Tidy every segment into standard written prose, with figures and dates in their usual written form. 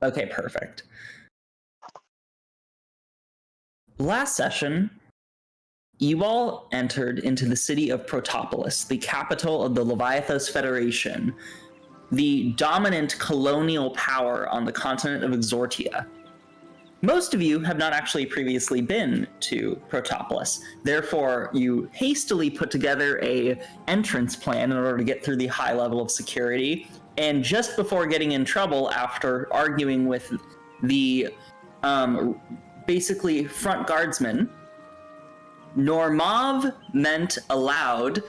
Okay, perfect. Last session, you all entered into the city of Protopolis, the capital of the Leviathos Federation, the dominant colonial power on the continent of Exortia. Most of you have not actually previously been to Protopolis. Therefore, you hastily put together a entrance plan in order to get through the high level of security. And just before getting in trouble, after arguing with the basically front guardsman, Normov Ment Aloud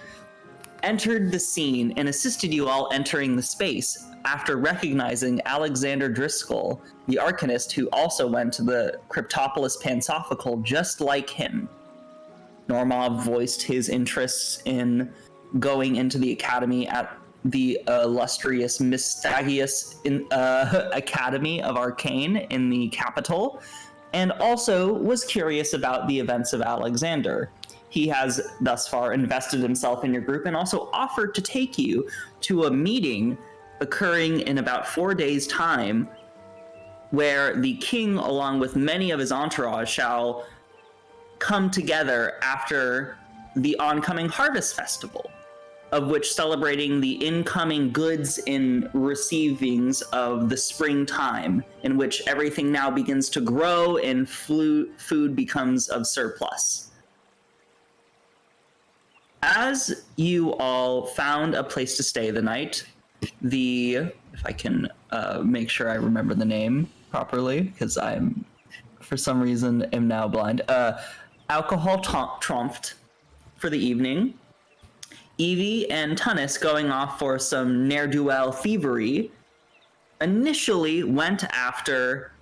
entered the scene and assisted you all entering the space after recognizing Alexander Driscoll, the Arcanist, who also went to the Cryptopolis Pansophical just like him. Normov voiced his interests in going into the academy at the illustrious Mystagius Academy of Arcane in the capital, and also was curious about the events of Alexander. He has thus far invested himself in your group and also offered to take you to a meeting occurring in about 4 days' time, where the king, along with many of his entourage, shall come together after the oncoming Harvest Festival, of which celebrating the incoming goods and receivings of the springtime, in which everything now begins to grow and food becomes of surplus. As you all found a place to stay the night, if I can make sure I remember the name properly, because I'm, for some reason, am now blind. Alcohol Trumped for the evening. Evie and Tunis, going off for some ne'er-do-well thievery, initially went after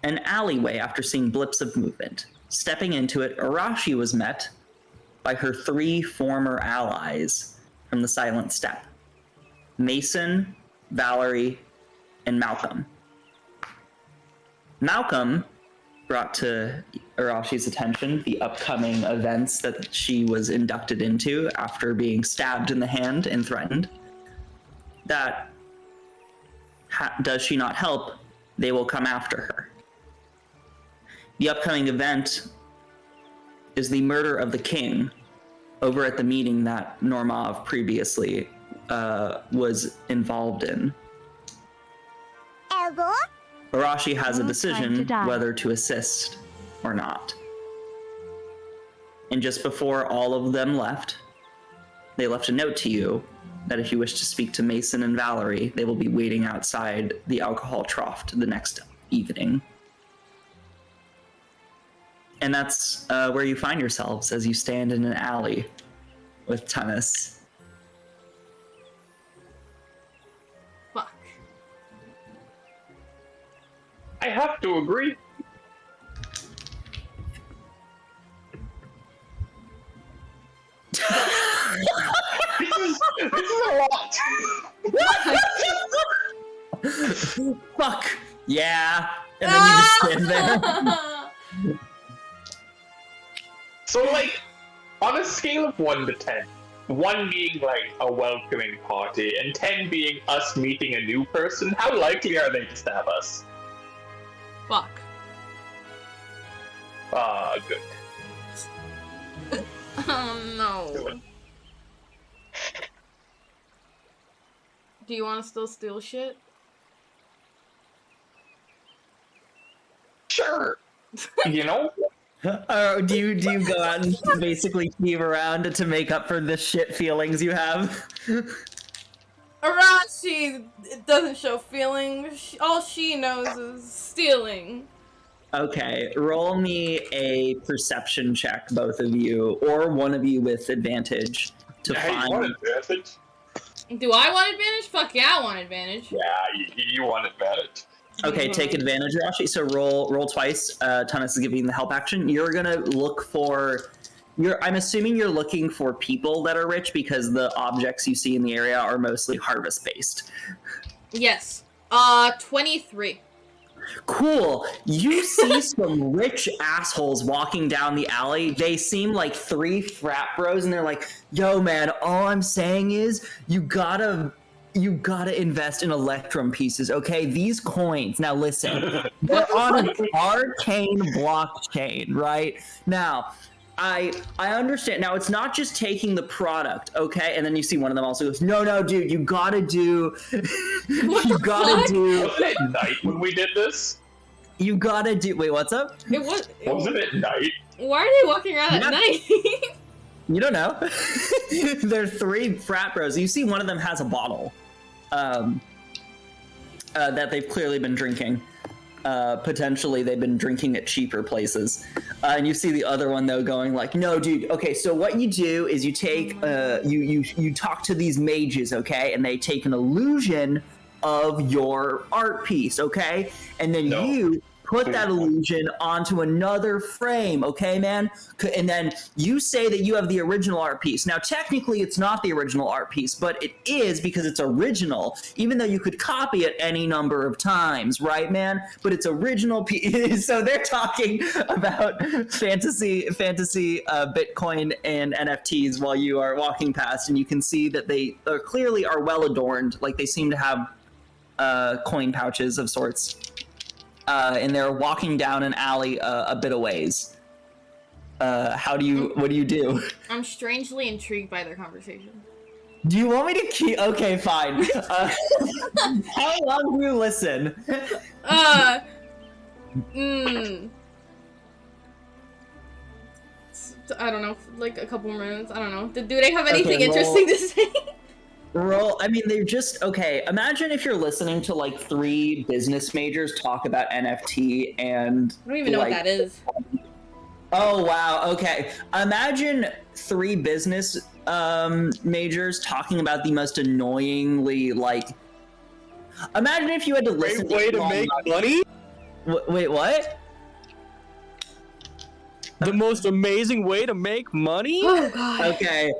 an alleyway after seeing blips of movement. Stepping into it, Arashi was met by her 3 former allies from the Silent Steppe: Mason, Valerie, and Malcolm. Malcolm brought to Arashi's attention the upcoming events that she was inducted into after being stabbed in the hand and threatened. That does she not help, they will come after her. The upcoming event is the murder of the king over at the meeting that Normov previously was involved in. Arashi has a decision whether to assist or not. And just before all of them left, they left a note to you that if you wish to speak to Mason and Valerie, they will be waiting outside the alcohol trough the next evening. And that's where you find yourselves as you stand in an alley with Tunis. Fuck. I have to agree. This is a lot. Fuck. Yeah. And then you just stand there. So, like, on a scale of 1 to 10, 1 being, like, a welcoming party, and 10 being us meeting a new person, how likely are they to stab us? Fuck. Good. Oh, no. Do you want to still steal shit? Sure. You know? Do you go out and basically heave around to make up for the shit feelings you have? Arashi doesn't show feelings. All she knows is stealing. Okay, roll me a perception check, both of you, or one of you with advantage to find. You want advantage? Do I want advantage? Fuck yeah, I want advantage. Yeah, you want advantage. Okay, take advantage, Rashi. So roll twice. Tunis is giving the help action. You're gonna look for. I'm assuming you're looking for people that are rich because the objects you see in the area are mostly harvest based. Yes. 23. Cool. You see some rich assholes walking down the alley. They seem like 3 frat bros, and they're like, "Yo, man, all I'm saying is you gotta you gotta invest in Electrum pieces, okay? These coins, now listen, they're on an arcane blockchain, right? Now, I understand. Now, it's not just taking the product, okay? And then you see one of them also goes, no, dude, you gotta do... you gotta do... Wasn't it night when we did this? You gotta do... Wait, what's up? Wasn't it night? Why are they walking around at night? You don't know. There are 3 frat bros. You see one of them has a bottle that they've clearly been drinking. Potentially they've been drinking at cheaper places. And you see the other one though going like, no, dude, okay, so what you do is you take, you talk to these mages, okay? And they take an illusion of your art piece, okay? And then you put that illusion onto another frame, okay, man? And then you say that you have the original art piece. Now, technically, it's not the original art piece, but it is because it's original, even though you could copy it any number of times, right, man? But it's original piece. So they're talking about fantasy Bitcoin and NFTs while you are walking past, and you can see that they clearly are well adorned. Like, they seem to have coin pouches of sorts. And they're walking down an alley a bit a ways. What do you do? I'm strangely intrigued by their conversation. Do you want me to keep? Okay, fine. How long do you listen? I don't know, like a couple minutes. I don't know. Do they have anything interesting to say? I mean, they're just, okay, imagine if you're listening to like 3 business majors talk about NFT and... I don't even know what that is. Oh, wow, okay. Imagine 3 business majors talking about the most annoyingly, like... Imagine if you had to listen to... Great way to make money? Wait, what? The most amazing way to make money? Oh, God. Okay.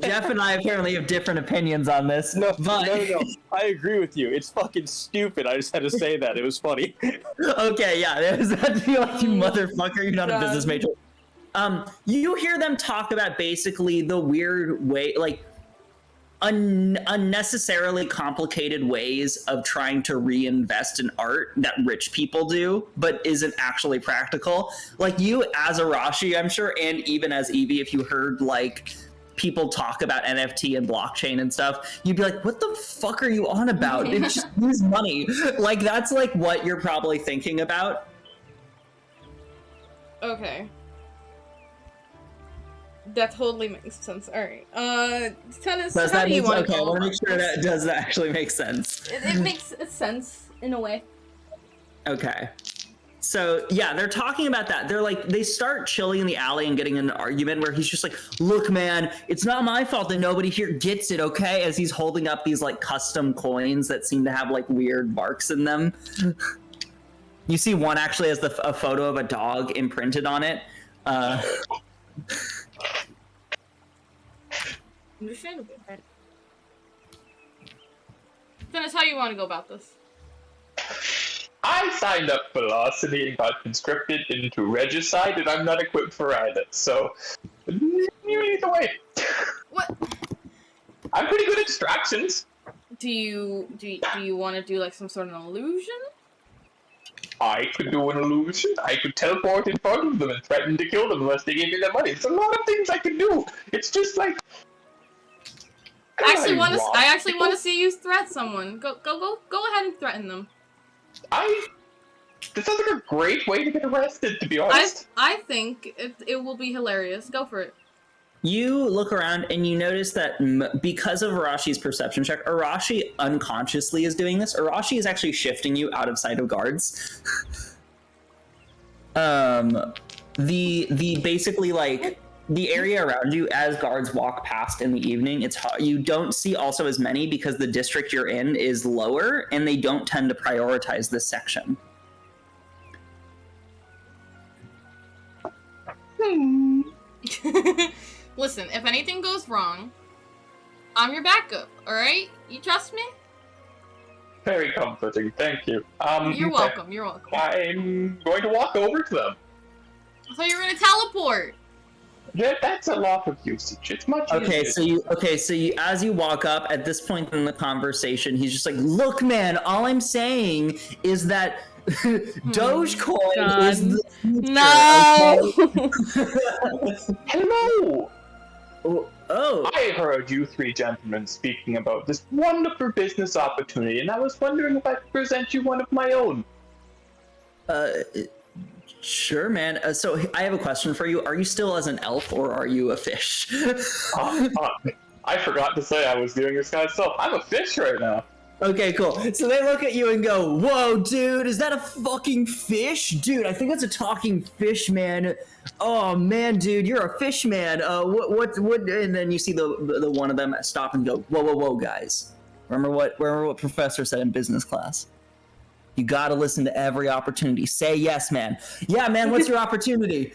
Jeff and I apparently have different opinions on this. No, but... no. I agree with you. It's fucking stupid. I just had to say that. It was funny. Okay, yeah. It was that to be like, you motherfucker, you're not a business major. You hear them talk about basically the weird way, like, unnecessarily complicated ways of trying to reinvest in art that rich people do, but isn't actually practical. Like, you as Arashi, I'm sure, and even as Evie, if you heard, like... people talk about NFT and blockchain and stuff, you'd be like, what the fuck are you on about? It's just use money. Like, that's like what you're probably thinking about. Okay. That totally makes sense. Alright. Tell us, how do you want to go? Okay, I want to make sure that does actually make sense. It makes sense, in a way. Okay. So, yeah, they're talking about that. They're like, they start chilling in the alley and getting in an argument where he's just like, look, man, it's not my fault that nobody here gets it, okay? As he's holding up these, like, custom coins that seem to have, like, weird marks in them. You see one actually has a photo of a dog imprinted on it. Understandable. Dennis, how do you want to go about this? I signed up for Velocity and got conscripted into Regicide, and I'm not equipped for either, so... Either way. What? I'm pretty good at distractions. Do you want to do, like, some sort of illusion? I could do an illusion. I could teleport in front of them and threaten to kill them unless they gave me their money. It's a lot of things I could do. It's just like... I actually want to see you threat someone. Go ahead and threaten them. This sounds like a great way to get arrested, to be honest. I think it will be hilarious. Go for it. You look around and you notice that because of Arashi's perception check, Arashi unconsciously is doing this. Arashi is actually shifting you out of sight of guards. Basically, like, the area around you as guards walk past in the evening, you don't see also as many because the district you're in is lower and they don't tend to prioritize this section. Listen, if anything goes wrong, I'm your backup, alright? You trust me? Very comforting, thank you. You're welcome, you're welcome. I'm going to walk over to them. I thought you were gonna teleport! Yeah, that's a lot of usage. It's much Okay, easier. so you as you walk up at this point in the conversation, he's just like, "Look, man, all I'm saying is that Dogecoin God. is the future." No. Okay? Hello! Oh, I heard you three gentlemen speaking about this wonderful business opportunity, and I was wondering if I could present you one of my own. sure, man. So I have a question for you. Are you still as an elf or are you a fish? I forgot to say I was doing this guy's stuff. I'm a fish right now. Okay, cool. So they look at you and go, "Whoa, dude, is that a fucking fish? Dude, I think that's a talking fish, man. Oh man, dude, you're a fish man. What?" And then you see the one of them stop and go, "Whoa, guys. Remember what Professor said in business class? You gotta listen to every opportunity. Say yes, man. Yeah, man. What's your opportunity?"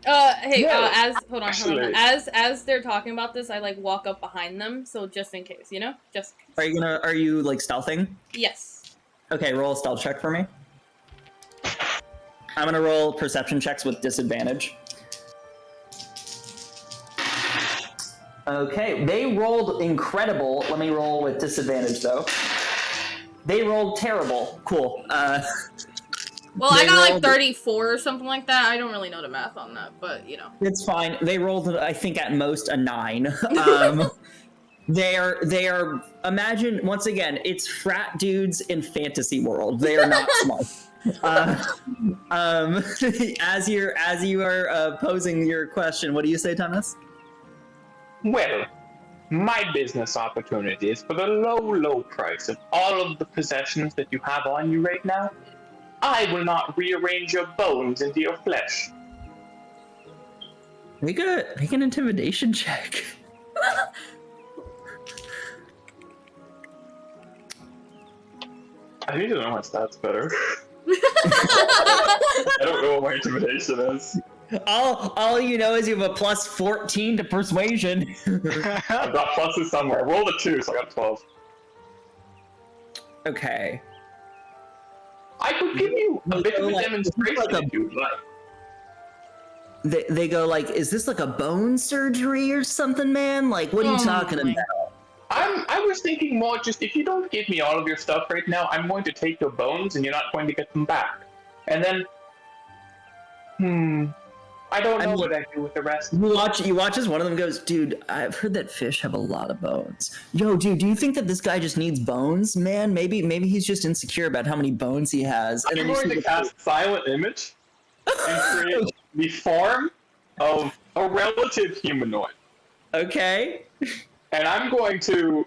Hey, Yeah, hold on. actually- As they're talking about this, I like walk up behind them, so just in case, you know, just in case. Are you like stealthing? Yes. Okay, roll a stealth check for me. I'm gonna roll perception checks with disadvantage. Okay, they rolled incredible. Let me roll with disadvantage though. They rolled terrible. Cool. Well, I They got like rolled- 34 or something like that. I don't really know the math on that, but you know. It's fine. They rolled, I think, at most a 9. They are. Imagine once again, it's frat dudes in fantasy world. They are not smart. As you are posing your question, what do you say, Thomas? Well, my business opportunity is for the low price of all of the possessions that you have on you right now. I will not rearrange your bones into your flesh. Make an intimidation check. I need to know my stats better. I don't know what my intimidation is. All you know is you have a plus 14 to persuasion. I've got pluses somewhere. I rolled a 2, so I got 12. Okay. I could give you a bit of a Like, demonstration like a- if you'd like. They go like, "Is this like a bone surgery or something, man? Like, what are you talking my. about?" I was thinking more just if you don't give me all of your stuff right now, I'm going to take your bones and you're not going to get them back. And then, I don't know what I do with the rest. You watch as one of them goes, "Dude, I've heard that fish have a lot of bones. Yo, dude, do you think that this guy just needs bones, man? Maybe he's just insecure about how many bones he has." And I'm then you going see to the- cast Silent Image and create the form of a relative humanoid. Okay. And I'm going to,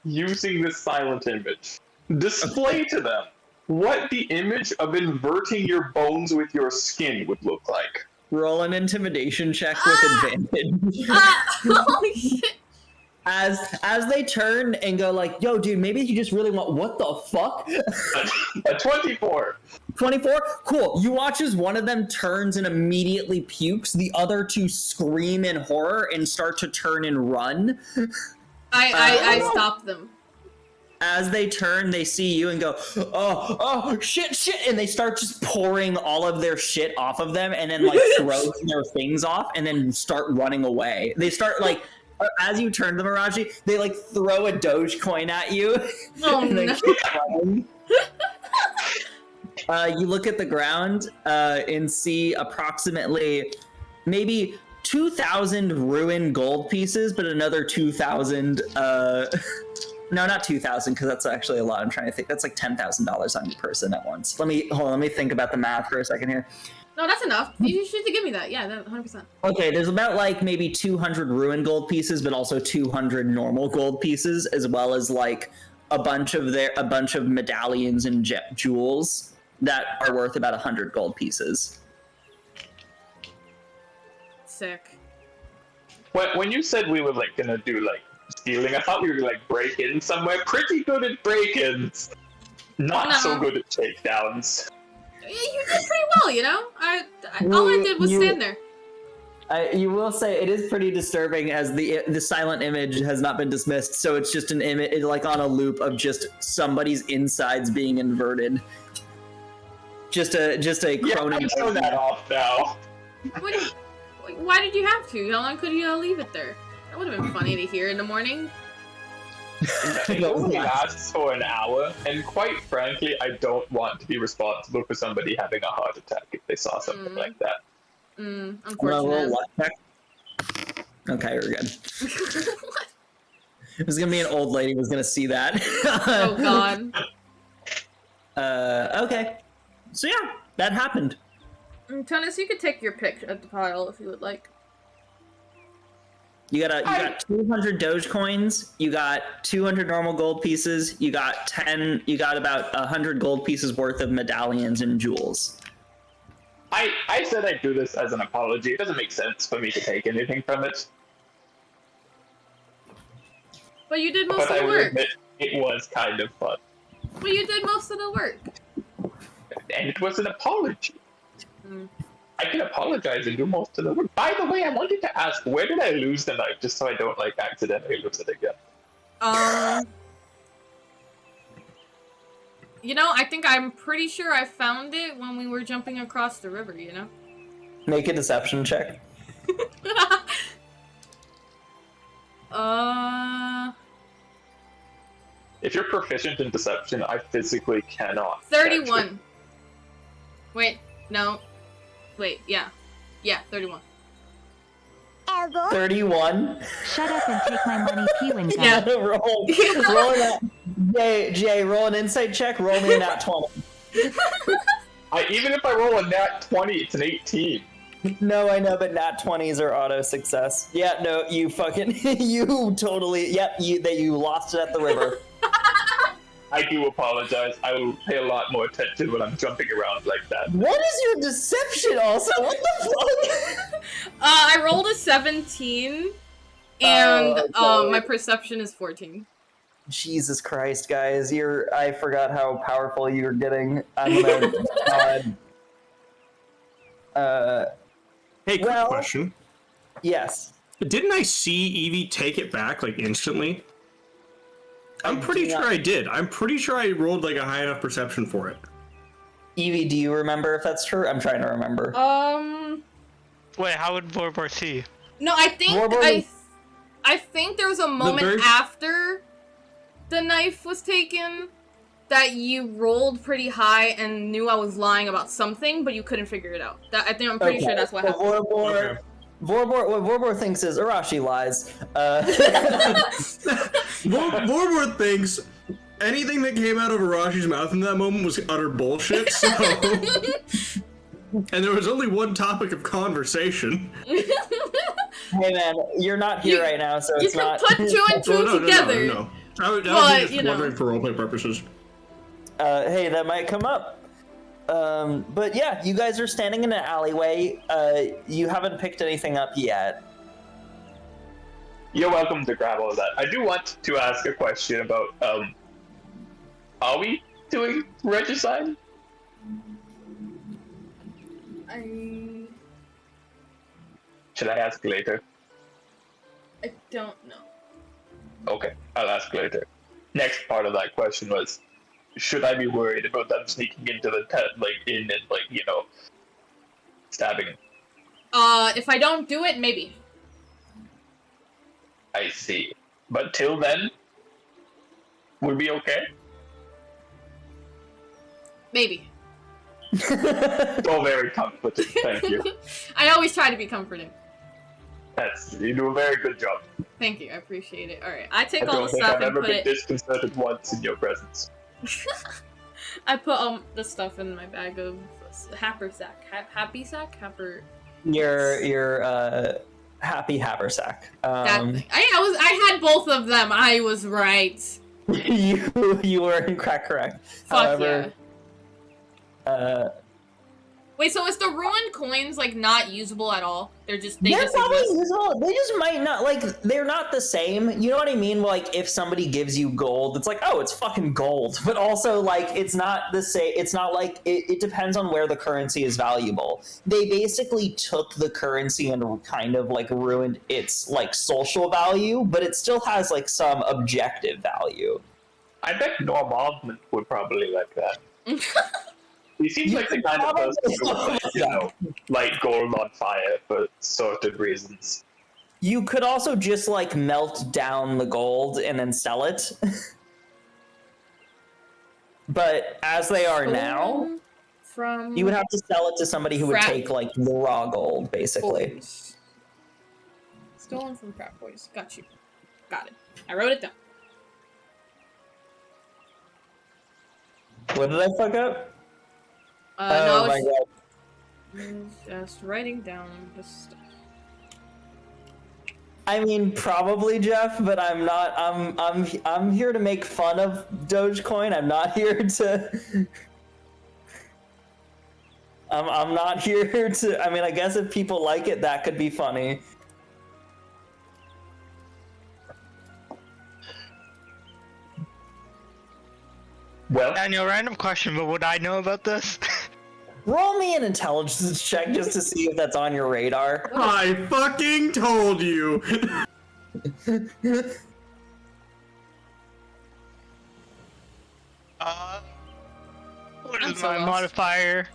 using this silent image, display to them what the image of inverting your bones with your skin would look like. Roll an intimidation check with advantage. Holy shit. As they turn and go like, "Yo, dude, maybe you just really want what the fuck?" A 24. 24? Cool. You watch as one of them turns and immediately pukes. The other two scream in horror and start to turn and run. I stopped them. As they turn, they see you and go, oh, shit, and they start just pouring all of their shit off of them and then like throw their things off and then start running away. They start like, as you turn them, Arashi, they like throw a Dogecoin at you. Oh and then no. keep running. You look at the ground and see approximately maybe 2,000 ruined gold pieces, but another 2,000. No, not 2,000, because that's actually a lot. I'm trying to think. That's like $10,000 on your person at once. Let me think about the math for a second here. No, that's enough. You should give me that. Yeah, that 100%. Okay, there's about like maybe 200 ruined gold pieces, but also 200 normal gold pieces, as well as like a bunch of medallions and jewels that are worth about 100 gold pieces. Sick. When you said we were like gonna do like stealing, I thought we were gonna like break in somewhere. Pretty good at break-ins, not so good at takedowns. You did pretty well, you know? All I did was stand there. You will say it is pretty disturbing as the silent image has not been dismissed, so it's just an image like on a loop of just somebody's insides being inverted. Just a Yeah, Cronin. I turn that off now. Why did you have to? How long could you leave it there? That would have been funny to hear in the morning. It only lasts for an hour, and quite frankly, I don't want to be responsible for somebody having a heart attack if they saw something like that. Unfortunate. Okay, we're good. It was gonna be an old lady was gonna see that. Oh god. Okay. So yeah, that happened. Tunis, you could take your pick at the pile if you would like. You got 200 Dogecoins, you got 200 normal gold pieces, you got about 100 gold pieces worth of medallions and jewels. I said I'd do this as an apology. It doesn't make sense for me to take anything from it. But you did most of the work. Admit, it was kind of fun. But you did most of the work. And it was an apology. I can apologize and do most of the work. By the way, I wanted to ask, where did I lose the knife, just so I don't, like, accidentally lose it again? You know, I'm pretty sure I found it when we were jumping across the river, you know? Make a deception check. If you're proficient in deception, I physically cannot. 31. Wait, no. Wait, yeah. Yeah, 31. 31? Shut up and take my money, Pewin. Yeah, roll an insight check, roll me a nat 20. Even if I roll a nat 20, it's an 18. No, I know, but nat 20s are auto success. Yeah, no, you fucking, you totally, yep, you lost it at the river. I do apologize. I will pay a lot more attention when I'm jumping around like that. What is your deception also? What the fuck? I rolled a 17, and my perception is 14. Jesus Christ, guys, I forgot how powerful you were getting. I'm gonna, Hey, quick question. Yes. Didn't I see Evie take it back, like, instantly? I'm pretty sure I did. I'm pretty sure I rolled, like, a high enough perception for it. Evie, do you remember if that's true? I'm trying to remember. Wait, how would Borbor see? No, I think there was a moment after the knife was taken that you rolled pretty high and knew I was lying about something, but you couldn't figure it out. I'm pretty sure that's what happened. What Vorbor thinks is Arashi lies. Vorbor thinks anything that came out of Arashi's mouth in that moment was utter bullshit, so... And there was only one topic of conversation. Hey man, you're not here right now, so it's not... You can put two and two together. No. I was just wondering for roleplay purposes. Hey, that might come up. But yeah, you guys are standing in an alleyway. You haven't picked anything up yet. You're welcome to grab all of that. I do want to ask a question about, are we doing regicide? Should I ask later? I don't know. Okay, I'll ask later. Next part of that question was, should I be worried about them sneaking into the tent, stabbing? If I don't do it, maybe. I see. But till then, we'll be okay? Maybe. Oh, very comforting. Thank you. I always try to be comforting. You do a very good job. Thank you, I appreciate it. Alright, I take all the stuff and put it... I've never been disconcerted once in your presence. I put the stuff in my bag of haversack. Happy sack? Your happy haversack. That thing. I had both of them. I was right. you were correct. Fuck However, yeah. Wait, so is the ruined coins not usable at all? They're probably usable. They just might not they're not the same. You know what I mean? If somebody gives you gold, it's oh, it's fucking gold. But also it's not the same. It's not it depends on where the currency is valuable. They basically took the currency and kind of ruined its social value, but it still has some objective value. I bet Normal would probably like that. He seems like the kind of person who would, light gold on fire for certain reasons. You could also just like melt down the gold and then sell it. But as they are now, you would have to sell it to somebody who would take like the raw gold, basically. Boys. Stolen from frat boys. Got you. Got it. I wrote it down. What did I fuck up? No, my god. Just writing down the stuff. I mean, probably Jeff, but I'm not. I'm here to make fun of Dogecoin. I'm not here to. I'm not here to. I mean, I guess if people like it, that could be funny. Well, Daniel, random question, but would I know about this? Roll me an intelligence check just to see if that's on your radar. I fucking told you. What I'm is so my lost. modifier?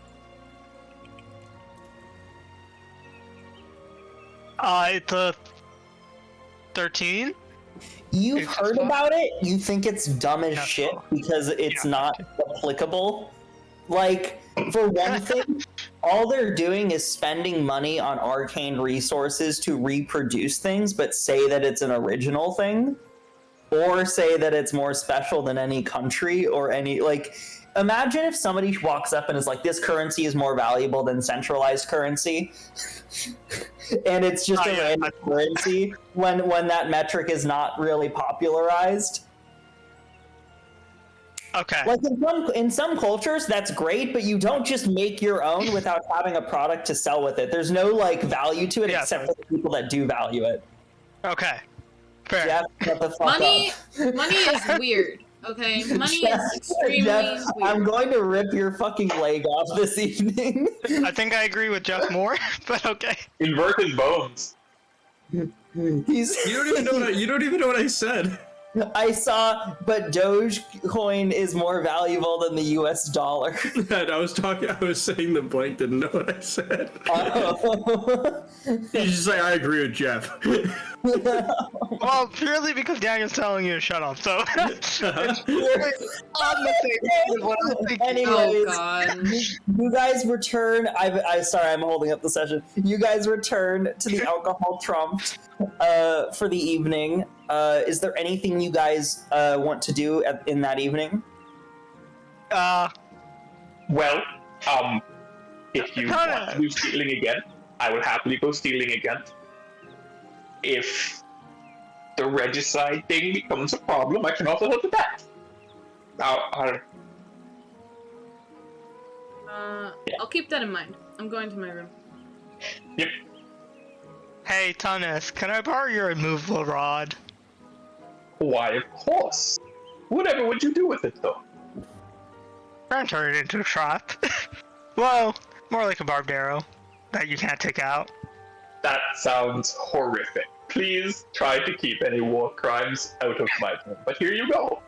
It's a 13? You've It's heard fun. about it, you think it's dumb as Yeah. shit because it's Yeah. not applicable. Like, for one thing, all they're doing is spending money on arcane resources to reproduce things, but say that it's an original thing, or say that it's more special than any country or any, like, imagine if somebody walks up and is like, this currency is more valuable than centralized currency. And it's just a random currency when that metric is not really popularized. Okay. Like in some cultures, that's great, but you don't just make your own without having a product to sell with it. There's no like value to it Yeah. except for the people that do value it. Okay. Fair. Jeff, shut the fuck Money up. money is weird, okay? Money Jeff, is extremely Jeff, I'm weird. going to rip your fucking leg off this evening. I think I agree with Jeff more, but okay. inverted bones. He's You don't even know what I said. I saw, but Dogecoin is more valuable than the US dollar. I was saying the blank didn't know what I said. Oh. He's just like, I agree with Jeff. Well, purely because Daniel's telling you to shut up, so it's on the same page with what I'm thinking. Anyways, Oh god. you guys return. I sorry, I'm holding up the session. You guys return to the alcohol trumped for the evening. Is there anything you guys want to do in that evening? Well, if you want to do stealing again, I will happily go stealing again. If the regicide thing becomes a problem, I can also help with that. I'll keep that in mind. I'm going to my room. Yep. Hey, Tunis, can I borrow your removable rod? Why, of course. Whatever would you do with it, though? Try and turn it into a trap. Well, more like a barbed arrow that you can't take out. That sounds horrific. Please try to keep any war crimes out of my room. But here you go.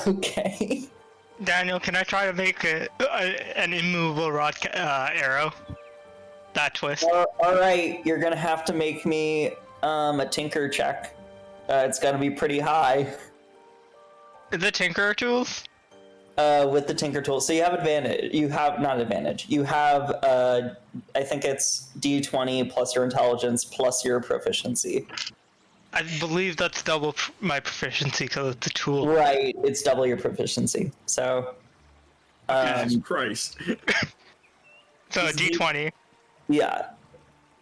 Okay. Daniel, can I try to make an immovable rod arrow? That twist. All right, you're gonna have to make me a tinker check. It's gonna be pretty high. The Tinker tools? With the tinker tool, so you have advantage. You have not advantage. You have I think it's D20 plus your intelligence plus your proficiency. I believe that's double my proficiency because it's a tool. Right, it's double your proficiency. So, Jesus Christ. So a D20. yeah,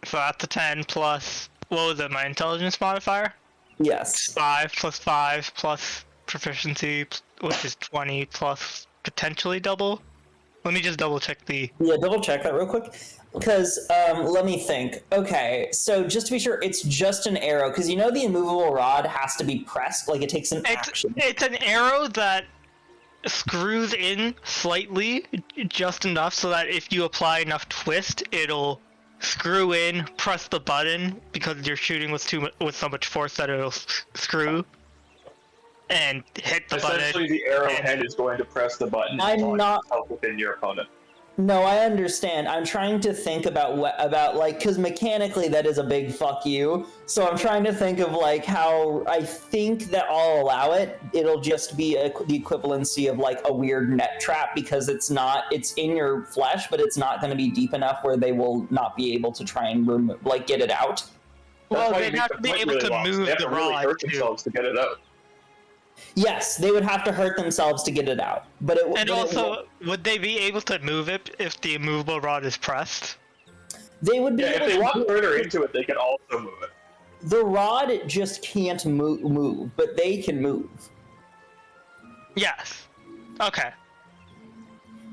So that's a 10 plus, what was it, my intelligence modifier? yes, 5 plus 5 plus proficiency, which is 20 plus potentially double. Let me just double check the... yeah. Double check that real quick, because let me think. Okay, so just to be sure, it's just an arrow, because you know the immovable rod has to be pressed, like it takes an action. It's an arrow that screws in slightly, just enough so that if you apply enough twist, it'll screw in, press the button, because you're shooting with so much force that it'll screw. and hit the button. Essentially, the arrowhead is going to press the button and I'm launch not- itself within your opponent. No, I understand. I'm trying to think about like, because mechanically that is a big fuck you. So I'm trying to think of like how I think that I'll allow it. It'll just be the equivalency of like a weird net trap, because it's in your flesh, but it's not going to be deep enough where they will not be able to try and get it out. Well, they'd have to be able to move the rod hurt themselves to get it out. Yes, they would have to hurt themselves to get it out. But it And also, would they be able to move it if the immovable rod is pressed? They would be Yeah, able if they to walk move further it. into it, they can also move it. The rod just can't move, but they can move. Yes. Okay.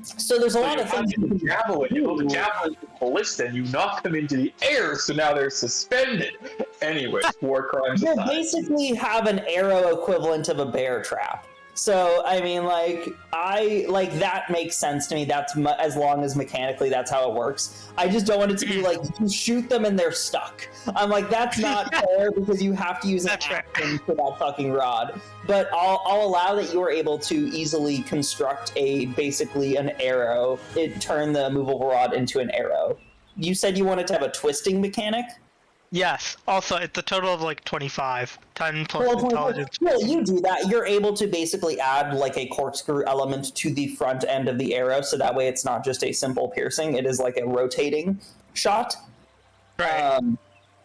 So there's a lot of things. The javelin, you hold the javelin to the ballista, and you knock them into the air, so now they're suspended. Anyways, war crimes You aside. basically have an arrow equivalent of a bear trap. So I mean, that makes sense to me. That's as long as mechanically that's how it works. I just don't want it to be like you shoot them and they're stuck. I'm like, that's not fair, because you have to use an action for that fucking rod. But I'll allow that you are able to easily construct basically an arrow. Turn the movable rod into an arrow. You said you wanted to have a twisting mechanic? Yes. Also, it's a total of like 25. 10 plus intelligence. Well, you do that. You're able to basically add like a corkscrew element to the front end of the arrow, so that way it's not just a simple piercing. It is like a rotating shot. Right.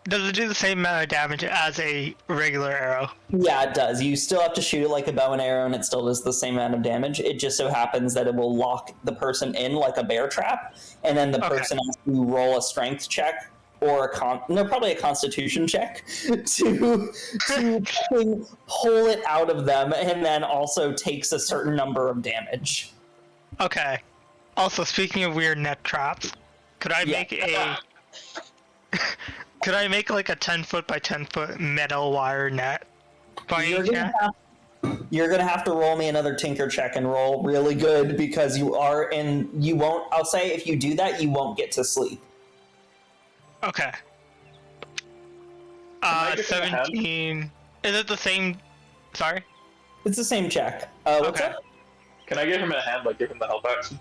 Does it do the same amount of damage as a regular arrow? Yeah, it does. You still have to shoot it like a bow and arrow, and it still does the same amount of damage. It just so happens that it will lock the person in like a bear trap, and then the person has to roll a strength check or probably a constitution check to pull it out of them, and then also takes a certain number of damage. Okay. Also, speaking of weird net traps, could I make like a 10-foot by 10-foot metal wire net? You're gonna have to roll me another tinker check and roll really good, because you won't. I'll say if you do that, you won't get to sleep. Okay. 17. Is it the same? Sorry? It's the same check. What's up? Can I give him a hand, like give him the help action?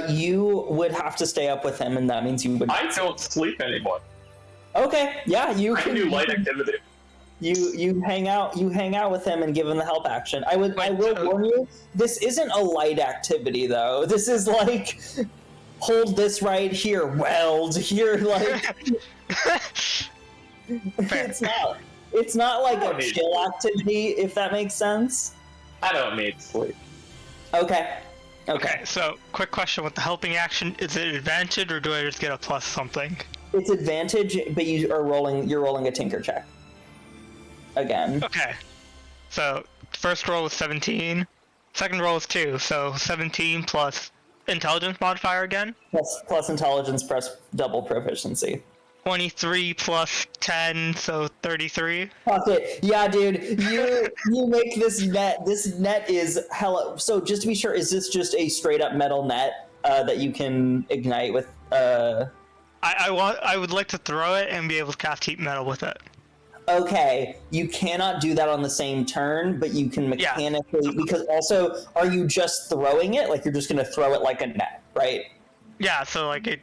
You would have to stay up with him, and that means you would. I don't sleep anymore. Okay, yeah, you I can do light activity. You hang out with him and give him the help action. I will warn you, this isn't a light activity though. This is like hold this right here, weld here, like it's not like a chill activity, if that makes sense. I don't need sleep. Okay. Okay, so quick question with the helping action, is it advantage or do I just get a plus something? It's advantage, but you're rolling a tinker check. Again. Okay. So first roll was 17, second roll was 2, so 17 plus intelligence modifier again? Plus intelligence plus double proficiency. 23 plus 10, so 33. Fuck it. Yeah, dude. You make this net. This net is hella. So just to be sure, is this just a straight up metal net that you can ignite with? I would like to throw it and be able to cast heat metal with it. Okay, you cannot do that on the same turn, but you can mechanically, because also, are you just throwing it? Like you're just going to throw it like a net, right? Yeah, so like it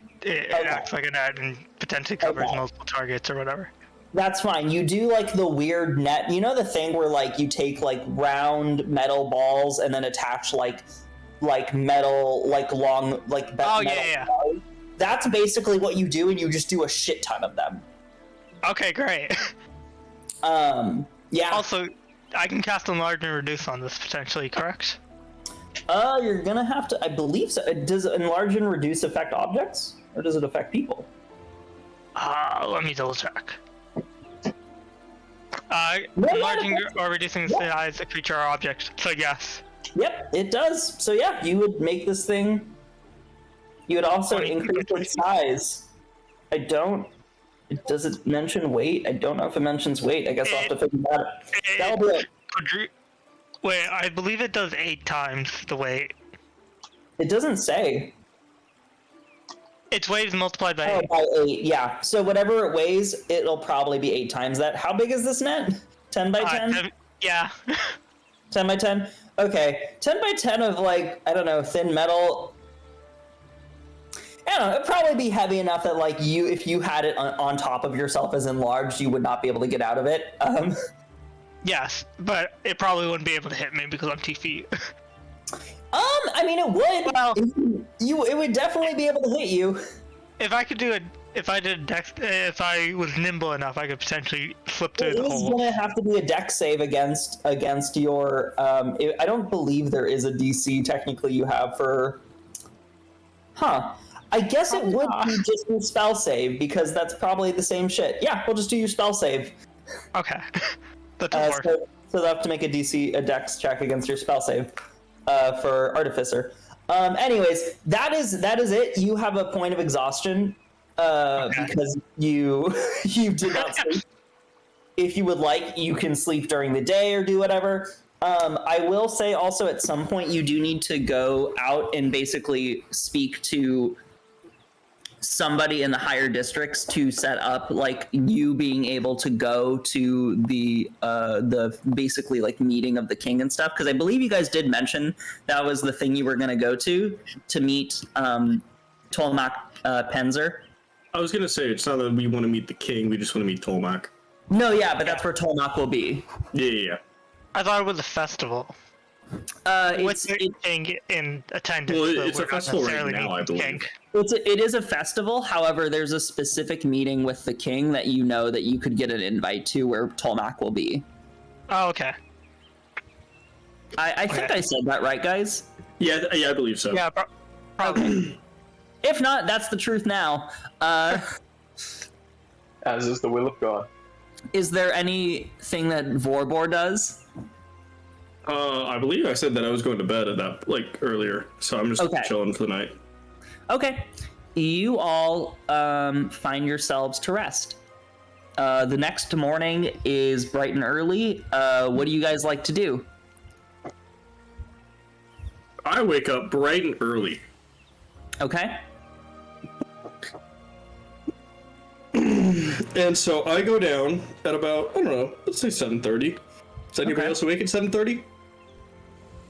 acts like a net and potentially covers multiple targets or whatever. That's fine. You do like the weird net, you know, the thing where like you take like round metal balls and then attach like metal, like long, like metal balls. That's basically what you do, and you just do a shit ton of them. Okay, great. Yeah. Also, I can cast enlarge and reduce on this potentially, correct? You're gonna have to. I believe so. Does enlarge and reduce affect objects, or does it affect people? Let me double check. Enlarging or reducing the size of creature or object. So yes. Yep, it does. So yeah, you would make this thing. You would also increase its size. Does it mention weight? I don't know if it mentions weight. I guess I'll have to figure that out. That'll be it. Wait, I believe it does 8 times the weight. It doesn't say. Its weight is multiplied by 8. Oh, by 8, yeah. So whatever it weighs, it'll probably be 8 times that. How big is this net? 10 by 10? Yeah. 10 by 10? Okay. 10 by 10 of, like, I don't know, thin metal. I don't know, it'd probably be heavy enough that, like, if you had it on top of yourself as enlarged, you would not be able to get out of it. Yes, but it probably wouldn't be able to hit me because I'm 2 feet. I mean, it would. Well, It would definitely be able to hit you. if I was nimble enough, I could potentially flip through the hole. It's gonna have to be a deck save against your. I don't believe there is a DC technically you have for. Huh. I guess it would be just your spell save because that's probably the same shit. Yeah, we'll just do your spell save. Okay. That's work. So they'll have to make a dex check against your spell save for Artificer. Anyways, that is it. You have a point of exhaustion because you did not sleep. If you would like, you can sleep during the day or do whatever. I will say also at some point you do need to go out and basically speak to somebody in the higher districts to set up like you being able to go to the basically like meeting of the king and stuff, because I believe you guys did mention that was the thing you were going to go to meet Tolmak Penzer. I was gonna say it's not that we want to meet the king, we just want to meet Tolmak. No, yeah, but that's where Tolmak will be. Yeah. I thought it was a festival. With the king in attendance. Well, it's a festival right now, I believe. It is a festival. However, there's a specific meeting with the king that you know that you could get an invite to where Tolmak will be. Oh, okay. I think I said that right, guys? Yeah, I believe so. Yeah, probably. If not, that's the truth now. As is the will of God. Is there anything that Vorbor does? I believe I said that I was going to bed at that earlier, so I'm just chilling for the night. Okay, you all find yourselves to rest. The next morning is bright and early. What do you guys like to do? I wake up bright and early. Okay. And so I go down at about, I don't know, let's say 7:30. Is anybody else awake at 7:30?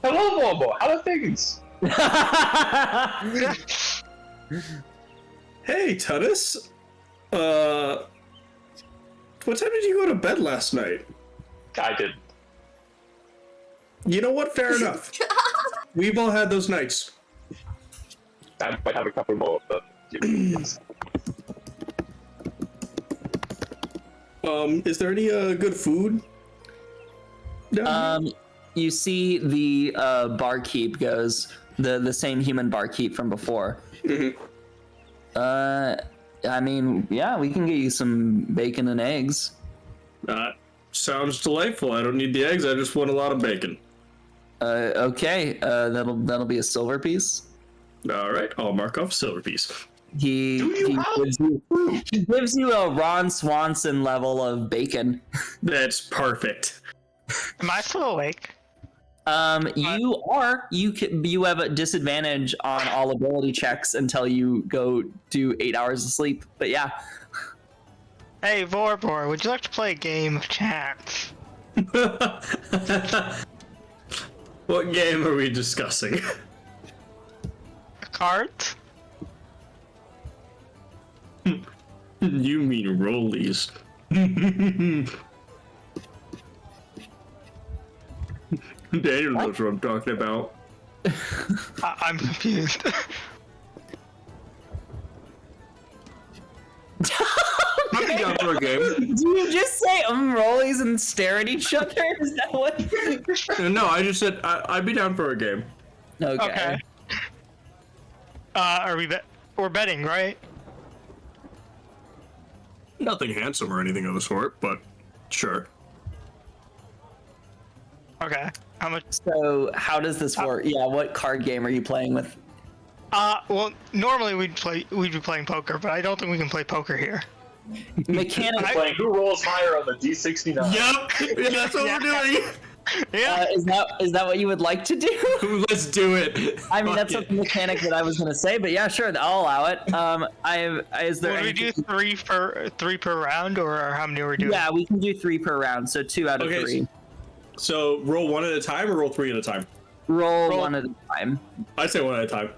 Hello, Bobo. How are things? Hey, Tunis. What time did you go to bed last night? I did. You know what? Fair enough. We've all had those nights. I might have a couple more, but... Is there any good food? You see the barkeep goes, the same human barkeep from before. Mm-hmm. I mean, yeah, we can get you some bacon and eggs. Sounds delightful. I don't need the eggs. I just want a lot of bacon. Okay. That'll be a silver piece. All right. I'll mark off silver piece. He gives you a Ron Swanson level of bacon. That's perfect. Am I still awake? You have a disadvantage on all ability checks until you go do 8 hours of sleep. But yeah. Hey, Vorbor, would you like to play a game of chance? What game are we discussing? Cards? You mean rollies. Daniel knows what I'm talking about. I'm confused. I'd be down for a game. Do you just say rollies and stare at each other? Is that what? No, I just said I'd be down for a game. Okay. Are we're betting, right? Nothing handsome or anything of the sort, but sure. Okay. How much? So how does this work? Yeah, what card game are you playing with? Well, normally we'd be playing poker, but I don't think we can play poker here. Mechanically, Playing who rolls higher on the D69. Yep, that's what we're doing. Yeah. is that what you would like to do? Let's do it. I mean, that's not the mechanic that I was going to say, but yeah, sure, I'll allow it. Is there? Would we do three per round, or how many are we doing? Yeah, we can do 3 per round, so 2 out of 3. So roll one at a time or roll three at a time? Roll one at a time. I say one at a time.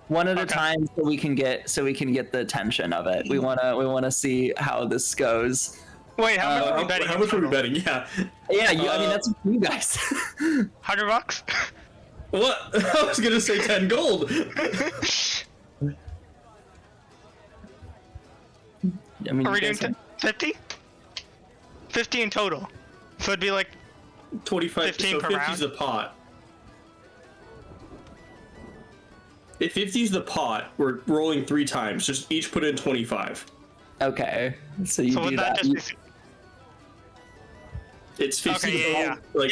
One at a time, so we can get the tension of it. We wanna see how this goes. Wait, how much are we betting? How much are we betting? Yeah. Yeah, I mean that's up to you guys. $100? What? I was gonna say 10 gold. I mean, Are we doing 50? 50 in total. So it'd be like 25. 15 so per 50's the pot. If 50's the pot, we're rolling 3 times. Just each put in 25. Okay, so you do that. It's 50. Okay, yeah. Like,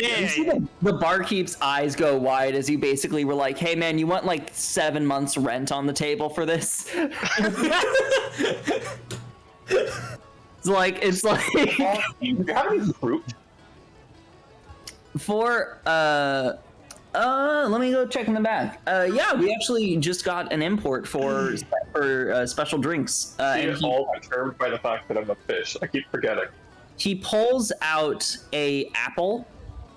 The barkeep's eyes go wide as you basically were like, "Hey man, you want like 7 months rent on the table for this?" It's like Do you have any fruit? for let me go check in the back. Yeah, we actually just got an import for special drinks. And All perturbed by the fact that I'm a fish. I keep forgetting. he pulls out a apple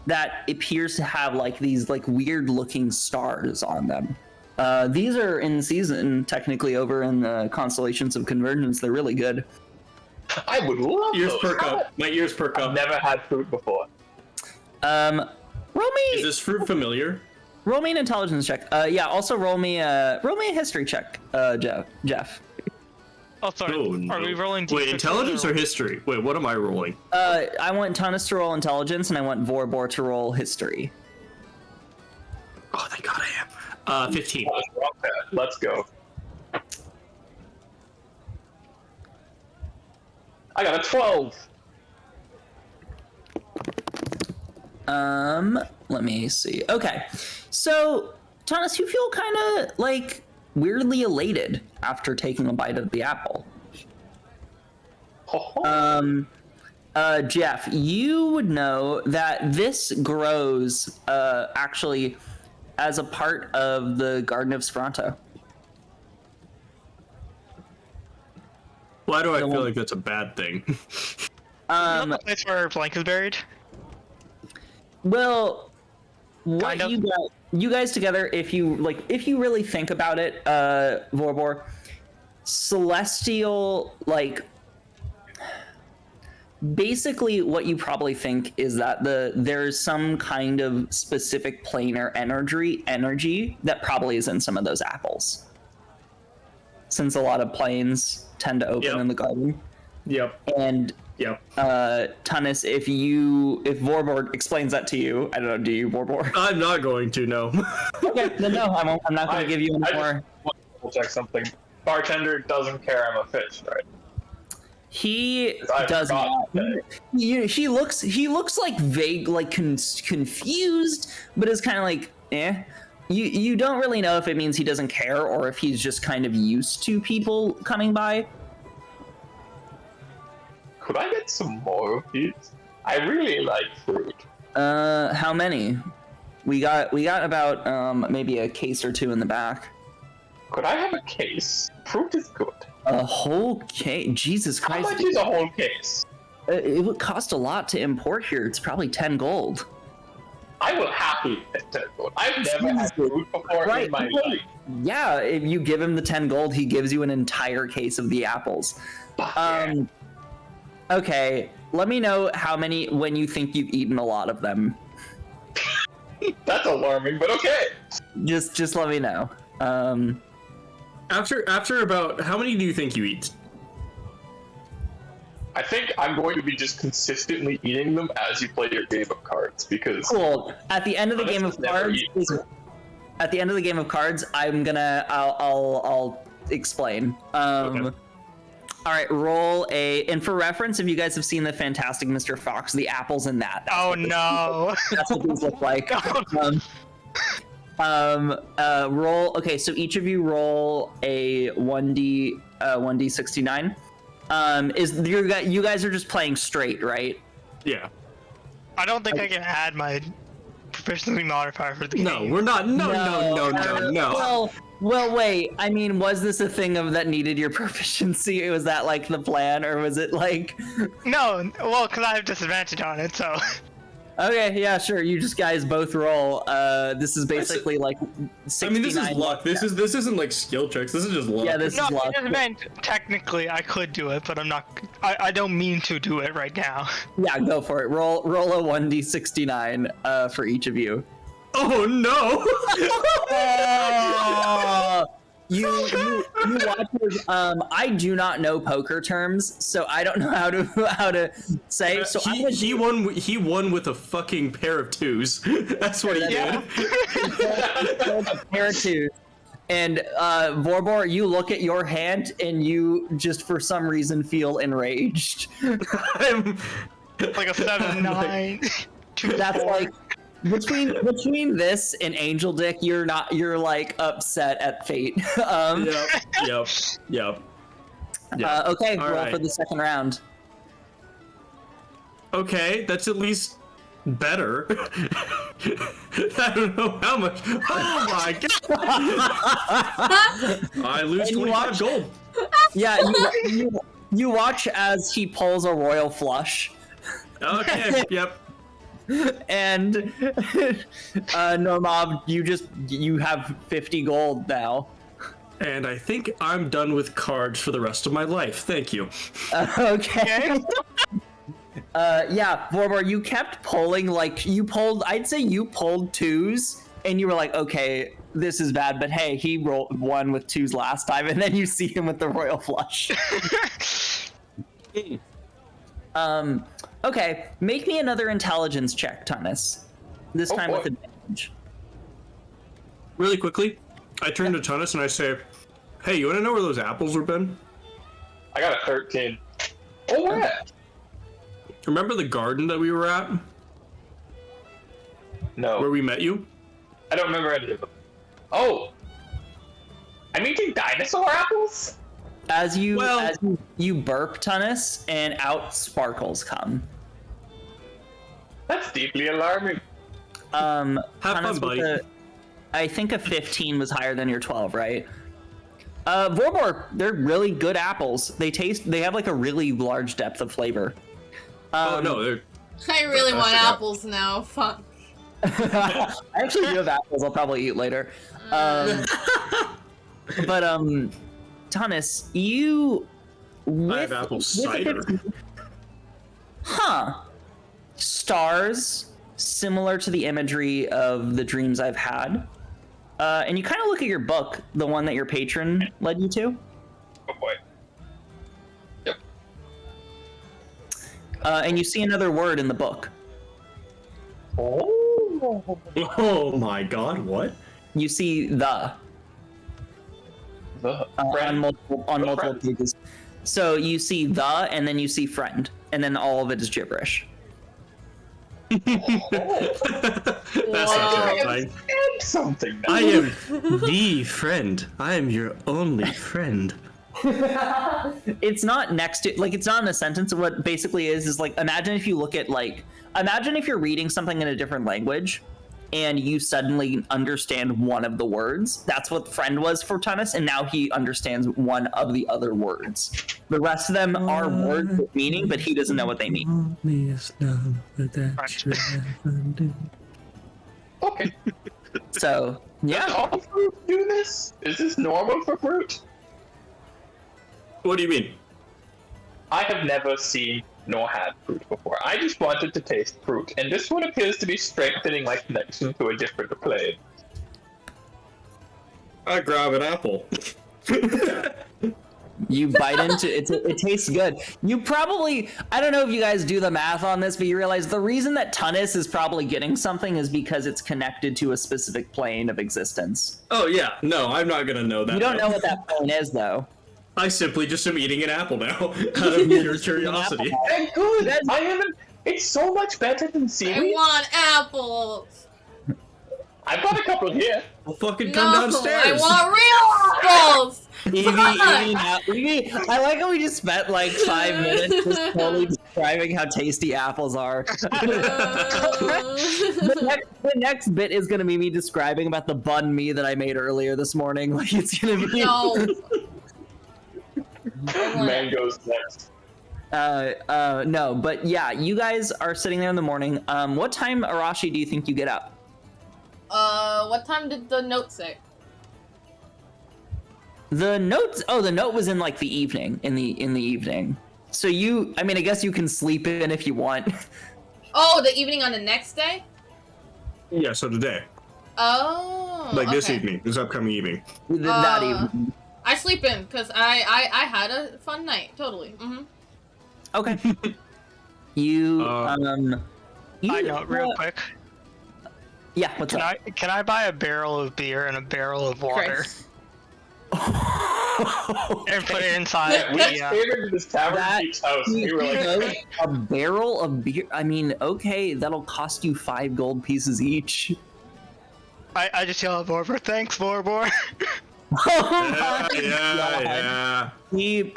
that appears to have like these like weird looking stars on them. These are in season technically over in the constellations of convergence. They're really good. I would love ears those. perk up. My ears perk I've up. never had fruit before. Roll Is me this fruit familiar? an intelligence check. Yeah, also roll me a history check, Jeff. Oh, sorry. Oh, no. Are we rolling? Wait, D6 intelligence or history? Wait, what am I rolling? I want Tunis to roll intelligence, and I want Vorbor to roll history. Oh, thank God I am. 15. Let's go. I got a 12. Let me see. Okay, so Tunis, you feel kind of like weirdly elated after taking a bite of the apple. Jeff, you would know that this grows actually as a part of the Garden of Speranto. Why do I feel like that's a bad thing? Not the place where Blank is buried. Well, what Kind of. you guys together, if you really think about it, Vorbor, celestial, like, basically what you probably think is that there's some kind of specific planar energy that probably is in some of those apples, since a lot of planes tend to open in the garden. Yep. And Tunis, if Vorbor explains that to you, I don't know, do you, Vorbor? I'm not going to, no. Okay, then no, I'm not going to give you any more. We'll check something. Bartender doesn't care I'm a fish, right? He I does forgot not. to He looks like vague, like confused, but is kind of like, eh. You don't really know if it means he doesn't care or if he's just kind of used to people coming by. Could I get some more of these? I really like fruit. How many? We got about maybe a case or two in the back. Could I have a case? Fruit is good. A whole case? Jesus How Christ! much is a whole case? It would cost a lot to import here. It's probably 10 gold. I will happily get 10 gold. I've never had fruit before in my life. Yeah, if you give him the 10 gold, he gives you an entire case of the apples. Okay, let me know how many when you think you've eaten a lot of them. That's alarming, but okay. Just let me know. After about, how many do you think you eat? I think I'm going to be just consistently eating them as you play your game of cards because Cool. At the end of the game of cards, I'll explain. Okay. All right, roll a. And for reference, if you guys have seen the Fantastic Mr. Fox, the apples in that. Oh no! That's what these look like. Roll. Okay, so each of you roll a 1d69. You guys are just playing straight, right? Yeah. I don't think I can add my proficiency modifier for the game. No, we're not. No. Well, wait. I mean, was this a thing that needed your proficiency? Was that like the plan, or was it like? No, well, because I have disadvantage on it, so. Okay, yeah, sure. You just guys both roll. This is basically like 69. I mean, this is luck. This isn't like skill checks. This is just luck. Yeah, this is luck. I just meant technically I could do it, but I'm not. I don't mean to do it right now. Yeah, go for it. Roll a 1d69 for each of you. Oh no! You watch his, I do not know poker terms, so I don't know how to say. So he won with a fucking pair of twos. That's what he did. A pair of twos. And Vorbor, you look at your hand and you just for some reason feel enraged. I'm Like a 7-9. That's like between this and Angel Dick, you're like upset at fate. Yep. Okay, All roll right. for the second round. Okay, that's at least better. I don't know how much. Oh my god! I lose And you 25 gold. Yeah, you watch as he pulls a royal flush. Okay, yep. And Normab, you have 50 gold now. And I think I'm done with cards for the rest of my life. Thank you. Okay. Yeah, Vorbor, you kept pulling, I'd say you pulled twos, and you were like, okay, this is bad, but hey, he rolled one with twos last time, and then you see him with the royal flush. Okay, make me another intelligence check, Tunis. This time with advantage. Really quickly, I turn to Tunis and I say, hey, you want to know where those apples have been? I got a 13. Oh, where? Remember the garden that we were at? No. Where we met you? I don't remember any of them. Oh! I'm eating dinosaur apples? As you burp, Tunis, and out sparkles come. That's deeply alarming. Have fun, Tunis, buddy. I think a 15 was higher than your 12, right? Vorbor, they're really good apples. They have like a really large depth of flavor. Oh no, they're I really want apples now. Fuck. I actually do have apples I'll probably eat later. But Tunis, I have apple cider. Huh. Stars, similar to the imagery of the dreams I've had. And you kind of look at your book, the one that your patron led you to. Oh boy. Yep. And you see another word in the book. Oh my god, what? You see the on multiple pages. So you see the, and then you see friend, and then all of it is gibberish. That's not terrifying. Something. I am the friend. I am your only friend. It's not next to, like, it's not in a sentence. What basically is like, imagine if you look at, like, imagine if you're reading something in a different language and you suddenly understand one of the words. That's what friend was for Tunis, and now he understands one of the other words. The rest of them are words with meaning, but he doesn't know what they mean. Okay. So, yeah. Does all fruit do this? Is this normal for fruit? What do you mean? I have never seen nor had fruit before. I just wanted to taste fruit, and this one appears to be strengthening my connection to a different plane. I grab an apple. You bite into it, it tastes good. You probably, I don't know if you guys do the math on this, but you realize the reason that Tunis is probably getting something is because it's connected to a specific plane of existence. Oh yeah, no, I'm not gonna know that. You don't know what that plane is, though. I simply just am eating an apple now, out of pure curiosity. And good! I haven't. It's so much better than I seaweed. want apples. I've got a couple here. Well, fucking come downstairs. I want real apples. Evie, I like how we just spent like 5 minutes just totally describing how tasty apples are. The next bit is gonna be me describing about the bun me that I made earlier this morning. Like, it's gonna be No. Mangoes next. No, but yeah, you guys are sitting there in the morning. What time, Arashi, do you think you get up? What time did the note say? The note was in like the evening, in the evening. So I mean, I guess you can sleep in if you want. Oh, the evening on the next day? Yeah, so today. Oh. Like this okay. evening, this upcoming evening. That evening. I sleep in because I had a fun night. Totally. Mm-hmm. Okay. You I know, real quick. Yeah, what's up? Can I buy a barrel of beer and a barrel of water and put it inside? We came into this tavern Pete's house. We were like, a barrel of beer. I mean, okay, that'll cost you 5 gold pieces each. I just yell at Borbor, thanks, Borbor. Yeah. He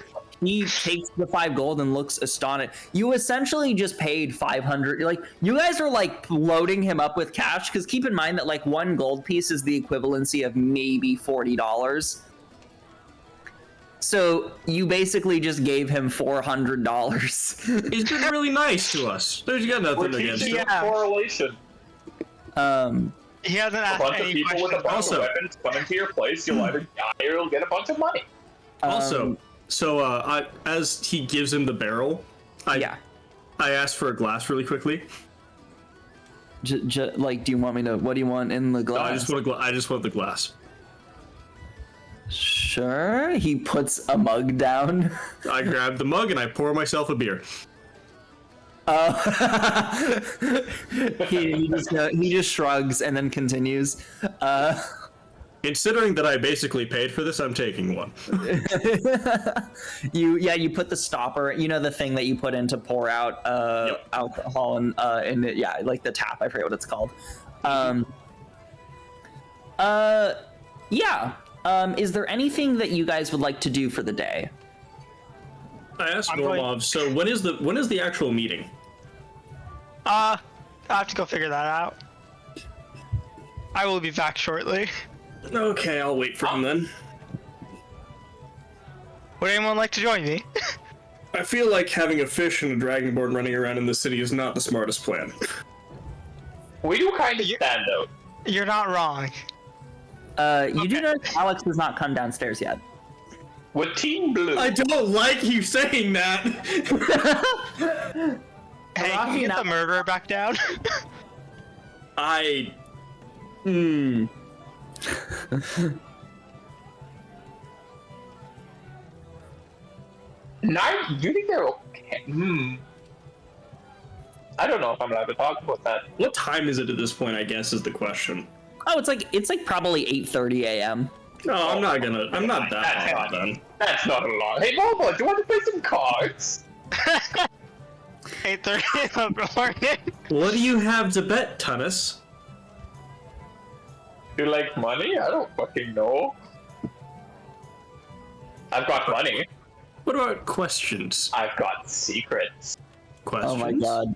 takes the 5 gold and looks astonished. You essentially just paid 500. Like, you guys are like loading him up with cash, because keep in mind that like 1 gold piece is the equivalency of maybe $40. So you basically just gave him $400. He's been really nice to us. There's got nothing against him. correlation. He hasn't A asked bunch of any people with a questions. bunch of weapons come into your place, you'll either die or you'll get a bunch of money. Also, as he gives him the barrel, I asked for a glass really quickly. Like, do you want me to? What do you want in the glass? No, I just want the glass. Sure. He puts a mug down. I grab the mug and I pour myself a beer. He just shrugs and then continues. Considering that I basically paid for this, I'm taking one. You put the stopper, the thing that you put in to pour out alcohol and like the tap. I forget what it's called. Is there anything that you guys would like to do for the day? I asked Normov, so when is the actual meeting? I have to go figure that out. I will be back shortly. Okay, I'll wait for him then. Would anyone like to join me? I feel like having a fish and a dragonborn running around in the city is not the smartest plan. We do kind of stand out. You're not wrong. You do know Alex has not come downstairs yet. With Team Blue. I don't like you saying that. Hey, can you get the murderer back down? Now, do you think they're okay? I don't know if I'm allowed to talk about that. What time is it at this point, I guess, is the question. Oh, it's like probably 8:30 a.m. No, I'm not that hot then. That's not a lot. Hey, Bobo, do you want to play some cards? 8:30 in the morning. What do you have to bet, Tunis? You like money? I don't fucking know. I've got money. What about questions? I've got secrets. Questions? Oh my god.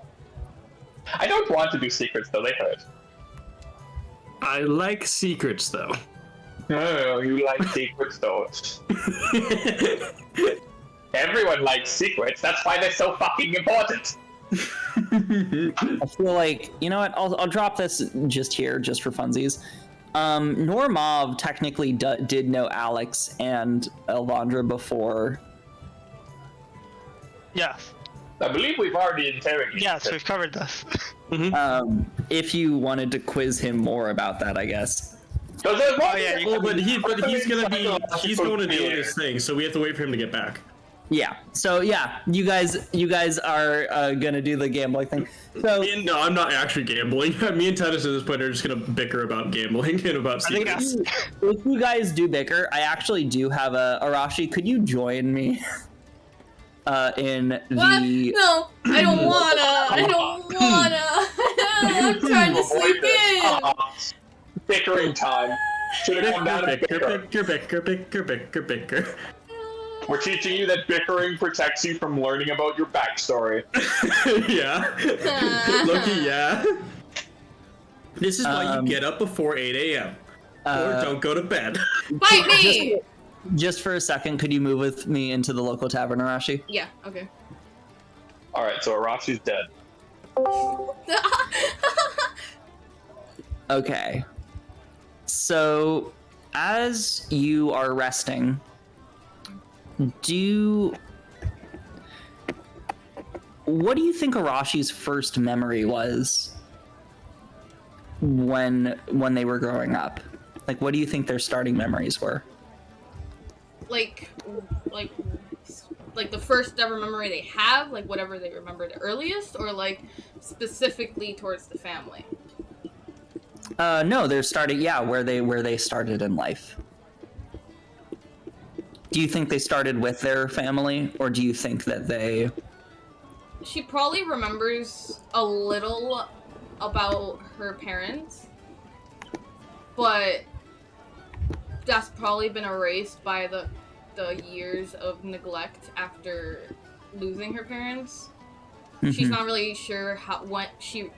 I don't want to do secrets though, they hurt. I like secrets though. Oh, you like secrets though. Everyone likes secrets, that's why they're so fucking important. I feel like, you know what, I'll drop this just here, just for funsies. Normov technically did know Alex and Elvandra before. Yes. I believe we've already interrogated. Yes, we've covered this. If you wanted to quiz him more about that, I guess. But he's going to deal with his thing, so we have to wait for him to get back. Yeah. So yeah, you guys are gonna do the gambling thing. So No, I'm not actually gambling. Me and Titus at this point are just gonna bicker about gambling and about secrets. If you guys do bicker, I actually do have a Arashi. Could you join me? In What? the No, I don't wanna. I'm trying to sleep in. Bickering time. Should have come down to Bicker. We're teaching you that bickering protects you from learning about your backstory. Yeah. Loki, yeah. This is why you get up before 8 a.m. Or don't go to bed. Fight me! just for a second, could you move with me into the local tavern, Arashi? Yeah, okay. Alright, so Arashi's dead. Okay. So, as you are resting, what do you think Arashi's first memory was when they were growing up? Like, what do you think their starting memories were? Like the first ever memory they have, like whatever they remember the earliest, or like specifically towards the family? No, they're starting. Yeah, where they started in life. Do you think they started with their family, or do you think that they? She probably remembers a little about her parents, but that's probably been erased by the years of neglect after losing her parents. She's not really sure she's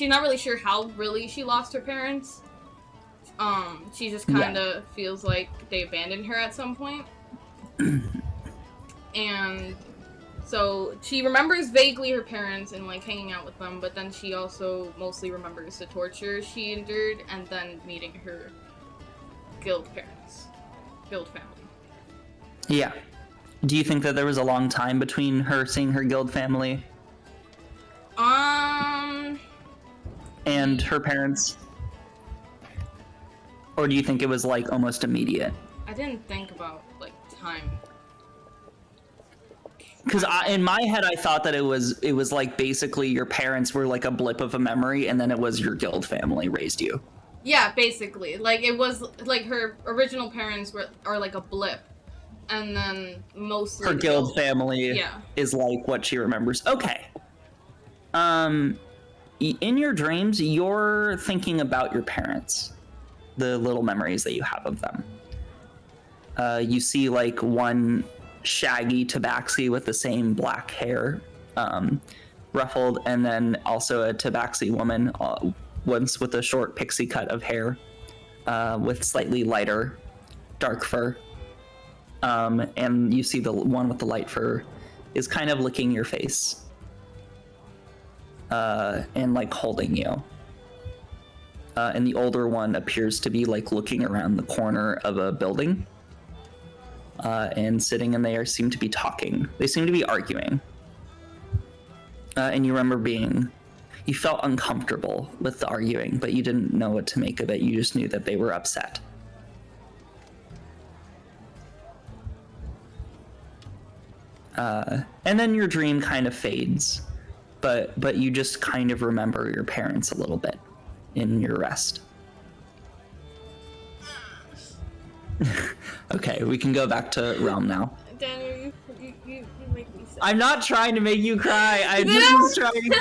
not really sure how really she lost her parents. She just kind of feels like they abandoned her at some point. And so she remembers vaguely her parents and like hanging out with them, but then she also mostly remembers the torture she endured and then meeting her guild family. Yeah. Do you think that there was a long time between her seeing her guild family and her parents? Or do you think it was like almost immediate? I didn't think about like time. Because in my head, I thought that it was like basically your parents were like a blip of a memory, and then it was your guild family raised you. Yeah, basically. Like it was like her original parents are like a blip, and then mostly her guild family is like what she remembers. Okay. In your dreams, you're thinking about your parents, the little memories that you have of them. You see like one shaggy tabaxi with the same black hair, ruffled, and then also a tabaxi woman, once with a short pixie cut of hair, with slightly lighter dark fur. And you see the one with the light fur is kind of licking your face, and like holding you. And the older one appears to be like looking around the corner of a building, and sitting, and they seem to be talking. They seem to be arguing. And you remember you felt uncomfortable with the arguing, but you didn't know what to make of it. You just knew that they were upset. And then your dream kind of fades, but you just kind of remember your parents a little bit in your rest. Okay, we can go back to Realm now. Daniel, you make me sad. I'm not trying to make you cry. I'm just trying.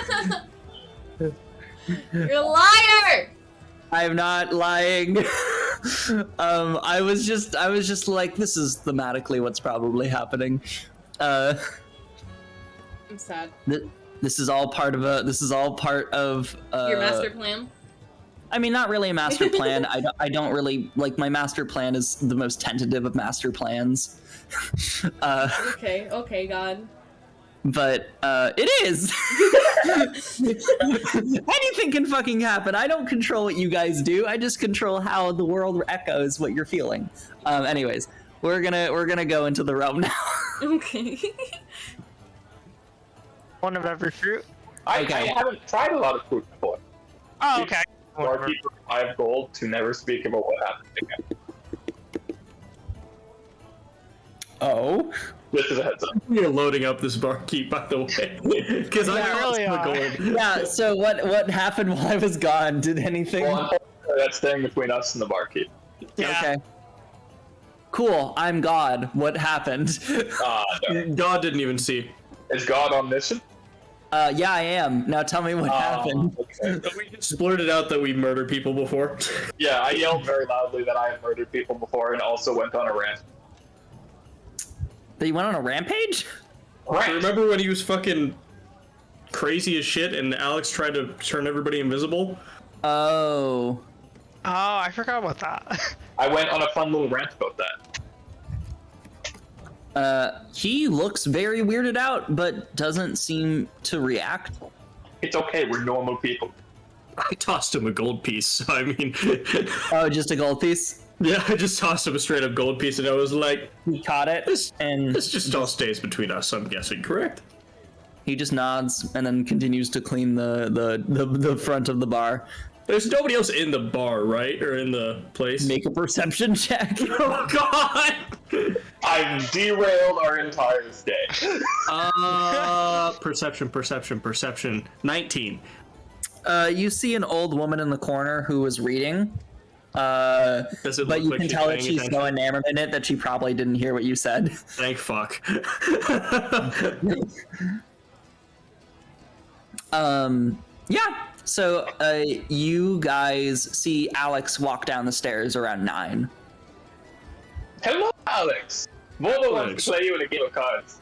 You're a liar! I'm not lying. I was just like, this is thematically what's probably happening. I'm sad. This is all part of your master plan? I mean, not really a master plan. I don't really like, my master plan is the most tentative of master plans. Okay, God. But it is. Anything can fucking happen. I don't control what you guys do. I just control how the world echoes what you're feeling. Anyways, we're gonna go into the realm now. Okay. One of every fruit. I haven't tried a lot of fruit before. Oh, okay. Barkeeper 5 gold to never speak about what happened again. Oh. Just as a heads up. We're loading up this barkeep, by the way, because I lost the gold. Yeah. So what happened while I was gone? Did anything? Well, that's staying between us and the barkeep. Yeah. Okay. Cool. I'm God. What happened? No. God didn't even see. Is God omniscient? Yeah, I am. Now tell me what happened. Okay. We just blurted out that we murdered people before. Yeah, I yelled very loudly that I had murdered people before and also went on a rant. That you went on a rampage? Right. Remember when he was fucking crazy as shit and Alex tried to turn everybody invisible? Oh. Oh, I forgot about that. I went on a fun little rant about that. He looks very weirded out, but doesn't seem to react. It's okay, we're normal people. I tossed him a gold piece, so I mean... Oh, just a gold piece? Yeah, I just tossed him a straight up gold piece, and I was like... He caught it, and... This just all stays between us, I'm guessing, correct? He just nods, and then continues to clean the front of the bar. There's nobody else in the bar, right? Or in the place? Make a perception check. Oh, God! I've derailed our entire stay. Perception. 19. You see an old woman in the corner who is reading. Does it but look you like can she's tell that paying she's attention? so enamored in it that she probably didn't hear what you said. Thank fuck. Yeah. So you guys see Alex walk down the stairs around 9. Hello, Alex. Volvo wants to play you in a game of cards.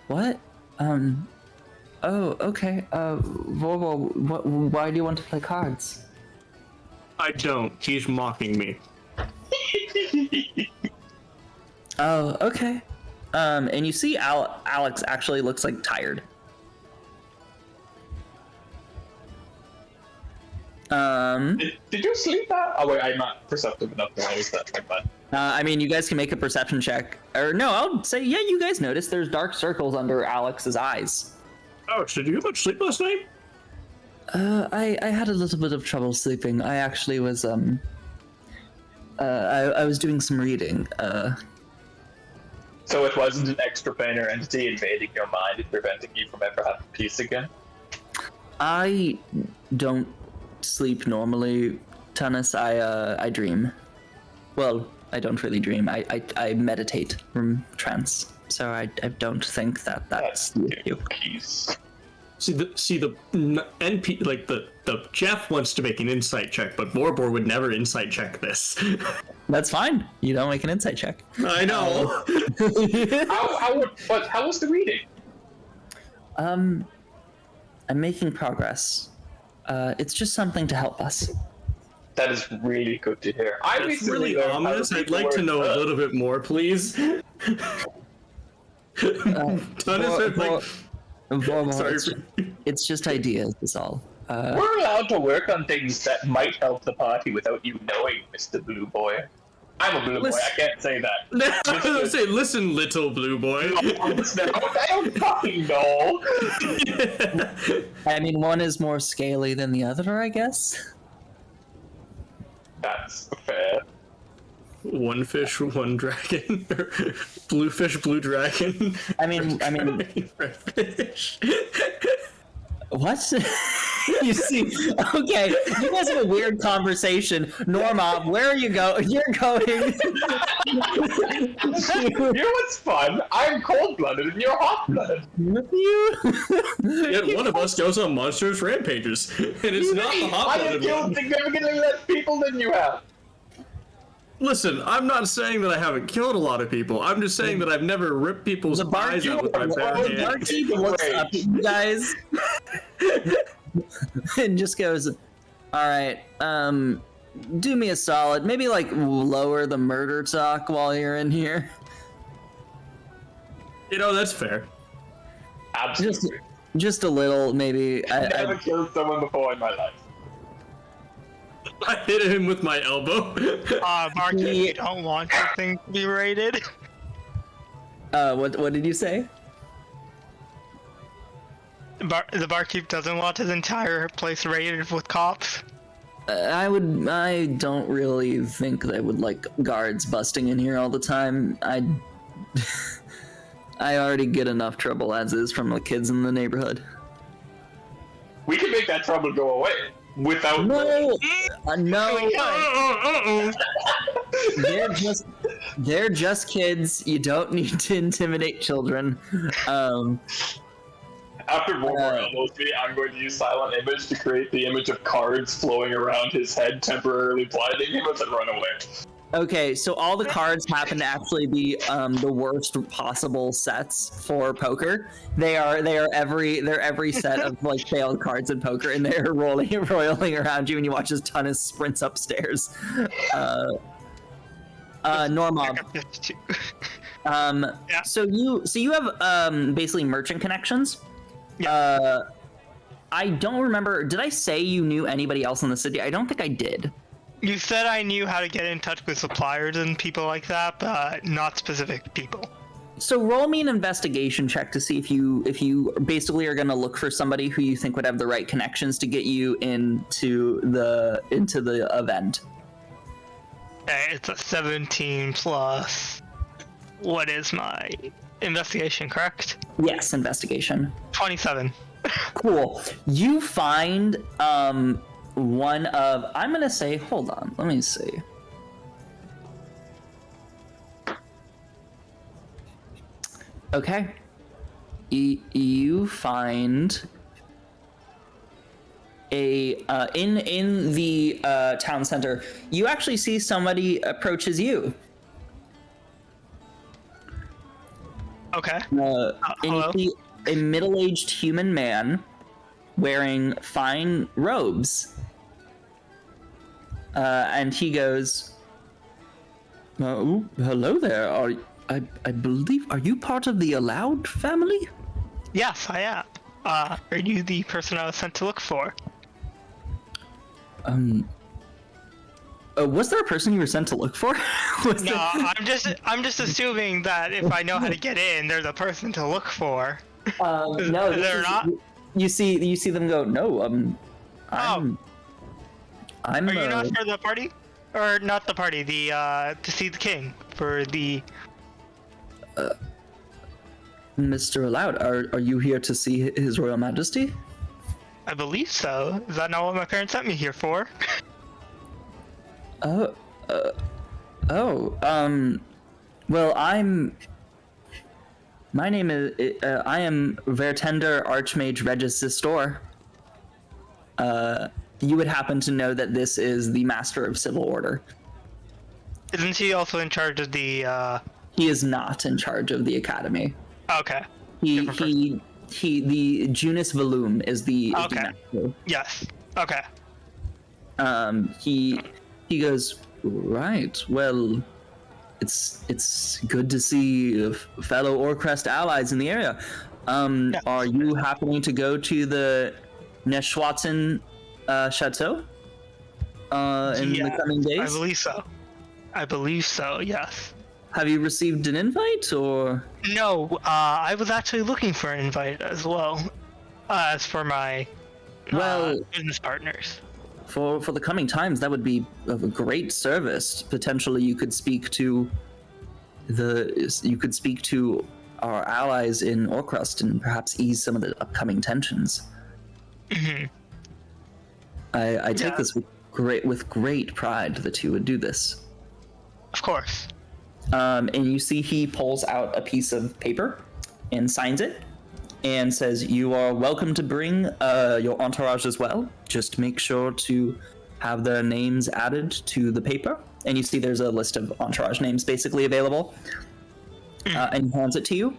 What? Oh, okay. Volvo, why do you want to play cards? I don't. He's mocking me. Oh, okay. And you see Alex actually looks like tired. Did you sleep that? Oh wait, I'm not perceptive enough to notice that. I mean, you guys can make a perception check. Or no, I'll say, yeah, you guys notice there's dark circles under Alex's eyes. Oh, did you get much sleep last night? I had a little bit of trouble sleeping. I actually was, I was doing some reading. So it wasn't an extraplanar entity invading your mind and preventing you from ever having peace again? I don't sleep normally, Tanis. I dream. Well, I don't really dream. I meditate from trance. So I don't think that's the issue. Peace. See the NP, like the Jeff wants to make an insight check, but Morbor would never insight check this. That's fine. You don't make an insight check. I know. How was the reading? I'm making progress. It's just something to help us. That is really good to hear. That's really ominous. I'd like to know a little bit more, please. It's just ideas, that's all. We're allowed to work on things that might help the party without you knowing, Mr. Blue Boy. I'm a blue boy, I can't say that. I was gonna say, listen, little blue boy. I don't fucking know. I mean, one is more scaly than the other, I guess. That's fair. One fish, one dragon. Blue fish, blue dragon. I mean, red fish. What? You see, okay, you guys have a weird conversation. Norma, where are you going? You're going. You know what's fun? I'm cold-blooded and you're hot-blooded. You? Yet one of us goes on monstrous rampages, and it's not the I have hot-blooded killed one. significantly less people than you have. Listen, I'm not saying that I haven't killed a lot of people. I'm just saying that I've never ripped people's eyes out with my bare The hand. barkeep looks up at you guys and just goes, all right, do me a solid. Maybe, like, lower the murder talk while you're in here. You know, that's fair. Absolutely. Just a little, maybe. I've never killed someone before in my life. I hit him with my elbow. Mark, if you don't want your thing to be rated. What did you say? The barkeep doesn't want his entire place raided with cops. I don't really think they would like guards busting in here all the time. I already get enough trouble as is from the kids in the neighborhood. We can make that trouble go away without. No. They're just kids. You don't need to intimidate children. After one more elbows me, I'm going to use silent image to create the image of cards flowing around his head, temporarily blinding him as I run away. Okay, so all the cards happen to actually be the worst possible sets for poker. They're every set of like failed cards in poker, and they're roiling around you, and you watch as Tunis sprints upstairs. Normab, Yeah. So you have basically merchant connections. Yeah. I don't remember. Did I say you knew anybody else in the city? I don't think I did. You said I knew how to get in touch with suppliers and people like that, but not specific people. So roll me an investigation check to see if you basically are going to look for somebody who you think would have the right connections to get you into the event. Okay, it's a 17 plus. What is my investigation? Correct. Yes, investigation. 27. Cool. You find one of, I'm gonna say, hold on, let me see. Okay. You find a in the town center. You actually see somebody approaches you. Okay. And hello? you see a middle-aged human man wearing fine robes. And he goes, hello there. I believe, are you part of the Allowed family? Yes, I am. Are you the person I was sent to look for? Was there a person you were sent to look for? No, I'm just assuming that if I know how to get in, there's a person to look for. No, they're not. You see them go. No, I'm. Are you not for the party, or not the party? The to see the king for the. Mr. Allowed, are you here to see His Royal Majesty? I believe so. Is that not what my parents sent me here for? Well, my name is, I am Vertender Archmage Regis Sistor. You would happen to know that this is the Master of Civil Order. Isn't he also in charge of the, He is not in charge of the Academy. Okay. The Junus Volum is the Okay. master. Yes. Okay. He goes, right, well, it's good to see fellow Orcrest allies in the area. Are you happening to go to the Neschwatzen Chateau in the coming days? I believe so, yes. Have you received an invite, or? No, I was actually looking for an invite as well, as for my business partners. For the coming times, that would be of a great service. Potentially, you could speak to our allies in Orcrest and perhaps ease some of the upcoming tensions. Mm-hmm. I take this with great pride that you would do this. Of course. And you see he pulls out a piece of paper and signs it and says, you are welcome to bring your entourage as well. Just make sure to have their names added to the paper. And you see there's a list of entourage names basically available. And he hands it to you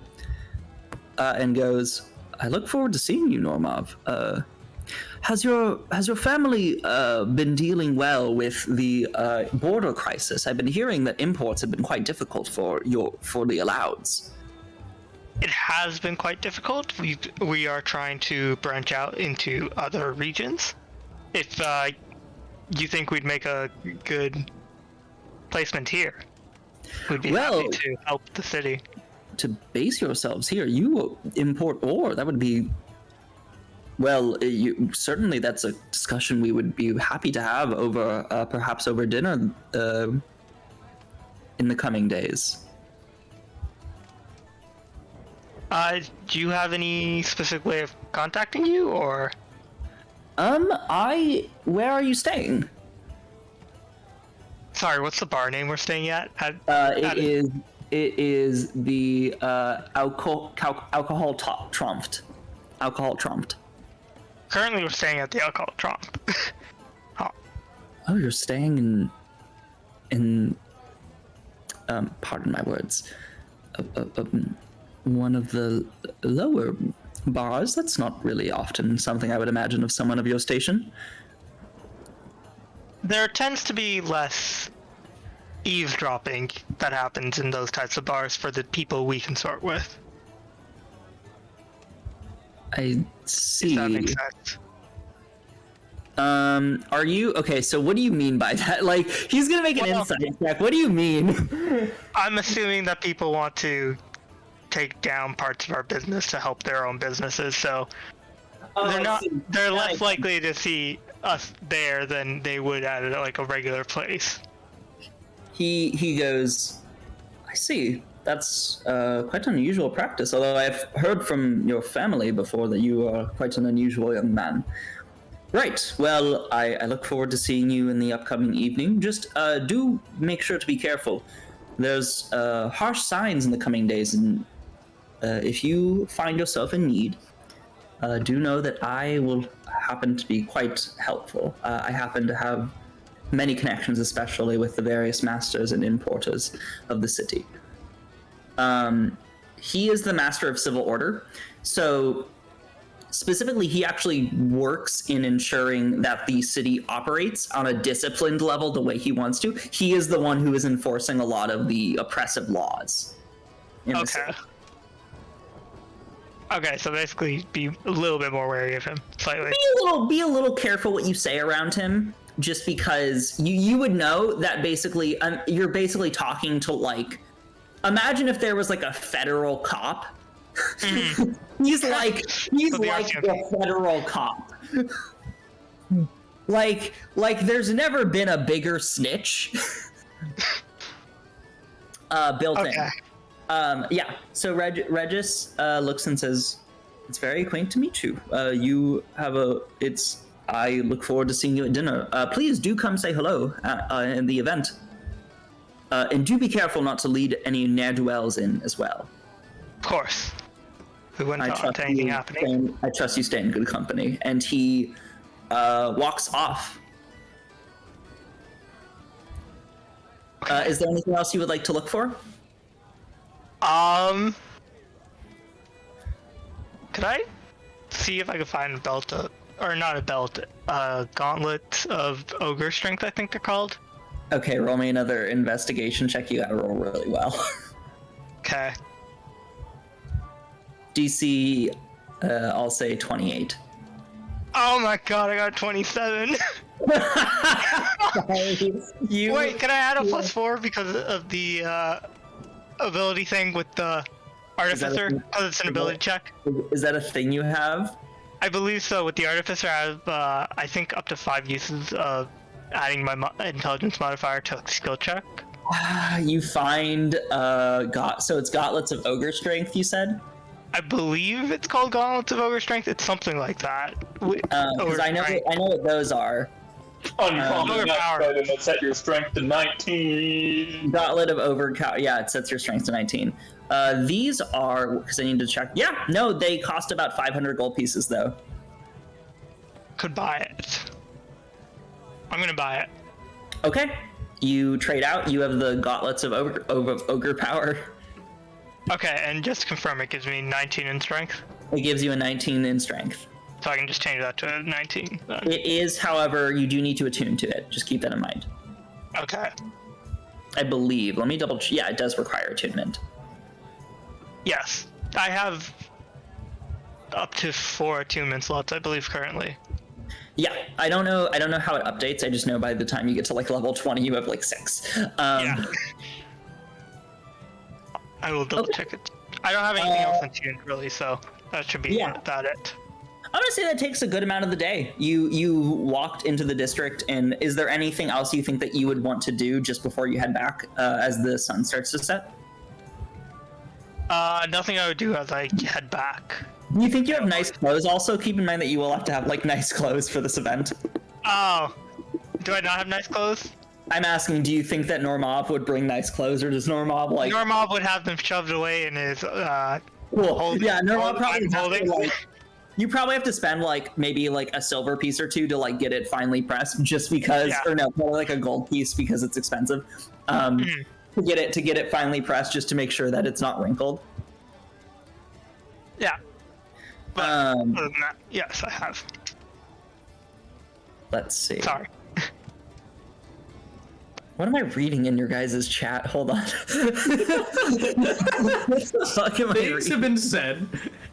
and goes, I look forward to seeing you, Normov. Has your family been dealing well with the border crisis? I've been hearing that imports have been quite difficult for the Allouds. It has been quite difficult. We are trying to branch out into other regions. If you think we'd make a good placement here, we'd be happy to help the city. To base yourselves here, you import ore. That would be. Well, certainly that's a discussion we would be happy to have over, perhaps over dinner in the coming days. Do you have any specific way of contacting you, or? Where are you staying? Sorry, what's the bar name we're staying at? It is the Alcohol Trumped. Alcohol Trumped. Currently, we're staying at the Alcohol Trump. Oh, you're staying in pardon my words, one of the lower bars. That's not really often something I would imagine of someone of your station. There tends to be less eavesdropping that happens in those types of bars for the people we consort with. I see. If that makes sense. Are you okay? So what do you mean by that? Like, he's gonna make an insight check. What do you mean? I'm assuming that people want to take down parts of our business to help their own businesses, so they're less likely to see us there than they would at like a regular place. He goes, I see. That's quite unusual practice. Although I've heard from your family before that you are quite an unusual young man. Right. Well, I look forward to seeing you in the upcoming evening. Just do make sure to be careful. There's harsh signs in the coming days, and if you find yourself in need, do know that I will happen to be quite helpful. I happen to have many connections, especially with the various masters and importers of the city. He is the master of civil order, so specifically, he actually works in ensuring that the city operates on a disciplined level the way he wants to. He is the one who is enforcing a lot of the oppressive laws. Okay. Okay, so basically be a little bit more wary of him, slightly. Be a little careful what you say around him, just because you would know that basically you're basically talking to, like, imagine if there was like a federal cop. He's like the federal cop. like there's never been a bigger snitch built in. Yeah. So Regis looks and says, "It's very quaint to meet you. You have I look forward to seeing you at dinner. Please do come say hello in the event. And do be careful not to lead any ne'er-do-wells in as well. Of course. We wouldn't want anything happening. I trust you stay in good company." And he walks off. Okay. Is there anything else you would like to look for? Could I see if I could find a belt, or not a belt, gauntlet of ogre strength, I think they're called? Okay, roll me another investigation check. You gotta roll really well. Okay. DC, I'll say 28. Oh my god, I got 27. Wait, can I add a +4 because of the ability thing with the artificer? Because it's an ability check. Is that a thing you have? I believe so. With the artificer, I have I think up to 5 uses of adding my intelligence modifier to a skill check. You find so it's gauntlets of ogre strength, you said? I believe it's called gauntlets of ogre strength. It's something like that. Because I know what those are. Uncommon power. That set your strength to 19. Gauntlet of overpower. Yeah, it sets your strength to 19. These are, because I need to check. Yeah, no, they cost about 500 gold pieces though. Could buy it. I'm gonna buy it. Okay. You trade out. You have the gauntlets of ogre power. Okay, and just to confirm, it gives me 19 in strength. It gives you a 19 in strength. So I can just change that to a 19. Then. It is, however, you do need to attune to it. Just keep that in mind. Okay. I believe. Let me double check. Yeah, it does require attunement. Yes. I have up to 4 attunement slots, I believe, currently. Yeah, I don't know how it updates. I just know by the time you get to like level 20, you have like 6. Yeah. I will double check it. I don't have anything else attuned really, so that should be about it. I'm gonna say that takes a good amount of the day. You walked into the district, and is there anything else you think that you would want to do just before you head back as the sun starts to set? Nothing I would do as I head back. Do you think you have nice clothes? Also, keep in mind that you will have to have like nice clothes for this event. Oh, do I not have nice clothes? I'm asking, do you think that Normov would bring nice clothes, or does Normov like... Normov would have them shoved away in his, Cool. Yeah, Normov probably you probably have to spend like maybe like a silver piece or two to like get it finely pressed, just because, or no, probably like a gold piece because it's expensive. To get it finely pressed, just to make sure that it's not wrinkled. Yeah. But other than that, yes, I have. Let's see. Sorry. What am I reading in your guys' chat? Hold on. What the fuck am I Things reading? have been said.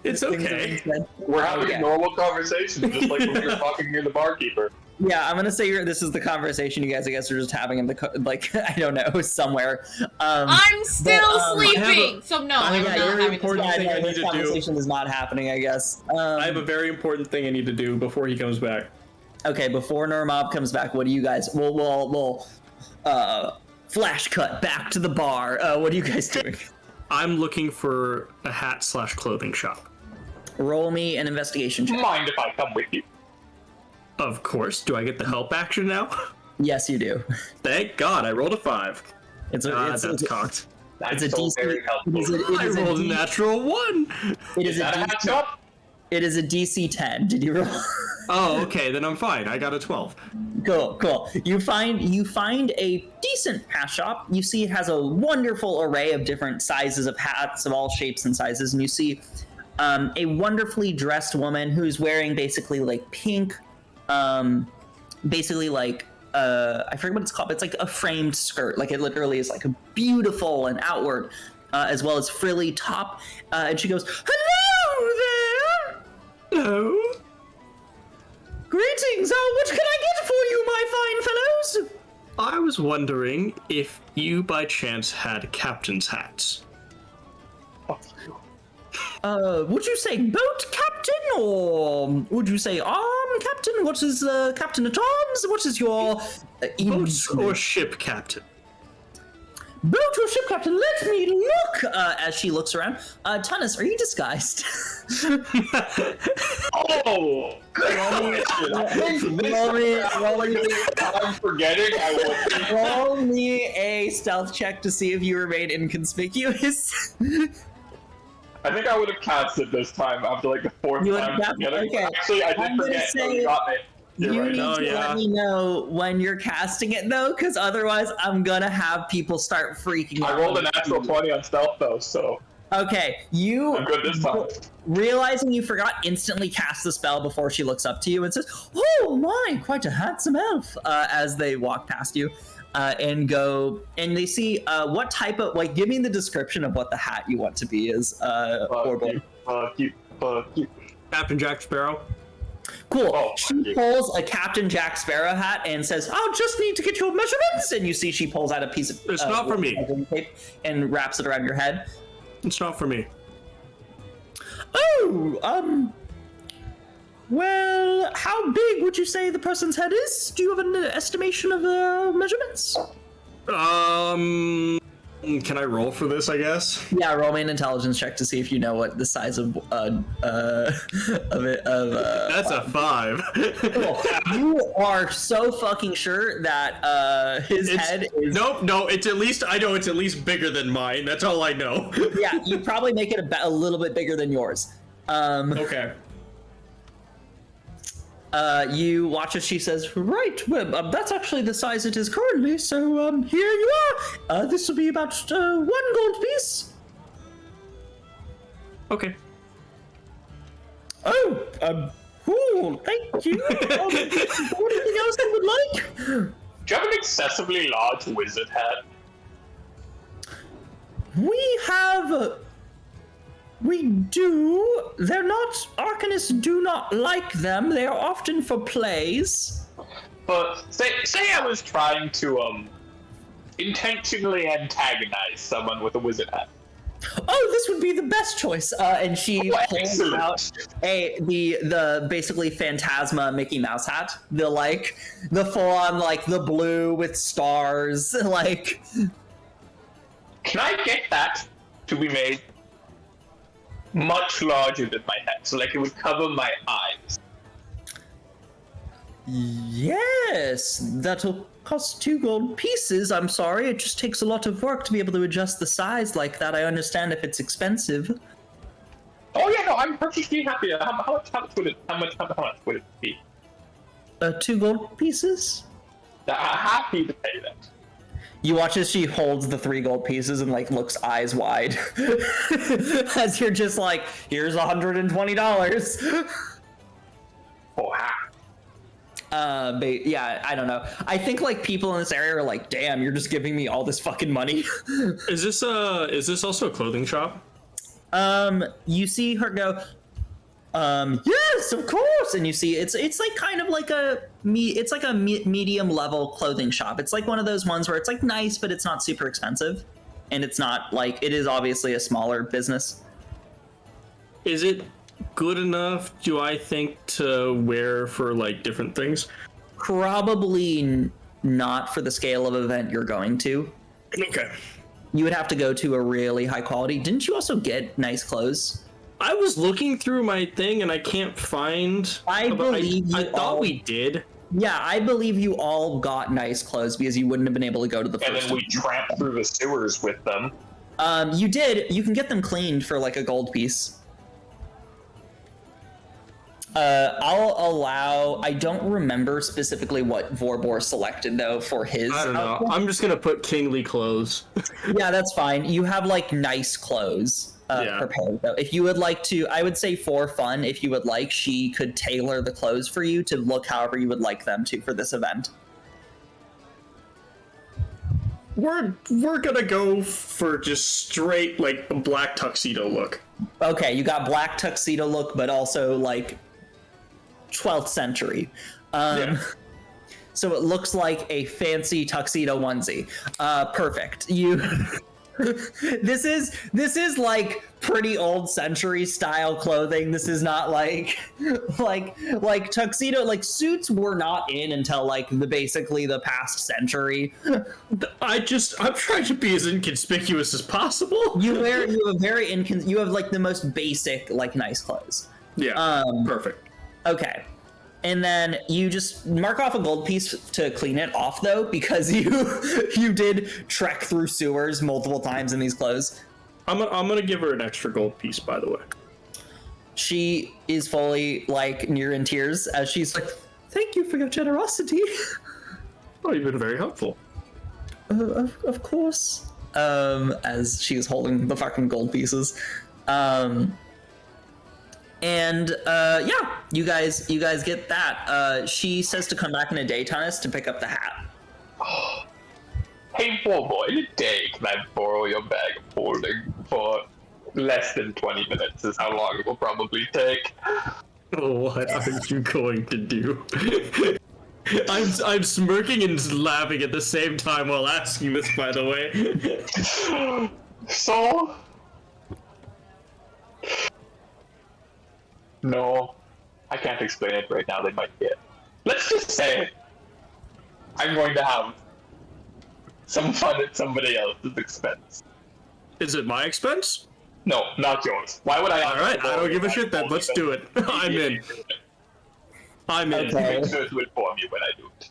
It's Things have okay. been said. We're having Yeah. a normal conversation, just like when we were talking near the barkeeper. Yeah, I'm gonna say this is the conversation you guys, I guess, are just having in the I don't know, somewhere. I'm still sleeping, so no, I I'm have a not very having important this. thing I need this to do. conversation is not happening, I guess. I have a very important thing I need to do before he comes back. Okay, before Normob comes back, what do you guys? We'll flash cut back to the bar. What are you guys doing? I'm looking for a hat/clothing shop. Roll me an investigation check. Mind if I come with you? Of course. Do I get the help action now? Yes, you do. Thank God, I rolled a 5. It's That's cocked. It's a so DC. very helpful. I rolled a natural 1. It Is is a that a hat DC. shop? It is a DC 10. Did you roll? Oh, okay, then I'm fine. I got a 12. Cool. You find a decent hat shop. You see it has a wonderful array of different sizes of hats of all shapes and sizes, and you see a wonderfully dressed woman who's wearing basically like pink, basically like I forget what it's called. But it's like a framed skirt. Like it literally is like a beautiful and outward, as well as frilly top. And she goes, "Hello there." Hello? Greetings! What can I get for you, my fine fellows? I was wondering if you by chance had captain's hats. Would you say boat captain, or would you say arm captain? What is captain at arms? What is your Boat or ship captain? boat or ship captain? Let me look. As she looks around, Tunis, are you disguised? Oh! I'm forgetting. Roll me a stealth check to see if you remain inconspicuous. I think I would have cast it this time after like the fourth You would time. have cast it? forgetting. Okay. Actually, I I'm did gonna forget. So say- you got me. You're You right. need Oh, to yeah. let me know when you're casting it, though, because otherwise I'm gonna have people start freaking out. I rolled a natural 20 on stealth though, so Okay, you I'm good this time. realizing you forgot, instantly cast the spell before she looks up to you and says, "Oh my, quite a handsome elf," as they walk past you and go, and they see what type of, like, give me the description of what the hat you want to be is, Orbo. Cute. Captain Jack Sparrow? Cool. Oh, She pulls a Captain Jack Sparrow hat and says, "I'll just need to get your measurements," and you see she pulls out a piece of It's not for me. measuring tape and wraps it around your head. It's not for me. Oh, well, how big would you say the person's head is? Do you have an estimation of the measurements? Can I roll for this, I guess? Yeah, roll me an intelligence check to see if you know what the size of That's a 5. Cool. You are so fucking sure that his head is. Nope, no, it's at least, I know it's at least bigger than mine. That's all I know. Yeah, you probably make it a little bit bigger than yours. Okay. You watch as she says, "Right, well, that's actually the size it is currently, so here you are. This will be about 1 gold piece." Okay. Oh, cool, thank you. Anything else you would like? Do you have an excessively large wizard hat? We do. They're not, Arcanists do not like them. They are often for plays. But say I was trying to intentionally antagonize someone with a wizard hat. Oh, this would be the best choice. And she Oh, pulls excellent. out the basically Phantasma Mickey Mouse hat. The full on the blue with stars. Like, Can I get that to be made much larger than my head, so it would cover my eyes? yes, that'll cost 2 gold pieces. I'm sorry, it just takes a lot of work to be able to adjust the size like that. I understand if it's expensive. Oh yeah, no, I'm perfectly happy. How much would it be? 2 gold pieces? I'm happy to pay that. You watch as she holds the 3 gold pieces and looks eyes wide. As you're just here's $120. Oh ha. Yeah, I don't know. I think like people in this area are like, damn, you're just giving me all this fucking money. Is this also a clothing shop? You see her go, yes, of course, and you see it's like kind of like a medium level clothing shop. It's like one of those ones where it's like nice, but it's not super expensive, and it's not like, it is obviously a smaller business. Is it good enough, do I think, to wear for like different things? Probably not for the scale of event you're going to. Okay. You would have to go to a really high quality. Didn't you also get nice clothes? I was looking through my thing and I can't find. I thought we did. Yeah, I believe you all got nice clothes because you wouldn't have been able to go to the first. And then we tramped through the sewers with them. You did. You can get them cleaned for like a gold piece. I'll allow. I don't remember specifically what Vorbor selected though for his. I don't know. I'm just gonna put kingly clothes. Yeah, that's fine. You have like nice clothes prepared though. If you would like to, I would say for fun, if you would like, she could tailor the clothes for you to look however you would like them to for this event. We're gonna go for just straight like a black tuxedo look. Okay, you got black tuxedo look, but also like 12th century. So it looks like a fancy tuxedo onesie. Perfect. You this is like pretty old century style clothing. This is not like tuxedo, like suits were not in until like basically the past century. I'm trying to be as inconspicuous as possible. You have like the most basic like nice clothes. Yeah. Perfect. Okay. And then you just mark off a gold piece to clean it off, though, because you did trek through sewers multiple times in these clothes. I'm gonna give her an extra gold piece, by the way. She is fully like near in tears as she's like, "Thank you for your generosity." Oh, you've been very helpful. Of course. As she's holding the fucking gold pieces. And yeah, you guys get that. She says to come back in a day, Tunis, to pick up the hat. Hey, boy, in a day, can I borrow your bag of holding for less than 20 minutes is how long it will probably take. What are you going to do? I'm smirking and laughing at the same time while asking this, by the way. So... No, I can't explain it right now, they might get. Let's just say I'm going to have some fun at somebody else's expense. Is it my expense? No, not yours. Why would I? Alright, I don't give a shit then. Let's do it. I'm in. I'm in. Okay. Make sure to inform you when I do it.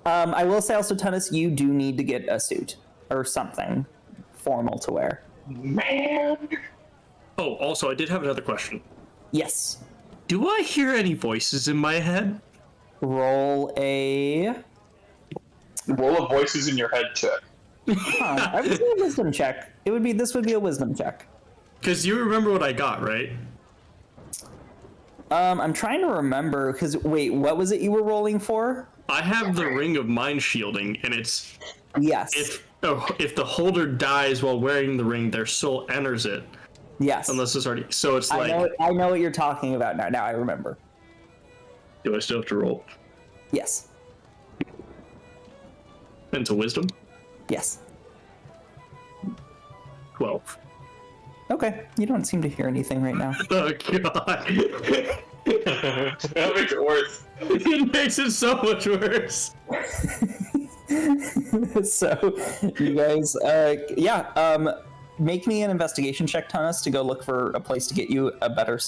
I will say also, Tunis, you do need to get a suit or something formal to wear. Man. Oh, also, I did have another question. Yes. Do I hear any voices in my head? Roll a voices in your head check. I would say a wisdom check. This would be a wisdom check. Because you remember what I got, right? I'm trying to remember, because wait, what was it you were rolling for? I have the Ring of Mind Shielding, and it's... Yes. If the holder dies while wearing the ring, their soul enters it. Yes. Unless it's already... So it's like... I know what you're talking about now. Now I remember. Do I still have to roll? Yes. Into Wisdom? Yes. 12. Okay. You don't seem to hear anything right now. Oh, God. That makes it worse. It makes it so much worse. So, you guys, make me an investigation check, Tunis, to go look for a place to get you a better,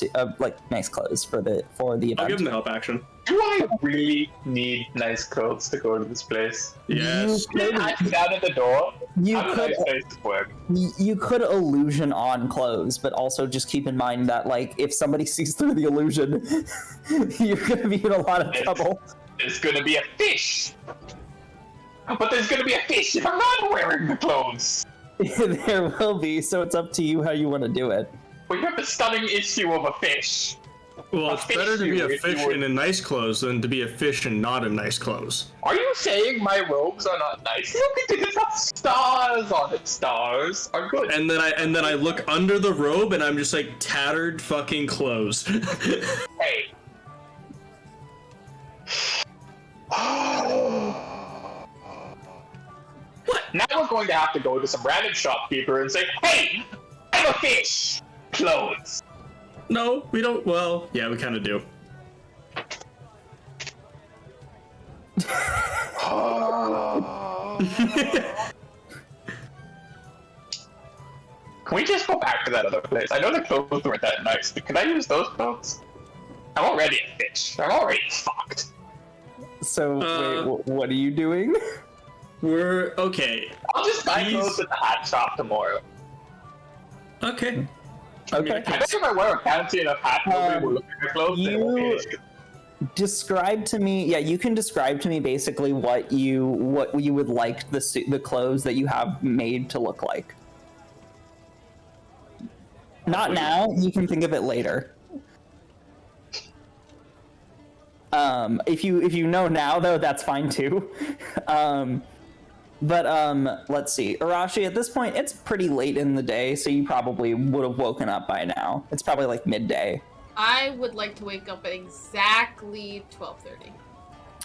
nice clothes for the event. I'll give him the help action. Do I really need nice clothes to go to this place? Yes. I'm down at the door. You could illusion on clothes, but also just keep in mind that, like, if somebody sees through the illusion, you're gonna be in a lot of trouble. There's gonna be a fish! But there's gonna be a fish if I'm not wearing the clothes! There will be, so it's up to you how you want to do it. We have a stunning issue of a fish. Well, it's better to be a fish in a nice clothes than to be a fish and not in nice clothes. Are you saying my robes are not nice? Look at it, it's got stars on it. Stars are good. And then I look under the robe and I'm just like tattered fucking clothes. Hey. What? Now we're going to have to go to some random shopkeeper and say, "Hey, I'm a fish." Clothes. No, we don't. Well, yeah, we kind of do. Can we just go back to that other place? I know the clothes weren't that nice, but can I use those clothes? I'm already a fish. I'm already fucked. So, wait, what are you doing? We're okay. I'll just buy clothes at the hat shop tomorrow. Okay. Okay. I think if I wear a fancy enough hat, nobody will look at my clothes. They won't be an issue. Describe to me. Yeah, you can describe to me basically what you would like the clothes that you have made to look like. Not now. You can think of it later. If you know now though, that's fine too. Let's see. Arashi, at this point, it's pretty late in the day, so you probably would have woken up by now. It's probably like midday. I would like to wake up at exactly 12:30.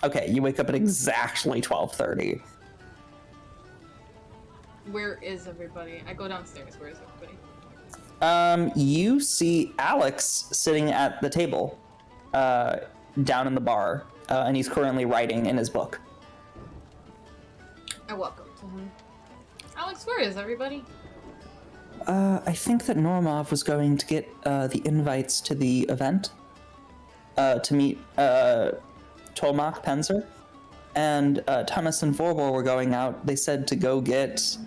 Okay, you wake up at exactly 12:30. Where is everybody? I go downstairs. Where is everybody? You see Alex sitting at the table, down in the bar, and he's currently writing in his book. I walk up to him. Alex, where is everybody? I think that Normov was going to get the invites to the event to meet Tolmach Penzer, and Thomas and Vorbor were going out. They said to go get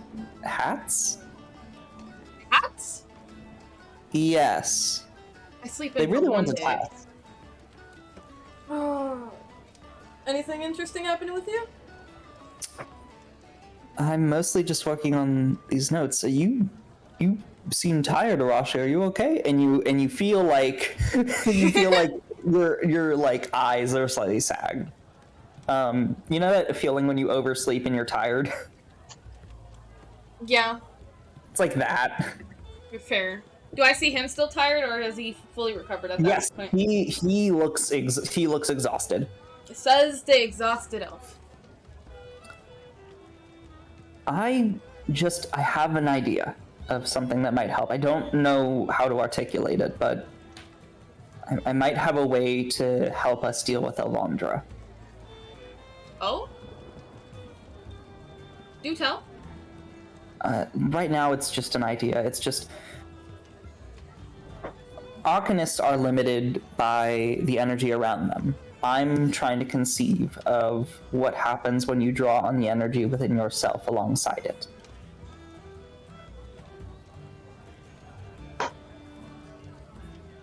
hats? Hats? Yes. I sleep in They really for one wanted day. hats. Anything interesting happening with you? I'm mostly just working on these notes. So you seem tired, Arashi. Are you okay? And you feel like your like eyes are slightly sagged. You know that feeling when you oversleep and you're tired? Yeah. It's like that. You're fair. Do I see him still tired, or has he fully recovered at that point? Yes, he looks exhausted. It says the exhausted elf. I have an idea of something that might help. I don't know how to articulate it, but I might have a way to help us deal with Alondra. Oh? Do tell. Right now, it's just an idea. It's just... Arcanists are limited by the energy around them. I'm trying to conceive of what happens when you draw on the energy within yourself alongside it.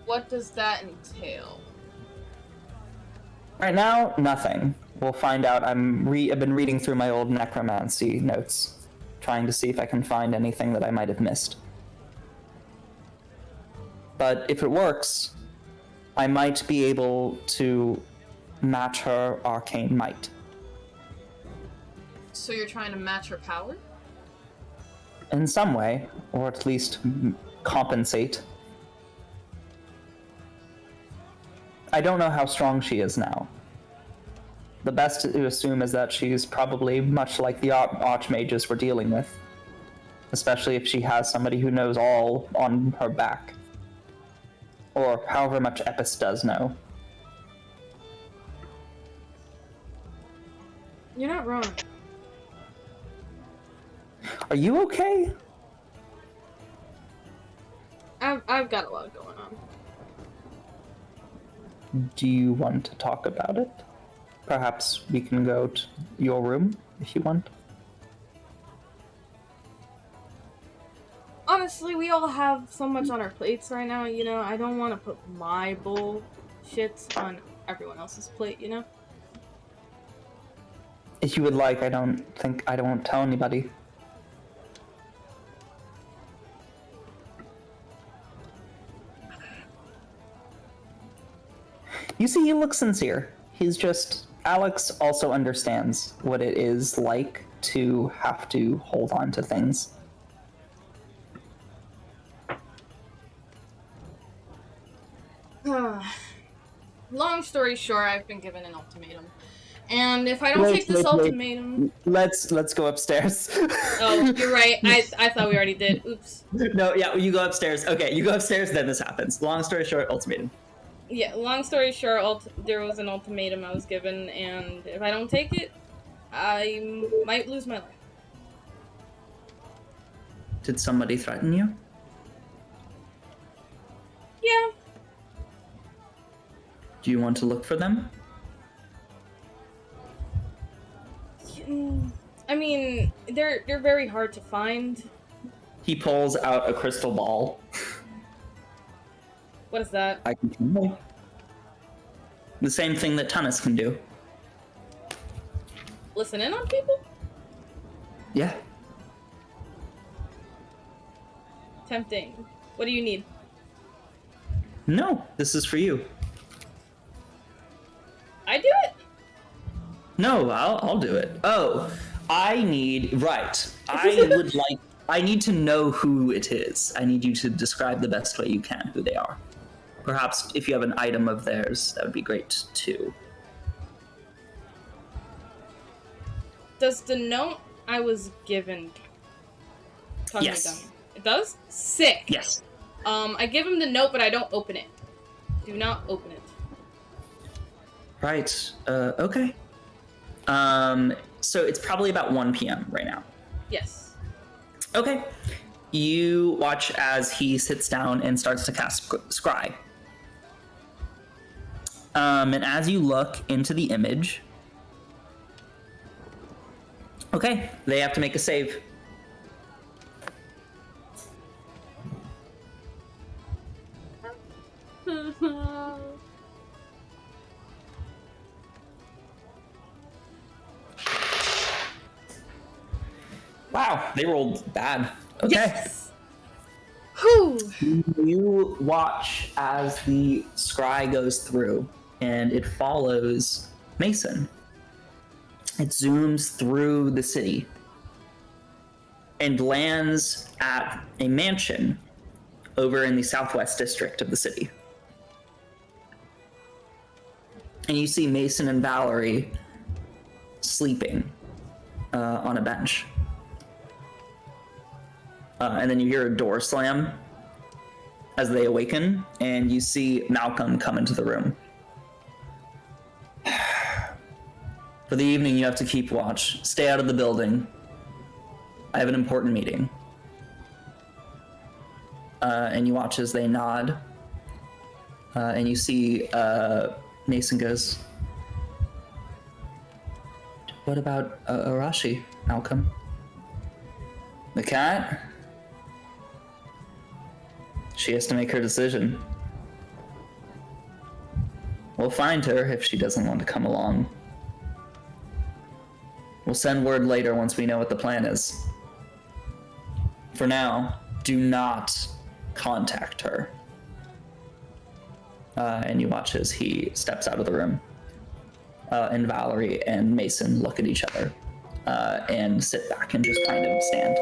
What does that entail? Right now, nothing. We'll find out. I've been reading through my old necromancy notes, trying to see if I can find anything that I might have missed. But if it works, I might be able to match her arcane might. So you're trying to match her power? In some way, or at least compensate. I don't know how strong she is now. The best to assume is that she's probably much like the archmages we're dealing with. Especially if she has somebody who knows all on her back. Or however much Epis does know. You're not wrong. Are you okay? I've got a lot going on. Do you want to talk about it? Perhaps we can go to your room if you want. Honestly, we all have so much on our plates right now, you know? I don't want to put my bullshit on everyone else's plate, you know? If you would like, I won't tell anybody. You see, he looks sincere. He's just... Alex also understands what it is like to have to hold on to things. Long story short, I've been given an ultimatum. And if I don't take this ultimatum... Let's go upstairs. Oh, you're right. I thought we already did. Oops. No, yeah, you go upstairs. Okay, you go upstairs, then this happens. Long story short, ultimatum. Yeah, long story short, there was an ultimatum I was given, and if I don't take it, I might lose my life. Did somebody threaten you? Yeah. Do you want to look for them? I mean, they're very hard to find. He pulls out a crystal ball. What is that? I can tell. The same thing that Tunis can do. Listen in on people? Yeah. Tempting. What do you need? No, this is for you. I do it? No, I'll do it. Oh, I need... Right. I need to know who it is. I need you to describe the best way you can who they are. Perhaps if you have an item of theirs, that would be great too. Does the note I was given... Yes. It does? Sick. Yes. I give him the note, but I don't open it. Do not open it. Right. Okay. So it's probably about 1 p.m. right now. Yes. Okay. You watch as he sits down and starts to cast Scry. And as you look into the image... Okay, they have to make a save. Wow, they rolled bad. Okay. Yes. Whew. You watch as the scry goes through, and it follows Mason. It zooms through the city and lands at a mansion over in the southwest district of the city. And you see Mason and Valerie sleeping on a bench. And then you hear a door slam as they awaken, and you see Malcolm come into the room. For the evening, you have to keep watch. Stay out of the building. I have an important meeting. And you watch as they nod. And you see Mason goes, "What about Arashi, Malcolm? The cat? She has to make her decision. We'll find her if she doesn't want to come along. We'll send word later once we know what the plan is. For now, do not contact her." And you watch as he steps out of the room. And Valerie and Mason look at each other and sit back and just kind of stand.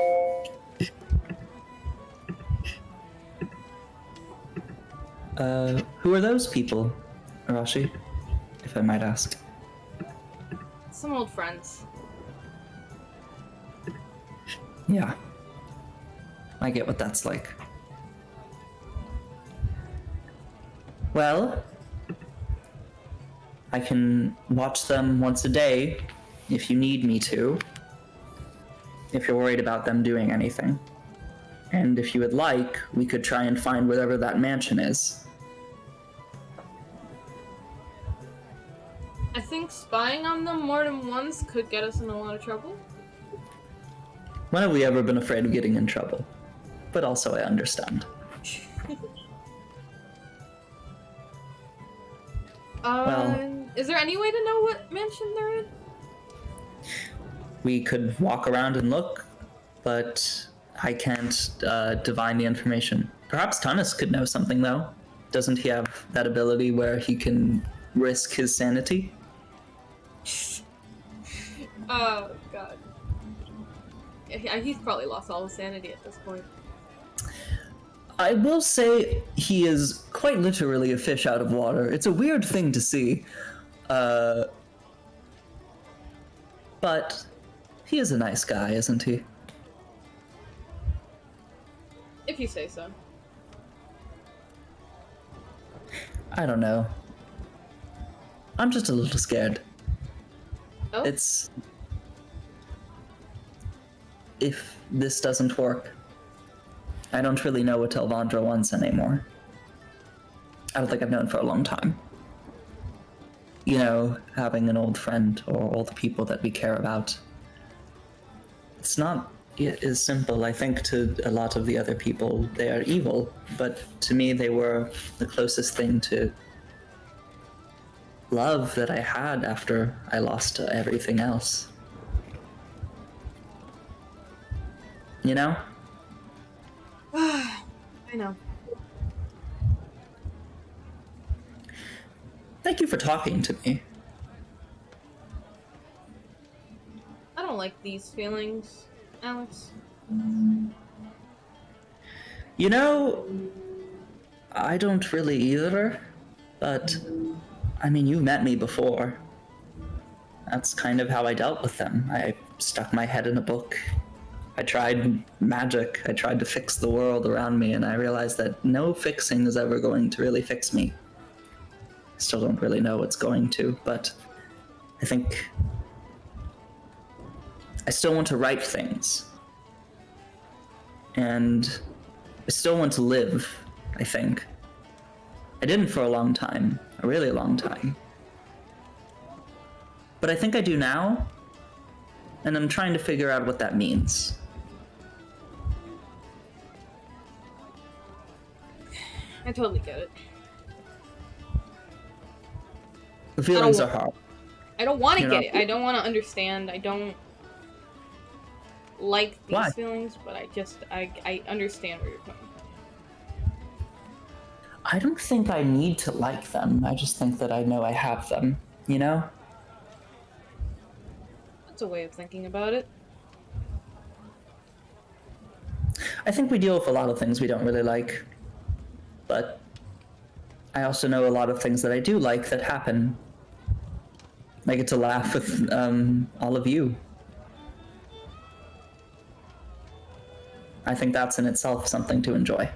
Who are those people, Arashi, if I might ask? Some old friends. Yeah. I get what that's like. Well, I can watch them once a day if you need me to, if you're worried about them doing anything. And if you would like, we could try and find whatever that mansion is. I think spying on them more than once could get us in a lot of trouble. When have we ever been afraid of getting in trouble? But also I understand. Is there any way to know what mansion they're in? We could walk around and look, but I can't divine the information. Perhaps Tunis could know something, though. Doesn't he have that ability where he can risk his sanity. Oh, God. Yeah, he's probably lost all his sanity at this point. I will say he is quite literally a fish out of water. It's a weird thing to see. But he is a nice guy, isn't he? If you say so. I don't know. I'm just a little scared. Oh? If this doesn't work, I don't really know what Elvandra wants anymore. I don't think I've known for a long time. You know, having an old friend or all the people that we care about. It's not as simple. I think to a lot of the other people, they are evil, but to me, they were the closest thing to love that I had after I lost everything else. You know? I know. Thank you for talking to me. I don't like these feelings, Alex. You know, I don't really either, but I mean, you've met me before. That's kind of how I dealt with them. I stuck my head in a book. I tried magic. I tried to fix the world around me, and I realized that no fixing is ever going to really fix me. I still don't really know what's going to, but I think I still want to write things. And I still want to live, I think. I didn't for a long time, a really long time. But I think I do now, and I'm trying to figure out what that means. I totally get it. The feelings are hard. I don't want to You get know? it. I don't want to understand. I don't like these Why? feelings, but I understand where you're coming from. I don't think I need to like them. I just think that I know I have them, you know? That's a way of thinking about it. I think we deal with a lot of things we don't really like. But I also know a lot of things that I do like that happen. I get to laugh with all of you. I think that's in itself something to enjoy.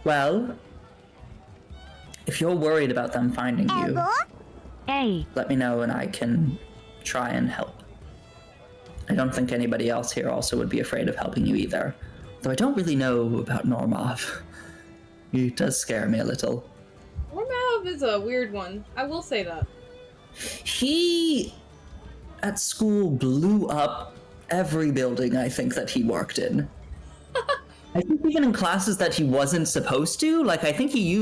Well, if you're worried about them finding you, Hey. let me know and I can try and help. I don't think anybody else here also would be afraid of helping you either. Though I don't really know about Normov. He does scare me a little. Ormav is a weird one. I will say that. He, at school, blew up every building I think that he worked in. I think even in classes that he wasn't supposed to, like I think he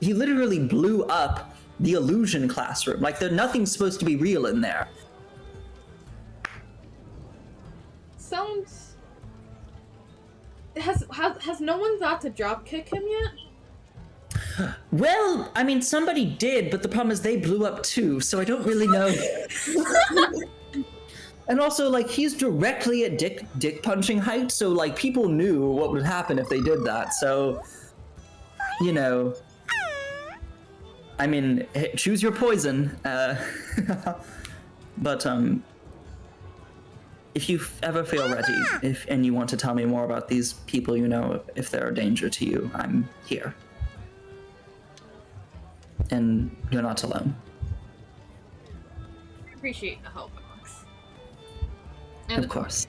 literally blew up the illusion classroom. Like nothing's supposed to be real in there. Sounds... Has no one thought to drop kick him yet? Well, I mean, somebody did, but the problem is they blew up too, so I don't really know. And also, like, he's directly at dick punching height, so, like, people knew what would happen if they did that, so, you know. I mean, choose your poison. But, if you ever feel ready, and you want to tell me more about these people you know, if they're a danger to you, I'm here. And you're not alone. I appreciate the help, Alex. Of course.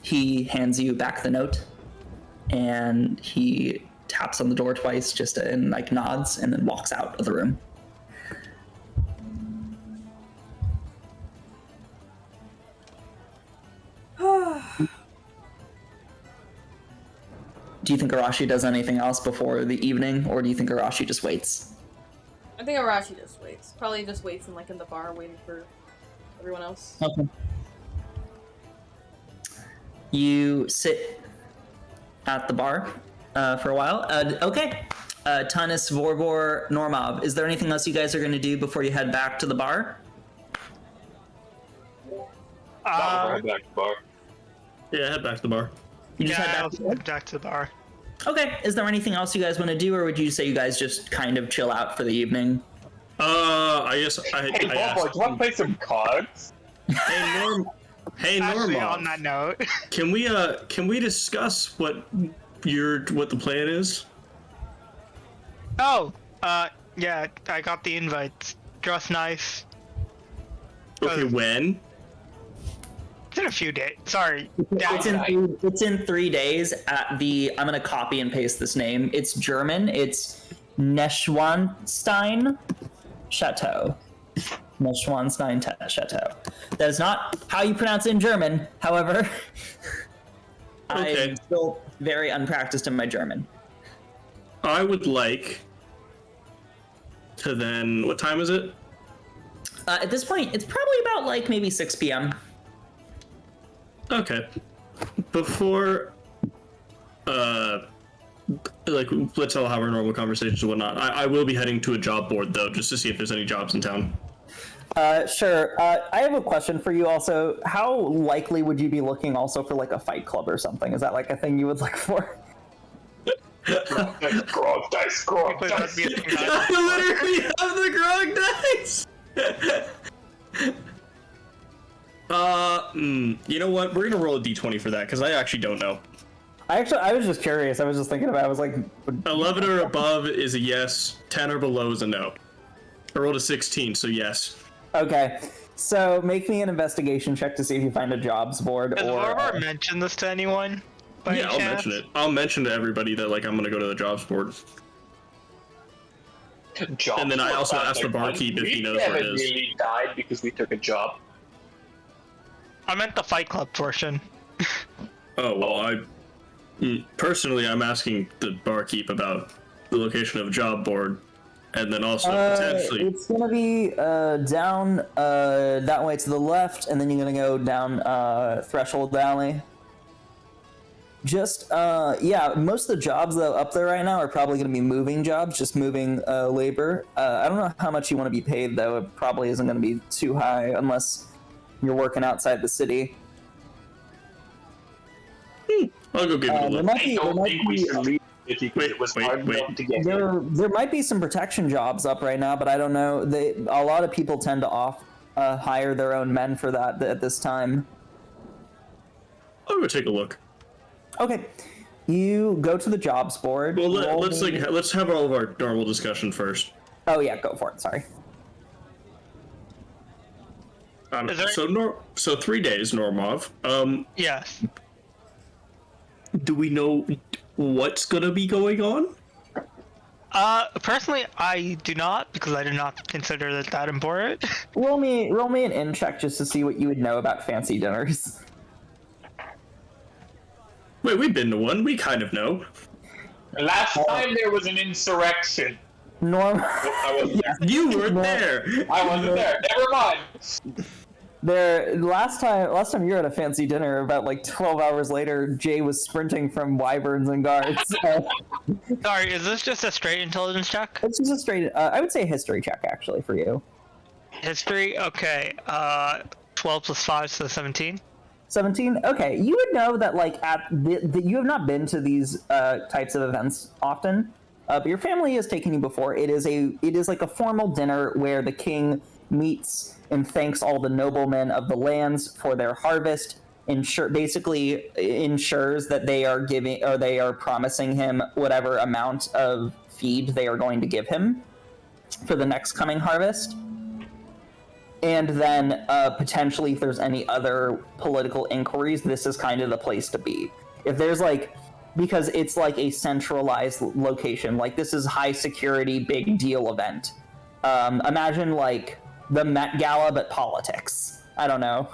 He hands you back the note, and he taps on the door twice, just and like nods, and then walks out of the room. Do you think Arashi does anything else before the evening, or do you think Arashi just waits? I think Arashi just waits. Probably just waits in the bar waiting for everyone else. Okay. You sit at the bar. for a while. Okay. Tanis, Vorbor, Normov. Is there anything else you guys are going to do before you head back to the bar? Head back to the bar. Yeah, head back to the bar. You just head back to the bar. Okay. Is there anything else you guys want to do, or would you say you guys just kind of chill out for the evening? I guess Hey, Bobo, do you want to play some cards? Hey, Actually, Normov. on that note, Can we discuss what the plan is? yeah, I got the invites. Dress nice. Okay, when? It's in a few days. Sorry. It's in 3 days at the, I'm going to copy and paste this name. It's German. It's Neuschwanstein Chateau. Neuschwanstein Chateau. That is not how you pronounce it in German. However, Okay. I'm still very unpracticed in my German. I would like to then, what time is it? At this point, it's probably about like maybe 6 p.m. Okay. Before, let's all have our normal conversations and whatnot. I will be heading to a job board, though, just to see if there's any jobs in town. Sure. I have a question for you also. How likely would you be looking also for like a fight club or something? Is that like a thing you would look for? Grog dice, grog dice. I literally have the grog dice! You know what? We're gonna roll a d20 for that, because I actually don't know. I was just curious. I was just thinking about it. I was like... 11 or above is a yes, 10 or below is a no. I rolled a 16, so yes. Okay. So make me an investigation check to see if you find a jobs board Has or... Vorbor mentioned this to anyone? By Yeah, any I'll chance? mention it. I'll mention to everybody that, like, I'm gonna go to the jobs board. And then I also asked the barkeep if he knows where it is. We never really died because we took a job. I meant the Fight Club portion. Oh, well, personally, I'm asking the barkeep about the location of a job board, and then also potentially... It's gonna be down that way to the left, and then you're gonna go down Threshold Alley. Just, yeah, most of the jobs though up there right now are probably gonna be moving jobs, just moving labor. I don't know how much you want to be paid though. It probably isn't gonna be too high unless you're working outside the city. I'll go give it a look. I don't think we should leave the city because it was hard enough to get here. There might be some protection jobs up right now, but I don't know. A lot of people tend to hire their own men for that at this time. I'll go take a look. Okay, you go to the jobs board. Well, let's have all of our normal discussion first. Oh yeah, go for it. Sorry. So 3 days, Normov. Yes. Do we know what's gonna be going on? Personally, I do not, because I do not consider it that important. Roll me an in check just to see what you would know about fancy dinners. Wait, we've been to one. We kind of know. Last time there was an insurrection. Norm. I wasn't there. You weren't there. I wasn't there. Never mind. Last time you were at a fancy dinner, about like 12 hours later, Jay was sprinting from wyverns and guards. Sorry, is this just a straight intelligence check? It's just a straight, I would say a history check actually for you. History? Okay. 12 plus 5, so 17. 17? Okay, you would know that like you have not been to these types of events often, but your family has taken you before. It is like a formal dinner where the king meets and thanks all the noblemen of the lands for their harvest, basically ensures that they are giving, or they are promising him whatever amount of feed they are going to give him for the next coming harvest. And then potentially if there's any other political inquiries, this is kind of the place to be. If there's like, because it's like a centralized location, like this is high security, big deal event. Imagine like the Met Gala, but politics. I don't know.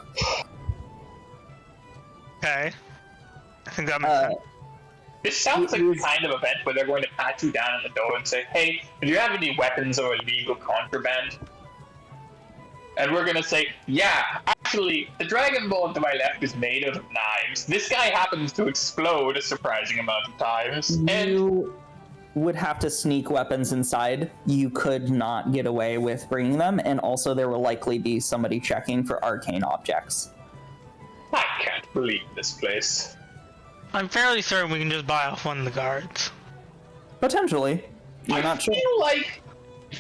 Okay. I think that makes sense. This sounds like the kind of event where they're going to pat you down at the door and say, hey, do you have any weapons or illegal contraband? And we're going to say, yeah, actually Actually, the Dragon Ball to my left is made out of knives. This guy happens to explode a surprising amount of times. You would have to sneak weapons inside. You could not get away with bringing them, and also there will likely be somebody checking for arcane objects. I can't believe this place. I'm fairly certain we can just buy off one of the guards. Potentially. You're not sure. I feel like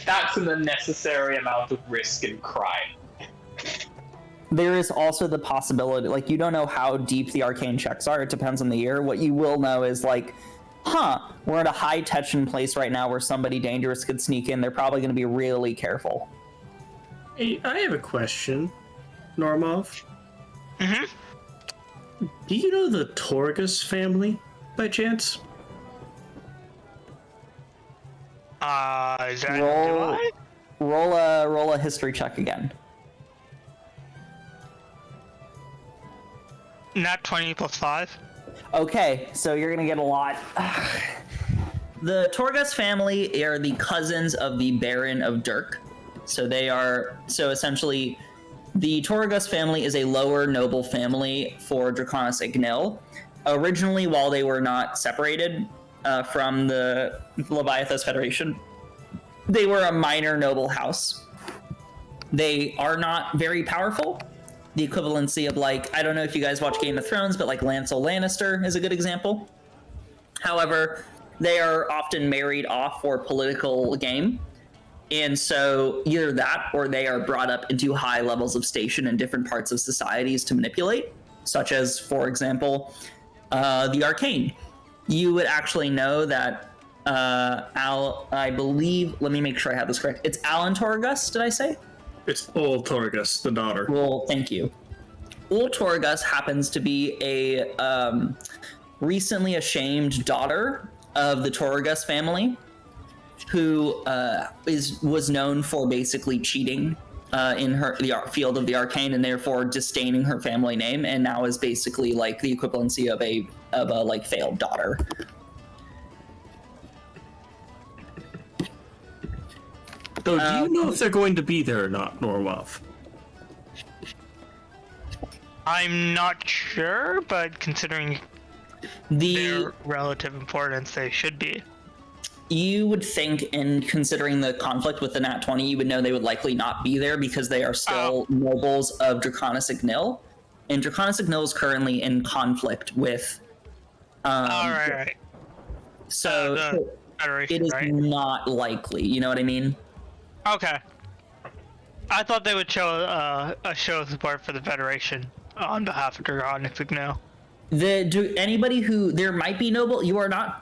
that's an unnecessary amount of risk and crime. There is also the possibility, like, you don't know how deep the arcane checks are. It depends on the year. What you will know is, like, we're at a high tension place right now where somebody dangerous could sneak in. They're probably going to be really careful. Hey, I have a question, Normov. Mm-hmm. Do you know the Torgus family, by chance? Is that roll a history check again. Nat 20 plus 5. Okay, so you're gonna get a lot. The Torgus family are the cousins of the Baron of Dirk. So essentially, the Torgus family is a lower noble family for Draconis Ignil. Originally, while they were not separated from the Leviathos Federation, they were a minor noble house. They are not very powerful. The equivalency of, like, I don't know if you guys watch Game of Thrones, but like Lancel Lannister is a good example. However, they are often married off for political game. And so either that or they are brought up into high levels of station in different parts of societies to manipulate, such as, for example, the Arcane. You would actually know that I believe, let me make sure I have this correct. It's Alan Torgus, did I say? It's Old Torgus, the daughter. Well, thank you. Old Torgus happens to be a recently ashamed daughter of the Torgus family, who was known for basically cheating in the field of the arcane, and therefore disdaining her family name, and now is basically like the equivalency of a like failed daughter. So, do you know if they're going to be there or not, Normov? I'm not sure, but considering their relative importance, they should be. You would think, in considering the conflict with the Nat 20, you would know they would likely not be there because they are still nobles of Draconis Ignil, and Draconis Ignil is currently in conflict with. Right. So it is not likely. You know what I mean? Okay. I thought they would show a show of support for the Federation on behalf of Draconis Ignil. Anybody who there might be noble, you're not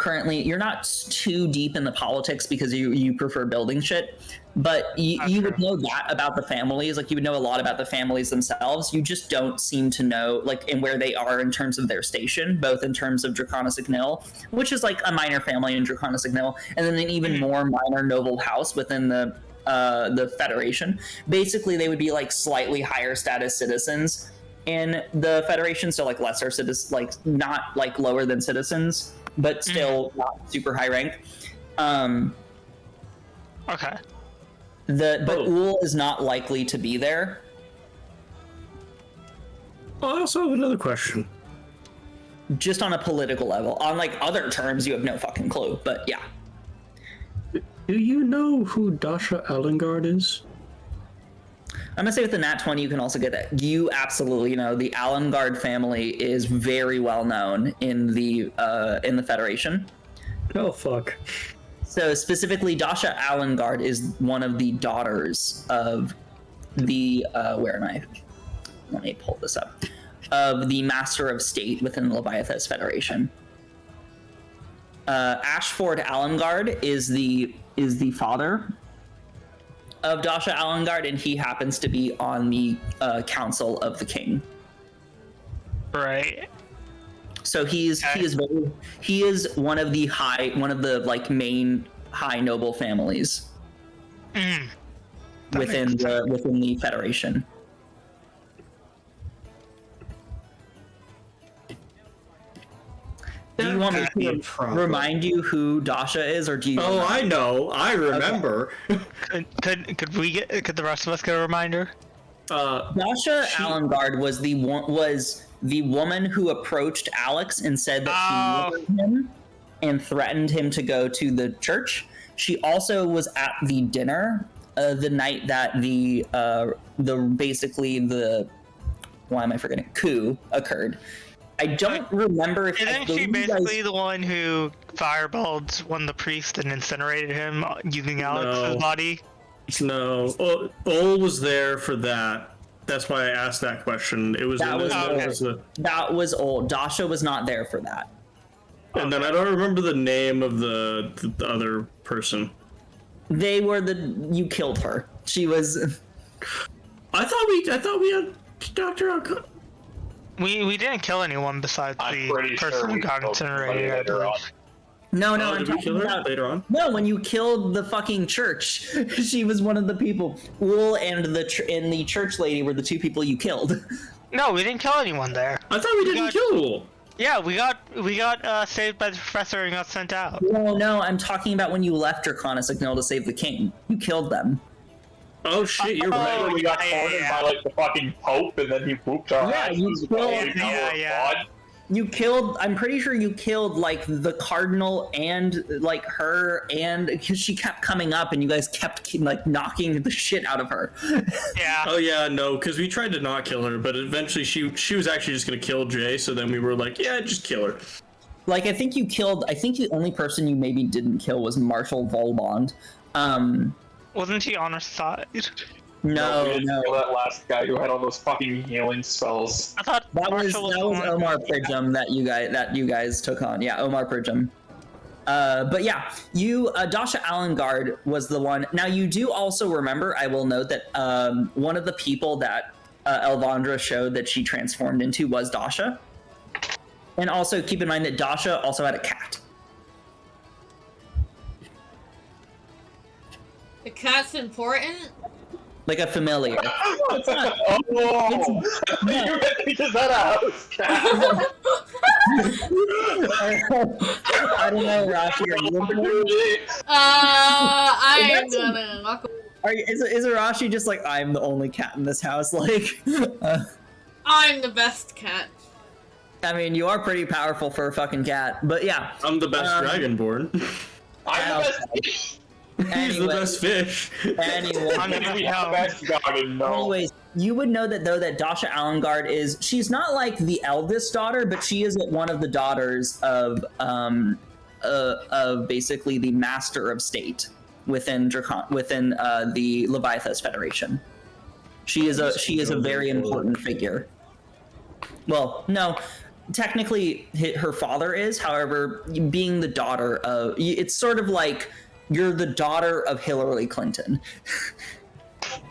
too deep in the politics because you prefer building shit, but you would know that about the families. Like, you would know a lot about the families themselves. You just don't seem to know, like, in where they are in terms of their station, both in terms of Draconis Ignil, which is like a minor family in Draconis Ignil, and then an even more minor noble house within the Federation. Basically, they would be like slightly higher status citizens in the Federation, so like lesser citizens, like not like lower than citizens, but still not super high rank. Okay. But Uhl is not likely to be there. I also have another question. Just on a political level. On like other terms, you have no fucking clue, but yeah. Do you know who Dasha Alengard is? I'm gonna say with the Nat 20, you can also get that. You absolutely know the Alengard family is very well known in the Federation. Oh fuck. So specifically, Dasha Alengard is one of the daughters of the let me pull this up, of the Master of State within the Leviathos Federation. Ashford Alengard is the father of Dasha Alengard, and he happens to be on the Council of the King. Right. So he is one of the like main high noble families within the Federation. Do you want me to remind you who Dasha is, or do you? Oh, I know. I remember. Okay. Could the rest of us get a reminder? Dasha Allengard was the woman who approached Alex and said that she murdered him and threatened him to go to the church. She also was at the dinner the night that the coup occurred. I don't remember if isn't she basically the one who fireballed one of the priests and incinerated him using Alex's body? No, Ol was there for that. That's why I asked that question. It was that was Ol. Dasha was not there for that. And then I don't remember the name of the other person. They were you killed her. She was. I thought we had Dr. Alcott. We didn't kill anyone besides the person who got incinerated. No, did we kill her later on? No, when you killed the fucking church, she was one of the people. Wool and the church lady were the two people you killed. No, we didn't kill anyone there. I thought we didn't kill Wool. Yeah, we got saved by the professor and got sent out. No, I'm talking about when you left Draconis Signal to save the king. You killed them. Oh shit, you're right. We got cornered by like the fucking Pope, and then he whooped our asses. You killed. I'm pretty sure you killed like the cardinal and like her, and because she kept coming up, and you guys kept like knocking the shit out of her. Yeah. Oh yeah, no, because we tried to not kill her, but eventually she was actually just gonna kill Jay. So then we were like, yeah, just kill her. Like I think the only person you maybe didn't kill was Marshall Volbond. Wasn't he on our side? No. Kill that last guy who had all those fucking healing spells. I thought that was Omar Pridgham that you guys took on. Yeah, Omar Pridgham. But yeah, Dasha Allengard was the one. Now you do also remember. I will note that one of the people that Elvandra showed that she transformed into was Dasha. And also keep in mind that Dasha also had a cat. The cat's important? Like a familiar. It's not. You just had a house cat. I don't know, Rashi. I'm gonna. Is Arashi just like, I'm the only cat in this house? Like, I'm the best cat. I mean, you are pretty powerful for a fucking cat, but yeah. I'm the best dragonborn. I'm the best. He's the best fish. Anyways, you would know that though that Dasha Allengard she's not like the eldest daughter, but she is one of the daughters of basically the Master of State within the Leviathas Federation. She is a very important figure. Well, no. Technically, her father is. However, being the daughter of, it's sort of like you're the daughter of Hillary Clinton,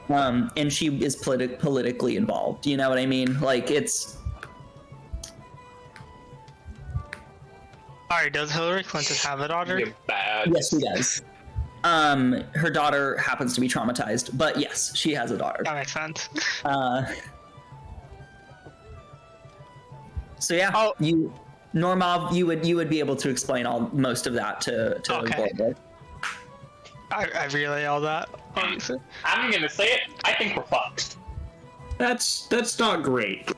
and she is politically involved. You know what I mean? Like it's. Alright, does Hillary Clinton have a daughter? Yes, she does. Her daughter happens to be traumatized, but yes, she has a daughter. That makes sense. So yeah, Normov, you would be able to explain most of that to okay. I relay all that. Obviously. I'm gonna say it. I think we're fucked. That's not great.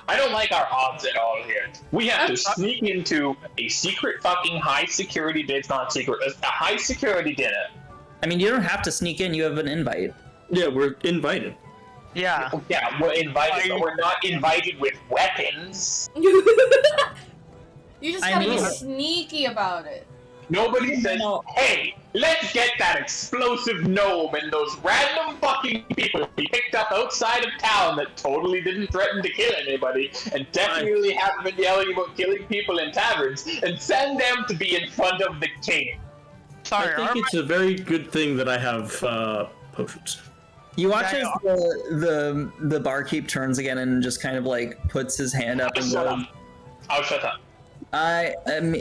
I don't like our odds at all here. We have to sneak into a secret fucking high security. It's not secret. A high security dinner. I mean, you don't have to sneak in. You have an invite. Yeah, we're invited. Yeah. Yeah, we're invited, but we're not invited with weapons. You just gotta be sneaky about it. Nobody says, hey, let's get that explosive gnome and those random fucking people we picked up outside of town that totally didn't threaten to kill anybody and definitely haven't been yelling about killing people in taverns and send them to be in front of the king. Sorry, I think it's a very good thing that I have potions. You watch as the barkeep turns again and just kind of like puts his hand up and goes, I'll shut up.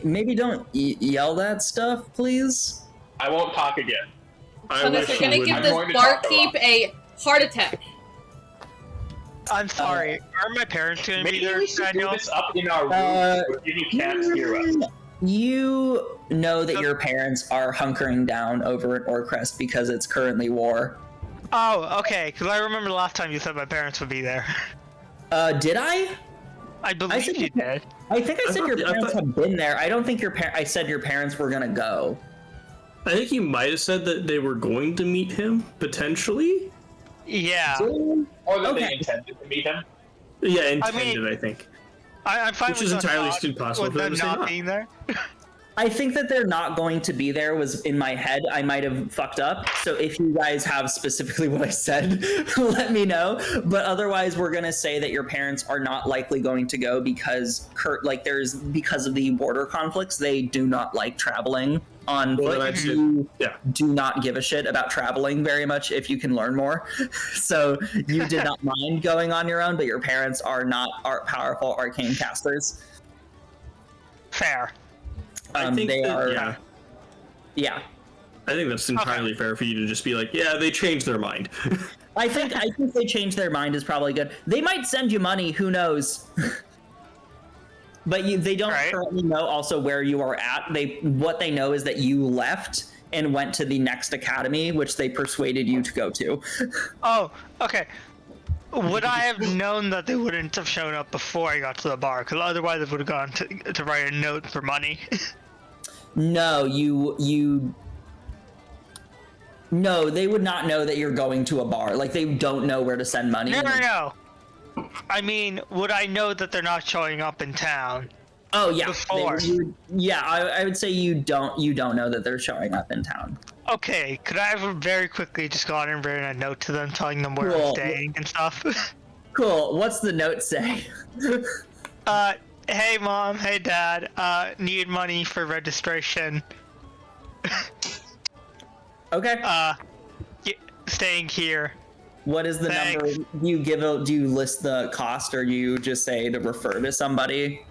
Maybe don't yell that stuff, please. I won't talk again. So they're gonna give this barkeep a heart attack. I'm sorry. Are my parents gonna be there? Maybe we should do this up in our room so you can't hear us. You know that your parents are hunkering down over at Orcrest because it's currently war. Oh, okay. Because I remember the last time you said my parents would be there. Did I? I believe you did. I think I said your parents have been there. I don't think I said your parents were gonna go. I think you might have said that they were going to meet him, potentially? Yeah. Or that they intended to meet him. Yeah, intended, I think. I'm fine Which with is entirely still possible with them not being there. I think that they're not going to be there was in my head. I might have fucked up. So if you guys have specifically what I said, let me know. But otherwise, we're gonna say that your parents are not likely going to go because because of the border conflicts. They do not like traveling on foot. You do not give a shit about traveling very much if you can learn more. So you did not mind going on your own, but your parents are not powerful arcane casters. Fair. I think they are. Yeah. I think that's entirely fair for you to just be like, yeah, they changed their mind. I think they changed their mind is probably good. They might send you money, who knows? But they don't currently know also where you are at. What they know is that you left and went to the next academy, which they persuaded you to go to. Oh, okay. Would I have known that they wouldn't have shown up before I got to the bar? Because otherwise I would have gone to write a note for money. No, No, they would not know that you're going to a bar. Like, they don't know where to send money. No. I mean, would I know that they're not showing up in town? Oh, yeah. Before. I would say you don't know that they're showing up in town. Okay, could I have very quickly just gone and written a note to them telling them where I'm staying and stuff? Cool. What's the note say? Hey mom, hey dad, need money for registration. Okay. Staying here. What is the number? Do you list the cost, or do you just say to refer to somebody?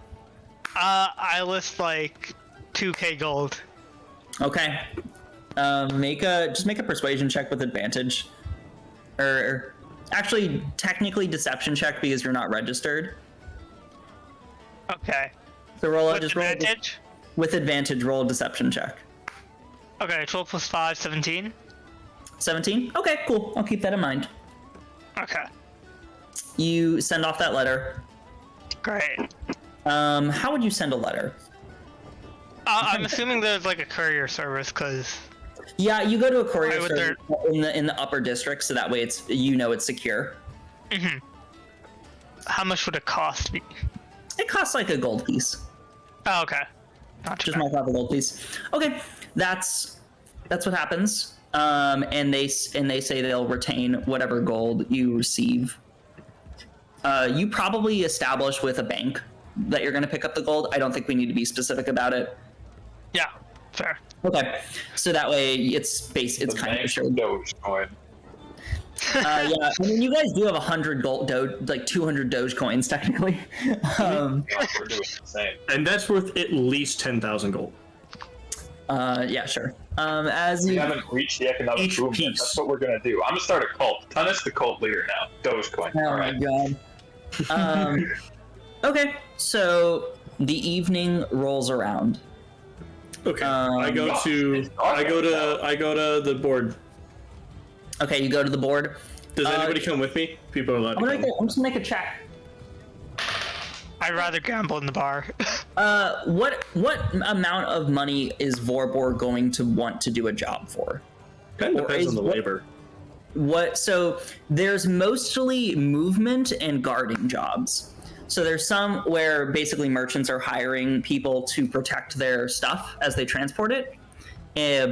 I list like 2k gold. Okay. Just make a persuasion check with advantage. Or actually, technically deception check because you're not registered. Okay. So roll advantage? With advantage, roll a deception check. Okay, 12 plus 5, 17. 17? Okay, cool. I'll keep that in mind. Okay. You send off that letter. Great. How would you send a letter? I'm assuming there's like a courier service, because... Yeah, you go to a courier service in the upper district, so that way it's secure. Mm-hmm. How much would it cost me? It costs like a gold piece. Oh, okay. Just mark off a gold piece. Okay, that's what happens. And they say they'll retain whatever gold you receive. You probably establish with a bank that you're going to pick up the gold. I don't think we need to be specific about it. Yeah, fair. Okay, so that way it's kind of assured. Dogecoin. Yeah, I mean, you guys do have 100 gold, 200 Dogecoins technically. We're doing the same. And that's worth at least 10,000 gold. Yeah, sure. As We you haven't reached the economic boom yet. That's what we're gonna do. I'm gonna start a cult. Tunnis the cult leader now. Dogecoin. Oh All my right. god. Okay, so the evening rolls around. Okay, I go to the board. Okay, you go to the board. Does anybody come with me? People are allowed to come. I'm just gonna make a check. I'd rather gamble in the bar. What amount of money is Vorbor going to want to do a job for? Kind of depends on the labor. So there's mostly movement and guarding jobs. So there's some where basically merchants are hiring people to protect their stuff as they transport it,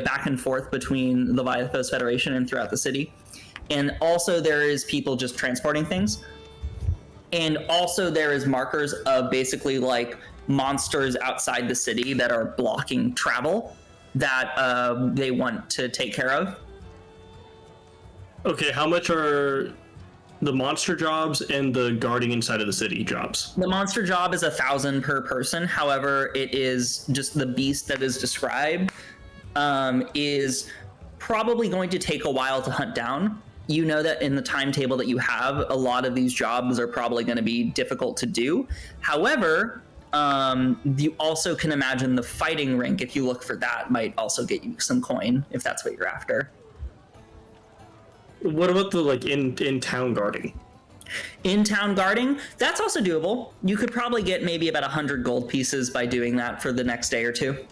back and forth between the Viathos Federation and throughout the city. And also there is people just transporting things. And also there is markers of basically like monsters outside the city that are blocking travel that they want to take care of. Okay, how much are the monster jobs and the guarding inside of the city jobs? The monster job is 1,000 per person. However, it is just the beast that is described is probably going to take a while to hunt down. You know that in the timetable that you have, a lot of these jobs are probably going to be difficult to do. However, you also can imagine the fighting rink, if you look for that, might also get you some coin if that's what you're after. What about the like in town guarding? In town guarding, that's also doable. You could probably get maybe about 100 gold pieces by doing that for the next day or two.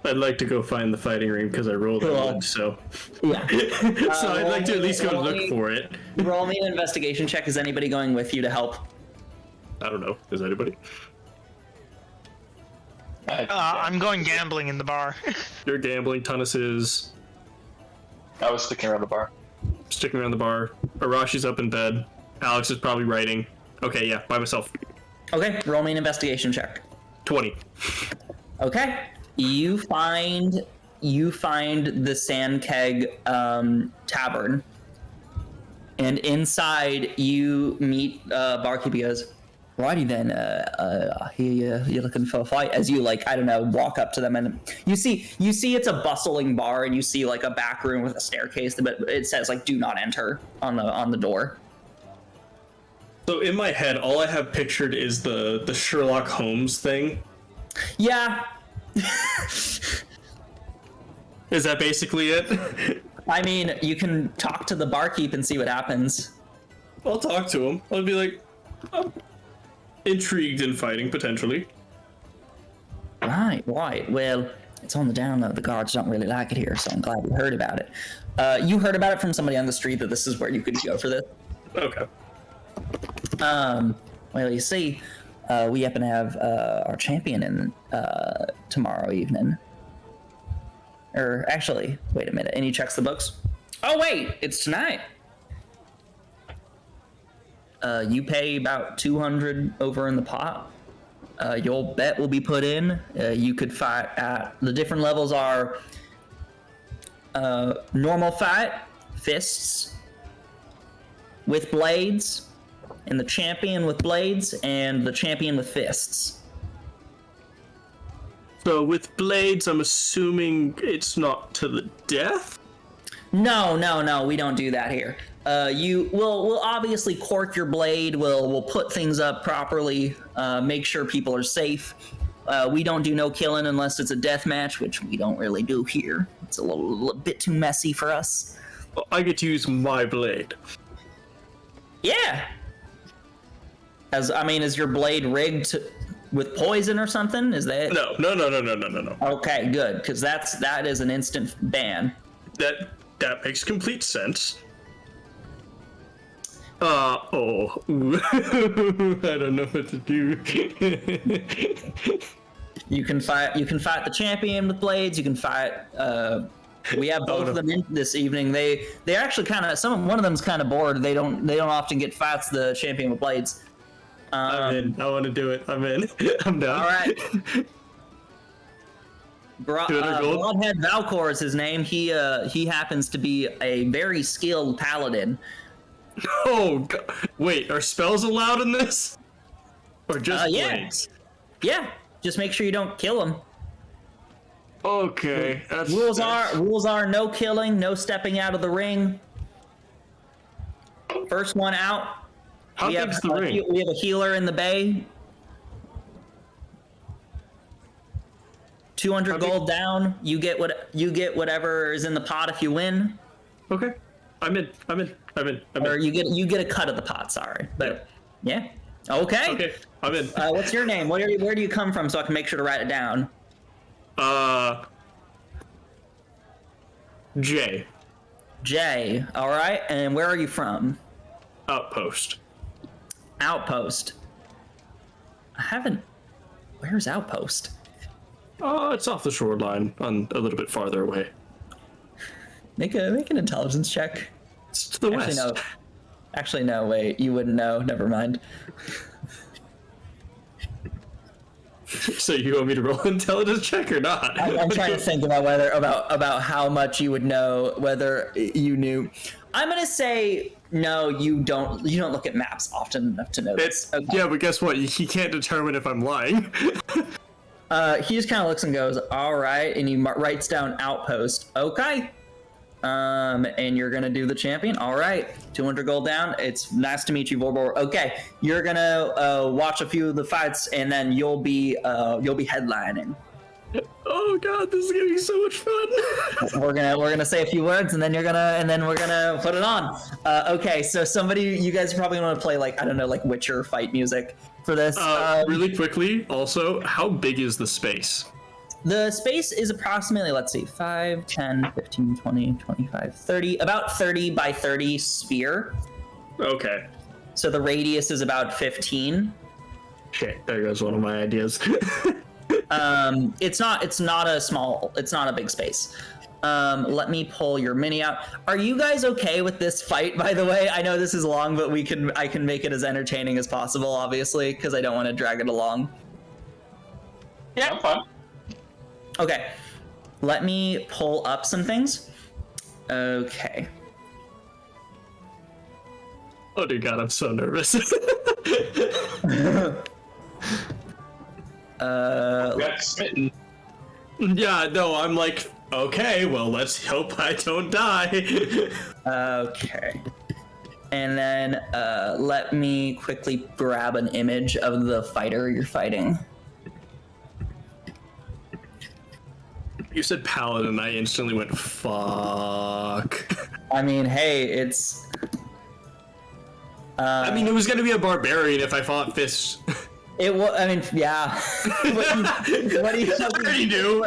I'd like to go find the fighting ring because I rolled it, so yeah. So I'd like to at least go look for it. Roll me an investigation check. Is anybody going with you to help? I don't know. Is anybody? I'm going gambling in the bar. You're gambling. Tunis is I was sticking around the bar. sticking around the bar. Arashi's up in bed. Alex is probably writing. Okay, yeah, by myself. Okay, roll me an investigation check. 20. Okay, you find the Sand Keg tavern, and inside you meet barkeep. He goes, "Righty then, here you're looking for a fight." As you like, I don't know, walk up to them, and you see it's a bustling bar, and you see like a back room with a staircase, but it says like "Do not enter" on the door. So in my head, all I have pictured is the Sherlock Holmes thing. Yeah. Is that basically it? I mean, you can talk to the barkeep and see what happens. I'll talk to him. I'll be like, I'm intrigued in fighting, potentially. Right. Well, it's on the down low. The guards don't really like it here, so I'm glad you heard about it. You heard about it from somebody on the street that this is where you could go for this. Okay. Well, you see, we happen to have our champion in tomorrow evening. Or actually, wait a minute. And he checks the books. Oh wait, it's tonight. You pay about 200 over in the pot. Your bet will be put in. You could fight at the different levels are normal fight, fists with blades, and the champion with blades, and the champion with fists. So with blades, I'm assuming it's not to the death? No, we don't do that here. We'll obviously cork your blade, we'll put things up properly, make sure people are safe. We don't do no killing unless it's a death match, which we don't really do here. It's a little bit too messy for us. Well, I get to use my blade. Yeah. Is your blade rigged with poison or something? Is that? No. Okay, good, because that is an instant ban. That makes complete sense. I don't know what to do. You can fight the champion with blades. You can fight. We have both of them in this evening. They actually kind of one of them's kind of bored. They don't often get fights. The champion with blades. I'm in. I want to do it. I'm in. I'm done. All right. Broadhead Valcor is his name. He happens to be a very skilled paladin. Oh, God. Wait, are spells allowed in this? Or just blades? Yeah, just make sure you don't kill him. Okay. Rules are no killing, no stepping out of the ring. First one out. How big's the ring? We have a healer in the bay. 200 gold down. You get whatever is in the pot if you win. Okay. I'm in. Or you get a cut of the pot, sorry. But yeah. Okay. Okay. I'm in. What's your name? Where do you come from so I can make sure to write it down? Jay. Jay. All right. And where are you from? Outpost. Where's Outpost? It's off the shoreline, on a little bit farther away. Make an intelligence check. It's to the west. Actually, no. Wait, you wouldn't know. Never mind. So you want me to roll an intelligence check or not? I'm trying to think about how much you would know, whether you knew. I'm gonna say no. You don't look at maps often enough to know this. Okay. Yeah, but guess what? He can't determine if I'm lying. He just kind of looks and goes, "All right," and he writes down Outpost. Okay. And you're gonna do the champion. All right, 200 gold down. It's nice to meet you, Vorbor. Okay, you're gonna watch a few of the fights, and then you'll be headlining. Oh, Oh god, this is gonna be so much fun. We're gonna say a few words, and then we're gonna put it on. Okay, so you guys probably want to play like, I don't know, like Witcher fight music for this. Really quickly, also, how big is the space? The space is approximately, let's see, 5, 10, 15, 20, 25, 30, about 30 by 30 sphere. Okay. So the radius is about 15. Shit, there goes one of my ideas. It's not a big space. Let me pull your mini out. Are you guys okay with this fight, by the way? I know this is long, but I can make it as entertaining as possible, obviously, because I don't want to drag it along. Yeah, I'm fine. Okay. Let me pull up some things. Okay. Oh dear god, I'm so nervous. Got smitten. Yeah, no, I'm like, okay, well, let's hope I don't die. Okay. And then let me quickly grab an image of the fighter you're fighting. You said paladin, I instantly went, fuck. I mean, hey, it's... I mean, it was gonna be a barbarian if I fought fists. It was, I mean, yeah. What do you I already knew.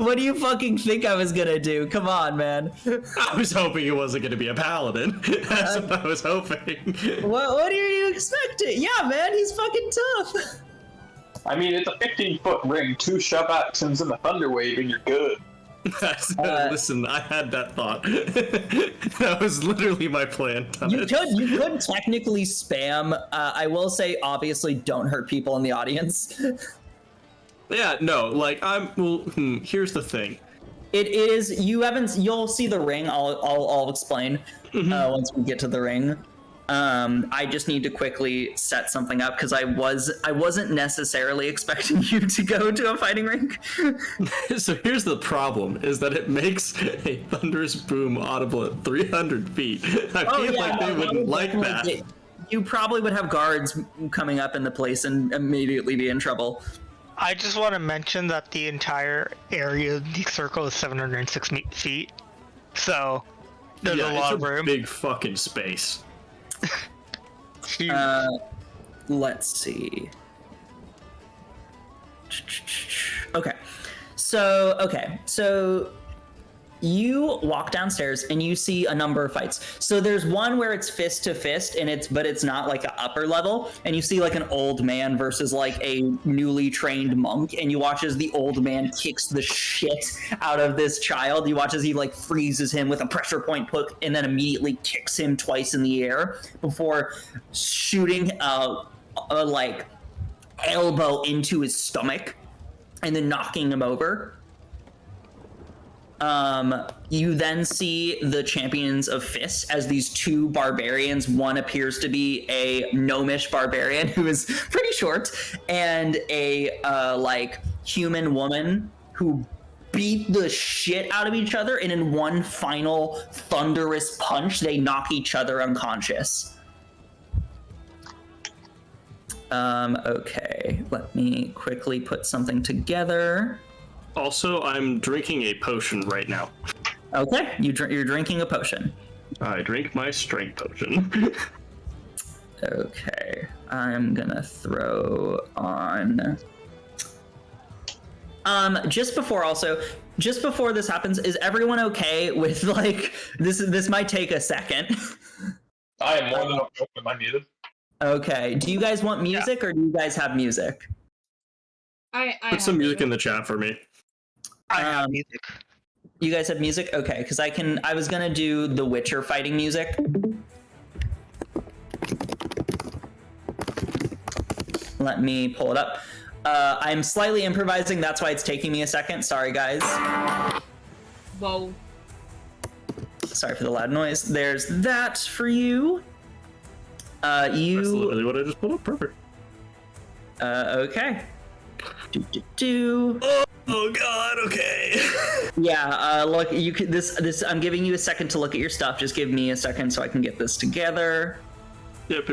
What do you fucking think I was gonna do? Come on, man. I was hoping it wasn't gonna be a paladin. That's what I was hoping. What are you expecting? Yeah, man, he's fucking tough. I mean, it's a 15-foot ring, 2 shove actions and a thunder wave, and you're good. Listen, I had that thought. That was literally my plan. You could technically spam. I will say, obviously, don't hurt people in the audience. Yeah, no, like here's the thing. It is, you'll see the ring. I'll explain once we get to the ring. I just need to quickly set something up because I wasn't necessarily expecting you to go to a fighting rink. So here's the problem: is that it makes a thunderous boom audible at 300 feet. I feel like they wouldn't like that. You probably would have guards coming up in the place and immediately be in trouble. I just want to mention that the entire area of the circle is 706 feet, so there's a lot of room. Big fucking space. Let's see. Okay. So you walk downstairs and you see a number of fights. So there's one where it's fist to fist and it's not like an upper level, and you see like an old man versus like a newly trained monk, and you watch as the old man kicks the shit out of this child. You watch as he like freezes him with a pressure point hook and then immediately kicks him twice in the air before shooting a like elbow into his stomach and then knocking him over. You then see the champions of fists as these 2 barbarians. One appears to be a gnomish barbarian who is pretty short, and a like human woman who beat the shit out of each other, and in one final thunderous punch, they knock each other unconscious. Okay, let me quickly put something together. Also, I'm drinking a potion right now. Okay, you're drinking a potion. I drink my strength potion. Okay, I'm gonna throw on... just before this happens, is everyone okay with, like, this might take a second. I am more than okay if I needed. Okay, do you guys want music, or do you guys have music? I Put some music in the chat for me. I have music. You guys have music? Okay, because I was gonna do the Witcher fighting music. Let me pull it up. I'm slightly improvising, that's why it's taking me a second. Sorry, guys. Whoa. Sorry for the loud noise. There's that for you. That's literally what I just pulled up. Perfect. Okay. Oh god, okay. Yeah, look, you could this I'm giving you a second to look at your stuff. Just give me a second so I can get this together. Yep.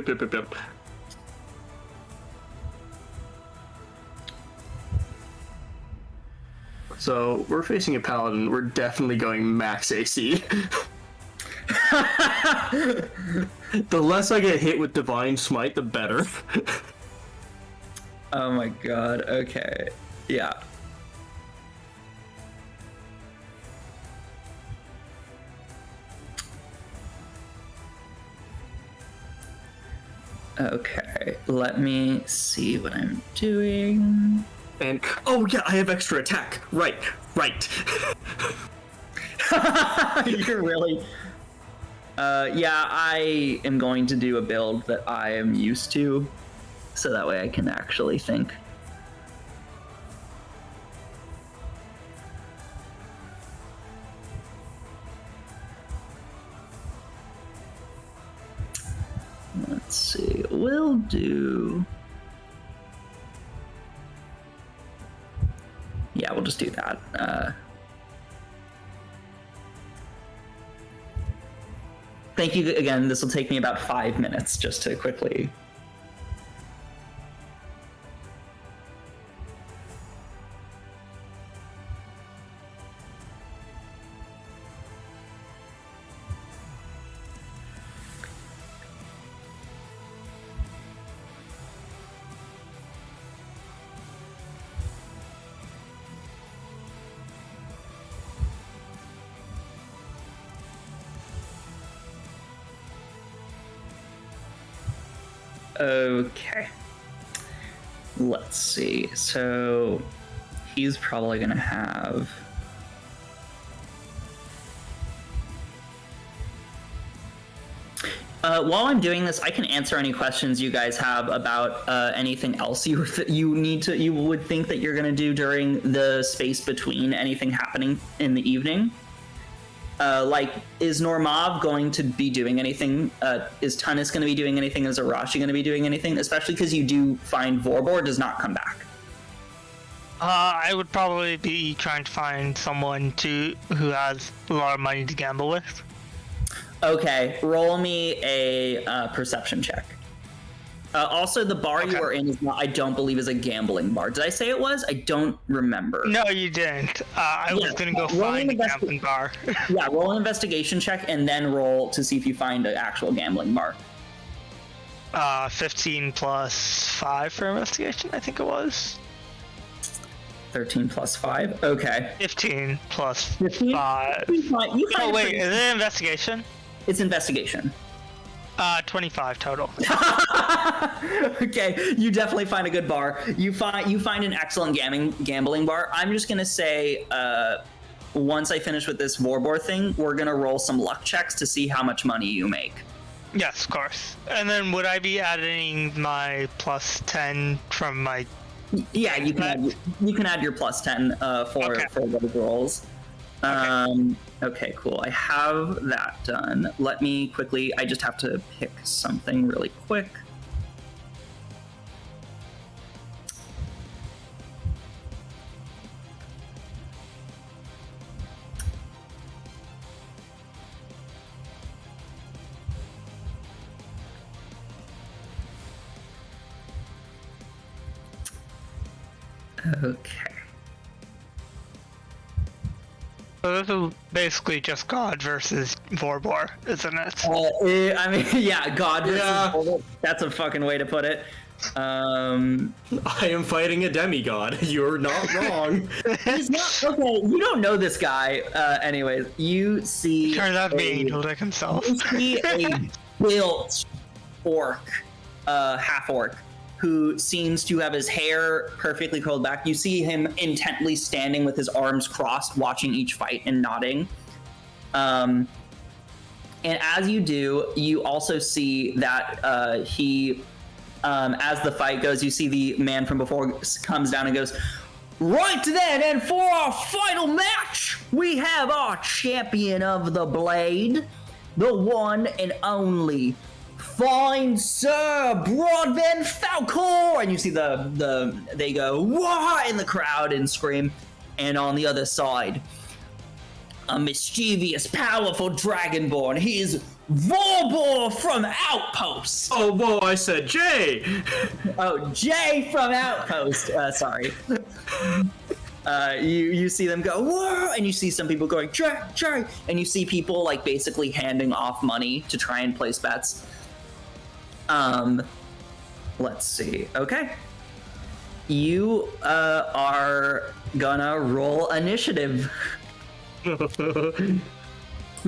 So we're facing a paladin. We're definitely going max AC. The less I get hit with divine smite, the better. Oh my god. Okay. Yeah. Okay. Let me see what I'm doing. And oh yeah, I have extra attack. Right. You're really. Yeah, I am going to do a build that I am used to, so that way I can actually think. Let's see, we'll do... Yeah, we'll just do that. Thank you again. This will take me about 5 minutes just to quickly. Okay. Let's see. So he's probably gonna have... while I'm doing this, I can answer any questions you guys have about anything else you would think that you're gonna do during the space between anything happening in the evening. Like, is Normav going to be doing anything? Is Tunis going to be doing anything? Is Arashi going to be doing anything? Especially because you do find Vorbor does not come back. I would probably be trying to find someone who has a lot of money to gamble with. Okay, roll me a perception check. Also, the bar you are in is not, I don't believe, is a gambling bar. Did I say it was? I don't remember. No, you didn't. I was gonna go find a gambling bar. Yeah, roll an investigation check and then roll to see if you find an actual gambling bar. 15 plus 5 for investigation, I think it was. 13 plus 5. Okay. 15 plus 15? 5. Oh wait, is it investigation? It's investigation. 25 total. Okay, you definitely find a good bar. You find an excellent gambling bar. I'm just gonna say, once I finish with this Vorbor thing, we're gonna roll some luck checks to see how much money you make. Yes, of course. And then would I be adding my plus 10 from my... Yeah, you can add your plus 10 for those rolls. Okay, cool. I have that done. Let me quickly, I just have to pick something really quick. Okay. So this is basically just God versus Vorbor, isn't it? I mean, yeah, God versus Vorbor. That's a fucking way to put it. I am fighting a demigod. You're not wrong. He's not, okay, you don't know this guy. Anyways, you see... Turns out to be Angel Dick himself. You see a built orc, half-orc, who seems to have his hair perfectly curled back. You see him intently standing with his arms crossed, watching each fight and nodding. And as you do, you also see that he, as the fight goes, you see the man from before comes down and goes, "Right then, and for our final match, we have our champion of the blade, the one and only fine Sir Broadbent Falcor," and you see they go "Wah!" in the crowd and scream. And on the other side, a mischievous, powerful dragonborn. He is Vorbor from Outpost. Oh, whoa! I said Jay. Oh, Jay from Outpost. Sorry. You see them go, whoa, and you see some people going, try, and you see people like basically handing off money to try and place bets. Let's see. Okay. You are gonna roll initiative.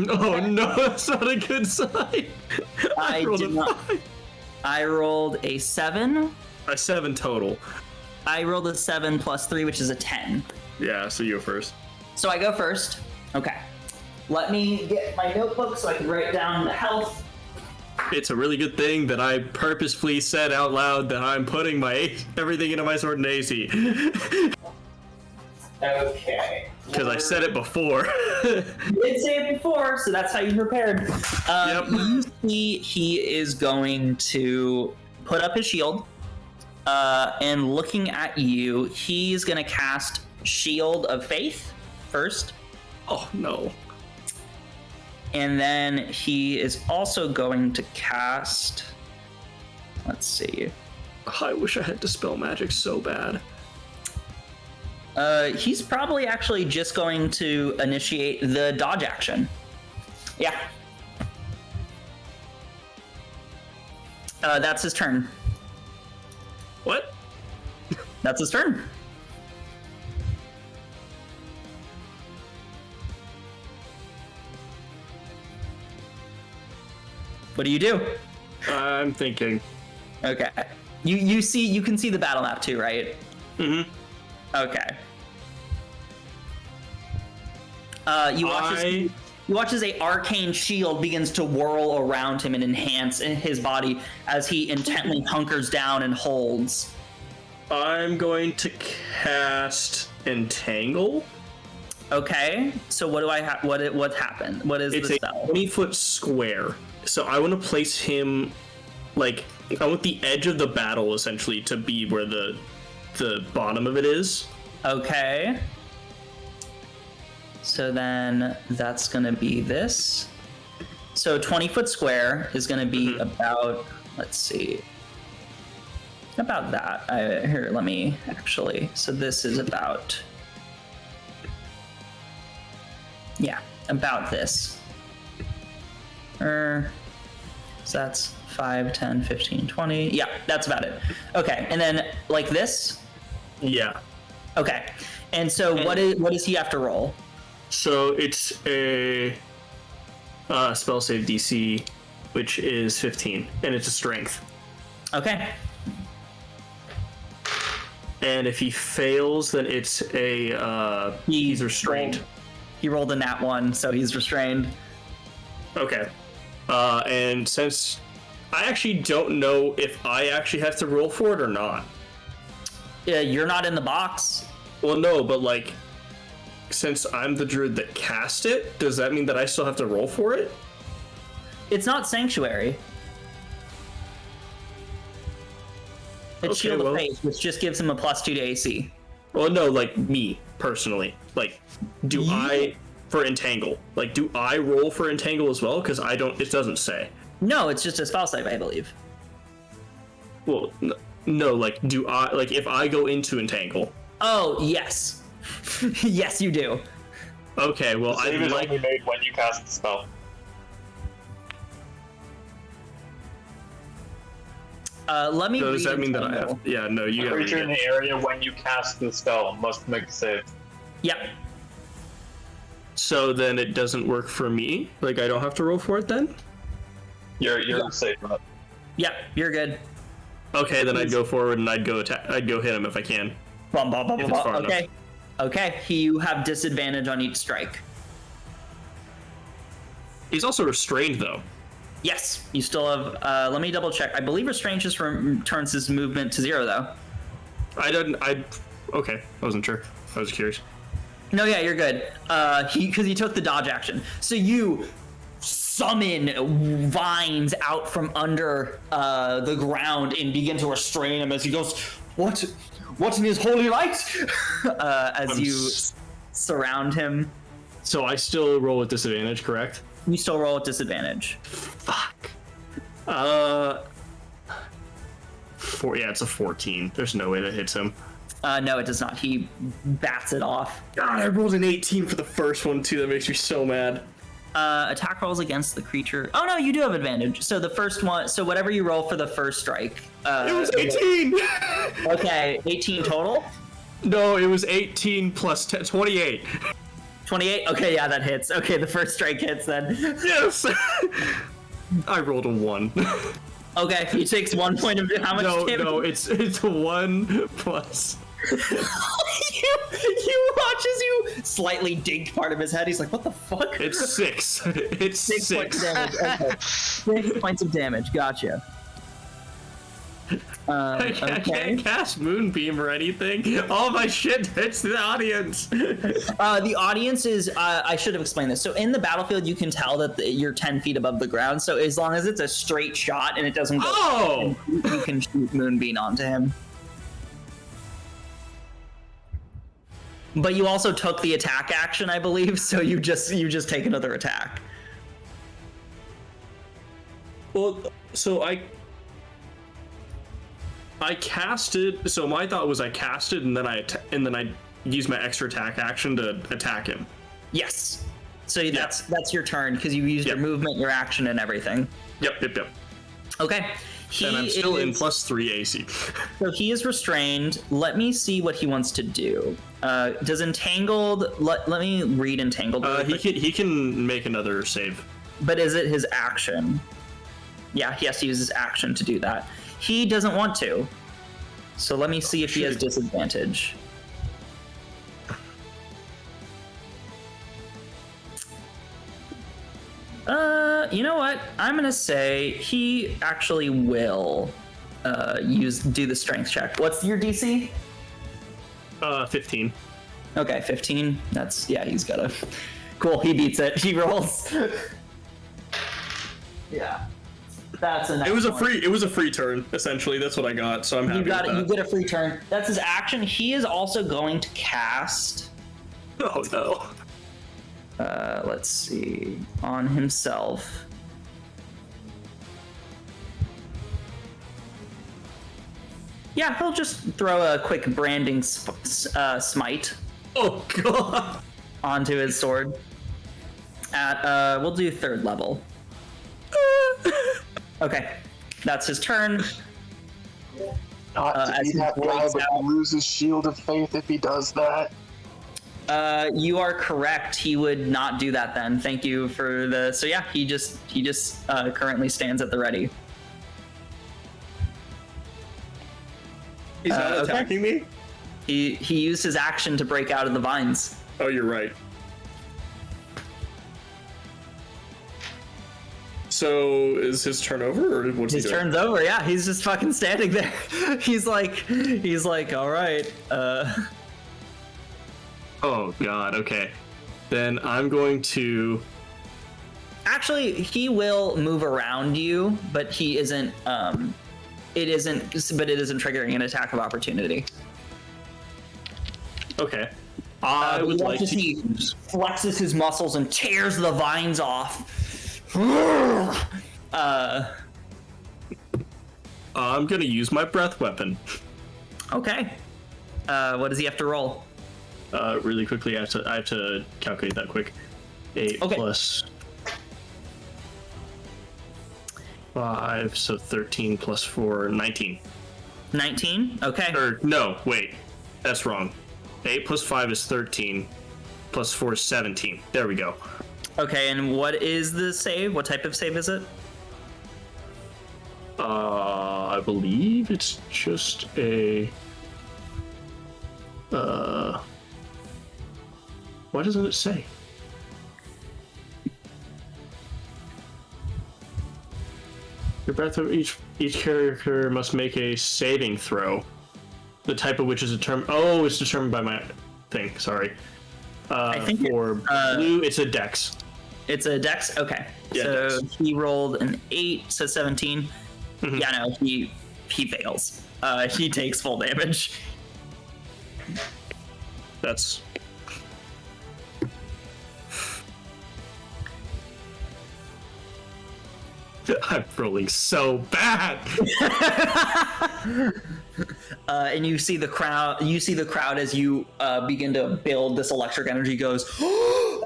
Oh no, that's not a good sign. I rolled a 7. A 7 total. I rolled a 7 plus 3, which is a 10. Yeah, so you go first. So I go first. Okay. Let me get my notebook so I can write down the health. It's a really good thing that I purposefully said out loud that I'm putting my everything into my sword and AC. Okay. Because I said it before. You did say it before, so that's how you prepared. Yep. You see he is going to put up his shield. And looking at you, he's going to cast Shield of Faith first. Oh, no. And then he is also going to cast... Let's see. I wish I had Dispel Magic so bad. He's probably actually just going to initiate the dodge action. Yeah. That's his turn. What? That's his turn. What do you do? I'm thinking. Okay. You can see the battle map too, right? Mm-hmm. Okay. You watch as a arcane shield begins to whirl around him and enhance his body as he intently hunkers down and holds. I'm going to cast Entangle. Okay. So what do I have? What happened? What is It's the a spell? 20-foot square. So I want to place him, like, I want the edge of the battle essentially to be where the bottom of it is. Okay. So then that's gonna be this. So 20-foot square is gonna be about, let's see, about that. Here, let me actually. So this is about, yeah, about this. So that's 5, 10, 15, 20. Yeah, that's about it. Okay, and then like this? Yeah. Okay. And so what does he have to roll? So it's a spell save DC, which is 15, and it's a strength. Okay. And if he fails, then it's a he's restrained. He rolled a nat 1, so he's restrained. Okay. And since I actually don't know if I actually have to roll for it or not. Yeah, you're not in the box. Well, no, but like, since I'm the druid that cast it, does that mean that I still have to roll for it? It's not Sanctuary. It's Okay, Shield well, of Faith, which just gives him a +2 to AC. Well, no, like me personally. Like, do I for Entangle? Like, do I roll for Entangle as well? Because I don't. It doesn't say. No, it's just a spell save, I believe. Well, no. Like, do I? Like, if I go into Entangle. Oh yes, yes you do. Okay, well, The save I'd is like. only made when you cast the spell. Let me. So does read that mean that I Entangle. have? Yeah, no, you The gotta read creature in it. the area when you cast the spell must make a save. Yep. So then it doesn't work for me. Like, I don't have to roll for it then. You're safe from it. Yep. You're good. Okay, then I'd go forward and I'd go attack. I'd go hit him if I can. Bum, bum, bum, If bum. it's far enough. Okay. Okay. You have disadvantage on each strike. He's also restrained though. Yes, you still have. Let me double check. I believe restraint just turns his movement to 0, though. Okay, I wasn't sure. I was curious. No, yeah, you're good. Because he took the dodge action. So you summon vines out from under the ground and begin to restrain him as he goes, What in his holy light? As you surround him. So I still roll with disadvantage, correct? You still roll with disadvantage. Fuck. Yeah, it's a 14. There's no way that hits him. No, it does not. He bats it off. God, I rolled an 18 for the first one too. That makes me so mad. Attack rolls against the creature. Oh no, you do have advantage. So the first one, so whatever you roll for the first strike. It was 18! Okay, 18 total? No, it was 18 plus 10, 28. 28? Okay, yeah, that hits. Okay, the first strike hits then. Yes! I rolled a 1. Okay, he takes 1 point of how much damage? No, it's 1 plus. you watch as you slightly dink part of his head. He's like, what the fuck? It's 6. It's 6. Points of damage. Okay. 6 points of damage. Gotcha. I can't cast Moonbeam or anything. All my shit hits the audience. The audience is, I should have explained this. So in the battlefield, you can tell that you're 10 feet above the ground. So as long as it's a straight shot and it doesn't go, you can shoot Moonbeam onto him. But you also took the attack action, I believe, so you just take another attack. Well, so I casted. So my thought was I casted and then I used my extra attack action to attack him. Yes. So that's your turn because you used your movement, your action, and everything. Yep. Okay. And I'm still in +3 AC. So he is restrained. Let me see what he wants to do. Does Entangled... Let me read Entangled. He can make another save. But is it his action? Yeah, he has to use his action to do that. He doesn't want to. So let me see if he has disadvantage. You know what? I'm gonna say he actually will do the strength check. What's your DC? 15. Okay, 15. That's, yeah, he's got a... Cool, he beats it. He rolls. Yeah. That's a nice It was a free turn, essentially. That's what I got, so I'm happy with that. You get a free turn. That's his action. He is also going to cast... Oh, no. Let's see. On himself. Yeah, he'll just throw a quick branding smite. Oh, God. Onto his sword. We'll do 3rd level. Okay, that's his turn. Not to be that guy, but he loses Shield of Faith if he does that. You are correct. He would not do that then. Thank you for the... So yeah, he just currently stands at the ready. He's not attacking me? He used his action to break out of the vines. Oh, you're right. So is his turn over, or what's he doing? His turn's over. Yeah, he's just fucking standing there. He's like, all right. Oh God. Okay. Then I'm going to. Actually, he will move around you, but he isn't. It isn't triggering an attack of opportunity. Okay. I would like to. He flexes his muscles and tears the vines off. I'm gonna use my breath weapon. Okay. What does he have to roll? Really quickly, I have to calculate that quick. 8 plus 5, so 13 plus 4, 19. 19? Okay. Or no, wait, that's wrong. 8 plus 5 is 13, plus 4 is 17. There we go. Okay, and what is the save? What type of save is it? I believe it's just a... Why doesn't it say? Your breath of each character must make a saving throw. The type of which is determined... Oh, it's determined by my thing, sorry. I think for blue, it's a dex. It's a dex? Okay. Yeah, so dex. he rolled an 8, so 17. Mm-hmm. Yeah, no, he fails. He takes full damage. That's... I'm rolling so bad. And you see the crowd. You see the crowd as you begin to build this electric energy goes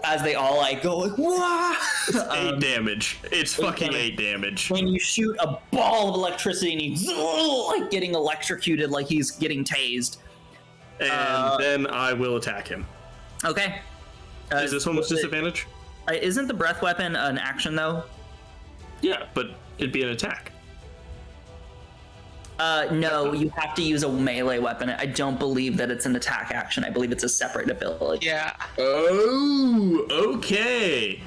as they all like go like wah. It's 8 damage. It's fucking 8 damage. When you shoot a ball of electricity and he's like getting electrocuted, like he's getting tased. And then I will attack him. Okay. Is this one with disadvantage? Isn't the breath weapon an action though? Yeah, but it'd be an attack. No, you have to use a melee weapon. I don't believe that it's an attack action. I believe it's a separate ability. Yeah. Oh, okay.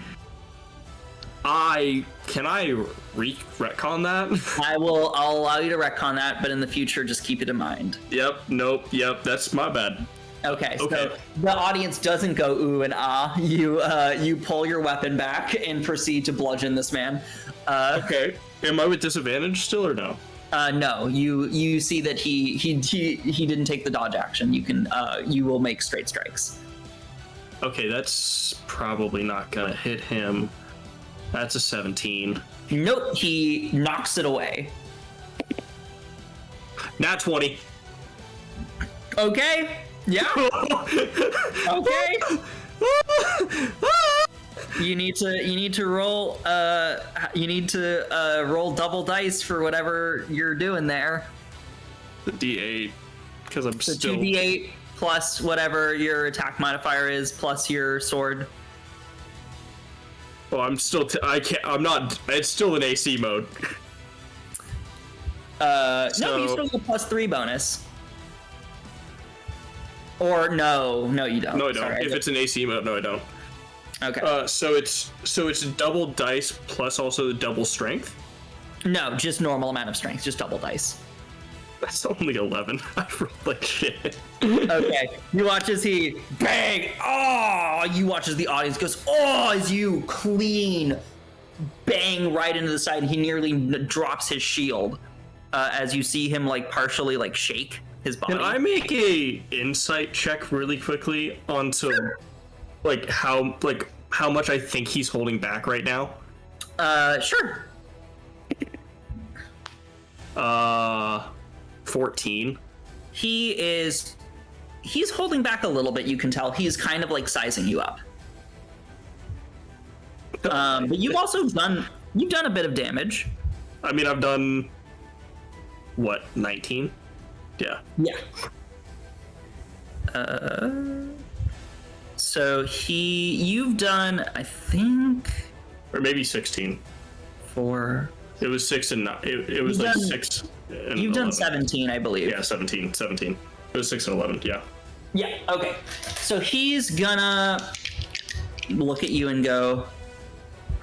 Can I retcon that? I'll allow you to retcon that, but in the future, just keep it in mind. Yep, nope, yep, that's my bad. Okay, so the audience doesn't go ooh and ah. You pull your weapon back and proceed to bludgeon this man. Okay. Am I with disadvantage still or no? No, you see that he didn't take the dodge action. You will make straight strikes. Okay, that's probably not gonna hit him. That's a 17. Nope, he knocks it away. Nat 20. Okay. Yeah. Okay. You need to roll roll double dice for whatever you're doing there. The D8, because I'm So still 2d8 plus whatever your attack modifier is plus your sword. Oh, I'm still. I can't. I'm not. It's still in AC mode. No, you still get +3 bonus. Or no, you don't. No, I don't. Sorry, If it's an AC mode, no, I don't. Okay. So it's double dice plus also the double strength. No, just normal amount of strength, just double dice. That's only 11. I rolled like shit. Okay. You watch as he bang. Oh! You watch as the audience goes oh as you clean bang right into the side, and he nearly drops his shield as you see him like partially like shake his body. Can I make a insight check really quickly onto like how much I think he's holding back right now? Sure. 14. He's holding back a little bit, you can tell. He's kind of like sizing you up. But you've also done a bit of damage. I mean, I've done what, 19? Yeah. Yeah. So you've done, I think, Or maybe 16. 4. It was 6 and 9. It was like 6 and You've 11. done 17, I believe. Yeah, 17. It was 6 and 11, yeah. Yeah, okay. So he's gonna look at you and go,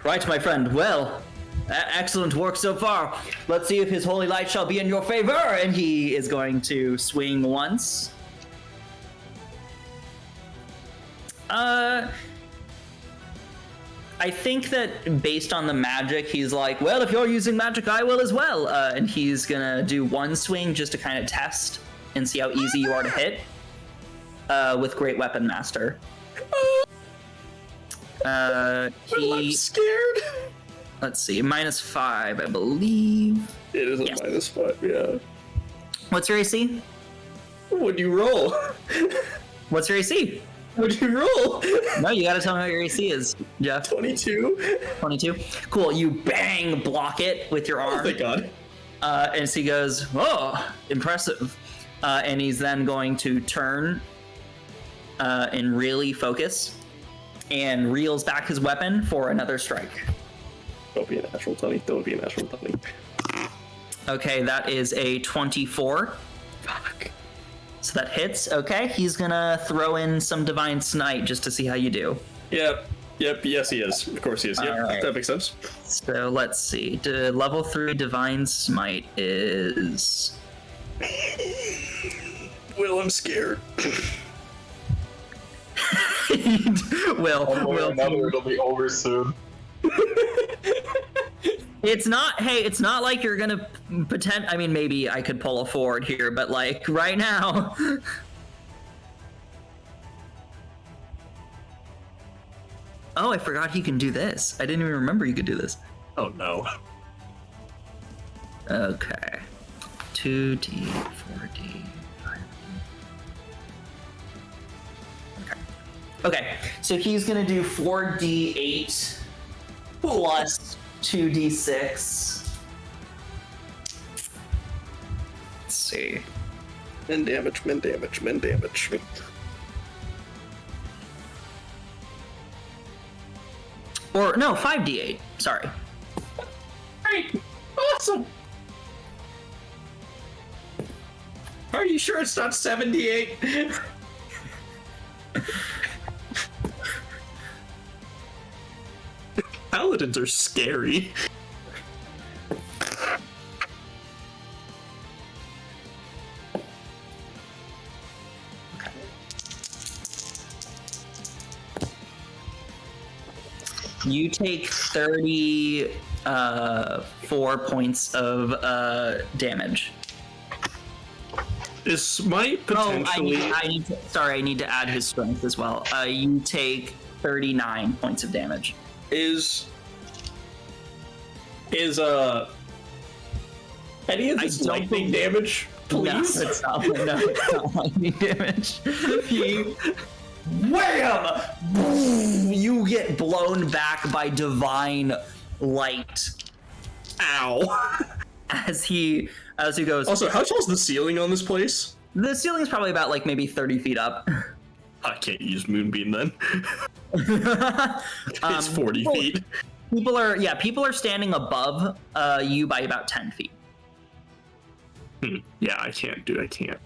right, my friend, well, excellent work so far. Let's see if his holy light shall be in your favor. And he is going to swing once. I think that based on the magic, he's like, well, if you're using magic, I will as well. And he's gonna do one swing just to kind of test and see how easy you are to hit with Great Weapon Master. I'm scared. Let's see, -5, I believe. It is a Yes. -5, yeah. What's your AC? What'd you roll? What's your AC? What'd you roll? No, you gotta tell me what your AC is, Jeff. 22. 22. Cool. You bang block it with your arm. Oh, thank God. And so he goes, oh, impressive. And he's then going to turn and really focus and reels back his weapon for another strike. Don't be a natural 20. Don't be a natural 20. Okay, that is a 24. Fuck. So that hits. Okay, he's gonna throw in some Divine Smite just to see how you do. Yep, yes he is. Of course he is. Yep, Alright. that makes sense. So let's see. Level 3 Divine Smite is... Will, I'm scared. Will, It'll be over soon. It's not, hey, it's not like you're gonna pretend, I mean, maybe I could pull a forward here, but like, right now... Oh, I forgot he can do this. I didn't even remember you could do this. Oh no. Okay. 2D, 4D, 5D. Okay. Okay, so he's gonna do 4D8 plus 2D6. Let's see. Min damage. Or, no, 5D8. Sorry. Great! Awesome! Are you sure it's not 78? Paladins are scary. You take 34 points of damage. Is Smite potentially... I need to add his strength as well. You take 39 points of damage. Is any of this lightning damage, please? No, it's not lightning damage. Wham! You get blown back by divine light. Ow! As he goes. Also, how tall is the ceiling on this place? The ceiling's probably about like maybe 30 feet up. I can't use Moonbeam then. It's 40 feet. People are standing above you by about 10 feet. Yeah, I can't.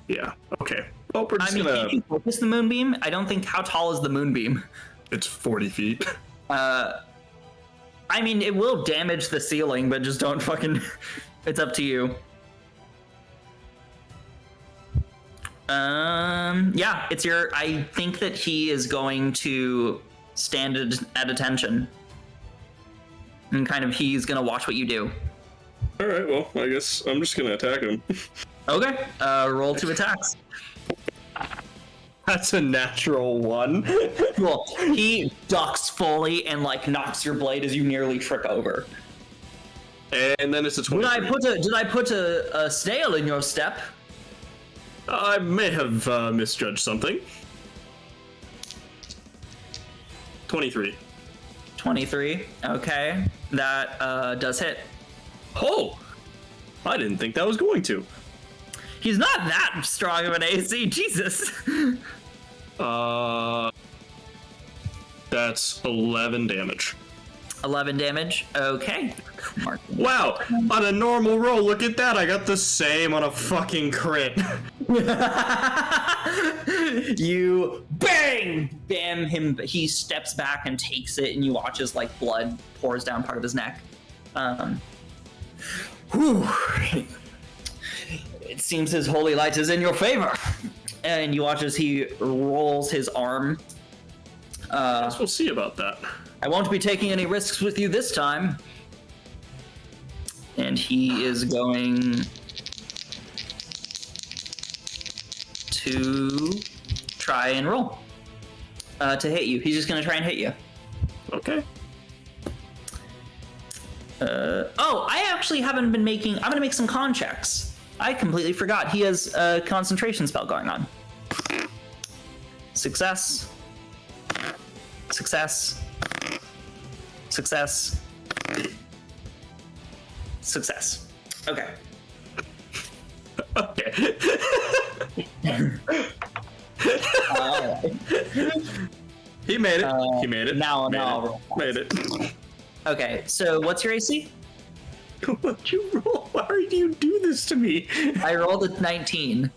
Yeah. Okay. Well, we're just gonna... Can you focus the moonbeam? I don't think... How tall is the moonbeam? It's 40 feet. I mean, it will damage the ceiling, but just don't fucking... It's up to you. Yeah, it's your... I think that he is going to stand at attention. And kind of, he's gonna watch what you do. Alright, well, I guess I'm just gonna attack him. Okay, roll 2 attacks. That's a natural 1. Cool. He ducks fully and like knocks your blade as you nearly trip over. And then it's a 20. Did I put a snail in your step? I may have misjudged something. 23. 23. Okay, that does hit. Oh! I didn't think that was going to. He's not that strong of an AC, Jesus. That's 11 damage. 11 damage. Okay. Wow! On a normal roll, look at that! I got the same on a fucking crit. You bang! Bam him. He steps back and takes it, and you watch as like blood pours down part of his neck. Whew. It seems his holy light is in your favor. And you watch as he rolls his arm. I guess we'll see about that. I won't be taking any risks with you this time. And he is going to try and roll to hit you. He's just going to try and hit you. Okay. I actually haven't been making... I'm going to make some con checks. I completely forgot. He has a concentration spell going on. Success. Success. Success. Success. Okay. Okay. He made it. He made it. Now I'll roll. Made it. Okay, so what's your AC? What'd you roll? Why do you do this to me? I rolled a 19.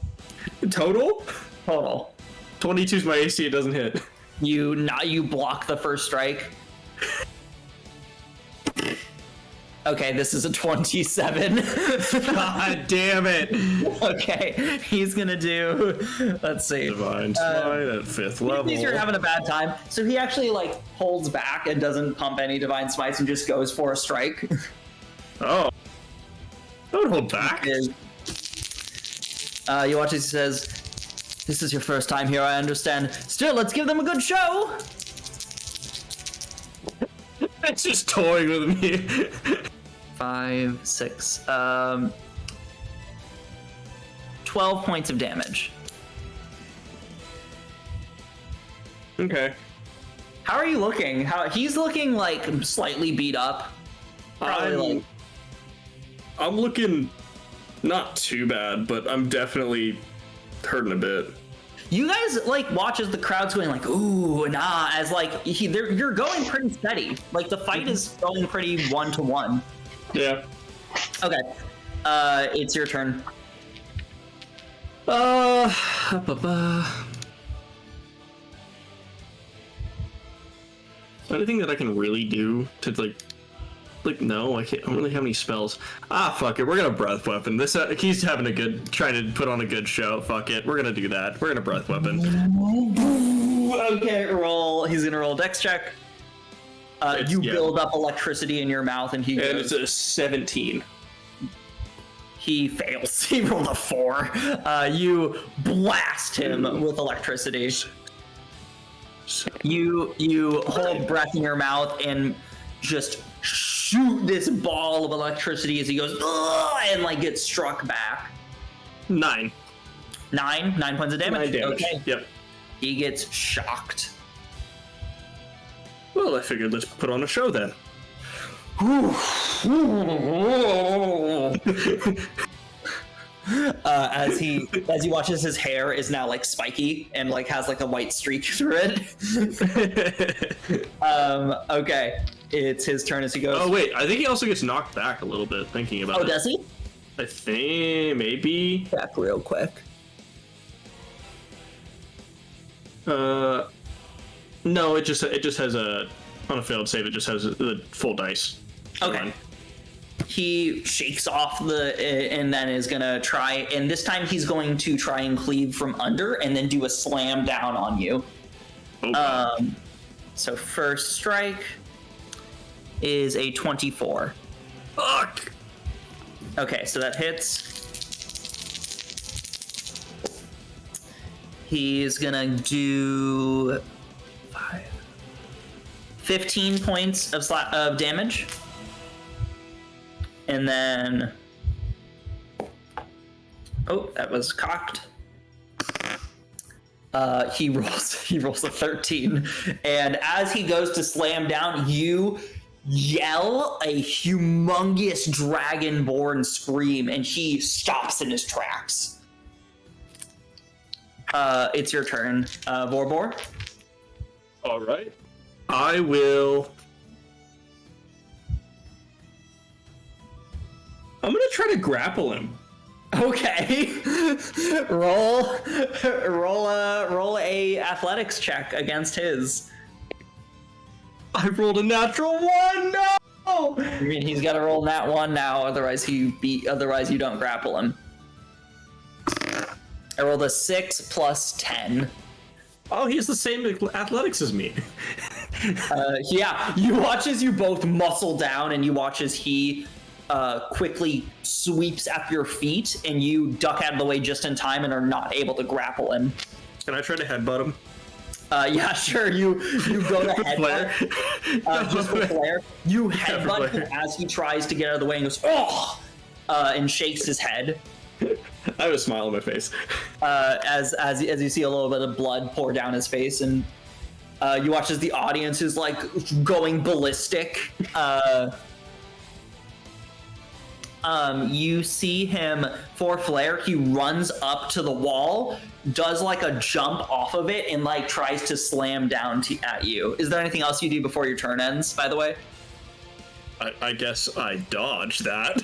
Total? Total. 22's my AC, it doesn't hit. You block the first strike. Okay, this is a 27. God damn it. Okay, he's gonna do, let's see. Divine Smite at 5th level. You're having a bad time. So he actually like holds back and doesn't pump any Divine Smites and just goes for a strike. Oh. Don't hold back. You watch as he says, "This is your first time here, I understand. Still, let's give them a good show." It's just toying with me. 5, 6. 12 points of damage. Okay. How are you looking? He's looking like slightly beat up. Probably I'm looking not too bad, but I'm definitely hurting a bit. You guys like watch as the crowd's going like ooh and ah as like you're going pretty steady. Like the fight is going pretty 1-to-1. Yeah. Okay. It's your turn. Anything that I can really do to like no, I don't really have any spells. Ah, fuck it, we're gonna breath weapon. This he's having trying to put on a good show. Fuck it, we're gonna do that. We're gonna breath weapon. Okay, roll. He's gonna roll a dex check. You build up electricity in your mouth, and it's a 17. He fails. He rolled a 4. You blast him with electricity. You hold breath in your mouth and just shoot this ball of electricity as he goes and like gets struck back. 9 points of damage. 9 damage. Okay. Yep. He gets shocked. Well, I figured let's put on a show then. As he watches, his hair is now like spiky and like has like a white streak through it. Okay, it's his turn as he goes. Oh wait, I think he also gets knocked back a little bit thinking about it. Oh, does he? I think maybe. Back real quick. No, it just has on a failed save. It just has the full dice. Okay. He shakes off and then is gonna try, and this time he's going to try and cleave from under and then do a slam down on you. Okay. So first strike is a 24. Fuck. Okay, so that hits. He's gonna do 15 points of damage. And then, oh, that was cocked. He rolls a 13, and as he goes to slam down, you yell a humongous dragonborn scream, and he stops in his tracks. It's your turn, Vorbor. All right. I will. I'm gonna try to grapple him. Okay. roll a athletics check against his. I rolled a natural 1. No. I mean, he's got to roll that 1 now, otherwise you don't grapple him. I rolled a 6 plus 10. Oh, he has the same athletics as me. Yeah, you watch as you both muscle down, and you watch as he quickly sweeps at your feet, and you duck out of the way just in time and are not able to grapple him. Can I try to headbutt him? Yeah, sure. You go to headbutt. Just for flair. You headbutt him as he tries to get out of the way and goes, oh! And shakes his head. I have a smile on my face. As you see a little bit of blood pour down his face, and you watch as the audience is like going ballistic. You see him for flair. He runs up to the wall, does like a jump off of it, and like tries to slam down at you. Is there anything else you do before your turn ends, by the way? I guess I dodged that.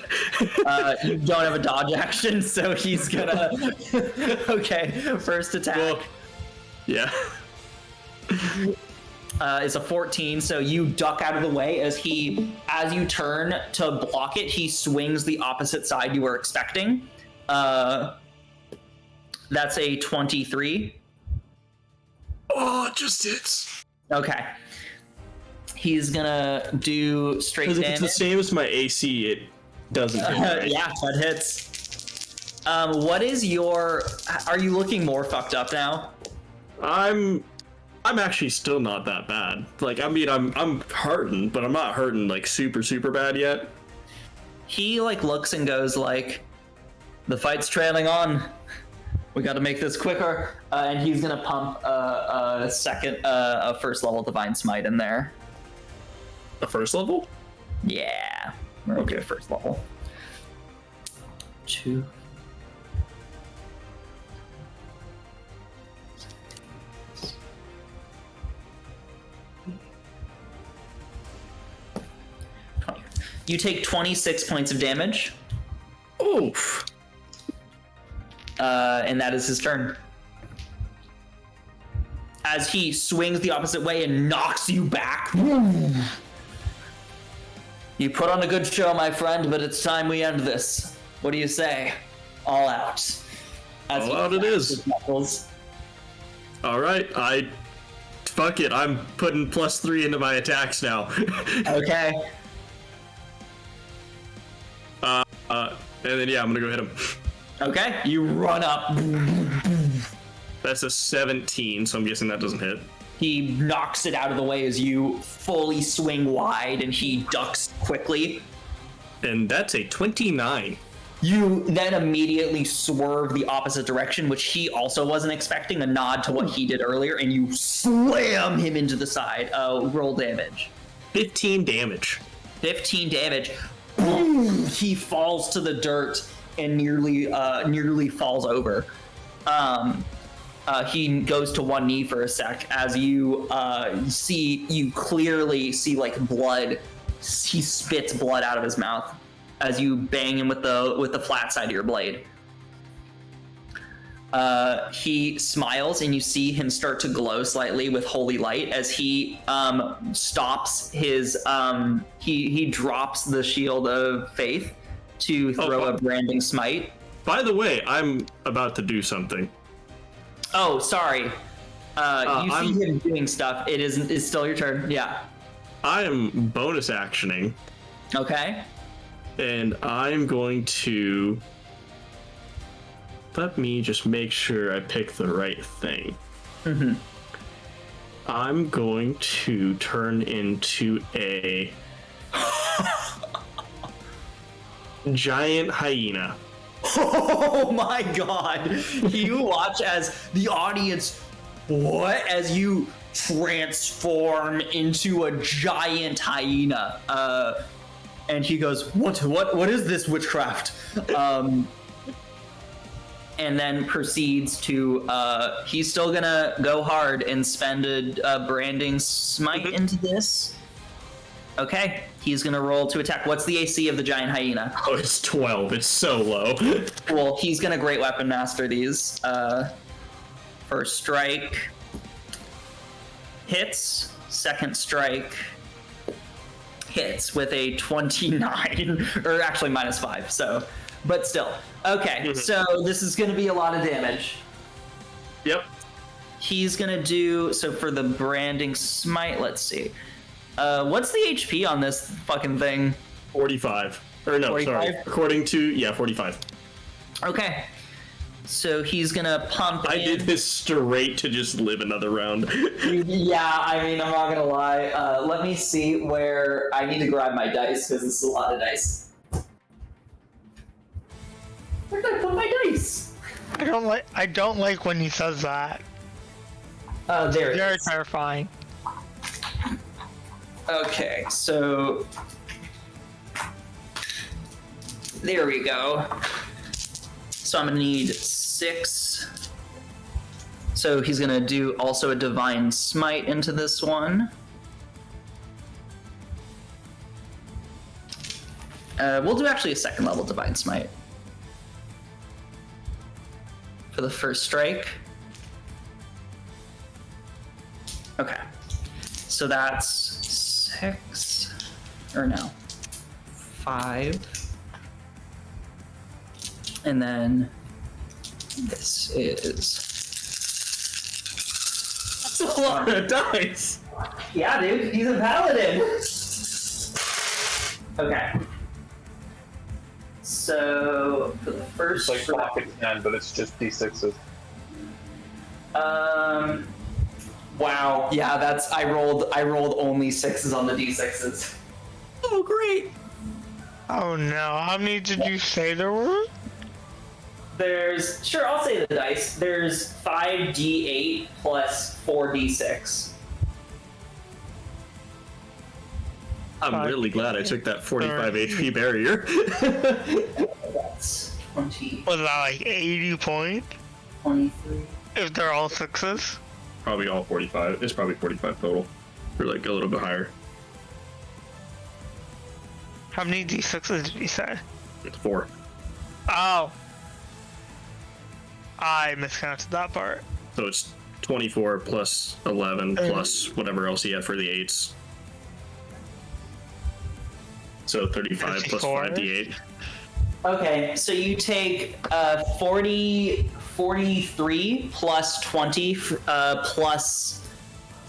You don't have a dodge action, so he's gonna... Okay, first attack. Well, yeah. It's a 14, so you duck out of the way as you turn to block it, he swings the opposite side you were expecting. That's a 23. Oh, it just hits. Okay. He's gonna do straight damage. If it's the same as my AC, it doesn't hit, right? Yeah, that hits. What is your... Are you looking more fucked up now? I'm actually still not that bad. Like, I mean, I'm hurting, but I'm not hurting like super bad yet. he like looks and goes like, the fight's trailing on. We got to make this quicker. And he's gonna pump a first level Divine Smite in there. A first level? Yeah. We're gonna do a first level. 2. You take 26 points of damage. Oof. And that is his turn. As he swings the opposite way and knocks you back. You put on a good show, my friend, but it's time we end this. What do you say? All out. All out it is. All right, fuck it. I'm putting +3 into my attacks now. Okay. And then yeah, I'm gonna go hit him. Okay, you run up. That's a 17, so I'm guessing that doesn't hit. He knocks it out of the way as you fully swing wide, and he ducks quickly. And that's a 29. You then immediately swerve the opposite direction, which he also wasn't expecting, a nod to what he did earlier, and you slam him into the side. Roll damage. 15 damage. 15 damage. Boom! He falls to the dirt and nearly falls over. He goes to one knee for a sec as you clearly see like blood. He spits blood out of his mouth as you bang him with the flat side of your blade. He smiles and you see him start to glow slightly with holy light as he stops his he drops the shield of faith to throw a branding smite. By the way, I'm about to do something. Oh, sorry. See him doing stuff. It's still your turn. Yeah. I am bonus actioning. Okay. And I'm going to... Let me just make sure I pick the right thing. Mm-hmm. I'm going to turn into a... giant hyena. Oh my god! You watch as the audience, as you transform into a giant hyena. And he goes, what is this witchcraft? And then proceeds to, he's still gonna go hard and spend a branding smite into this. Okay, he's gonna roll to attack. What's the AC of the giant hyena? Oh, it's 12. It's so low. Cool. He's gonna Great Weapon Master these. First strike hits. Second strike hits with a 29, or actually -5. So, but still. Okay, so this is gonna be a lot of damage. Yep. He's gonna do so for the branding smite. Let's see. What's the HP on this fucking thing? 45. Or no, 45? sorry. According to, 45. Okay. So he's gonna pump I did this straight to just live another round. Yeah, I mean, I'm not gonna lie. Let me see where I need to grab my dice, because this is a lot of dice. Where did I put my dice? I don't like when he says that. There it Very is. terrifying. Okay, so there we go. So I'm gonna need 6. So he's gonna do also a Divine Smite into this one. We'll do actually a second level Divine Smite for the first strike. Okay, so that's 6, or no, 5, and then this is... That's a lot of dice! Yeah, dude, he's a paladin! Okay. So, for the first... It's like pocket 10, but it's just D6s. Wow. Yeah, I rolled only 6s on the D6s. Oh, great! Oh no, how many did you say there were? Sure, I'll say the dice. There's 5d8 plus 4d6. I'm really glad I took that 45 HP barrier. That's 20. Was that like 80 points? 23. If they're all sixes? Probably all 45. It's probably 45 total. Or like a little bit higher. How many d6s did you say? It's 4. Oh. I miscounted that part. So it's 24 plus 11 plus whatever else he had for the 8s. So 35 plus 5d8. Okay, so you take 43 plus 20 plus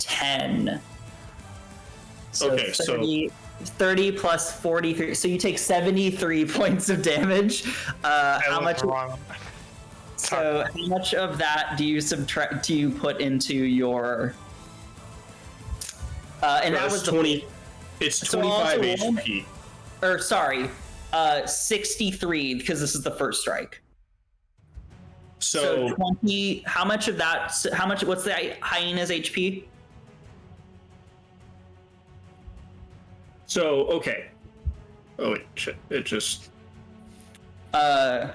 10. So Okay, 30 plus 43. So you take 73 points of damage. How much? So how much of that do you subtract? Do you put into your? And that was 20. It's 25 HP. Or sorry, 63 because this is the first strike. So 20. How much of that? How much? What's the hyena's HP? So okay. Oh wait, shit! It just. 1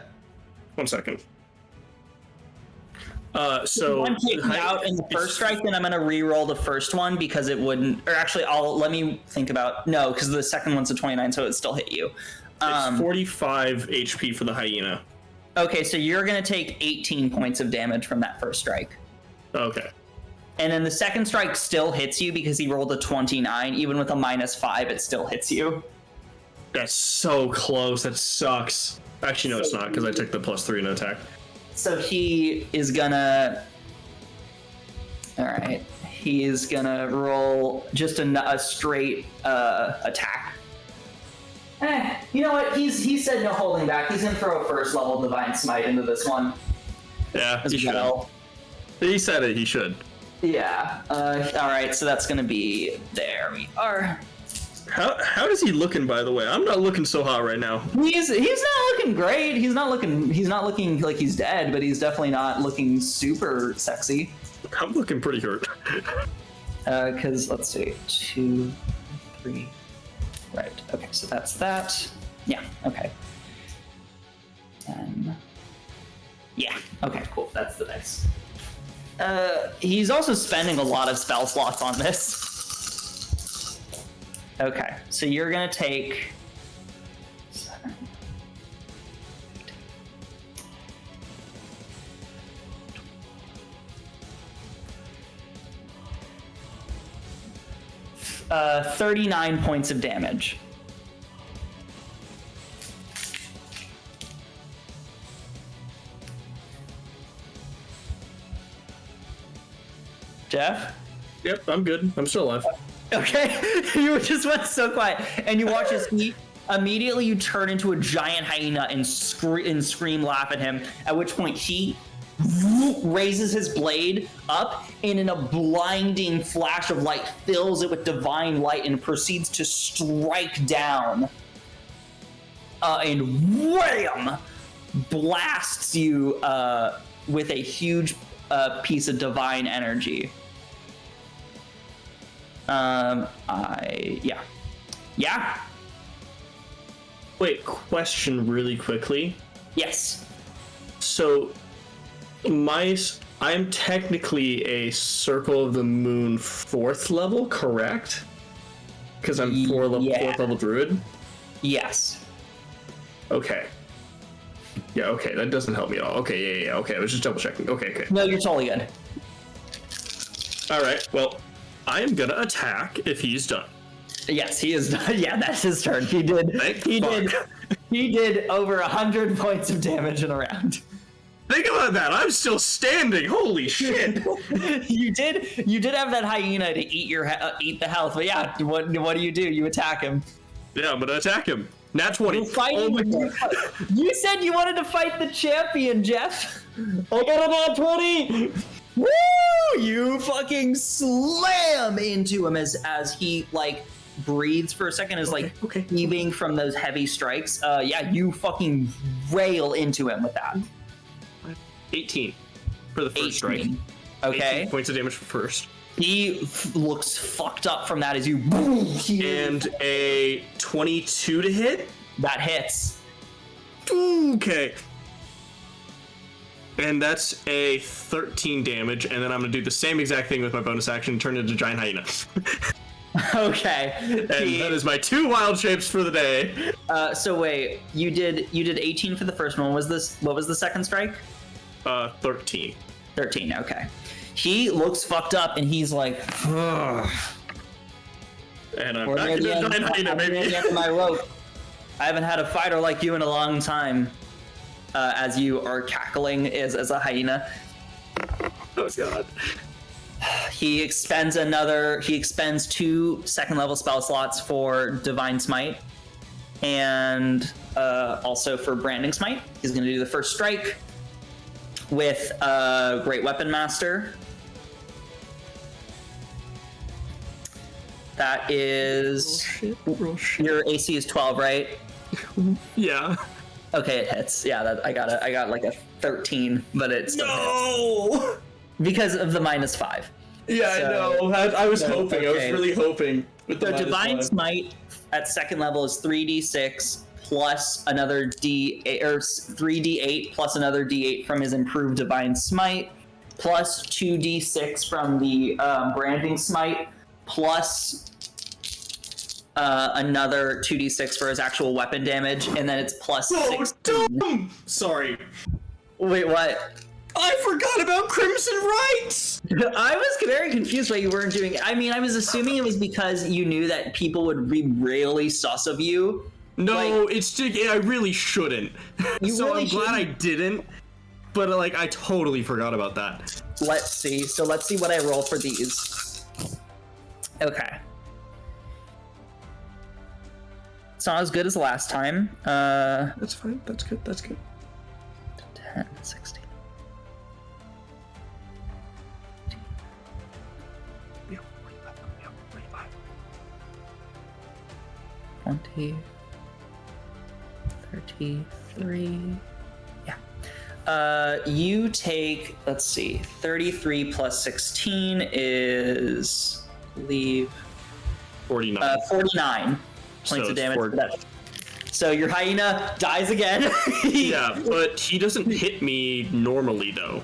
second. So one taken out in the first strike, then I'm gonna re-roll the first one because it wouldn't. Or actually, let me think about because the second one's a 29, so it still hit you. It's 45 HP for the hyena. Okay, so you're gonna take 18 points of damage from that first strike. Okay. And then the second strike still hits you because he rolled a 29. Even with a -5, it still hits you. That's so close. That sucks. Actually, no, it's not because I took the +3 in attack. So he is gonna. All right, he is gonna roll just a straight attack. You know what? He said no holding back. He's gonna throw a first level Divine Smite into this one. Yeah, he well. should. He said it. He should. Yeah. All right. So that's gonna be. There we are. How is he looking, by the way? I'm not looking so hot right now. He's not looking great. He's not looking like he's dead, but he's definitely not looking super sexy. I'm looking pretty hurt. Because let's see, 2, 3. Right. Okay. So that's that. Yeah. Okay. Yeah. Okay. Cool. That's the dice. He's also spending a lot of spell slots on this. Okay, so you're gonna take 7, 39 points of damage. Jeff? Yep, I'm good. I'm still alive. Okay, you just went so quiet, and you watch his feet. Immediately, you turn into a giant hyena and scream, laugh at him. At which point, he raises his blade up, and in a blinding flash of light, fills it with divine light, and proceeds to strike down. And wham! Blasts you with a huge piece of divine energy. Yeah. Wait, question really quickly. Yes. So, I'm technically a Circle of the Moon 4th level, correct? Because I'm 4th level druid? Yes. Okay. Yeah, okay, that doesn't help me at all. Okay, yeah, okay, I was just double checking. Okay. No, you're totally good. Alright, well, I am gonna attack if he's done. Yes, he is done. Yeah, that's his turn. He did over 100 points of damage in a round. Think about that, I'm still standing, holy shit! You did have that hyena to eat the health, but yeah, what do? You attack him. Yeah, I'm gonna attack him. Nat 20. You said you wanted to fight the champion, Jeff. I got a nat 20. Woo! You fucking slam into him as he breathes for a second, is like Okay. heaving from those heavy strikes. Yeah, you fucking rail into him with that. 18 for the first strike. 18. Okay. 18 points of damage for first. He looks fucked up from that as you. And a 22 to hit. That hits. Okay. And that's a 13 damage, and then I'm gonna do the same exact thing with my bonus action, turn into giant hyena. Okay. And that is my 2 wild shapes for the day. So wait, you did 18 for the first one. What was the second strike? 13. 13. Okay. He looks fucked up, and he's like, ugh. And I'm We're back near to the the end- giant hyena, I'm near baby. the end of my rope. I haven't had a fighter like you in a long time. As you are cackling as a hyena. Oh god. He expends 2 second-level spell slots for Divine Smite, and also for Branding Smite. He's going to do the first strike with Great Weapon Master. That is... Roll shit. Your AC is 12, right? Yeah. Okay, it hits. Yeah, I got like a 13, but it still hits. No! Because of the -5. Yeah, So- I know. I was hoping. I was okay. really hoping. With the So minus Divine 5. Smite at second level is 3d6 plus another D8, or 3d8 plus another d8 from his improved Divine Smite, plus 2d6 from the Branding Smite, plus another 2d6 for his actual weapon damage, and then it's plus Oh, 16. dumb! Sorry. Wait, what? I forgot about Crimson Rights! I was very confused why you weren't doing it. I mean, I was assuming it was because you knew that people would be really sus of you. No, Like- it's just, I really shouldn't. You So really I'm glad I shouldn't. didn't. But like, I totally forgot about that. Let's see. So let's see what I roll for these. Okay. It's not as good as last time. That's fine. That's good. That's good. 10, 16. 20, 33. Yeah. You take, let's see, 33 plus 16 is, I believe, 49. 49 So points of it's damage. 4 for that. So your hyena dies again. Yeah, but he doesn't hit me normally though.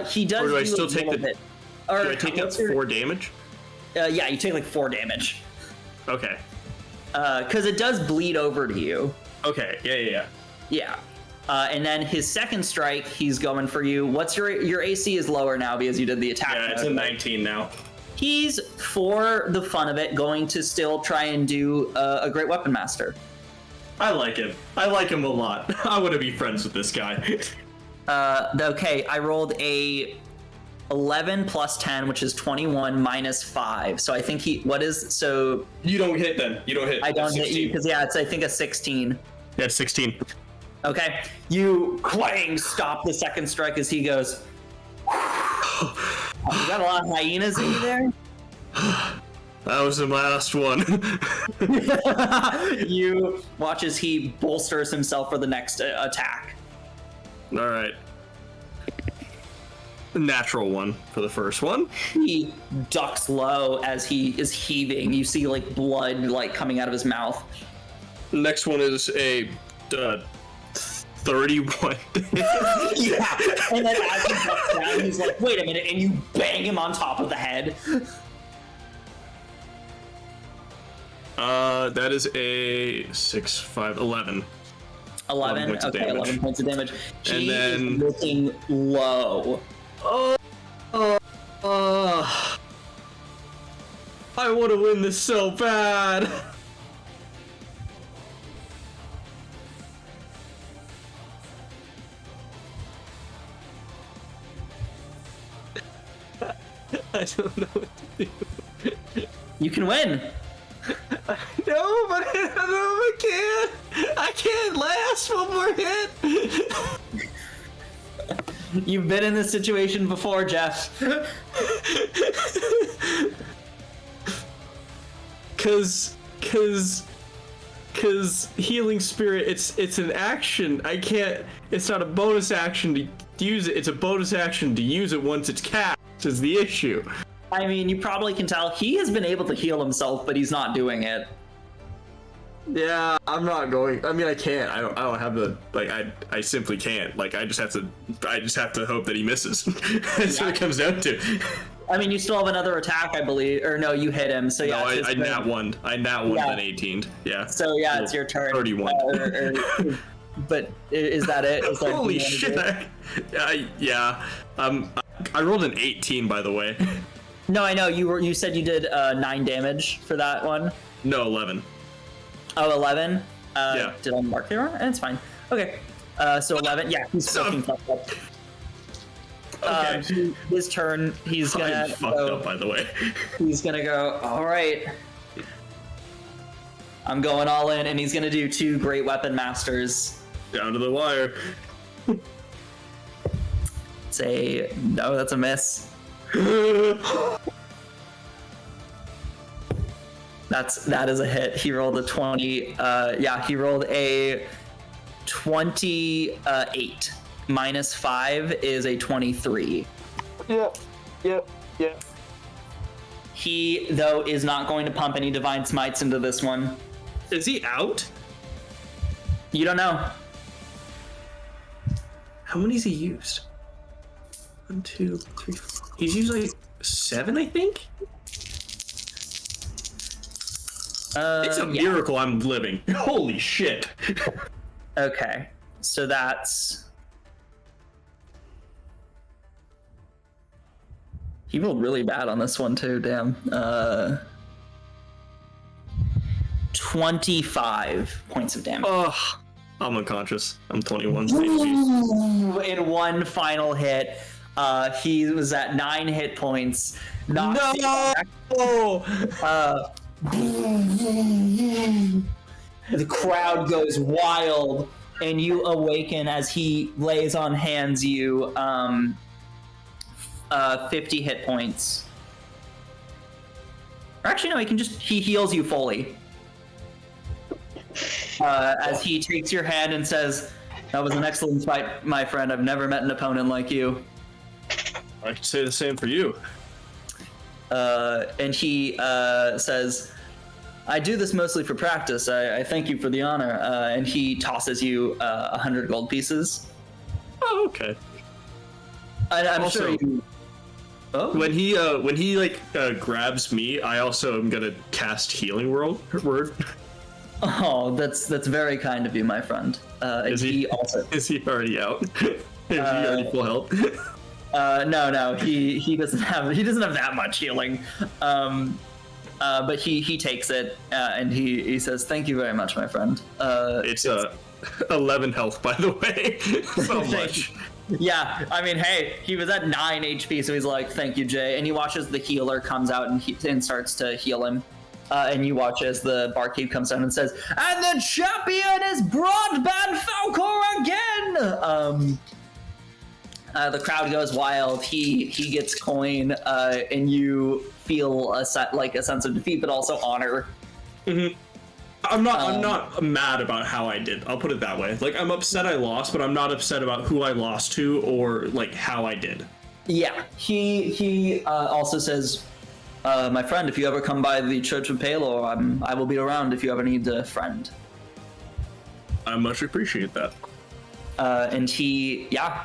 He does. Or do I do still a take little the- bit. Or Do I take out what's your- 4 damage? Yeah, you take like 4 damage. Okay. Because it does bleed over to you. Okay. Yeah. Yeah. And then his second strike, he's going for you. What's your AC is lower now because you did the attack. Yeah, it's a 19 now. He's, for the fun of it, going to still try and do a Great Weapon Master. I like him. I like him a lot. I want to be friends with this guy. Okay, I rolled a 11 plus 10, which is 21 minus 5. So I think so You don't hit then. You don't hit. I don't hit 16. you because, yeah, it's I think a 16. Yeah, 16. Okay, you clang stop the second strike as he goes. You got a lot of hyenas in you there? That was the last one. You watch as he bolsters himself for the next attack. All right. Natural 1 for the first one. He ducks low as he is heaving. You see like blood like coming out of his mouth. Next one is a 31. Yeah, and then as he ducks down, he's like, "Wait a minute!" And you bang him on top of the head. That is a 6, 5, 11. 11. points of Okay, damage. 11 points of damage. And He then- is looking low. I want to win this so bad. I don't know what to do. You can win. No, but I don't know if I can. I can't last one more hit. You've been in this situation before, Jeff. Cause healing spirit, it's an action. I can't. It's not a bonus action to use it. It's a bonus action to use it once it's cast. Is the issue. I mean, you probably can tell he has been able to heal himself, but he's not doing it. Yeah, I'm not going. I mean, I can't. I don't have the like. I simply can't. Like, I just have to hope that he misses. That's what it comes down to. I mean, you still have another attack, I believe, or no, you hit him. So yeah. No, I nat one. I nat one, then 18. Yeah. So yeah, it's your turn. 31. But is that it? Is that Holy shit! Yeah. I rolled an 18, by the way. No, I know you said you did 9 damage for that one. No, 11. Oh, 11? Yeah. Did I mark it wrong? It's fine. Okay. So 11. Yeah, he's fucking fucked up. Okay. His turn. He's gonna. I'm fucked up, by the way. He's gonna go. All right. I'm going all in, and he's gonna do 2 Great Weapon Masters. Down to the wire. Say no. That's a miss. That is a hit. He rolled a 20. Yeah, he rolled a 28. Minus 5 is a 23. Yep. He, though, is not going to pump any Divine Smites into this one. Is he out? You don't know. How many's he used? 1, 2, 3, 4. He's used like 7, I think? It's a miracle I'm living. Holy shit. Okay. So that's... He rolled really bad on this one too, damn. 25 points of damage. Oh, I'm unconscious. I'm 21. Ooh, in one final hit, he was at 9 hit points. No! The crowd goes wild, and you awaken as he lays on hands you 50 hit points. Or actually, no, he heals you fully. As he takes your hand and says, "That was an excellent fight, my friend. I've never met an opponent like you." I could say the same for you. And he says, "I do this mostly for practice. I thank you for the honor." And he tosses you 100 gold pieces. Oh, okay. I'm also, sure you... Oh? When he like grabs me, I also am gonna cast Healing Word. Oh, that's very kind of you, my friend. Is he already out? Is he already full health? No, he doesn't have that much healing. But he takes it and he says, "Thank you very much, my friend." It's 11 health, by the way. So much. Yeah, I mean, hey, he was at 9 HP, so he's like, "Thank you, Jay." And he watches the healer comes out and starts to heal him. And you watch as the barkeep comes down and says, "And the champion is Broadband Falcor again!" The crowd goes wild. He gets coin, and you feel a sense of defeat, but also honor. Mm-hmm. I'm not mad about how I did. I'll put it that way. Like, I'm upset I lost, but I'm not upset about who I lost to or like how I did. Yeah. He also says, "My friend, if you ever come by the Church of Palor, I will be around if you ever need a friend." I much appreciate that. And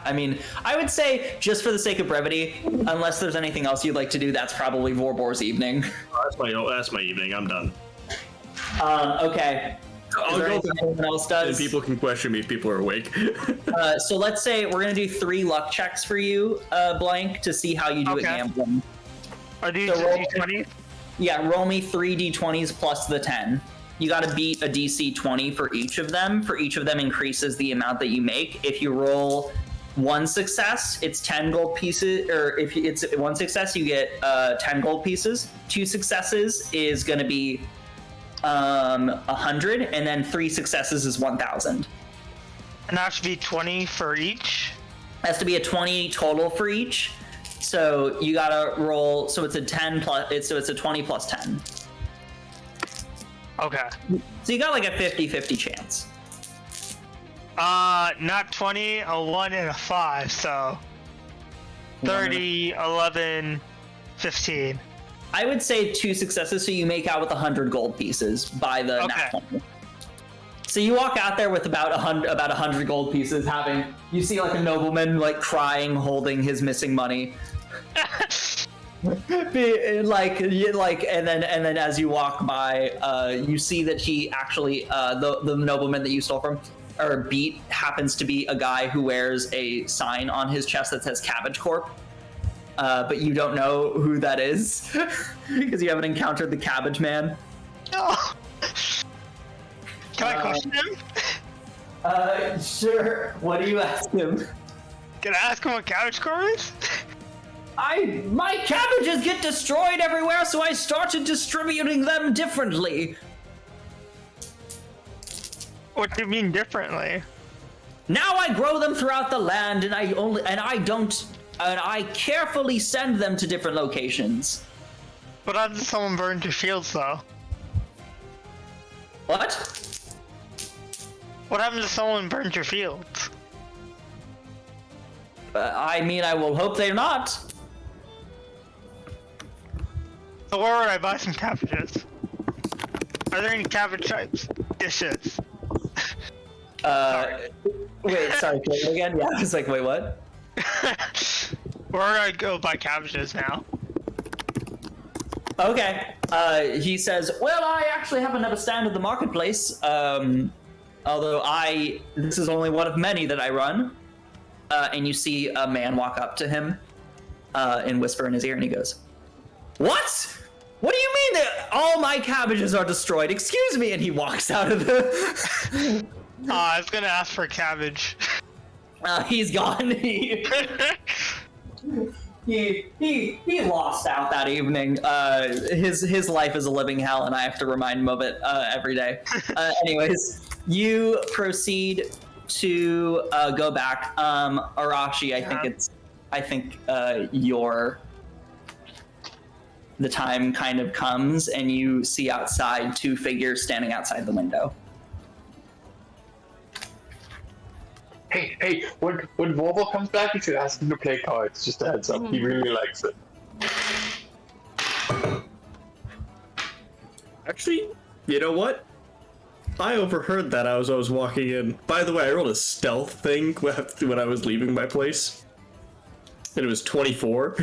I mean, I would say, just for the sake of brevity, unless there's anything else you'd like to do, that's probably Vorbor's evening. That's my evening. I'm done. Okay. I'll go anyone else does? And people can question me if people are awake. So let's say we're gonna do 3 luck checks for you, Blank, to see how you do at gambling. Are these D20s? Yeah, roll me 3 D20s plus the 10. You gotta beat a DC 20 for each of them. For each of them increases the amount that you make. If you roll 1 success, it's 10 gold pieces, or if it's 1 success, you get 10 gold pieces. 2 successes is gonna be 100, and then 3 successes is 1,000. And that should be 20 for each? Has to be a 20 total for each. So you gotta roll, so it's a 10 plus, it's a 20 plus 10. Okay. So you got like a 50-50 chance. Not 20, a 1 and a 5, so 30, 11, 15. I would say 2 successes, so you make out with 100 gold pieces by the nat 20. So you walk out there with about 100 gold pieces. You see like a nobleman like crying, holding his missing money. And then as you walk by, you see that he actually the nobleman that you stole from or beat happens to be a guy who wears a sign on his chest that says Cabbage Corp. But you don't know who that is because you haven't encountered the Cabbage Man. Oh. Can I question him? Sure. What do you ask him? Can I ask him what Cabbage Corp is? My cabbages get destroyed everywhere, so I started distributing them differently. What do you mean differently? Now I grow them throughout the land, and I carefully send them to different locations. What happens if someone burned your fields, though? What? What happens if someone burned your fields? I mean, I will hope they're not. So where would I buy some cabbages? Are there any cabbage types? Dishes. Wait, sorry, say it again? Yeah, I was like, wait, what? Where would I go buy cabbages now? Okay. He says, well, I actually happen to have a stand at the marketplace. Although this is only one of many that I run. And you see a man walk up to him and whisper in his ear, and he goes, what? What do you mean that all my cabbages are destroyed? Excuse me. And he walks out of the... I was gonna ask for cabbage. He's gone. He lost out that evening. His life is a living hell, and I have to remind him of it every day. Anyways, you proceed to go back. Arashi, I think the time kind of comes, and you see outside 2 figures standing outside the window. Hey, when Volvo comes back, you should ask him to play cards. Just a heads up, he really likes it. Actually, you know what? I overheard that as I was walking in. By the way, I rolled a stealth thing when I was leaving my place. And it was 24.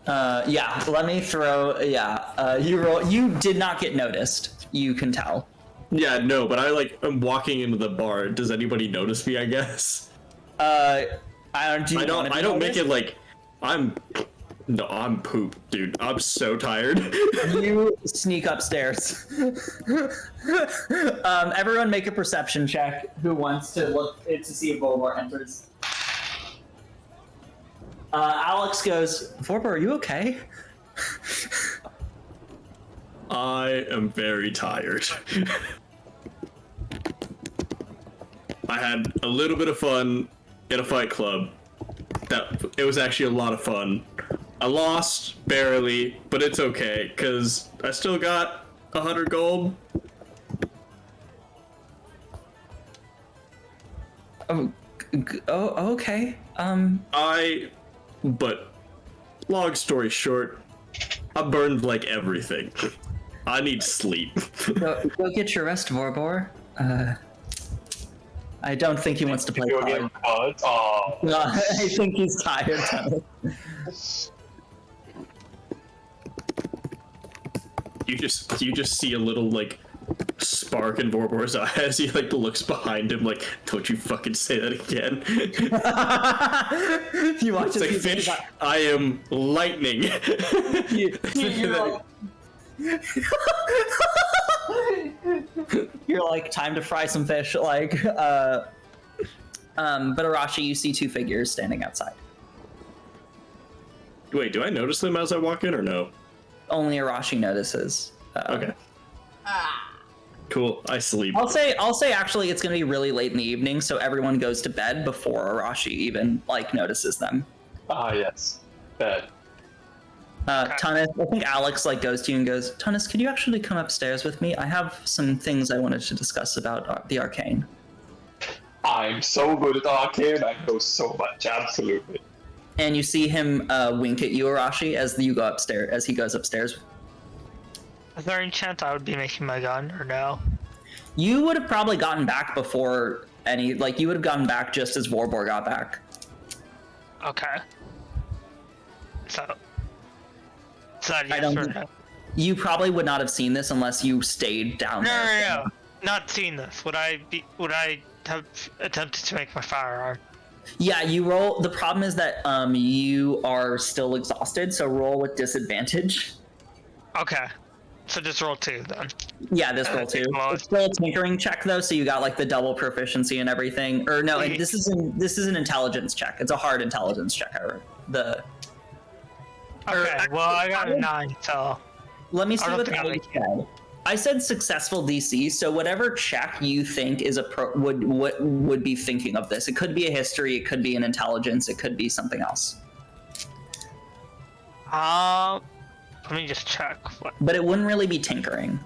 Yeah, let me throw, you did not get noticed. You can tell. Yeah, no, but I'm walking into the bar. Does anybody notice me, I guess? I don't make it like I'm pooped, dude. I'm so tired. You sneak upstairs. Everyone make a perception check. Who wants to look to see if Voldemort enters? Alex goes, Vorbor, are you okay? I am very tired. I had a little bit of fun in a fight club. It was actually a lot of fun. I lost barely, but it's okay because I still got 100 gold. Oh, okay. But long story short, I burned like everything. I need sleep. Go get your rest, Vorbor. I don't think he wants to play cards. Oh. No, I think he's tired. You just see a little like spark in Vorbor's eye as he like looks behind him like, don't you fucking say that again. You watch it's like, Fish, I am lightning. You're like, time to fry some fish, like, but Arashi, you see 2 figures standing outside. Wait, do I notice them as I walk in or no? Only Arashi notices. Okay. Cool, I sleep. I'll say actually it's gonna be really late in the evening, so everyone goes to bed before Arashi even, like, notices them. Ah, yes. Bed. Tunis, I think Alex like goes to you and goes, Tunis, could you actually come upstairs with me? I have some things I wanted to discuss about the arcane. I'm so good at arcane, I know so much, absolutely. And you see him wink at you, Arashi, as you go upstairs. As he goes upstairs. Is there any chance I would be making my gun, or no? You would have probably gotten back before any. Like you would have gotten back just as Vorbor got back. Okay. So I don't. You probably would not have seen this unless you stayed down there. No. Not seen this. Would I have attempted to make my firearm? Yeah, you roll. The problem is that you are still exhausted, so roll with disadvantage. Okay. So just roll 2 then. Yeah, this roll 2. It's still a tinkering check though, so you got like the double proficiency and everything. Or no, this is an intelligence check. It's a hard intelligence check. Okay. Well, I got a 9, so. Let me see what the said. I said successful DC, so whatever check you think is would be thinking of this. It could be a history, it could be an intelligence, it could be something else. Let me just check. But it wouldn't really be tinkering.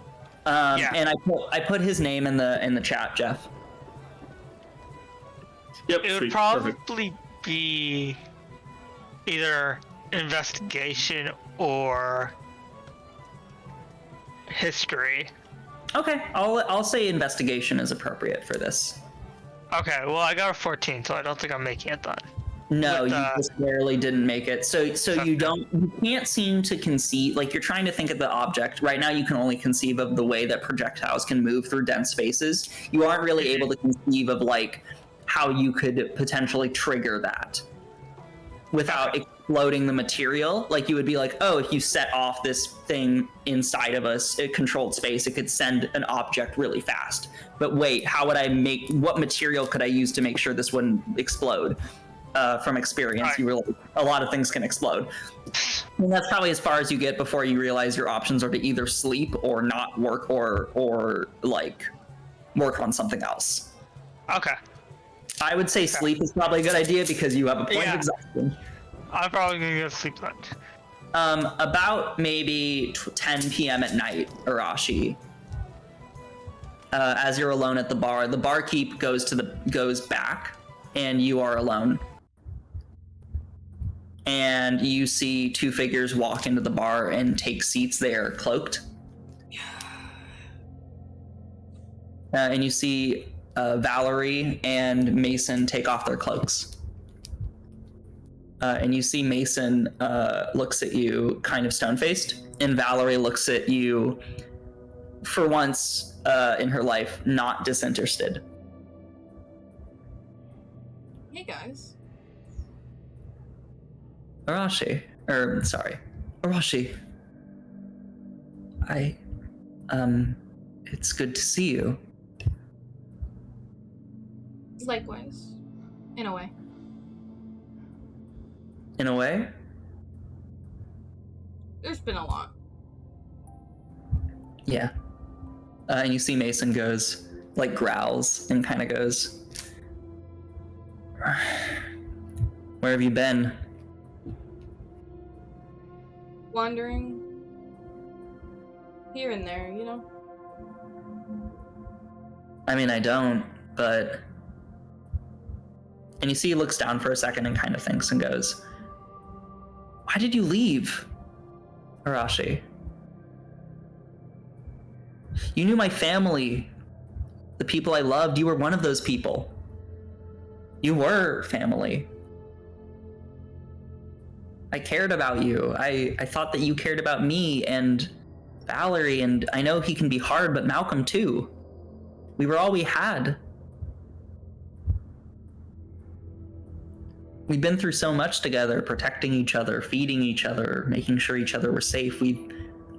Yeah. And I put his name in the chat, Jeff. Yep. It would probably be either investigation or history. Okay, I'll say investigation is appropriate for this. Okay, well I got a 14, so I don't think I'm making it then. No, you just barely didn't make it. So you can't seem to conceive, like you're trying to think of the object. Right now you can only conceive of the way that projectiles can move through dense spaces. You aren't really able to conceive of like how you could potentially trigger that without exploding the material. Like you would be like, oh, if you set off this thing inside of a controlled space, it could send an object really fast. But wait, what material could I use to make sure this wouldn't explode? From experience, you really, a lot of things can explode. And that's probably as far as you get before you realize your options are to either sleep or not work or like work on something else. Okay. I would say sleep is probably a good idea because you have a point of exhaustion. I'm probably gonna go sleep then. About maybe 10 p.m. at night, Arashi. As you're alone at the barkeep goes back, and you are alone. And you see 2 figures walk into the bar and take seats there, cloaked. And you see Valerie and Mason take off their cloaks. And you see Mason looks at you kind of stone-faced, and Valerie looks at you, for once in her life, not disinterested. Hey guys. Arashi. It's good to see you. Likewise. In a way. In a way? There's been a lot. Yeah. And you see Mason goes, like growls, and kind of goes, where have you been? Wandering. Here and there, you know? I mean, I don't, but... And you see he looks down for a second and kind of thinks and goes, why did you leave, Arashi? You knew my family, the people I loved. You were one of those people. You were family. I cared about you. I thought that you cared about me and Valerie, and I know he can be hard, but Malcolm too. We were all we had. We've been through so much together, protecting each other, feeding each other, making sure each other were safe.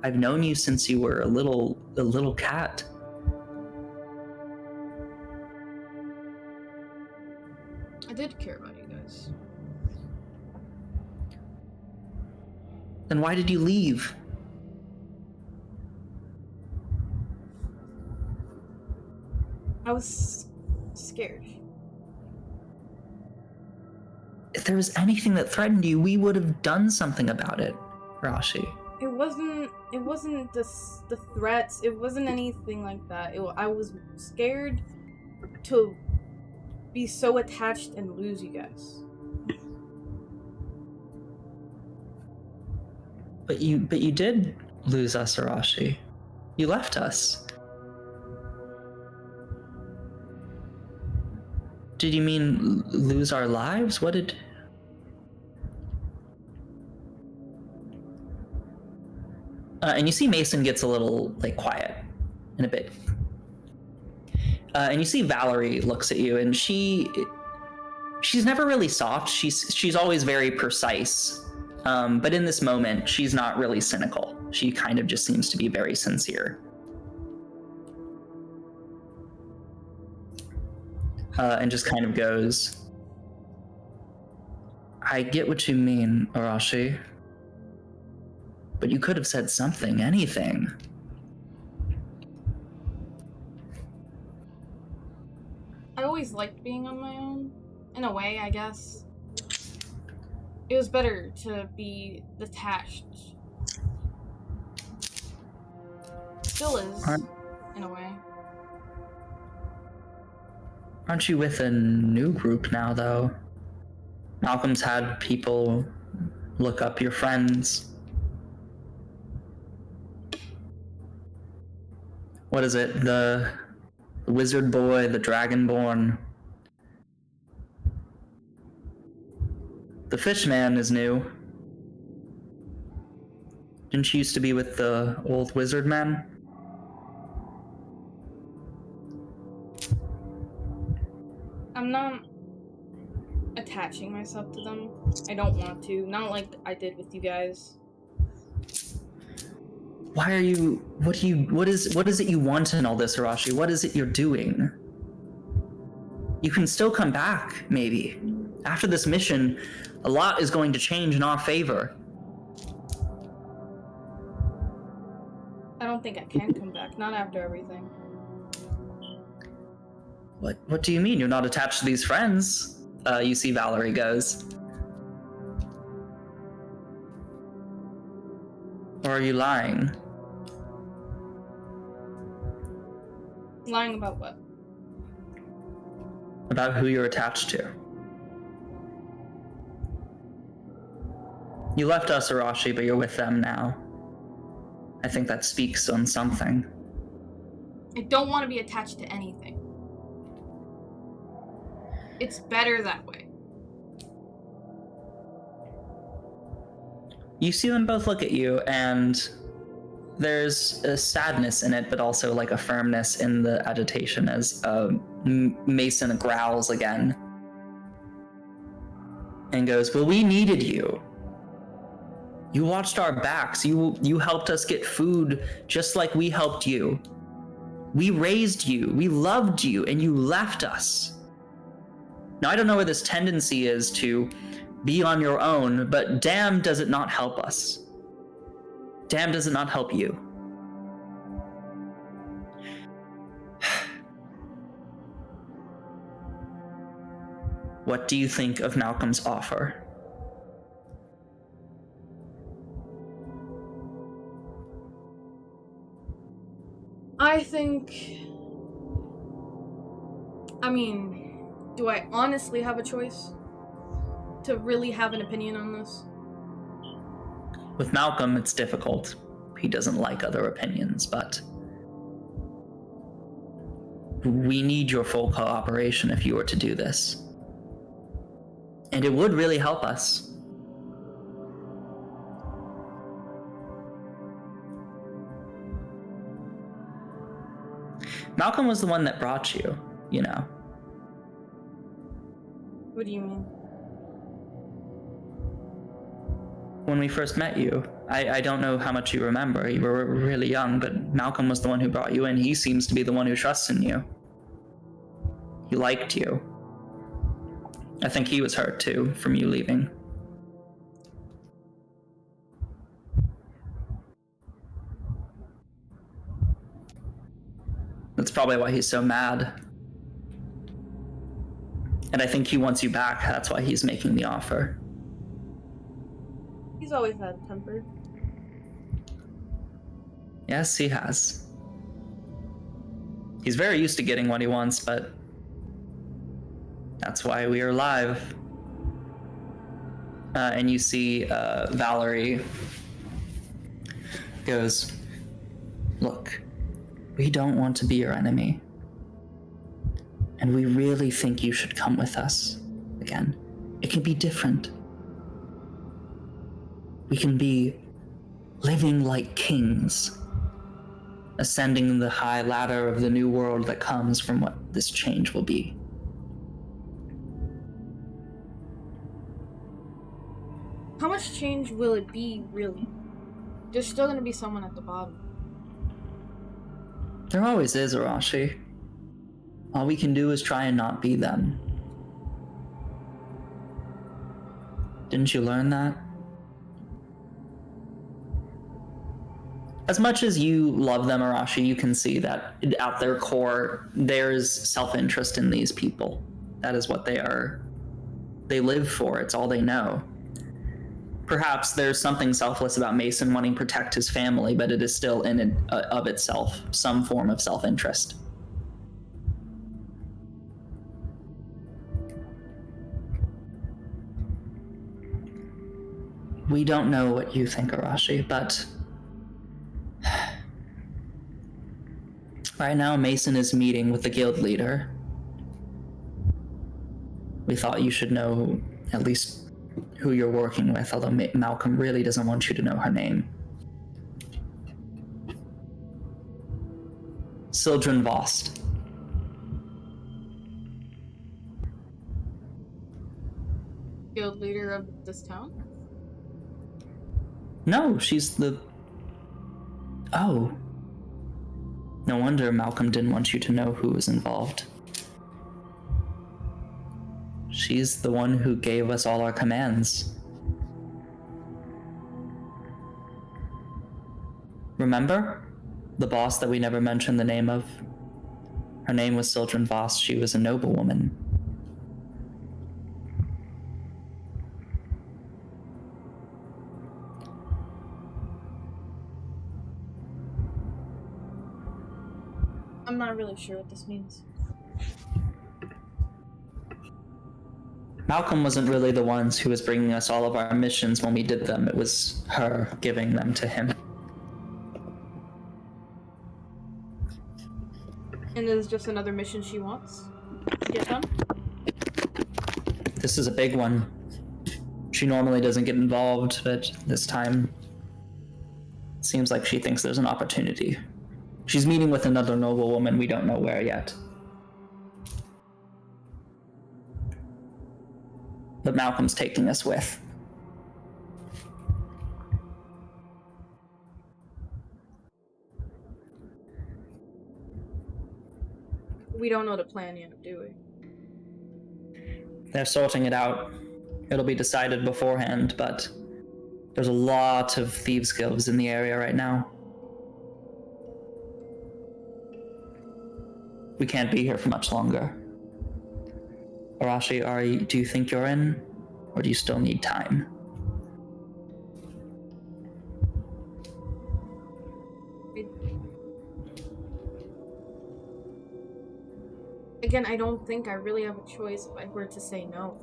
I've known you since you were a little cat. I did care about you guys. Then why did you leave? I was scared. If there was anything that threatened you, we would have done something about it, Arashi? It wasn't the threats. It wasn't anything like that. I was scared to be so attached and lose you guys. But you did lose us, Arashi. You left us. Did you mean lose our lives? What did... and you see Mason gets a little, like, quiet in a bit. And you see Valerie looks at you, and she's never really soft. She's always very precise. But in this moment, she's not really cynical. She kind of just seems to be very sincere. And just kind of goes, I get what you mean, Arashi. But you could have said something, anything. I always liked being on my own, in a way, I guess. It was better to be detached. Still is, in a way. Aren't you with a new group now, though? Malcolm's had people look up your friends. What is it? The wizard boy, the dragonborn. The fishman is new. Didn't you used to be with the old wizard man? I'm not attaching myself to them. I don't want to. Not like I did with you guys. Why are you... What is it you want in all this, Arashi? What is it you're doing? You can still come back, maybe. After this mission, a lot is going to change in our favor. I don't think I can come back. Not after everything. What do you mean? You're not attached to these friends? You see Valerie goes. Or are you lying? Lying about what? About who you're attached to. You left us, Arashi, but you're with them now. I think that speaks on something. I don't want to be attached to anything. It's better that way. You see them both look at you, and there's a sadness in it, but also like a firmness in the agitation as Mason growls again and goes, well, we needed you. You watched our backs. You helped us get food just like we helped you. We raised you. We loved you, and you left us. Now, I don't know where this tendency is to be on your own, but damn does it not help us. Damn does it not help you. What do you think of Malcolm's offer? I think... I mean... Do I honestly have a choice to really have an opinion on this? With Malcolm, it's difficult. He doesn't like other opinions, but we need your full cooperation if you were to do this. And it would really help us. Malcolm was the one that brought you, you know. What do you mean? When we first met you, I don't know how much you remember. You were really young, but Malcolm was the one who brought you in. He seems to be the one who trusts in you. He liked you. I think he was hurt too from you leaving. That's probably why he's so mad. And I think he wants you back. That's why he's making the offer. He's always had temper. Yes, he has. He's very used to getting what he wants, but that's why we are live. And you see Valerie goes, "Look, we don't want to be your enemy. And we really think you should come with us again. It can be different. We can be living like kings, ascending the high ladder of the new world that comes from what this change will be." How much change will it be, really? There's still gonna be someone at the bottom. There always is, Arashi. All we can do is try and not be them. Didn't you learn that? As much as you love them, Arashi, you can see that at their core, there's self-interest in these people. That is what they are. They live for. It's all they know. Perhaps there's something selfless about Mason wanting to protect his family, but it is still in and of itself some form of self-interest. We don't know what you think, Arashi, but right now Mason is meeting with the guild leader. We thought you should know at least who you're working with, although Malcolm really doesn't want you to know her name. Sildren Vost. Guild leader of this town? No, she's the... Oh. No wonder Malcolm didn't want you to know who was involved. She's the one who gave us all our commands. Remember? The boss that we never mentioned the name of? Her name was Sildren Vost. She was a noblewoman. I'm not really sure what this means. Malcolm wasn't really the ones who was bringing us all of our missions when we did them. It was her giving them to him. And this is just another mission she wants to get done? This is a big one. She normally doesn't get involved, but this time it seems like she thinks there's an opportunity. She's meeting with another noblewoman, we don't know where yet. But Malcolm's taking us with. We don't know the plan yet, do we? They're sorting it out. It'll be decided beforehand, but there's a lot of thieves' guilds in the area right now. We can't be here for much longer. Arashi, do you think you're in? Or do you still need time? Again, I don't think I really have a choice if I were to say no.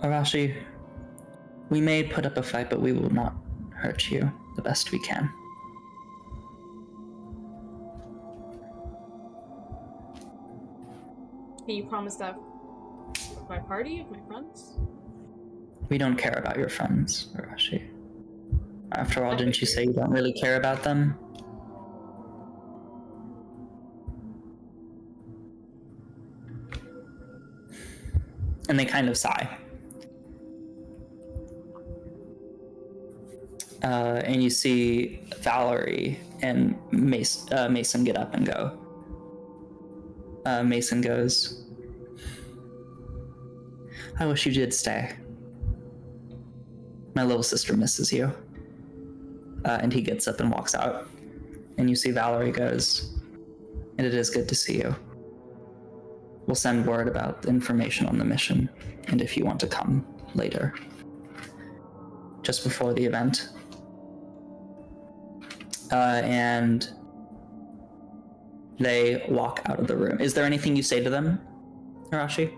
Arashi, we may put up a fight, but we will not hurt you the best we can. Can you promise that with my party, with my friends? We don't care about your friends, Arashi. After all, didn't you say you don't really care about them? And they kind of sigh. And you see Valerie and Mason get up and go. Mason goes, "I wish you did stay. My little sister misses you." And he gets up and walks out. And you see Valerie goes, "And it is good to see you. We'll send word about the information on the mission, and if you want to come later." just before the event. And they walk out of the room. Is there anything you say to them, Arashi?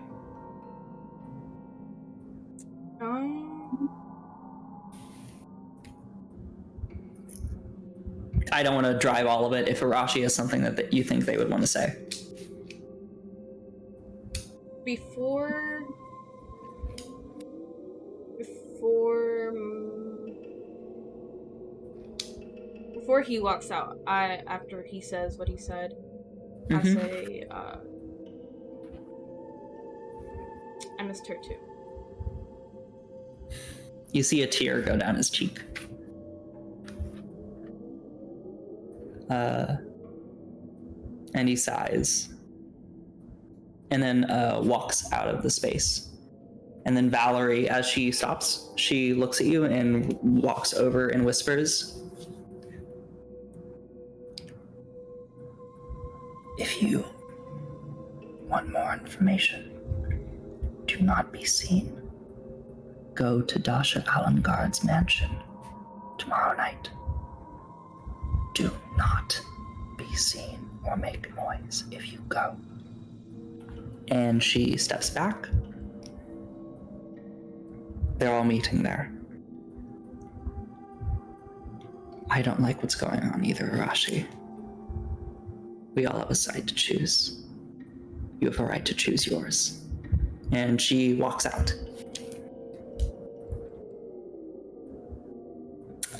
I don't want to drive all of it if Arashi has something that you think they would want to say. Before he walks out, after he says what he said, I say, I missed her too. You see a tear go down his cheek. And he sighs. And then walks out of the space. And then Valerie, as she stops, she looks at you and walks over and whispers, "If you want more information, do not be seen. Go to Dasha Allengard's mansion tomorrow night. Do not be seen or make noise if you go." And she steps back. They're all meeting there. I don't like what's going on either, Arashi. We all have a side to choose. You have a right to choose yours. And she walks out.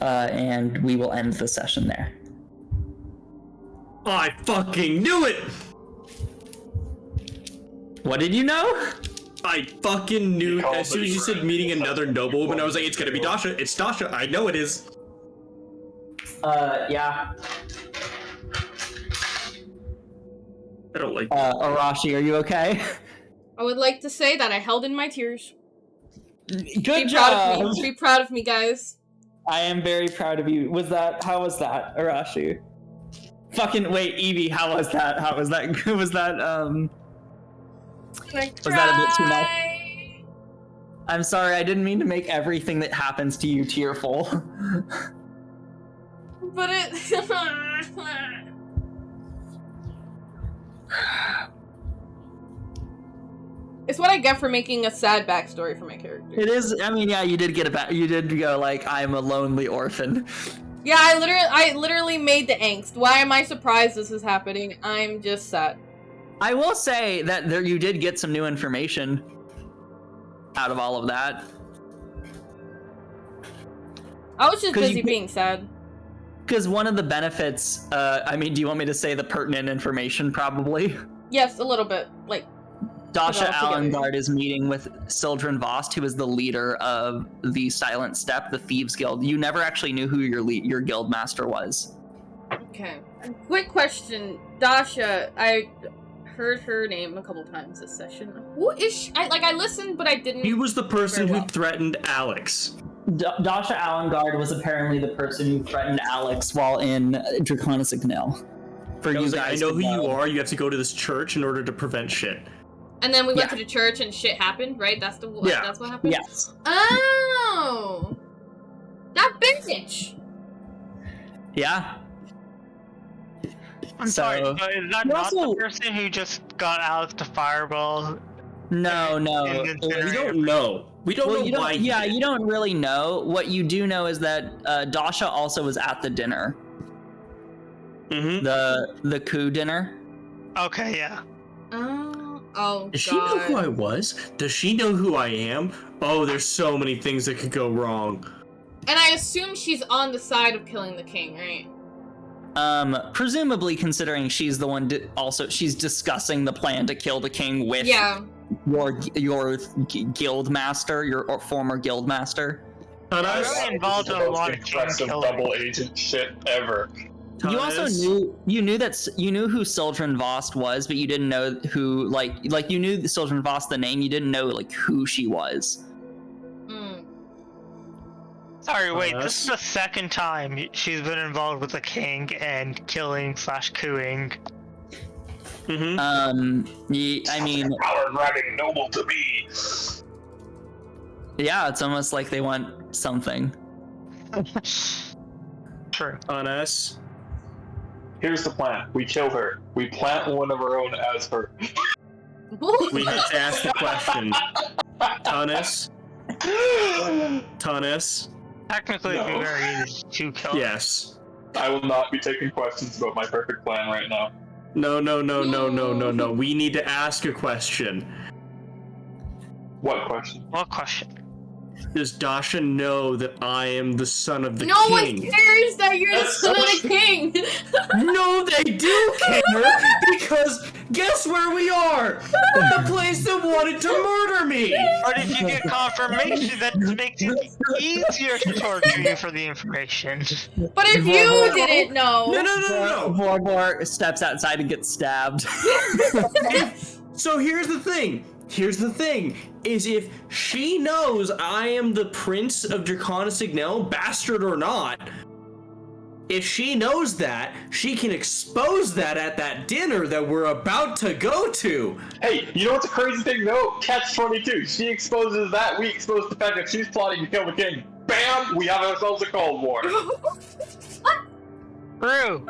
And we will end the session there. I fucking knew it! What did you know? I fucking knew. As soon as you said meeting another noblewoman, I was like, it's gonna be Dasha. It's Dasha. I know it is. Yeah. I don't like Arashi, are you okay? I would like to say that I held in my tears. Good job! Be proud of me, guys. I am very proud of you. How was that, Arashi? Fucking, wait, Evie, how was that? Was that, was that a bit too much? I'm sorry, I didn't mean to make everything that happens to you tearful. But it... It's what I get for making a sad backstory for my character. It is, I mean, yeah, you did get you did go like, I'm a lonely orphan. Yeah, I literally made the angst. Why am I surprised this is happening? I'm just sad. I will say that you did get some new information out of all of that. I was just busy being sad. Because one of the benefits, I mean, do you want me to say the pertinent information, probably? Yes, a little bit, like... Dasha Allengard is meeting with Sildren Vost, who is the leader of the Silent Step, the Thieves Guild. You never actually knew who your guild master was. Okay. Quick question. Dasha, I heard her name a couple times this session. Who is she? I listened, but I didn't... He was the person who threatened Alex. Dasha Allengard was apparently the person who threatened Alex while in Draconis Ignil. I know who you are. You have to go to this church in order to prevent shit. And then we went to the church and shit happened, right? That's what happened? Yes. Oh! That bitch! Yeah. I'm sorry, but is that not the person who just got Alex to fireball? No. We don't know. We don't know why. You don't really know. What you do know is that Dasha also was at the dinner. Mm-hmm. The coup dinner. Okay, yeah. Oh, Does she know who I was? Does she know who I am? Oh, there's so many things that could go wrong. And I assume she's on the side of killing the king, right? Presumably, considering she's the one she's discussing the plan to kill the king with your guild master, your former guild master. But I was involved in a lot of impressive double agent shit ever. You also knew who Sildren Vost was, but you didn't know who like you knew Sildren Vost the name, you didn't know like who she was. Sorry, wait, this is the second time she's been involved with the king and killing / cooing. Mm-hmm. I mean, power grabbing noble to be. Yeah, it's almost like they want something. True. On us. Here's the plan. We kill her. We plant one of our own as her. We have to ask the question. Tunis? Tunis? Technically, it'd be very easy to kill. Yes. I will not be taking questions about my perfect plan right now. No. We need to ask a question. What question? What question? Does Dasha know that I am the son of the No king? one cares that you're the son of the king! No, they do care! Because guess where we are? The place that wanted to murder me! But if you get confirmation, that makes it easier to torture you for the information. But if you didn't know... No. Vorgor steps outside and gets stabbed. So here's the thing, is if she knows I am the Prince of Dracona Signal, bastard or not, if she knows that, she can expose that at that dinner that we're about to go to. Hey, you know what's a crazy thing though? Catch-22. She exposes that, we expose the fact that she's plotting to kill the king. Bam! We have ourselves a Cold War. True.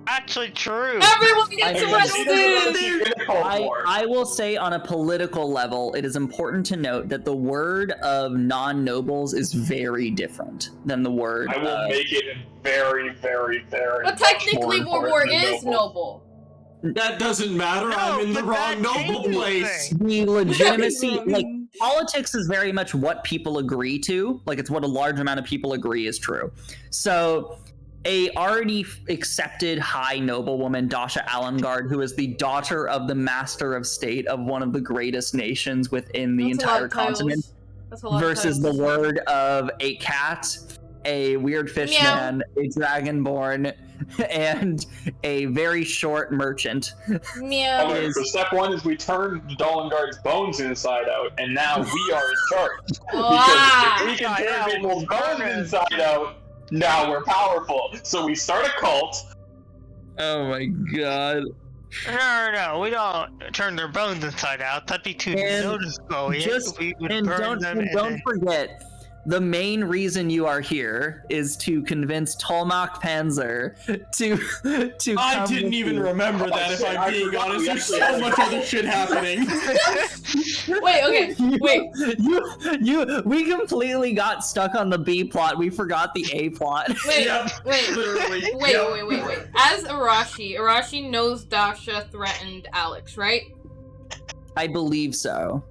Actually true. Everyone gets arrested! I will say on a political level, it is important to note that the word of non-nobles is very different than the word I will make it very, very, very But technically, much more Vorgor important than is noble. That doesn't matter, No, I'm in the but wrong that noble changes place. things. the legitimacy. Like, politics is very much what people agree to. Like, it's what a large amount of people agree is true. So a already accepted high noblewoman, Dasha Alengard, who is the daughter of the master of state of one of the greatest nations within the That's a lot entire of titles. continent, That's a lot of versus the titles. word of a cat, a weird fish Meow. man, a dragonborn, and a very short merchant. Meow. Okay, so step one is we turn Dolengard's bones inside out, and now we are in charge. Because if we can turn people's bones inside out, now we're powerful. So we start a cult. Oh my god. No, we don't turn their bones inside out. That'd be too And noticeable. We would And burn don't, them and don't forget, the main reason you are here is to convince Tolmach Panzer to I come didn't with even you. remember that, if I'm being honest. There's so much other shit happening. Wait, okay, wait. We completely got stuck on the B plot. We forgot the A plot. Wait, Yep, wait, literally. wait. As Arashi knows Dasha threatened Alex, right? I believe so.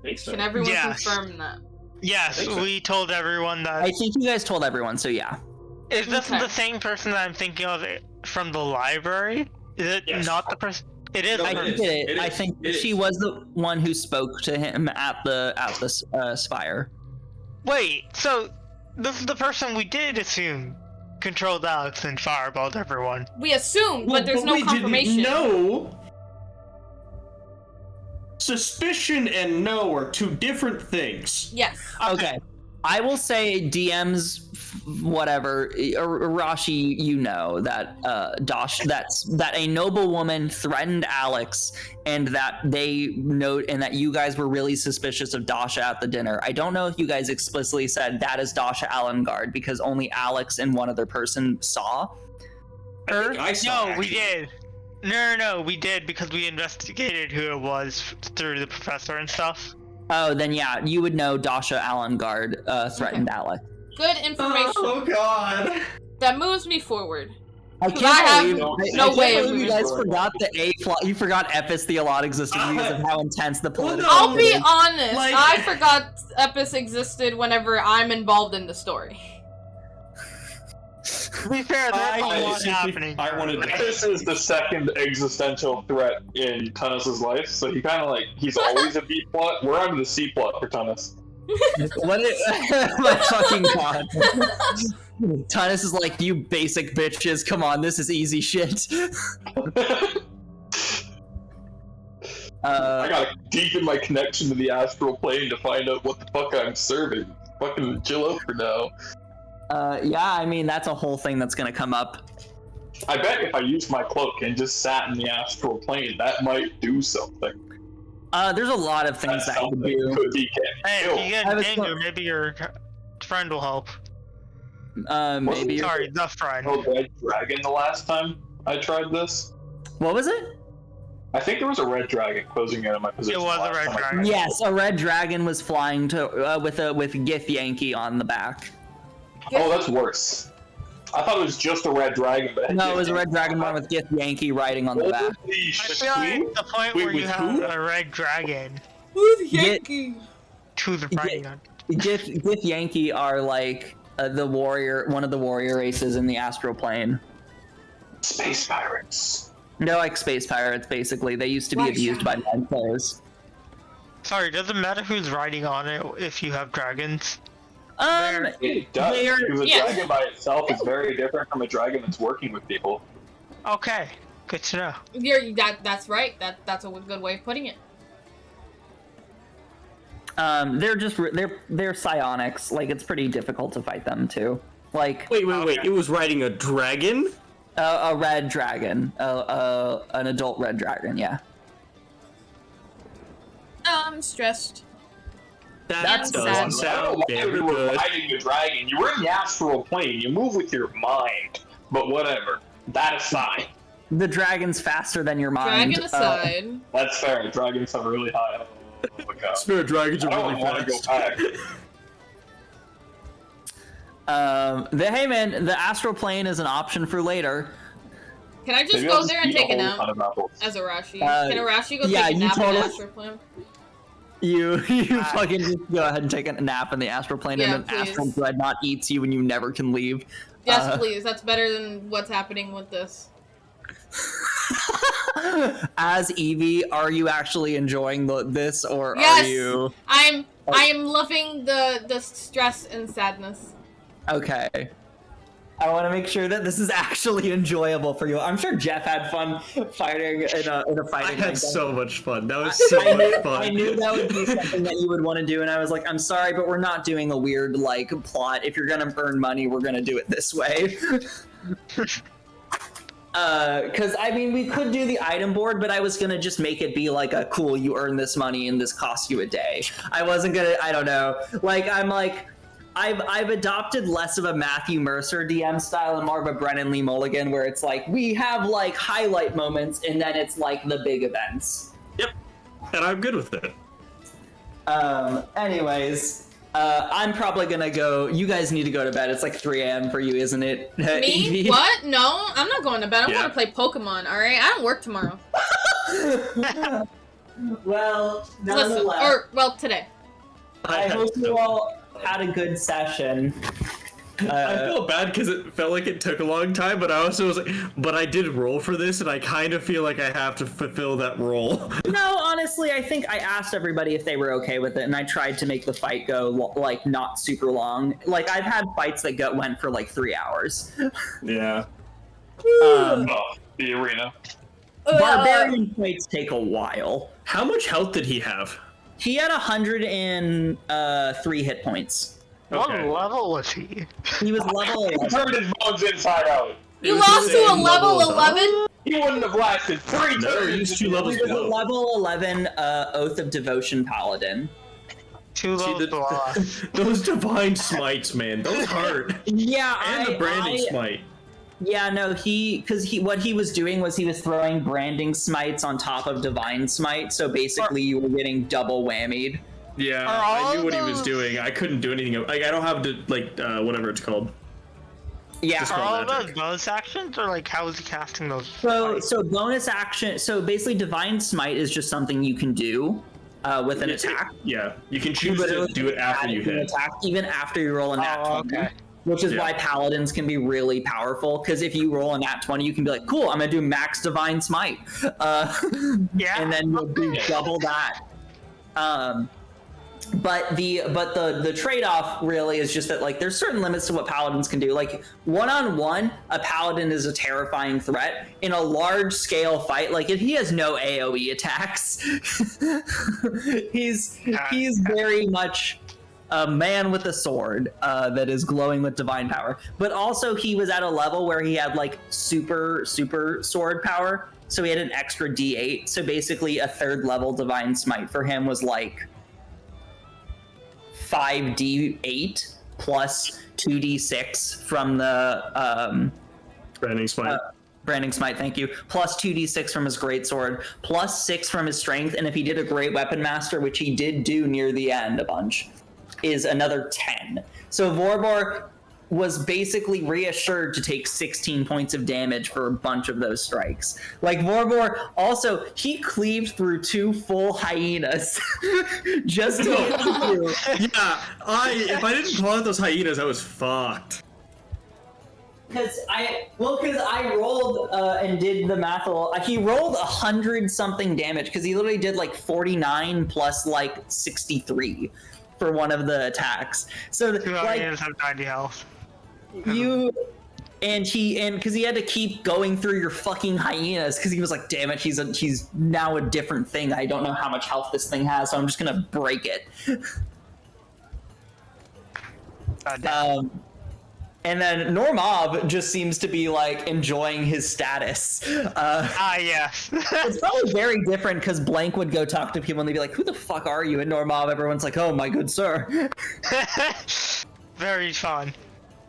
Can everyone Yes. confirm that? Yes, we told everyone that. I think you guys told everyone, so yeah. Is this Okay. the same person that I'm thinking of from the library? Is it Yes. not the person? It is. No, the I person. think It I is. think It she is. was the one who spoke to him at the spire. Wait, so this is the person we did assume controlled Alex and fireballed everyone. We assumed, but there's no we confirmation. didn't know. Suspicion and know are two different things. Yes. Okay. I will say DMs, whatever, Arashi, you know that that a noblewoman threatened Alex, and that they know, and that you guys were really suspicious of Dasha at the dinner. I don't know if you guys explicitly said that is Dasha Alengard, because only Alex and one other person saw her. I saw No, we actually. did. No, we did because we investigated who it was through the professor and stuff. Oh, then yeah, you would know Dasha Alengard threatened Alex. Good information. Oh god. That moves me forward. I I have can't no believe, way I of can't believe you moving guys forward. forgot the A plot. You forgot Epis the Allot existed because of how intense the political. no. I'll be is. honest, Like- I forgot Epis existed whenever I'm involved in the story. To be fair, there's a lot happening. I wanted to. This is the second existential threat in Tunnus' life, so he kind of like, he's always a B plot. We're on the C plot for Tunnus. What? My fucking god! Tunnus is like, you basic bitches. Come on, this is easy shit. I gotta deepen my connection to the astral plane to find out what the fuck I'm serving. Fucking chill out for now. Yeah, I mean that's a whole thing that's gonna come up. I bet if I used my cloak and just sat in the astral plane, that might do something. There's a lot of things that you can do. Hey, if you get in danger, maybe your friend will help. Maybe. Sorry, the friend. Oh, Red Dragon the last time I tried this? What was it? I think there was a red dragon closing in on my position. It was a red dragon. Yes, a red dragon was flying to with Gith Yankee on the back. Oh, that's worse. I thought it was just a red dragon, but No, it was a red dragon one with Gith Yankee riding on the back. Holy I feel like the point where you have a red dragon Who's Yankee? to the riding on. Gith Yankee are like the warrior, one of the warrior races in the astral plane. Space pirates. They're like space pirates, basically. They used to be abused by mind players. Sorry, does it matter who's riding on it if you have dragons? It does, because a dragon by itself is very different from a dragon that's working with people. Okay, good to know. That's right. That's a good way of putting it. They're psionics. Like, it's pretty difficult to fight them too. Like, Wait. It was riding a dragon? A red dragon, an adult red dragon. Yeah. I'm stressed. That sad. doesn't sound very You were good. riding a dragon. You were in the astral plane. You move with your mind. But whatever. That aside. The dragon's faster than your mind. Dragon aside. That's fair. Dragons have really high. Oh my god. Spirit dragons are I really don't want to go fast. back. Hey man, the astral plane is an option for later. Can I just Maybe go I'll there and eat take a whole nap ton of apples. as Arashi? Can Arashi go yeah, take a you nap in totally- the astral plane? You fucking just go ahead and take a nap in the astral plane, Yeah, and then please. astral dreadnought eats you and you never can leave. Yes, please. That's better than what's happening with this. As Evie, are you actually enjoying this, or Yes! are you? I am loving the stress and sadness. Okay. I want to make sure that this is actually enjoyable for you. I'm sure Jeff had fun fighting in a I fighting. had like so much fun. That was so much fun. I knew that would be something that you would want to do, and I was like, I'm sorry, but we're not doing a weird like plot. If you're gonna earn money, we're gonna do it this way. Because I mean, we could do the item board, but I was gonna just make it be like a cool. You earn this money, and this costs you a day. I wasn't gonna. I don't know. Like I'm like. I've adopted less of a Matthew Mercer DM style and more of a Brennan Lee Mulligan, where it's like we have like highlight moments and then it's like the big events. Yep, and I'm good with it. Anyways, I'm probably gonna go. You guys need to go to bed. It's like 3 a.m. for you, isn't it? Me? Evie? What? No, I'm not going to bed. I'm Yeah. going to play Pokemon. All right, I don't work tomorrow. Well, Listen, nonetheless, well, today. I hope you all had a good session. I felt bad because it felt like it took a long time, but I also was like, but I did roll for this, and I kind of feel like I have to fulfill that role. No, honestly, I think I asked everybody if they were okay with it, and I tried to make the fight go like not super long. Like I've had fights that went for like 3 hours. Yeah. The arena. Barbarian fights take a while. How much health did he have? He had 103 hit points. What Okay. level was he? He was level 11. Turned his bones inside out. You was lost the to a same level level as 11? He wouldn't have lasted 3 No, turns. he's 2 levels He was a below. level 11 Oath of Devotion Paladin. 2 levels below us. Those divine smites, man, those hurt. Yeah, And the branding smite. Yeah, no, what he was doing was he was throwing branding smites on top of divine smite, so basically you were getting double whammied. Yeah, Are all I knew what he was those- doing. I couldn't do anything. Like, I don't have to, like, whatever it's called. Yeah. Just Are all magic. those bonus actions, or like how is he casting those? So bonus action. So basically, divine smite is just something you can do with an attack. Yeah, you can choose to do it after you hit. Attack even after you roll a nat 20. okay. Which is Yeah. why paladins can be really powerful, because if you roll a nat 20, you can be like, cool, I'm gonna do max divine smite. Yeah. And then you'll do double that. But the trade-off really is just that like there's certain limits to what paladins can do. Like one-on-one, a paladin is a terrifying threat. In a large-scale fight, like if he has no AoE attacks, he's very much a man with a sword that is glowing with divine power. But also he was at a level where he had like super sword power, so he had an extra D8. So basically a 3rd level divine smite for him was like 5d8 plus 2d6 from the Branding smite. Branding smite, thank you. Plus 2d6 from his greatsword, plus 6 from his strength, and if he did a great weapon master, which he did do near the end a bunch, is another 10. So Vorbor was basically reassured to take 16 points of damage for a bunch of those strikes. Like Vorbor also, he cleaved through 2 full hyenas just to hit you. Yeah, if I didn't call out those hyenas, I was fucked. Because I rolled and did the math a little. He rolled 100-something damage because he literally did like 49 plus like 63 for one of the attacks. So Two like hyenas have 90 health. because he had to keep going through your fucking hyenas because he was like, damn it, he's now a different thing. I don't know how much health this thing has, so I'm just gonna break it. And then Normov just seems to be like enjoying his status. Yes. It's probably very different because Blank would go talk to people and they'd be like, "Who the fuck are you?" And Normov, everyone's like, "Oh my good sir." Very fun.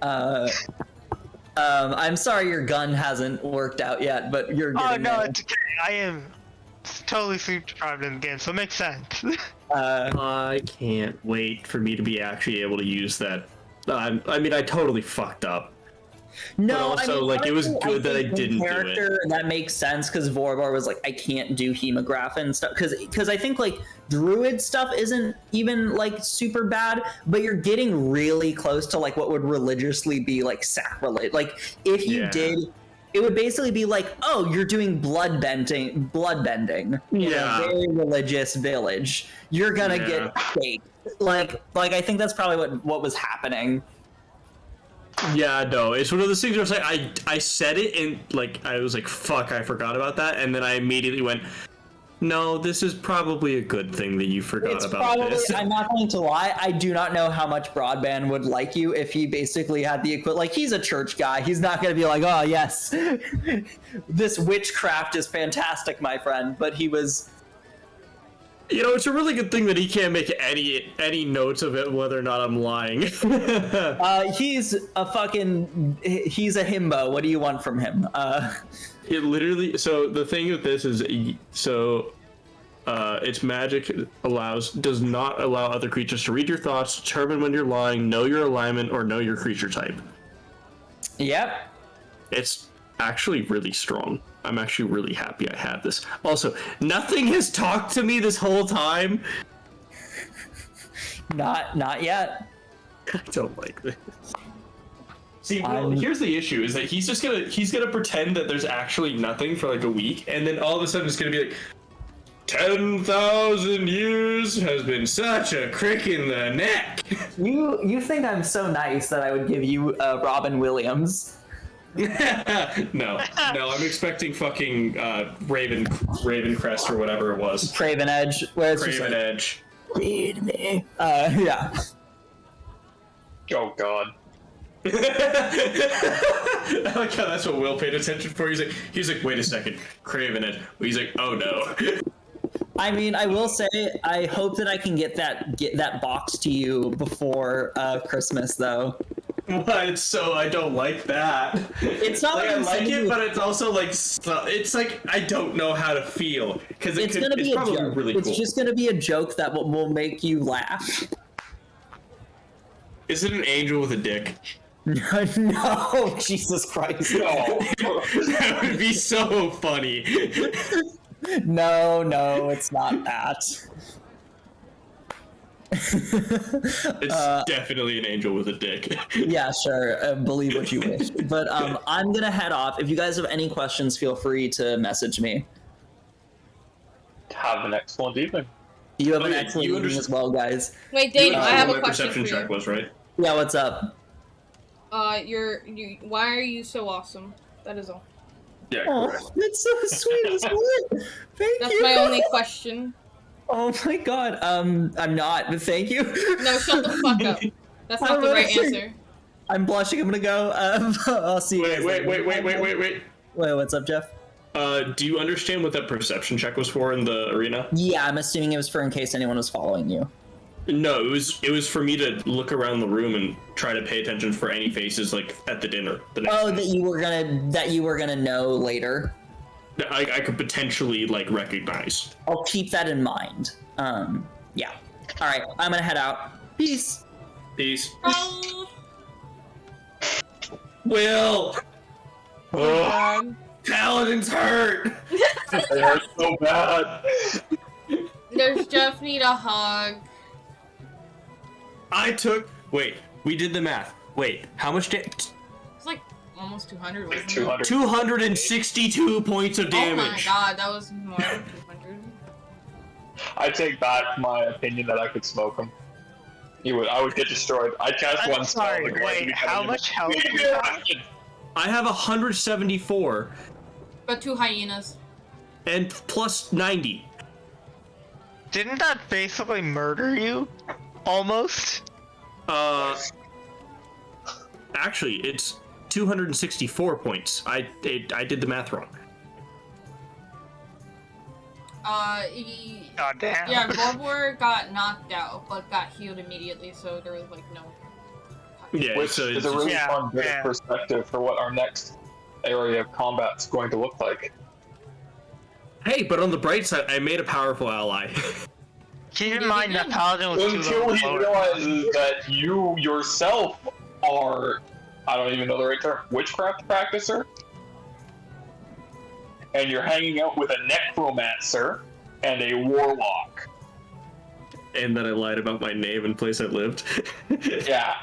I'm sorry your gun hasn't worked out yet, but you're getting no, there. it's okay. I am totally sleep deprived in the game, so it makes sense. I can't wait for me to be actually able to use that. I mean, I totally fucked up. No, but also, I mean, like, it was honestly, good that I think didn't do character, it. And that makes sense because Vorbor was like, I can't do hemograph and stuff. Because I think, like, Druid stuff isn't even, like, super bad, but you're getting really close to, like, what would religiously be, like, sacrilege. Like, if you did, it would basically be like, oh, you're doing blood bending in a very religious village. You're gonna get faked. Like, I think that's probably what was happening. Yeah, no, it's one of those things where it's like, I said it and like I was like, fuck, I forgot about that, and then I immediately went, no, this is probably a good thing that you forgot about this. I'm not going to lie, I do not know how much Broadband would like you if he basically had the equivalent. Like, he's a church guy. He's not going to be like, oh yes, this witchcraft is fantastic, my friend. But he was. You know, it's a really good thing that he can't make any notes of it, whether or not I'm lying. He's a himbo. What do you want from him? It literally. So the thing with this is, its magic does not allow other creatures to read your thoughts, determine when you're lying, know your alignment, or know your creature type. Yep. It's actually really strong. I'm actually really happy I have this. Also, nothing has talked to me this whole time. Not yet. I don't like this. See, well, here's the issue: is that he's gonna pretend that there's actually nothing for like a week, and then all of a sudden it's gonna be like, 10,000 years has been such a crick in the neck. You think I'm so nice that I would give you Robin Williams? No, I'm expecting fucking Raven Crest or whatever it was. Craven Edge. Where it's Craven Edge. Read me. Yeah. Oh god. I like how that's what Will paid attention for. He's like, wait a second, Craven Edge. He's like, oh no. I mean, I will say, I hope that I can get that box to you before Christmas, though. But so I don't like that. It's not like like I like it, but it's also like it's like I don't know how to feel because it's probably joke. Really cool. It's just gonna be a joke that will make you laugh. Is it an angel with a dick? No, Jesus Christ! No. That would be so funny. No, it's not that. It's definitely an angel with a dick. Yeah, sure. Believe what you wish. But I'm gonna head off. If you guys have any questions, feel free to message me. Have an excellent evening. You have an excellent evening as well, guys. Wait, Dane, I have a my question perception for you. check was, right? Yeah, what's up? Why are you so awesome? That is all. Yeah, Oh, correct. that's so sweet. Thank That's you. my only question. Oh my god. I'm not, but thank you. No, shut the fuck up. That's not the right answer. I'm blushing. I'm gonna go. I'll see you guys later. Wait. Wait, what's up, Jeff? Do you understand what that perception check was for in the arena? Yeah, I'm assuming it was for in case anyone was following you. No, it was for me to look around the room and try to pay attention for any faces like at the dinner. The next time. that you were gonna know later. I could potentially like recognize. I'll keep that in mind. Yeah. All right, I'm gonna head out. Peace. Peace. Oh, Will. God. Paladin's hurt. It hurts so bad. Does Jeff need a hug? Wait, we did the math. Wait, how much did? It's like almost 200, wasn't it? 200. 262 points of damage. Oh my god, that was more than 200. I take back my opinion that I could smoke him. I would get destroyed. I cast I'm one spell. sorry, wait, how much health do you have? I have 174 But 2 hyenas. and plus 90. Didn't that basically murder you? Almost? Actually, it's 264 points. I did the math wrong. God damn. Yeah, Borbor got knocked out, but got healed immediately, so there was like no... Yeah, Which so is it's a really Yeah, fun bit yeah. of perspective for what our next area of combat's going to look like. Hey, but on the bright side, I made a powerful ally. Keep in mind that Paladin was too Until low. he realizes that you yourself are, I don't even know the right term, witchcraft practicer? And you're hanging out with a necromancer and a warlock. And then I lied about my name and place I lived. Yeah.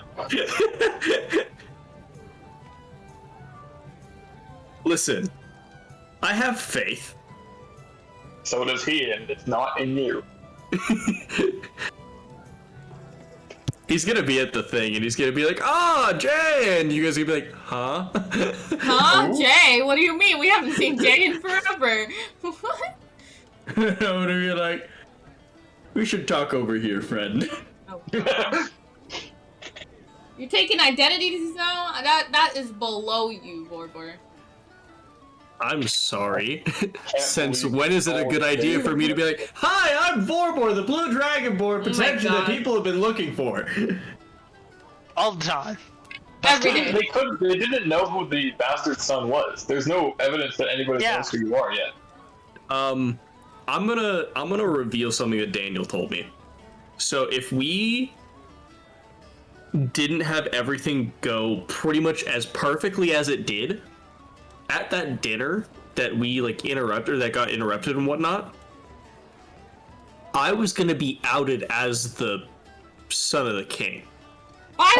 Listen, I have faith. So does he, and it's not in you. He's gonna be at the thing, and he's gonna be like, "Ah, Jay," and you guys are gonna be like, "Huh?" Huh? Jay? What do you mean? We haven't seen Jay in forever. What? I'm gonna be like, "We should talk over here, friend." Oh, God. You're taking identities now? That is below you, Borbor. I'm sorry. Since believe when is it a good idea for me to be like, "Hi, I'm Vorbor, the blue dragonborn protection that God. people have been looking for"? All the time. Every day. They didn't know who the bastard son was. There's no evidence that anybody knows who you are yet. I'm gonna reveal something that Daniel told me. So if we didn't have everything go pretty much as perfectly as it did at that dinner that we that got interrupted and whatnot, I was gonna be outed as the son of the king. By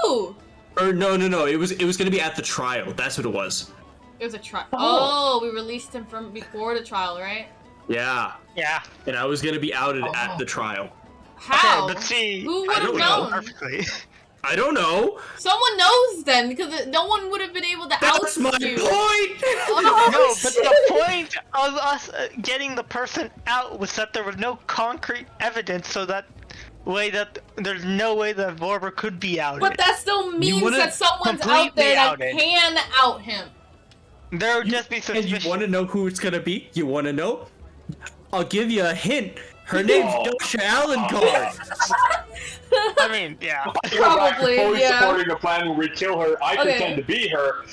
who? Or no, it was gonna be at the trial. That's what it was. It was a trial. Oh, we released him from before the trial, right? Yeah. Yeah. And I was gonna be outed at the trial. How? Okay, but see, Who would I have don't know. known? perfectly. I don't know. Someone knows then, because no one would have been able to That's oust my you. point. Oh, No, but shit. the point of us getting the person out was that there was no concrete evidence, so that way that there's no way that Vorbor could be outed. But that still means wouldn't that someone's out completely there that outed. can out him. There would just be And suspicion. you want to know who it's gonna be? You want to know? I'll give you a hint. Her name's Dosha Aluncard. I mean, yeah. Probably, fully yeah. supporting a plan where we kill her. I Okay. pretend to be her.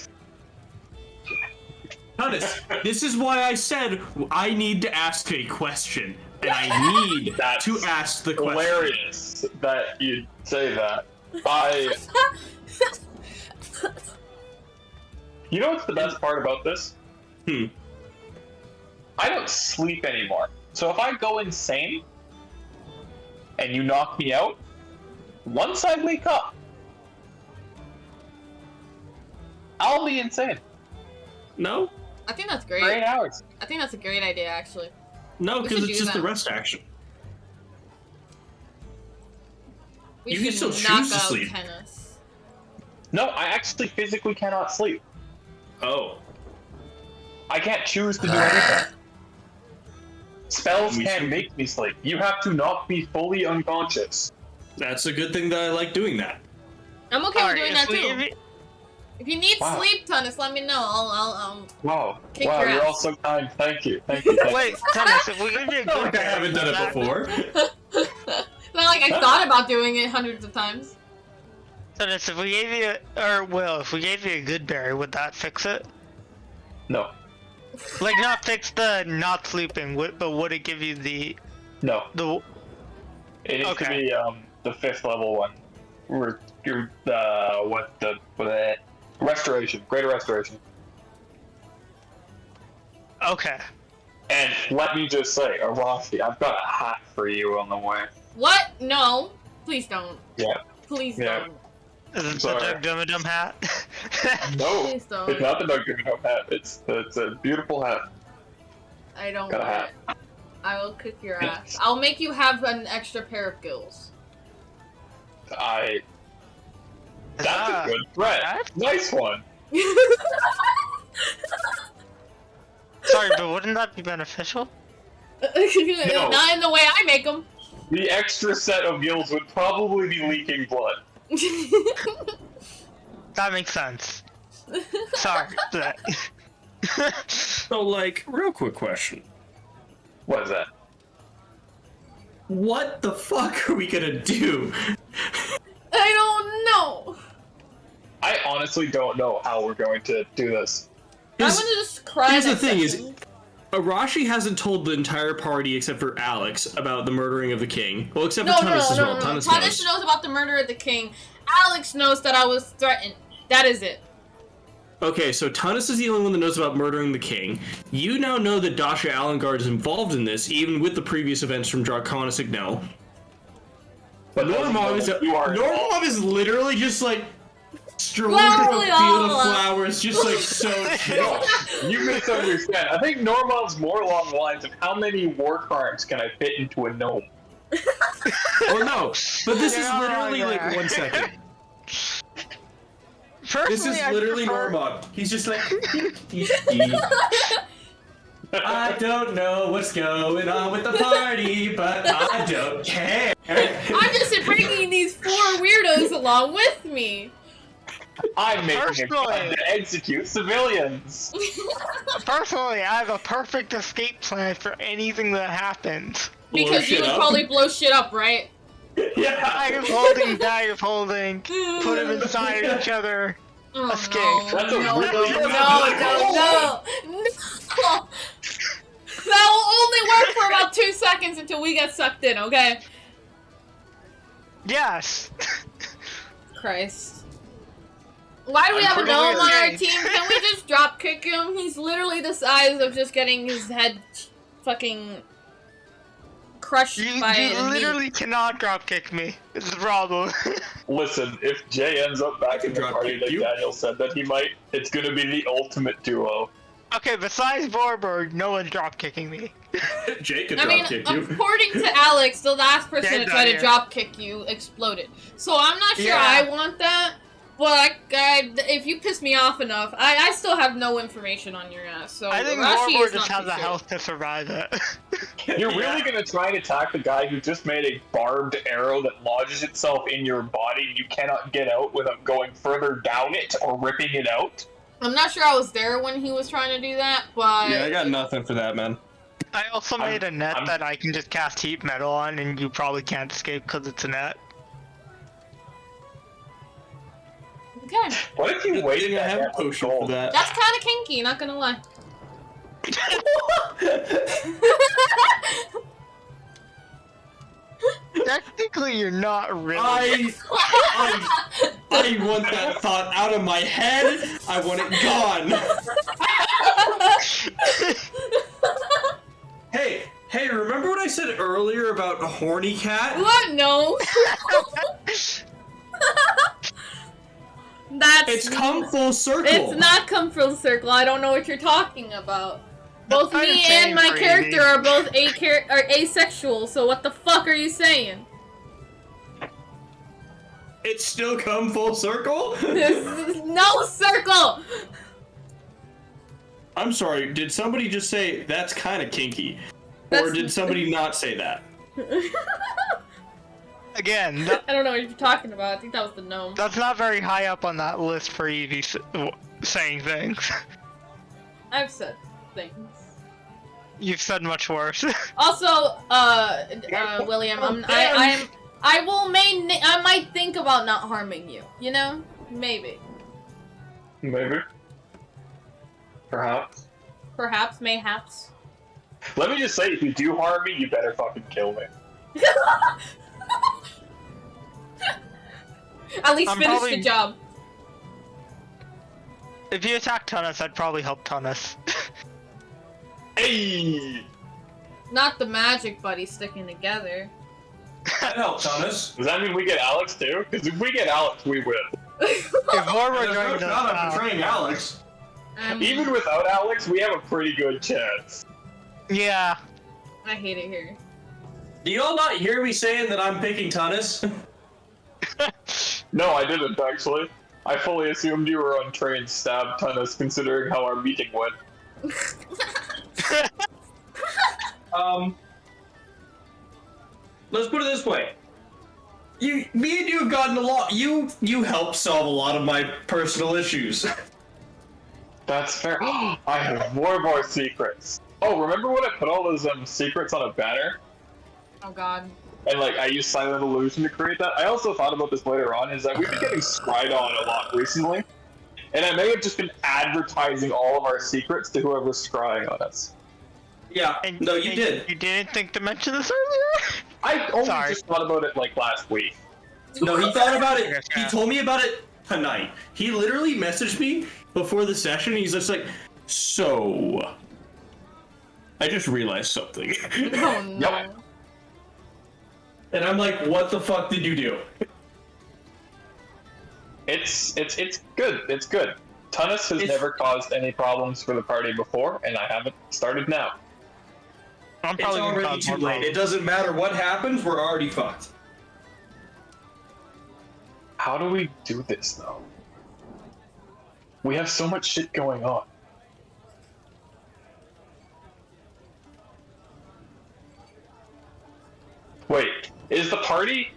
Honest, this is why I said I need to ask a question, and I need That's to ask the question. Hilarious that you'd say that. You know what's the best part about this? I don't sleep anymore. So if I go insane and you knock me out, once I wake up, I'll be insane No, I think that's for great. 8 hours. I think that's a great idea, actually. no, We because should it's do just the that. rest action. We You can should still knock choose to out sleep. tennis. No, I actually physically cannot sleep. Oh, I can't choose to do anything. Spells can't make me sleep. You have to knock me fully unconscious. That's a good thing that I like doing that. I'm okay with doing that too. If you need Wow. sleep, Tunis, let me know. I'll Wow. kick Wow, your you're ass. all so kind. Thank you. Thank you. Thank Wait, Tunis, if we give you a good I haven't done it before. It's not like I thought about doing it hundreds of times. Tunis, if we gave you, if we gave you a good berry, would that fix it? you. No. Like, not fix the not sleeping, but would it give you the No. It needs to Okay. be the 5th level one. Restoration. Greater restoration. Okay. And let me just say, Arashi, I've got a hat for you on the way. What? No. Please don't. Yeah. Please Yeah. don't. Is it the Sorry. Dum hat? No, Please don't. it's not the Doug Giving hat. It's a beautiful hat. I don't Got a want hat. it. I will kick your ass. I'll make you have an extra pair of gills. That's a good threat. Nice one. Sorry, but wouldn't that be beneficial? No. Not in the way I make them. The extra set of gills would probably be leaking blood. That makes sense. Sorry. But... So, like, real quick question. What is that? What the fuck are we gonna do? I don't know. I honestly don't know how we're going to do this. I'm gonna just cry. Here's the next thing session. is, Arashi hasn't told the entire party except for Alex about the murdering of the king. Well, except for Tunis as well. Tunis Tunis knows about the murder of the king. Alex knows that I was threatened. That is it. Okay, so Tunis is the only one that knows about murdering the king. You now know that Dasha Allengard is involved in this, even with the previous events from Dracona Signal. But Normov is literally just like strolling Well, through a really field of all- flowers, just like so chill. No, you misunderstand. I think Normov's more along the lines of how many war crimes can I fit into a gnome? Well, no, but this is You're literally wrong like there. 1 second. Personally, This is I literally prefer- Normov. He's just like, I don't know what's going on with the party, but I don't care. I'm just bringing these 4 weirdos along with me. I'm making a Personally- gun to execute civilians. Personally, I have a perfect escape plan for anything that happens. Because you shit would up. probably blow shit up, right? Yeah. Bag of holding, put them inside each other. Oh, Escape. no. That's a no, really no, good no. That will only work for about 2 seconds until we get sucked in, okay? Yes. Christ. Why do we I'm have a pretty gnome on our weird. team? Can we just drop kick him? He's literally the size of just getting his head fucking crushed You by a meat. literally cannot dropkick me. It's the problem. Listen, if Jay ends up back in the Drop party kick like you. Daniel said that he might, it's gonna be the ultimate duo. Okay, besides Vorberg, no one's dropkicking me. Jake could I mean, dropkick you. according to Alex, the last person Get to try to down drop kick you exploded. So I'm not sure Yeah. I want that. But if you piss me off enough, I still have no information on your ass. So I think Arashi Vorberg is just not has the too sure. health to survive it. You're really gonna try and attack the guy who just made a barbed arrow that lodges itself in your body and you cannot get out without going further down it or ripping it out? I'm not sure I was there when he was trying to do that, but Yeah, I got nothing for that, man. I also made a net I'm- that I can just cast heat metal on, and you probably can't escape because it's a net. okay. What if you waited I have a that potion for that. That's kind of kinky, not gonna lie. Technically, you're not really. I want that thought out of my head. I want it gone. Hey, remember what I said earlier about a horny cat? What? No. That's. It's come full circle. It's not come full circle. I don't know what you're talking about. Both I'm me saying and my crazy. character are both asexual. So what the fuck are you saying? It's still come full circle? There's no circle. I'm sorry, did somebody just say that's kind of kinky? Or did somebody not say that? Again, I don't know what you're talking about. I think that was the gnome. that's not very high up on that list for Evie saying things. I've said things. You've said much worse. Also, William, I might think about not harming you. You know, maybe. Maybe. Perhaps. Perhaps, mayhaps. Let me just say, if you do harm me, you better fucking kill me. At least finish the job. If you attack Tunnus, I'd probably help Tunnus. Hey! Not the magic buddies sticking together. That helps, Thomas. Does that mean we get Alex too? Because if we get Alex, we win. If Warburg joined I'm us, betraying Alex. Even without Alex, we have a pretty good chance. yeah. I hate it here. Do you all not hear me saying that I'm picking Tunnus? No, I didn't actually. I fully assumed you were on train stab Tunnus, considering how our meeting went. Let's put it this way. Me and you have gotten a lot. You helped solve a lot of my personal issues. That's fair. I have more secrets. Oh, remember when I put all those secrets on a banner? Oh god. And like I used Silent Illusion to create that? I also thought about this later on, is that we've been getting scryed on a lot recently. And I may have just been advertising all of our secrets to whoever's scrying on us. Yeah, no, you did. You didn't think to mention this earlier? I only just thought about it like last week. No, he thought about it. He told me about it tonight. He literally messaged me before the session. He's just like, so, I just realized something. Oh no. Yep. And I'm like, what the fuck did you do? It's good. It's good. Tunnus has never caused any problems for the party before, and I haven't started now. I'm It's probably gonna already cause too more late. It doesn't matter what happens, we're already fucked. How do we do this, though? We have so much shit going on. Wait, is the party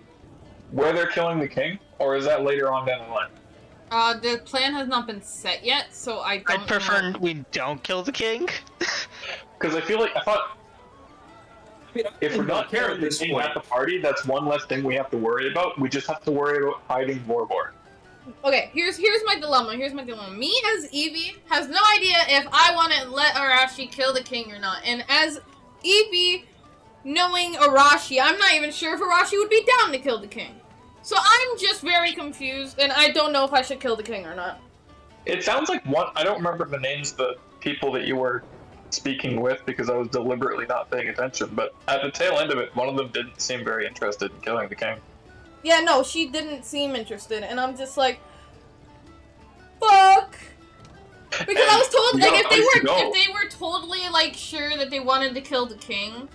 where they're killing the king, or is that later on down the line? The plan has not been set yet, so I don't I'd prefer know. we don't kill the king. Because I thought if we're not carrying the king at the party, that's one less thing we have to worry about. We just have to worry about hiding Vorbor. Okay, here's my dilemma. Me as Evie has no idea if I want to let Arashi kill the king or not. And as Evie, knowing Arashi, I'm not even sure if Arashi would be down to kill the king. So I'm just very confused, and I don't know if I should kill the king or not. It sounds like I don't remember the names of the people that you were speaking with because I was deliberately not paying attention, but at the tail end of it, one of them didn't seem very interested in killing the king. Yeah, no, she didn't seem interested, and I'm just like, fuck. Because I was told, like, if they were totally, like, sure that they wanted to kill the king,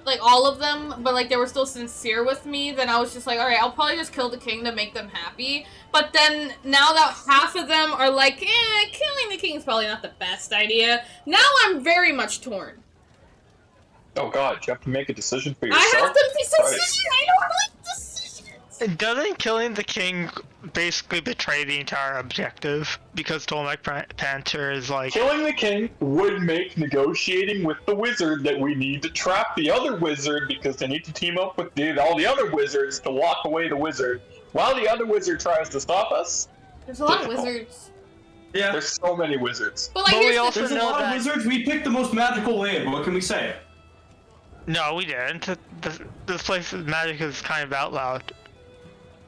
like, all of them, but, like, they were still sincere with me, then I was just like, alright, I'll probably just kill the king to make them happy. But then, now that half of them are like, killing the king is probably not the best idea, now I'm very much torn. Oh god, you have to make a decision for yourself? I have to make a decision! I don't like decisions! Doesn't killing the king basically betray the entire objective? Because Tolmec Panther is like... Killing the king would make negotiating with the wizard that we need to trap the other wizard because they need to team up with all the other wizards to lock away the wizard. While the other wizard tries to stop us... There's a lot of wizards. Yeah. There's so many wizards. But, like, we also There's a know lot of that... wizards. We picked the most magical land. What can we say? No, we didn't. This place of magic is kind of out loud.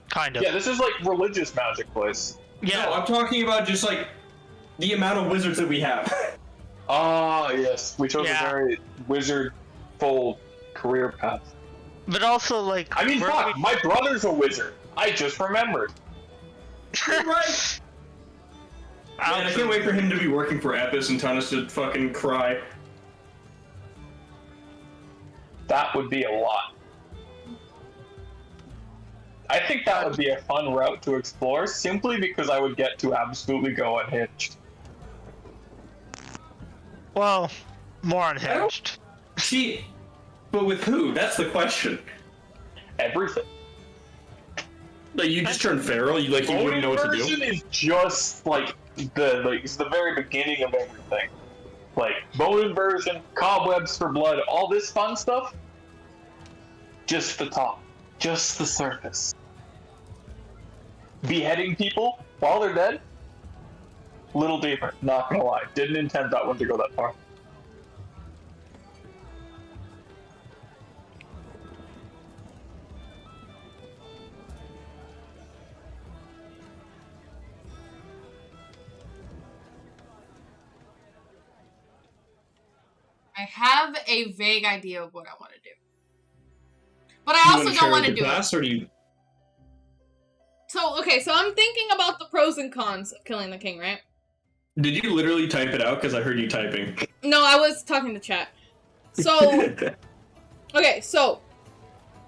Kind of. Yeah, this is like religious magic place. Yeah. No, I'm talking about just like the amount of wizards that we have. Ah, yes. We chose a very wizard-full career path. But also, like... I mean, fuck, my brother's a wizard. I just remembered. Right. Man, I can't wait for him to be working for Epis and Tunnus to fucking cry. That would be a lot. I think that would be a fun route to explore, simply because I would get to absolutely go unhinged. Well, more unhinged. But with who? That's the question. Everything. Like you just turn feral. You wouldn't know what to do. Version is just like it's the very beginning of everything. Like bone inversion, cobwebs for blood, all this fun stuff. Just the top, just the surface. Beheading people while they're dead. Little deeper. Not gonna lie, didn't intend that one to go that far. I have a vague idea of what I want to do. But I also don't want to do it. Or do you... So, okay, so I'm thinking about the pros and cons of killing the king, right? Did you literally type it out? Because I heard you typing. No, I was talking to chat. So, okay, so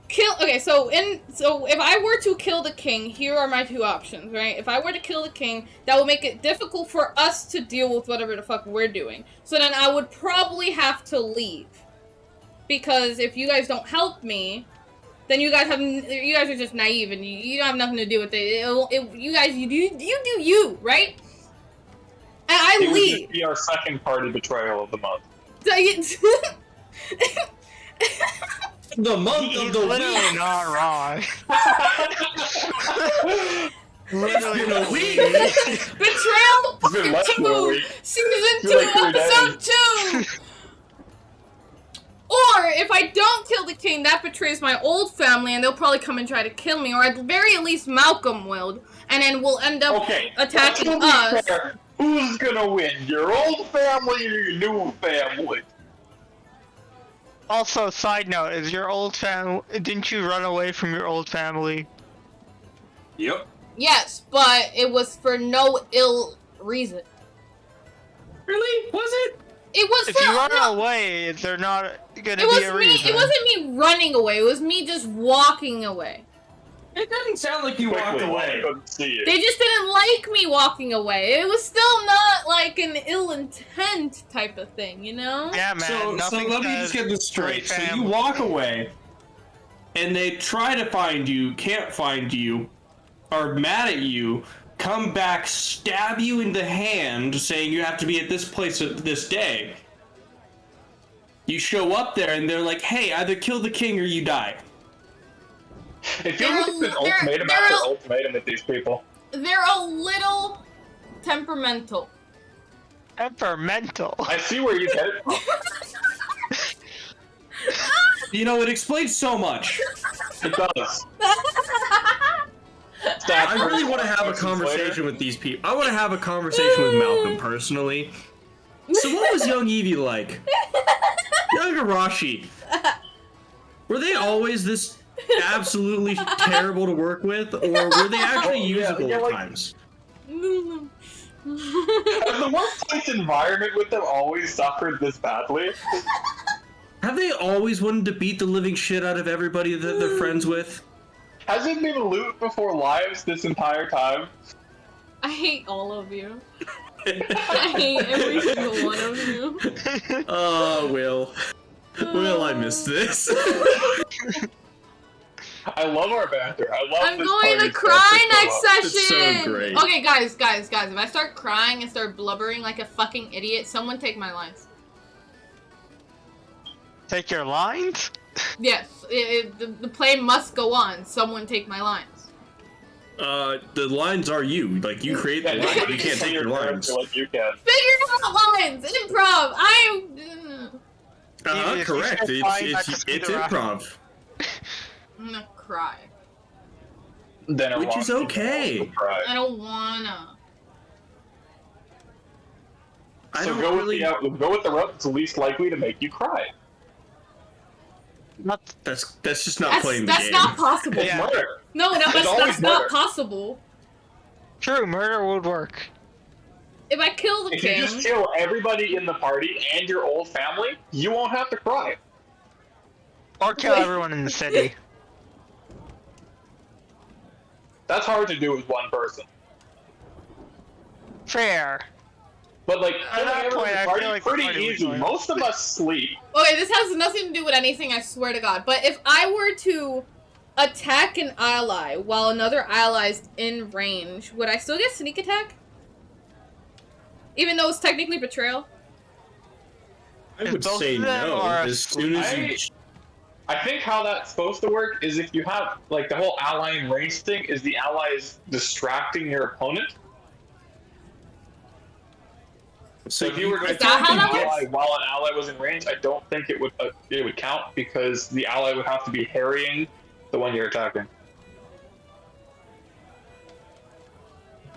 if I were to kill the king, here are my two options, right? If I were to kill the king, that would make it difficult for us to deal with whatever the fuck we're doing. So then I would probably have to leave. Because if you guys don't help me, then you guys are just naive and you don't have nothing to do with it. You do you, right? And I leave. It would be our second party betrayal of the month. The month of the literally week. not wrong. Literally week. Betrayal It's been much more 2! week. Season 2, You're like 3 episode 2! Or, if I don't kill the king, that betrays my old family, and they'll probably come and try to kill me, or at the very least, Malcolm will, and then we'll end up attacking us. Fair. Who's gonna win, your old family or your new family? Also, side note, is your old family... Didn't you run away from your old family? Yep. Yes, but it was for no ill reason. Really? Was it? It was If you run away, they're not gonna be a reason. It wasn't me running away, it was me just walking away. It doesn't sound like you walked away. They just didn't like me walking away. It was still not like an ill intent type of thing, you know? Yeah, man. So let me just get this straight. So you walk away, and they try to find you, can't find you, are mad at you, come back, stab you in the hand, saying you have to be at this place at this day. You show up there, and they're like, hey, either kill the king or you die. It feels like it's an ultimatum after ultimatum with these people. They're a little temperamental. Temperamental? I see where you get it from. You know, it explains so much. It does. I really want to have a conversation with these people. I want to have a conversation with Malcolm, personally. So what was young Evie like? Young Arashi. Were they always this absolutely terrible to work with, or were they actually usable at times? Has the workplace environment with them always suffered this badly? Have they always wanted to beat the living shit out of everybody that they're friends with? Has it been loot before lives this entire time? I hate all of you. I hate every single one of you. Oh, Will. Will, I missed this. I love our banter. I'm going to cry next session! It's so great. Okay, guys, if I start crying and start blubbering like a fucking idiot, someone take my lines. Take your lines? Yes, the play must go on. Someone take my lines. The lines are you. Like, you create the lines. You can't take your lines. Like you can. Figure out lines! Improv! Correct. It's improv. I'm gonna cry. Which is okay. I don't wanna. So go with the route that's least likely to make you cry. That's just not playing the game. That's not possible. It's murder. No, that's not possible. True, murder would work. If I kill the king... If you just kill everybody in the party and your old family, you won't have to cry. Or kill everyone in the city. That's hard to do with one person. Fair. But like, At that point, I feel like the pretty party was easy. going. Most of us sleep. Okay, this has nothing to do with anything, I swear to God. But if I were to attack an ally while another ally's in range, would I still get sneak attack? Even though it's technically betrayal? I If would both say of them no. are As soon as you. I think how that's supposed to work is if you have, like, the whole ally in range thing is the ally is distracting your opponent. So if you were to attack an ally while an ally was in range, I don't think it would count because the ally would have to be harrying the one you're attacking.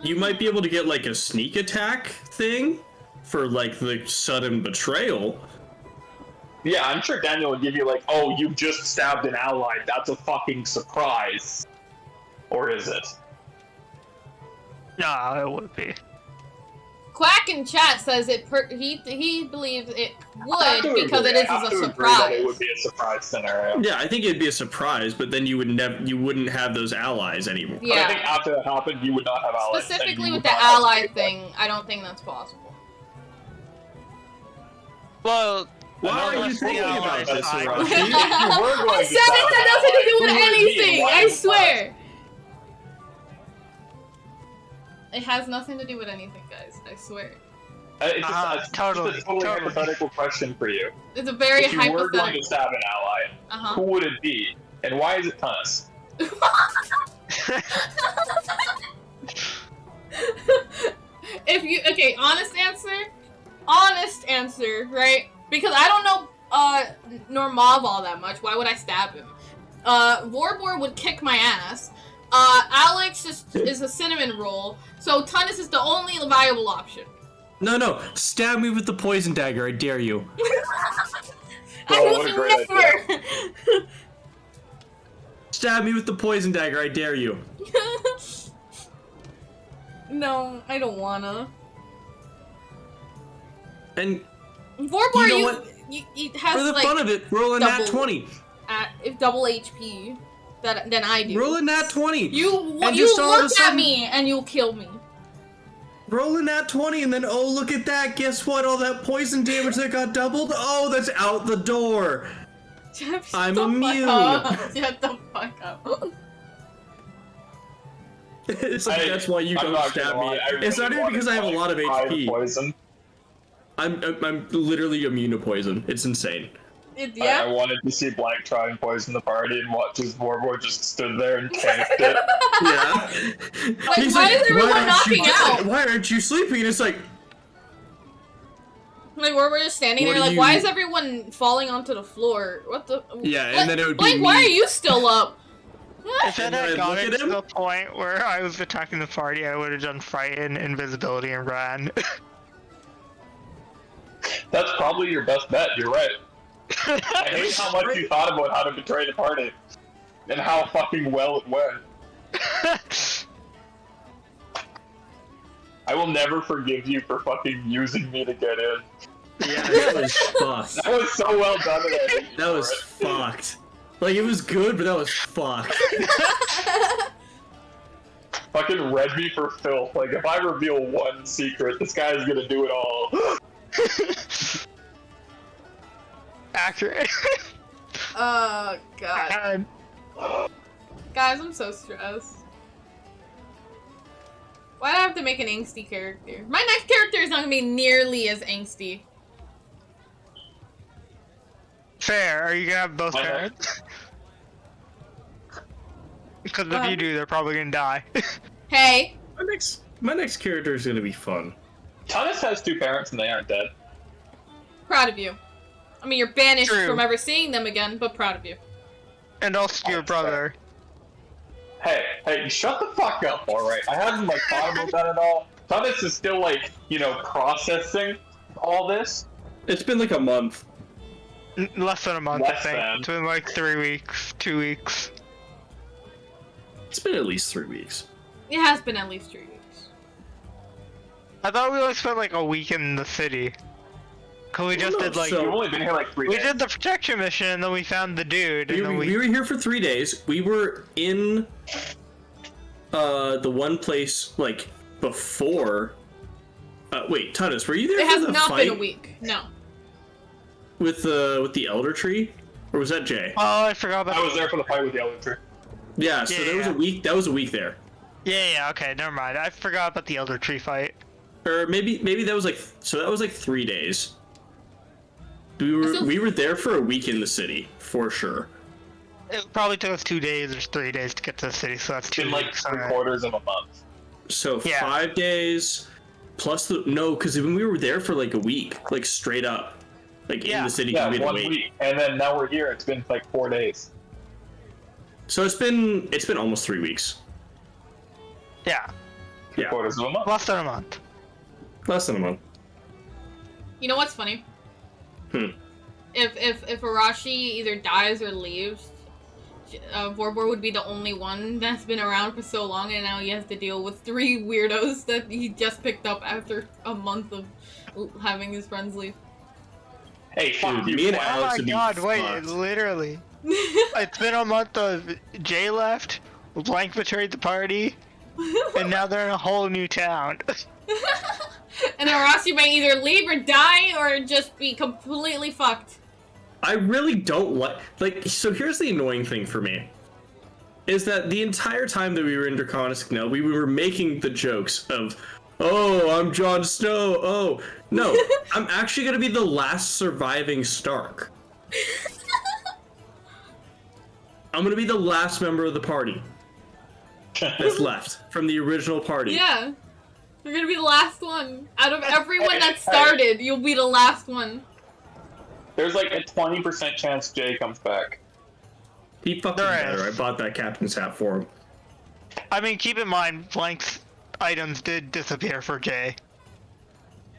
You might be able to get like a sneak attack thing for like the sudden betrayal. Yeah, I'm sure Daniel would give you like, oh, you just stabbed an ally. That's a fucking surprise. Or is it? No, it would be. Quack in chat says he believes it would because agree. it is I have a to agree surprise. that it would be a surprise scenario. Yeah, I think it'd be a surprise, but then you wouldn't have those allies anymore. But I Yeah. think after that happened, you would not have allies. Specifically and you with would the not have ally people. thing, I don't think that's possible. Well, Why are you unless the thinking about allies this, side- Arashi? If you were going I to said it had nothing to do with who would it be? anything, Why I is it swear! It has nothing to do with anything, guys, I swear. It's just totally, a totally totally. hypothetical question for you. It's a very If you were going hypothetical. to stab an ally, Uh-huh. who would it be? And why is it Tunnus? If you, okay, honest answer, right? Because I don't know, Normov all that much, why would I stab him? Vorbor would kick my ass. Alex is a cinnamon roll, so Tunnus is the only viable option. No, stab me with the poison dagger, I dare you. I what a would great never! Stab me with the poison dagger, I dare you. No, I don't wanna. And Vorbor, You know what? you has for the like fun of it, roll a nat double- 20. double HP than I do. Roll a nat 20. You and you just all of a look at sudden- me and you'll kill me. Roll a nat 20 and then, oh, look at that. Guess what? All that poison damage that got doubled? Oh, that's out the door. Shut I'm the immune. Fuck up. Shut the fuck up. It's like, that's why you I'm don't not stab gonna me. lie, I It's really not even because I have a lot of wanted to try HP. Poison. I'm literally immune to poison. It's insane. I Yeah. wanted to see Blank try and poison the party and watch his Vorbor just stood there and tanked it. Yeah. Like, He's why is everyone aren't knocking you, out? Why aren't you sleeping? And it's like, Like we're just standing What there, do like, why you- is everyone falling onto the floor? What the? Yeah, and Like- then it would be like, why me. are you still up? If it And then had I gotten look at to him. the point where I was attacking the party, I would have done Frighten, Invisibility, and ran. That's probably your best bet, you're right. I hate how much you thought about how to betray the party. And how fucking well it went. I will never forgive you for fucking using me to get in. yeah, that was fucked. That was so well done. And I hate you That was for fucked. Like, it was good, but that was fucked. it. Fucking read me for filth. Like, if I reveal one secret, this guy's gonna do it all. Accurate. Oh god, And guys, I'm so stressed. Why do I have to make an angsty character? My next character is not gonna be nearly as angsty. fair. Are you gonna have both Why not? parents? Because if you do, they're probably gonna die. Hey, My next character is gonna be fun. Tunnus has two parents and they aren't dead. proud of you. I mean, you're banished True. from ever seeing them again, but proud of you. And also your brother. Hey, shut the fuck up, alright? I haven't, like, thought about that at all. Tunnus is still, like, you know, processing all this. It's been like a month. Less than a month, Less I think. than. It's been like 3 weeks, 2 weeks. It's been at least 3 weeks. It has been at least 3 weeks. I thought we only spent like a week in the city. Cause we just no, did like so- You've only been here, like, 3 we days. did the protection mission and then we found the dude and then We were here for 3 days. We were in the one place like before Wait, Tunnus, were you there It for has the not fight been a week. No. with the Elder Tree? Or was that Jay? Oh, I forgot about I was there for the fight with the Elder Tree. Yeah, so there was a week. That was a week there. Yeah, okay, never mind. I forgot about the Elder Tree fight. Or maybe that was like 3 days. We were there for a week in the city for sure. It probably took us 2 days or 3 days to get to the city, so that's 2 It's been like weeks. 3/4 of a month. So Yeah. 5 days plus because when we were there for like a week, like straight up, like in the city. Yeah, we had to 1 wait. week, and then now we're here. It's been like 4 days. So it's been almost 3 weeks. Yeah, Yeah, 3/4 of a month. less than a month. less than a month. You know what's funny? If Arashi either dies or leaves, Vorbor would be the only one that's been around for so long, and now he has to deal with 3 weirdos that he just picked up after a month of having his friends leave. Hey, fuck Dude, you. me and Flash. Oh Alex my would be god, wait, fucked. literally. It's been a month of Jay left, Blank betrayed the party, and now they're in a whole new town. And Arashi might either leave or die or just be completely fucked. I really don't like. So here's the annoying thing for me, is that the entire time that we were in Draconis Signal, we were making the jokes of, oh, I'm Jon Snow. Oh no, I'm actually gonna be the last surviving Stark. I'm gonna be the last member of the party that's left from the original party. Yeah. You're gonna be the last one. Out of everyone Hey, that started, you'll be the last one. There's like a 20% chance Jay comes back. He fucking There better. I is. bought that captain's hat for him. I mean, keep in mind, Blank's items did disappear for Jay.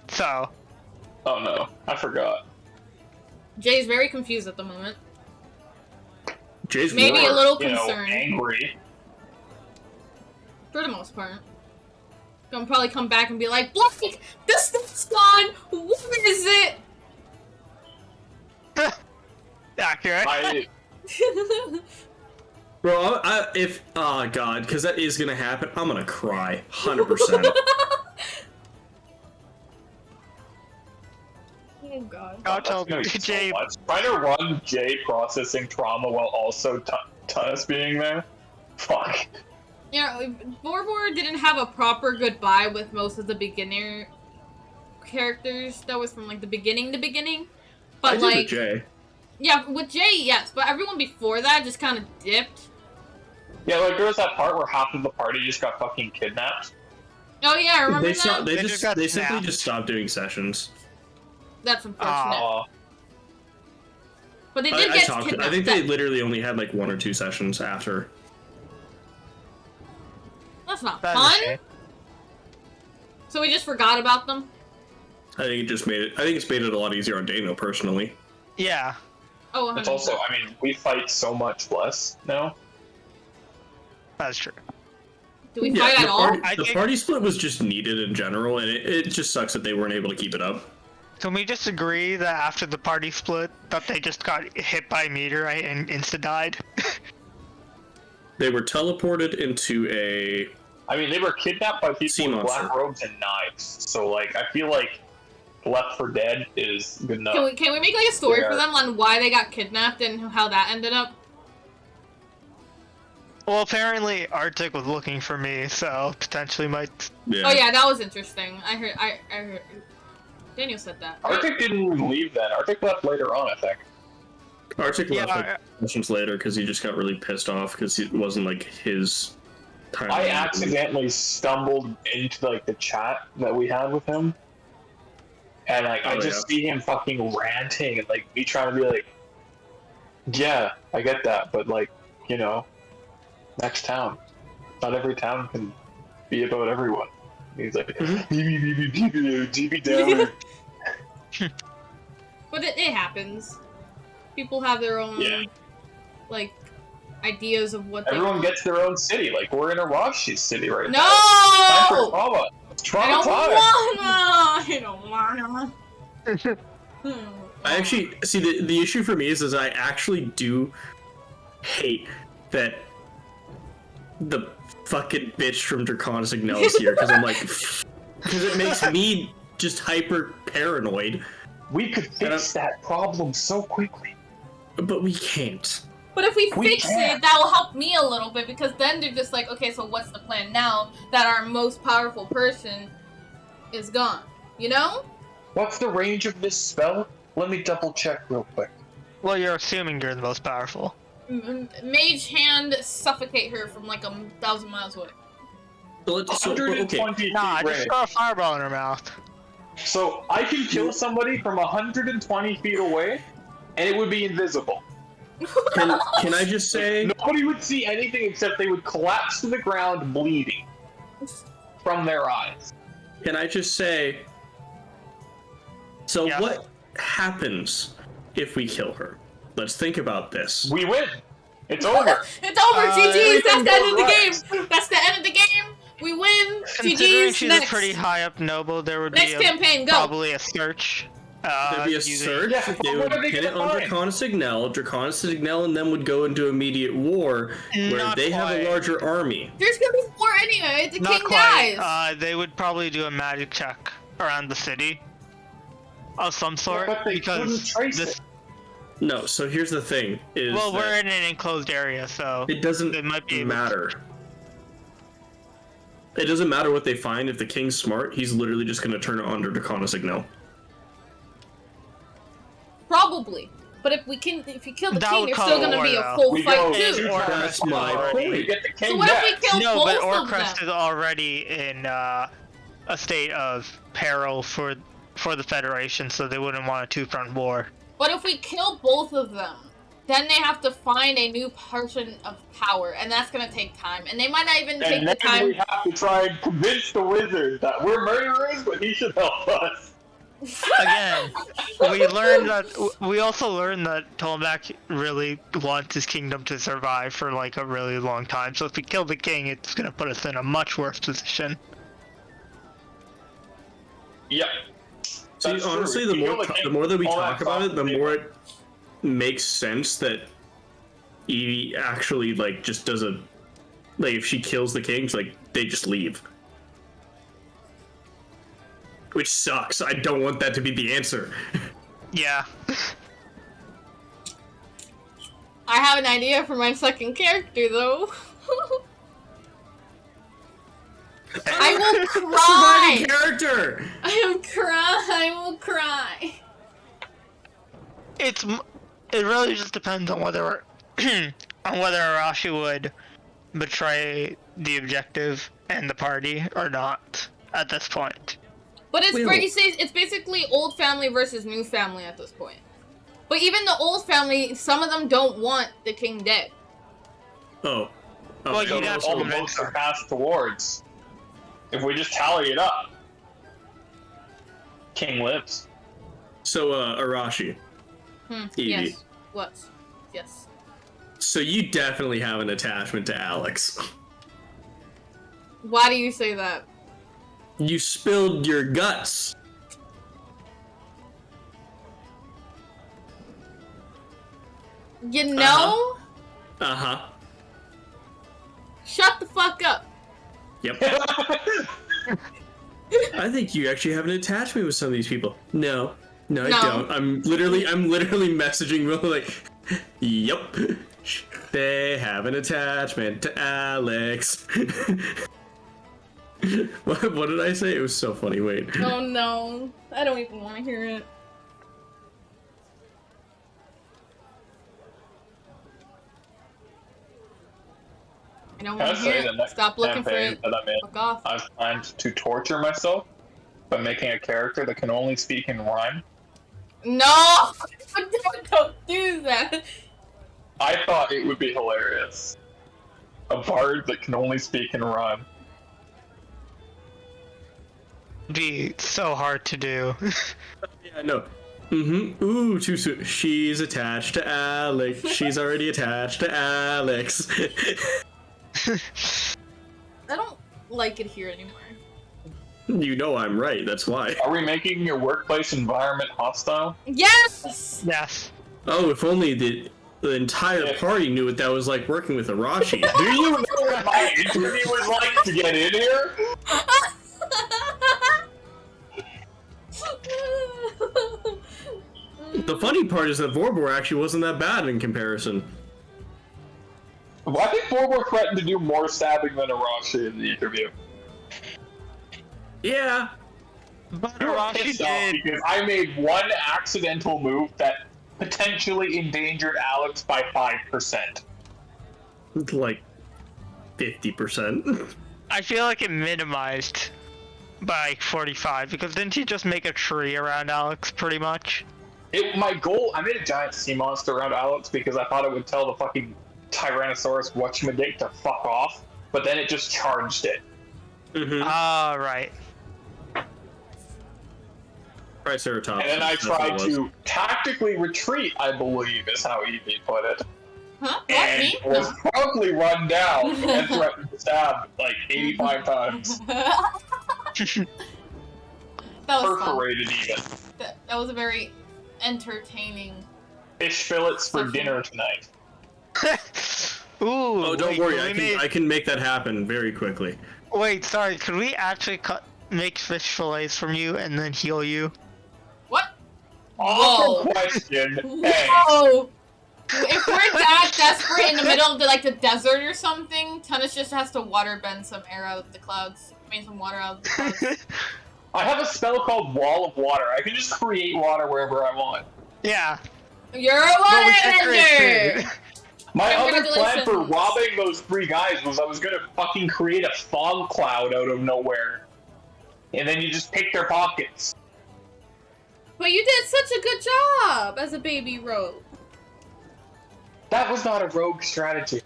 So, Oh no, I forgot. Jay's very confused at the moment. Jay's Maybe war. a little You know, concerned. angry. For the most part. Gonna probably come back and be like, Blank, this stuff's gone! What is it? accurate. Bro, if oh god, because that is gonna happen, I'm gonna cry, 100%. Oh god. I'll tell That's gonna be so Jay. much. Trying to run Jay processing trauma while also Tunnus being there? Fuck. Yeah, Vorbor didn't have a proper goodbye with most of the beginner characters that was from like the beginning. But I did like, with Jay. yeah, with Jay, yes, but everyone before that just kind of dipped. Yeah, like there was that part where half of the party just got fucking kidnapped. Oh yeah, I remember They that. They simply snapped. just stopped doing sessions. That's unfortunate. Oh, But they did I get talked. kidnapped. I think they literally only had like 1 or 2 sessions after. That's not That is fun. a shame. So we just forgot about them. I think it just made it. I think it's made it a lot easier on Dano personally. Yeah, Oh, it's also, I mean, we fight so much less now. that's true. do we fight at all? I The think- party split was just needed in general, and it just sucks that they weren't able to keep it up. Can we just agree that after the party split, that they just got hit by a meteorite and insta-died? They were teleported into a. I mean, they were kidnapped by Sea people with monster. black robes and knives. So, like, I feel like Left 4 Dead is good enough. Can we make like a story Yeah. for them on why they got kidnapped and how that ended up? Well, apparently Arctic was looking for me, so potentially might. Yeah. Oh yeah, that was interesting. I heard. Daniel said that. right? Arctic didn't even leave then. Arctic left later on, I think. Arctic Yeah, left like sessions later because he just got really pissed off because it wasn't like his time. I accidentally stumbled into, like, the chat that we had with him. And, like, I Oh, just see him fucking ranting and, like, me trying to be like, yeah, I get that, but, like, you know, next town. Not every town can be about everyone. He's like, DB Downer. But it happens. People have their own, Yeah. like, ideas of what Everyone they want. gets their own city. Like, we're in Arashi's city right No! now. Time for trauma. I don't Trauma time. wanna! I don't wanna! I actually see the issue for me is I actually do hate that the fucking bitch from Draconis Signal is here because I'm like, Because it makes me just hyper paranoid. We could fix that problem so quickly. But we can't. But if we fix it, that will help me a little bit, because then they're just like, okay, so what's the plan now that our most powerful person is gone? You know? What's the range of this spell? Let me double check real quick. Well, you're assuming you're the most powerful. Mage hand suffocate her from like 1,000 miles away. Okay. Nah, just throw a fireball in her mouth. So I can kill somebody from 120 feet away, and it would be invisible. Can I just say... Nobody would see anything except they would collapse to the ground bleeding from their eyes. Can I just say... So what happens if we kill her? Let's think about this. We win. It's over. It's over. GG's. That's the end of the game. That's the end of the game. We win. Considering GG's. she's Next. a pretty high up noble, there would Next be campaign, go. probably a search. There'd be a search. Yeah, They what would are they pin it gonna on find? Draconis Signal, and then would go into immediate war, where Not they have quite. a larger army. There's gonna be war anyway. The Not king quite. dies. They would probably do a magic check around the city of some sort, but they couldn't because trace this. it. No, so here's the thing: is Well, we're that in an enclosed area, so it doesn't it might be matter. It doesn't matter what they find. If the king's smart, he's literally just going to turn it on to Draconis Signal. Probably. But if you kill the That king, would there's call still a gonna war, be a though. full We fight go too. to That's my You point. get the king So what if back. we kill No, but both of Orcrest them? is already in a state of peril for the Federation, so they wouldn't want a two-front war. But if we kill both of them, then they have to find a new person of power, and that's gonna take time. And they might not even take And the then time. we have to try and convince the wizard that we're murderers, but he should help us. Again, we also learned that Tolmak really wants his kingdom to survive for like a really long time. So if we kill the king, it's gonna put us in a much worse position. Yep. See, That's true. honestly, If the you kill more king, the more that we all talk that about it, the stuff, more it makes sense that Evie actually like just does a like if she kills the king, like they just leave, which sucks. I don't want that to be the answer. Yeah. I have an idea for my second character, though. I will cry. Surviving character. I will cry. It really just depends on whether Arashi would betray the objective and the party or not at this point. But it's basically old family versus new family at this point. But even the old family, some of them don't want the king dead. Oh. Well, Okay. you'd have to all the convince votes are her. cast towards. If we just tally it up, king lives. So, Arashi. Evie. Yes. What? Yes. So you definitely have an attachment to Alex. Why do you say that? You spilled your guts. You know? Uh-huh. Shut the fuck up. Yep. I think you actually have an attachment with some of these people. No, I don't. I'm literally messaging Will like, yep, they have an attachment to Alex. What did I say? It was so funny. Wait. Oh no. I don't even want to hear it. I don't want to hear it. Stop looking for it. Fuck off. I've planned to torture myself by making a character that can only speak in rhyme. No! Don't do that. I thought it would be hilarious. A bard that can only speak in rhyme. Be so hard to do. Yeah, no. Mm-hmm. Ooh, too soon. She's attached to Alex. She's already attached to Alex. I don't like it here anymore. You know I'm right. That's why. Are we making your workplace environment hostile? Yes! Yes. Oh, if only the entire party knew what that was like working with Arashi. Do you know what my interview was like to get in here? the funny part is that Vorbor actually wasn't that bad in comparison. Well, I think Vorbor threatened to do more stabbing than Arashi in the interview. Yeah. But You were Arashi pissed off did. because I made one accidental move that potentially endangered Alex by 5%. Like 50%. I feel like it minimized by like 45 because didn't you just make a tree around Alex pretty much? My goal, I made a giant sea monster around Alex because I thought it would tell the fucking Tyrannosaurus whatchamadick to fuck off, but then it just charged it. Mm-hmm. Right. Triceratops. And then I tried to tactically retreat, I believe is how Evie put it. Huh? What? And Me? was promptly run down and threatened to stab like 85 times. That was fun. Perforated even. That was a very entertaining. Fish fillets for dinner tonight. Ooh. Oh, don't wait, worry. can we I can make that happen very quickly. Wait, sorry. Could we actually make fish fillets from you and then heal you? What? Awesome question. Hey. Whoa! If we're that desperate in the middle of the desert or something, Tennis just has to water bend some air out of the clouds. I mean, some water out of the clouds. I have a spell called Wall of Water. I can just create water wherever I want. Yeah. You're a water bender! My other plan for Congratulations. robbing those 3 guys was I was gonna fucking create a fog cloud out of nowhere. And then you just pick their pockets. But you did such a good job as a baby rogue. That was not a rogue strategy.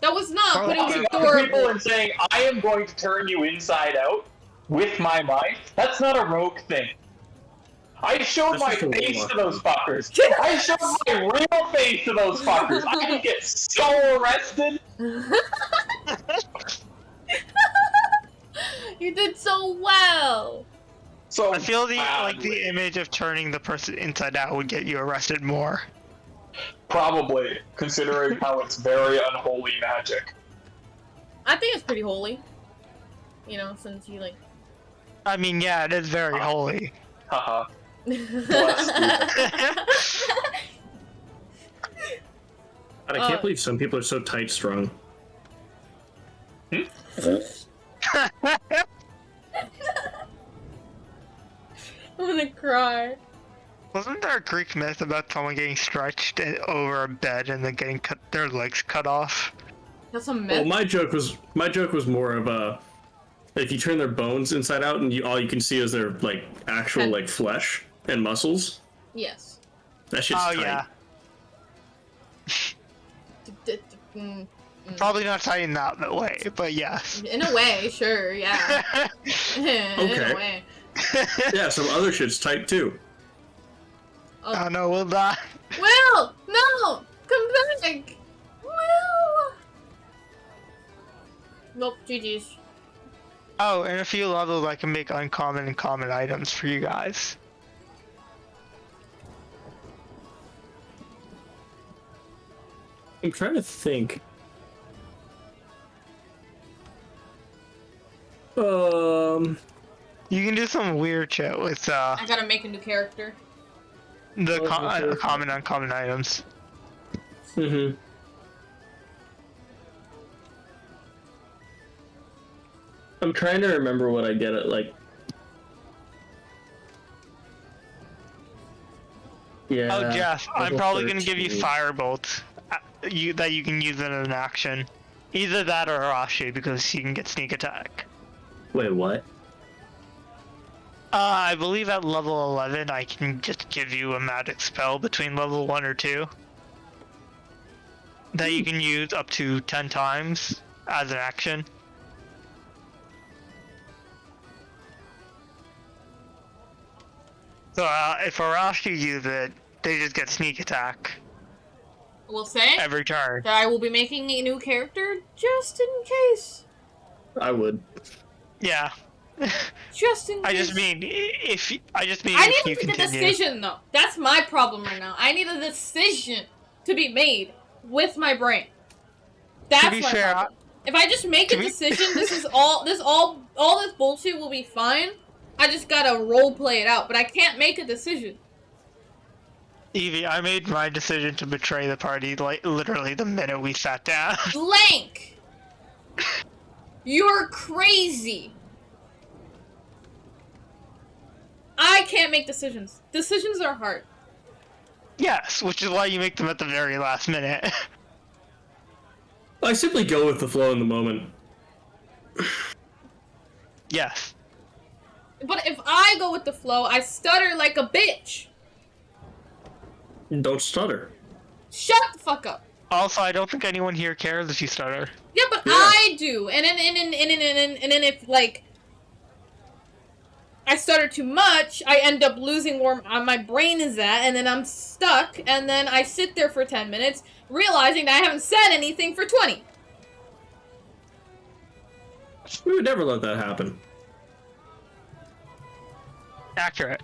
That was not, but it was Walking up to people adorable. and saying, I am going to turn you inside out with my mind, that's not a rogue thing. I showed my That's just a face warlock. to those fuckers. I showed my real face to those fuckers. I could get so arrested. You did so well. So I feel the badly. image of turning the person inside out would get you arrested more. Probably, considering how it's very unholy magic. I think it's pretty holy. You know, since you I mean, yeah, it is very holy. Haha. God, I can't Uh, believe some people are so tight strung. I'm gonna cry. Wasn't there a Greek myth about someone getting stretched over a bed and then getting their legs cut off? That's a myth. Well, my joke was more of a, if you turn their bones inside out and all you can see is their actual flesh and muscles. Yes. That shit's tight. Yeah. Mm, Probably not tight in that way, but yes. in a way, sure, yeah. In Okay. a way. Yeah, some other shit's tight too. Oh no, we'll die. Will! No! Come back! Will! Nope, GG's. Oh, in a few levels I can make uncommon and common items for you guys. I'm trying to think. You can do some weird shit with I gotta make a new character. the common uncommon items. Mm-hmm. I'm trying to remember what I get at Yeah. Oh, Jeff, I'm level probably gonna give you 13. Firebolt that you can use in an action. Either that or Arashi, because he can get sneak attack. Wait, what? I believe at level 11 I can just give you a magic spell between level 1 or 2. That you can use up to 10 times as an action. So if Arashi uses it, they just get sneak attack We'll say every turn. that I will be making a new character just in case. I would. Yeah. Just in case. I just mean if you I need continue. to make a decision though. That's my problem right now. I need a decision to be made with my brain. That's be my fair, problem. If I just make a decision, all this bullshit will be fine. I just gotta role play it out, but I can't make a decision. Evie, I made my decision to betray the party like literally the minute we sat down. Blank! You're crazy! I can't make decisions. Decisions are hard. Yes, which is why you make them at the very last minute. I simply go with the flow in the moment. Yes. But if I go with the flow, I stutter like a bitch. Don't stutter. Shut the fuck up. Also, I don't think anyone here cares if you stutter. Yeah, but I do. And then if, like, I stutter too much, I end up losing where my brain is at, and then I'm stuck, and then I sit there for 10 minutes, realizing that I haven't said anything for 20. We would never let that happen. Accurate.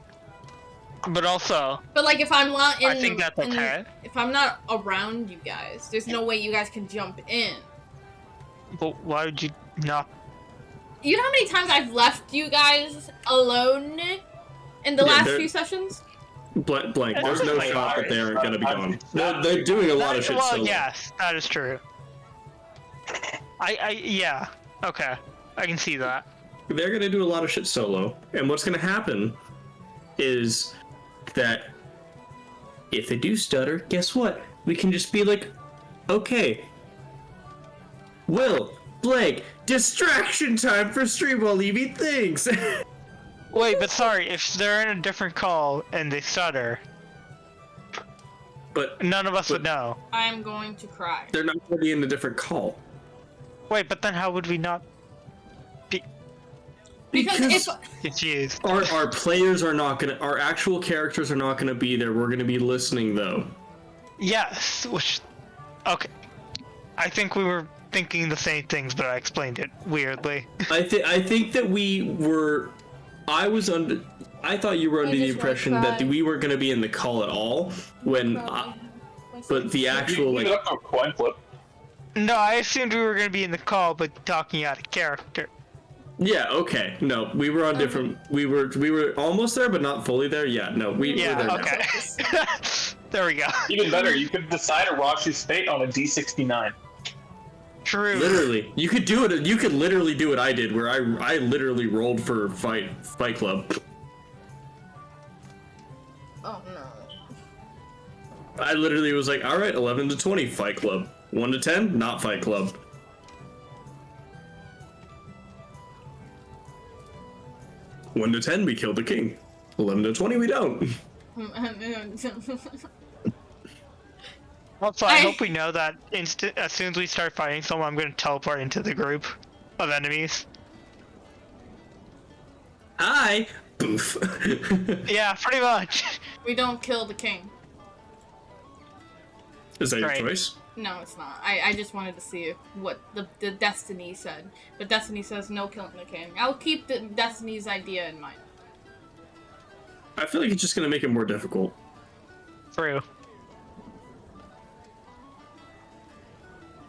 But also... But, like, if I'm not in... I think that's okay. If I'm not around you guys, there's no way you guys can jump in. But why would you not... You know how many times I've left you guys alone in the last few sessions? Blank. There's no shot that they aren't going to be gone. They're doing a lot of shit solo. Yes, that is true. Yeah. Okay. I can see that. They're going to do a lot of shit solo. And what's going to happen is that if they do stutter, guess what? We can just be like, okay, Will, Blake, distraction time for stream while Evie thinks. Wait, but sorry, if they're in a different call and they stutter, but none of us would know. I'm going to cry. They're not going to be in a different call. Wait, but then how would we not be... Because confused. Our players are not gonna. Our actual characters are not gonna be there. We're gonna be listening though. Yes, which... Okay. I think we were thinking the same things, but I explained it weirdly. I think that we were... I thought you were under the impression that we weren't gonna be in the call at all, when... but the actual, like... a coin flip. No, I assumed we were gonna be in the call, but talking out of character. Yeah, okay. No, we were on different... We were almost there, but not fully there. Yeah, no, we were there okay. There we go. Even better, you could decide Arashi's fate on a D69. True. Literally. You could do it. You could literally do what I did, where I literally rolled for Fight Club. Oh, no. I literally was like, alright, 11 to 20, Fight Club. 1 to 10, not Fight Club. One to 10, we killed the king. 11 to 20, we don't. Also, I hope we know that as soon as we start fighting someone, I'm going to teleport into the group of enemies. Hi! Boof. Yeah, pretty much. We don't kill the king. Is that your choice? No, it's not. I just wanted to see what the Destiny said. But Destiny says no killing the king. I'll keep the Destiny's idea in mind. I feel like it's just going to make it more difficult. True.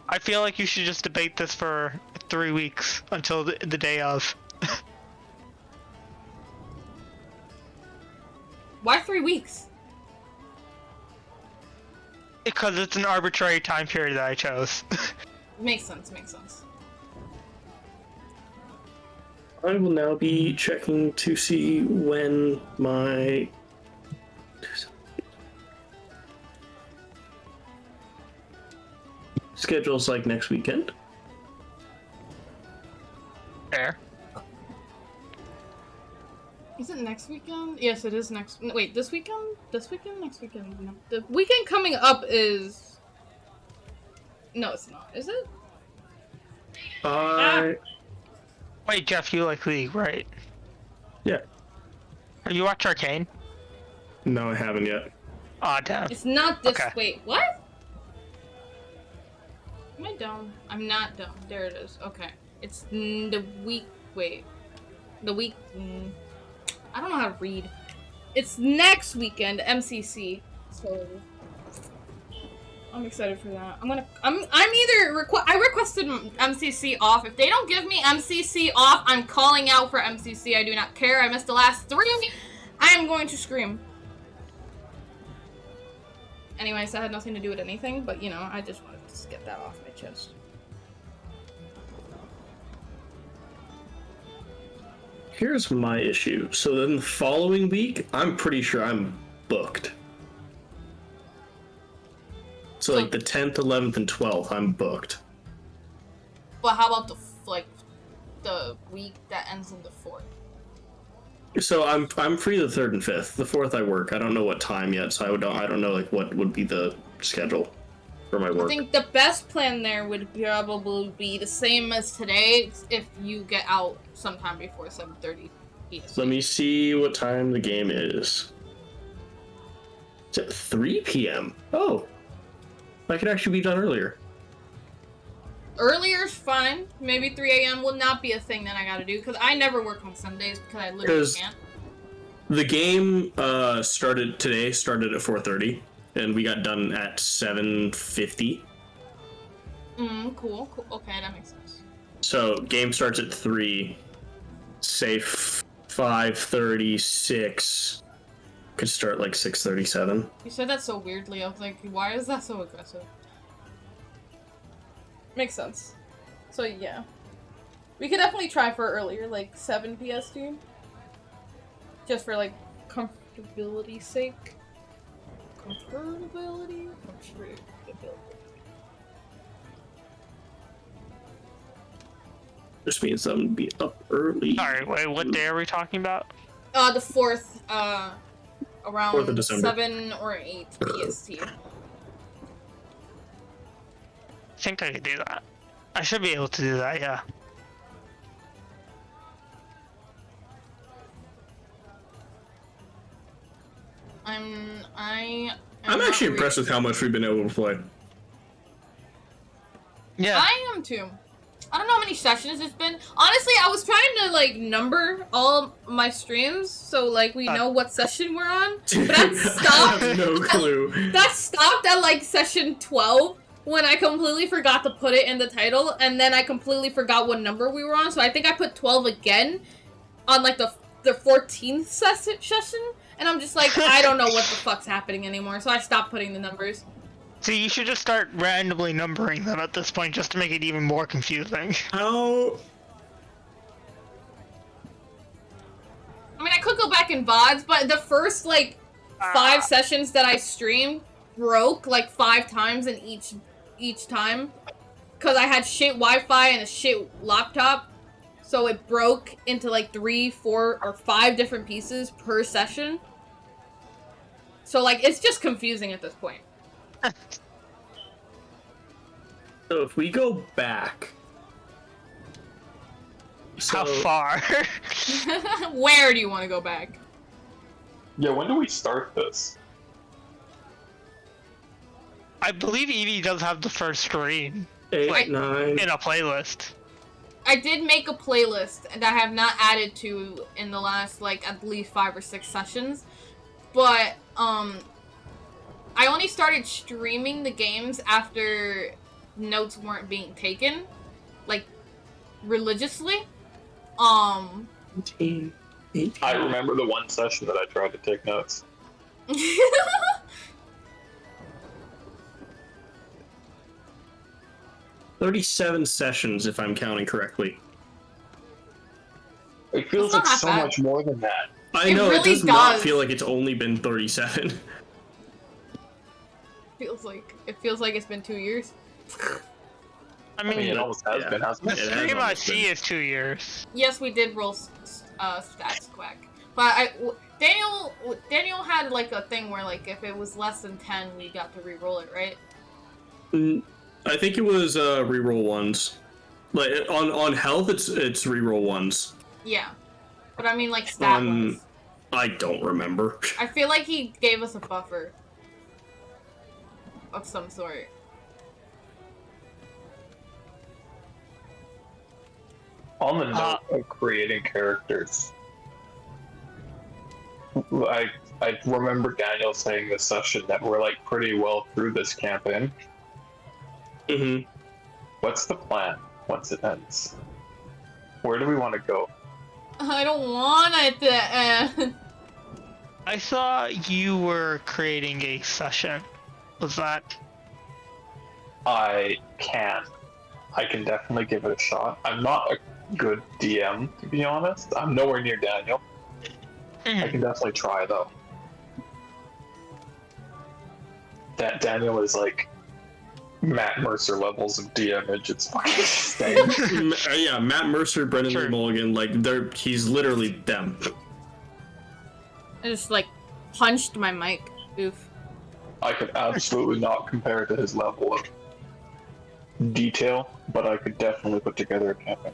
I feel like you should just debate this for 3 weeks until the day of. Why 3 weeks? Because it's an arbitrary time period that I chose. Makes sense, makes sense. I will now be checking to see when my... schedule's like next weekend. Fair. Is it next weekend? Yes, it is next... Wait, this weekend? This weekend? Next weekend? No. The weekend coming up is... No, it's not. Is it? Wait, Jeff, you like League, right? Yeah. Have you watched Arcane? No, I haven't yet. Aw, damn. It's not this... Okay. Wait, what? Am I dumb? I'm not dumb. There it is. Okay. It's the week... Wait. The week... I don't know how to read. It's next weekend, MCC. So... I'm excited for that. I'm either I requested MCC off. If they don't give me MCC off, I'm calling out for MCC. I do not care. I missed the last 3. I am going to scream. Anyways, that had nothing to do with anything, but you know, I just wanted to get that off my chest. Here's my issue. So then the following week, I'm pretty sure I'm booked. So like the 10th, 11th, and 12th, I'm booked. But how about the week that ends in the 4th? So I'm free the 3rd and 5th. The 4th I work. I don't know what time yet, so I don't know like what would be the schedule for my work. I think the best plan there would probably be the same as today if you get out sometime before 7:30 PST. Let me see what time the game is. It's at 3 p.m. Oh, I could actually be done earlier. Earlier's fine. Maybe 3 a.m. will not be a thing that I gotta do, because I never work on Sundays because I literally can't. The game started at 4:30, and we got done at 7:50. Cool. Okay, that makes sense. So game starts at 3. Say 5:36. Could start like 6:37. You said that so weirdly. I was like, why is that so aggressive? Makes sense. So yeah, we could definitely try for earlier, like 7 PST, just for like comfortability's sake. Comfortability. This means I'm gonna be up early. Sorry, wait, what day are we talking about? The 4th, around 4th of December. 7 or 8 PST. I think I could do that. I should be able to do that, yeah. I'm actually impressed with how much we've been able to play. Yeah. I am too. I don't know how many sessions it's been. Honestly, I was trying to like number all my streams so like we know what session we're on. But that stopped. I have no clue. That stopped at like session 12 when I completely forgot to put it in the title, and then I completely forgot what number we were on. So I think I put 12 again on like the 14th session, and I'm just like, I don't know what the fuck's happening anymore. So I stopped putting the numbers. So you should just start randomly numbering them at this point, just to make it even more confusing. How? I mean, I could go back in VODs, but the first, like, 5 sessions that I streamed broke, like, 5 times in each time. Because I had shit Wi-Fi and a shit laptop. So it broke into, like, 3, 4, or 5 different pieces per session. So, like, it's just confusing at this point. So if we go back... How far? Where do you want to go back? Yeah, when do we start this? I believe Evie does have the first screen. 8, 9... In a playlist. I did make a playlist that I have not added to in the last, like, at least 5 or 6 sessions. But, I only started streaming the games after notes weren't being taken, like, religiously. 18. I remember the one session that I tried to take notes. 37 sessions, if I'm counting correctly. It feels like so much more than that. I know, really it does not feel like it's only been 37. It feels like it's been 2 years. I mean, it almost has been, hasn't the it? stream I see is 2 years. Yes, we did roll stats quack, but Daniel had like a thing where like if it was less than 10, we got to re-roll it, right? I think it was reroll ones. Like on health, it's reroll ones. Yeah, but I mean like stat wise. I don't remember. I feel like he gave us a buffer of some sort. On the note of creating characters, I remember Daniel saying this session that we're like pretty well through this campaign. Mm-hmm. What's the plan once it ends? Where do we want to go? I don't want it to end. I thought you were creating a session. was that? I can. I can definitely give it a shot. I'm not a good DM, to be honest. I'm nowhere near Daniel. I can definitely try, though. That Daniel is like Matt Mercer levels of DMage. It's fucking insane. Yeah, Matt Mercer, Brendan Lee Mulligan, like he's literally them. I just like punched my mic. Oof. I could absolutely not compare to his level of detail, but I could definitely put together a campaign.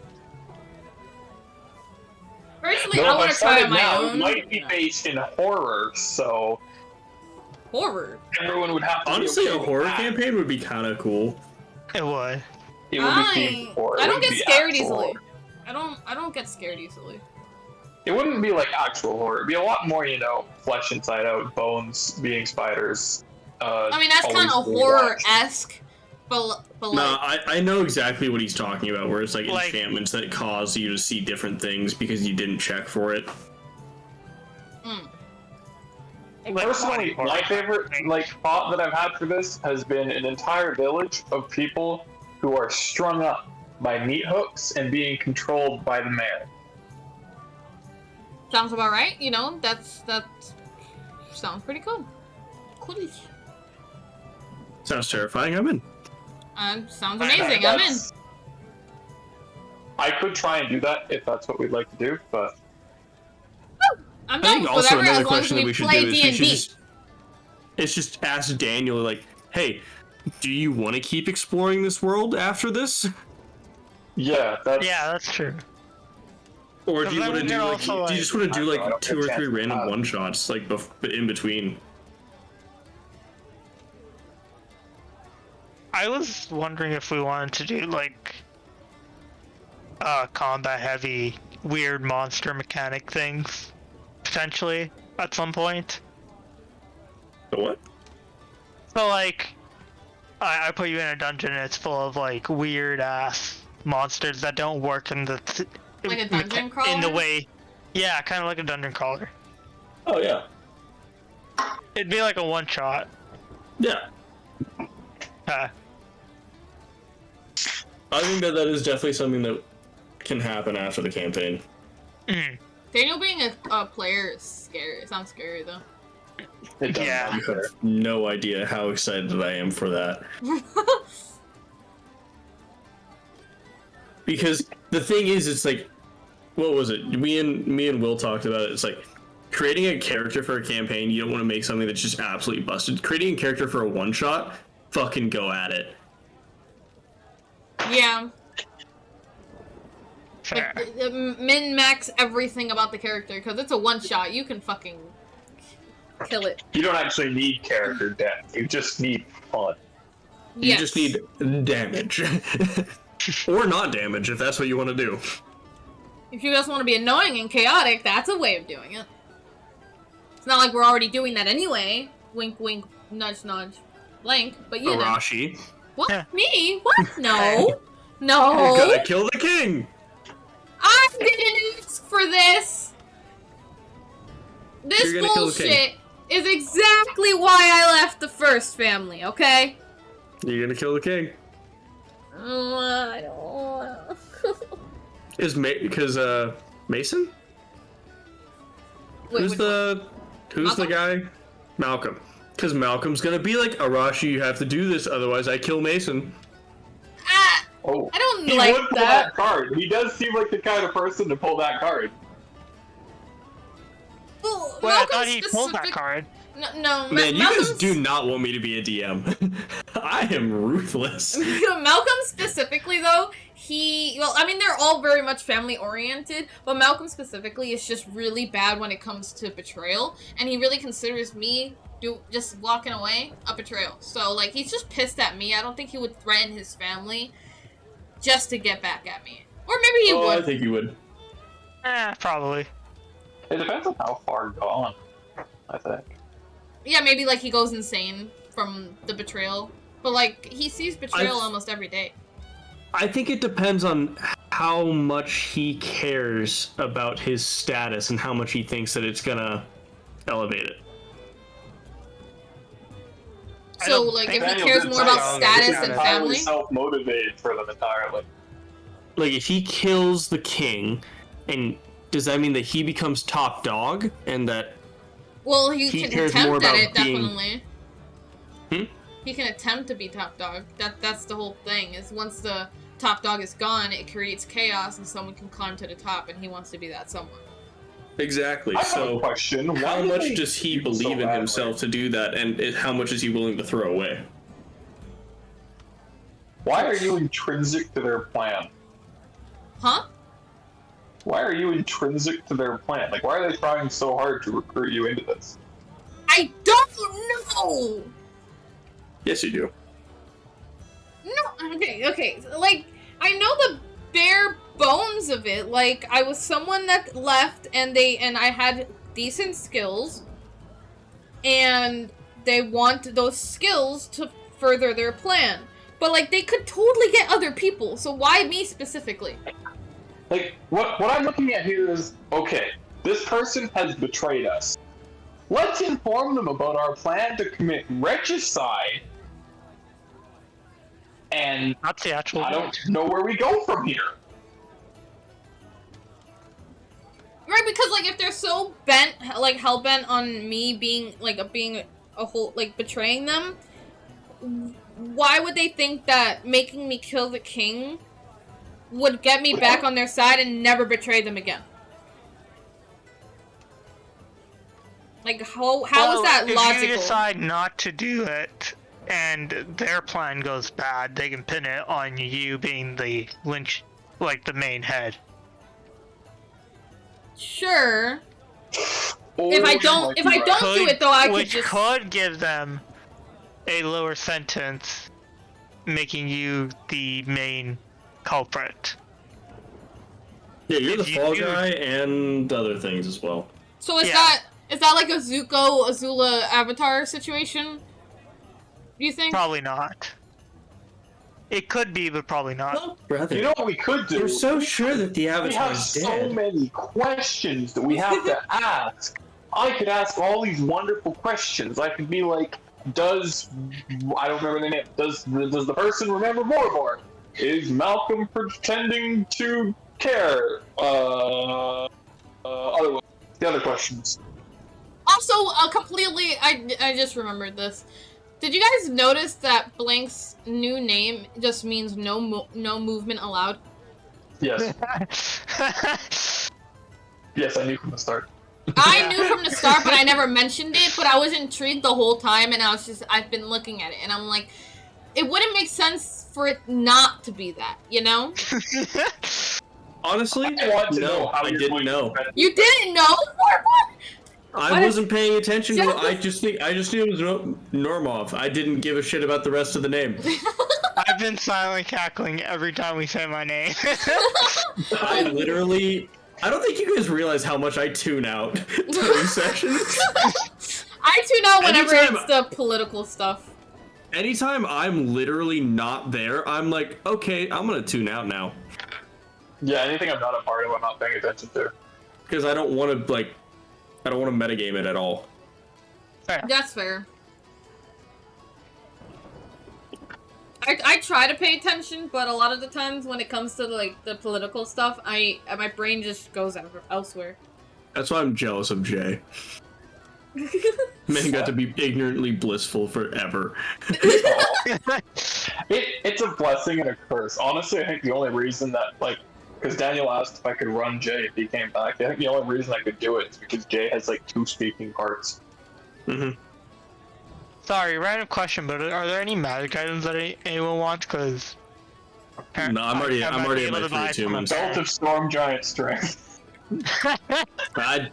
Personally, I want to try on my own. It might be based in horror, so horror. Everyone would have to. Honestly, be okay a horror with that. campaign would be kind of cool. It would. It would be themed horror. I don't It get wouldn't be scared actual easily. horror. I don't get scared easily. It wouldn't be like actual horror. It'd be a lot more, you know, flesh inside out, bones being spiders. I mean, that's kind of always being horror-esque, but like... No, I know exactly what he's talking about, where it's like enchantments that cause you to see different things because you didn't check for it. Personally, my favorite thought that I've had for this has been an entire village of people who are strung up by meat hooks and being controlled by the mayor. Sounds about right. You know, that sounds pretty cool. Coolish. Sounds terrifying. I'm in. Sounds amazing. I'm in. I could try and do that if that's what we'd like to do, but I'm I down think with also whatever another as long as question that we we should play do is we should D&D. just ask Daniel, like, hey, do you want to keep exploring this world after this? yeah, that's true. Or do you But want to then do like, also, do you just want to do I like don't 2 get or 3 chances random to one shots like in between? I was wondering if we wanted to do like combat heavy weird monster mechanic things potentially at some point. The what? So like I put you in a dungeon and it's full of like weird ass monsters that don't work in the Like a dungeon crawler? in the way, yeah, kind of like a dungeon crawler. Oh yeah. It'd be like a one shot. Yeah. I think that is definitely something that can happen after the campaign. Daniel being a player is scary. It sounds scary though. it doesn't Yeah. You have no idea how excited I am for that. Because the thing is, it's like, what was it? Me and Will talked about it. It's like creating a character for a campaign. You don't want to make something that's just absolutely busted. Creating a character for a one shot, fucking go at it. Yeah. Fair. Like, min-max everything about the character, because it's a one-shot. You can fucking kill it. You don't actually need character depth. You just need fun. You Yes. just need damage. Or not damage, if that's what you want to do. If you just want to be annoying and chaotic, that's a way of doing it. It's not like we're already doing that anyway. Wink, wink, nudge, nudge, blank. But you know. Arashi. What? Yeah. Me? What? No. No. You gotta kill the king! I didn't ask for this. This You're gonna kill the king. bullshit is exactly why I left the first family, okay? You're gonna kill the king. I don't wanna. Because Mason? Wait, Who's which the guy? Malcolm. Because Malcolm's gonna be like, Arashi, you have to do this, otherwise I kill Mason. Ah, Oh, I don't he like would pull that. that card. He does seem like the kind of person to pull that card. Well, Well, I thought he pulled that card. No, Man, you Malcolm's... guys do not want me to be a DM. I am ruthless. Malcolm specifically, though, well, I mean, they're all very much family-oriented, but Malcolm specifically is just really bad when it comes to betrayal, and he really considers me just walking away a betrayal. So, like, he's just pissed at me. I don't think he would threaten his family just to get back at me. Or maybe he would. I think you would. Probably. It depends on how far gone, I think. Yeah, maybe, like, he goes insane from the betrayal. But, like, he sees betrayal almost every day. I think it depends on how much he cares about his status and how much he thinks that it's gonna elevate it. So, like, if he cares more about status than family? Self-motivated for them entirely. Like, if he kills the king, and does that mean that he becomes top dog, and that Well, he can cares more attempt at about it, being- definitely. He can attempt to be top dog. That's the whole thing, is once the top dog is gone, it creates chaos and someone can climb to the top, and he wants to be that someone. Exactly. I have So, a question. how Why much do they does he do so believe in badly? himself to do that, and how much is he willing to throw away? Why are you intrinsic to their plan? Huh? Why are you intrinsic to their plan? Like, why are they trying so hard to recruit you into this? I don't know! Yes, you do. No, okay. Like, I know the bare bones of it. Like, I was someone that left, and I had decent skills, and they want those skills to further their plan. But, like, they could totally get other people, so why me specifically? Like, what I'm looking at here is, okay, this person has betrayed us. Let's inform them about our plan to commit regicide, and That's the actual. I don't know where we go from here. Right, because, like, if they're so bent, like, hell-bent on me being a whole, like, betraying them, why would they think that making me kill the king would get me back on their side and never betray them again? Like, how is that logical? If you decide not to do it, and their plan goes bad, they can pin it on you being the lynch, like the main head. Sure. If I don't do it though, I could which just could give them a lower sentence, making you the main culprit. Yeah, you're If the you fall do- guy and other things as well. So is Yeah. that like a Zuko Azula Avatar situation? Do you think? Probably not. It could be, but probably not. Oh, brother. You know what we could do? You're so sure that the We have Avatar's so dead. many questions that we have to ask. I could ask all these wonderful questions. I could be like, I don't remember the name. Does the person remember Mordor? Is Malcolm pretending to care? The other questions. Also, completely, I just remembered this. Did you guys notice that Blank's new name just means no movement allowed? Yes. Yes, I knew from the start. I knew from the start, but I never mentioned it, but I was intrigued the whole time, and I've been looking at it, and I'm like, it wouldn't make sense for it not to be that, you know? Honestly, I want to know no, how I you're didn't going to know. prevent You didn't know? What? I wasn't paying attention to it. I just knew it was Normov. I didn't give a shit about the rest of the name. I've been silently cackling every time we say my name. I don't think you guys realize how much I tune out during sessions. I tune out whenever Anytime- it's the political stuff. Anytime I'm literally not there, I'm like, okay, I'm gonna tune out now. Yeah, anything I'm not a part of, I'm not paying attention to. Because I don't want to, metagame it at all. That's fair. I try to pay attention, but a lot of the times when it comes to like the political stuff, my brain just goes elsewhere. That's why I'm jealous of Jay. Man got to be ignorantly blissful forever. It's a blessing and a curse. Honestly, I think the only reason that, because Daniel asked if I could run Jay if he came back, I think the only reason I could do it is because Jay has, 2 speaking parts. Mm-hmm. Sorry, random question, but are there any magic items that anyone wants? Because No, I'm already at my free attunements. Belt of Storm Giant Strength. I'm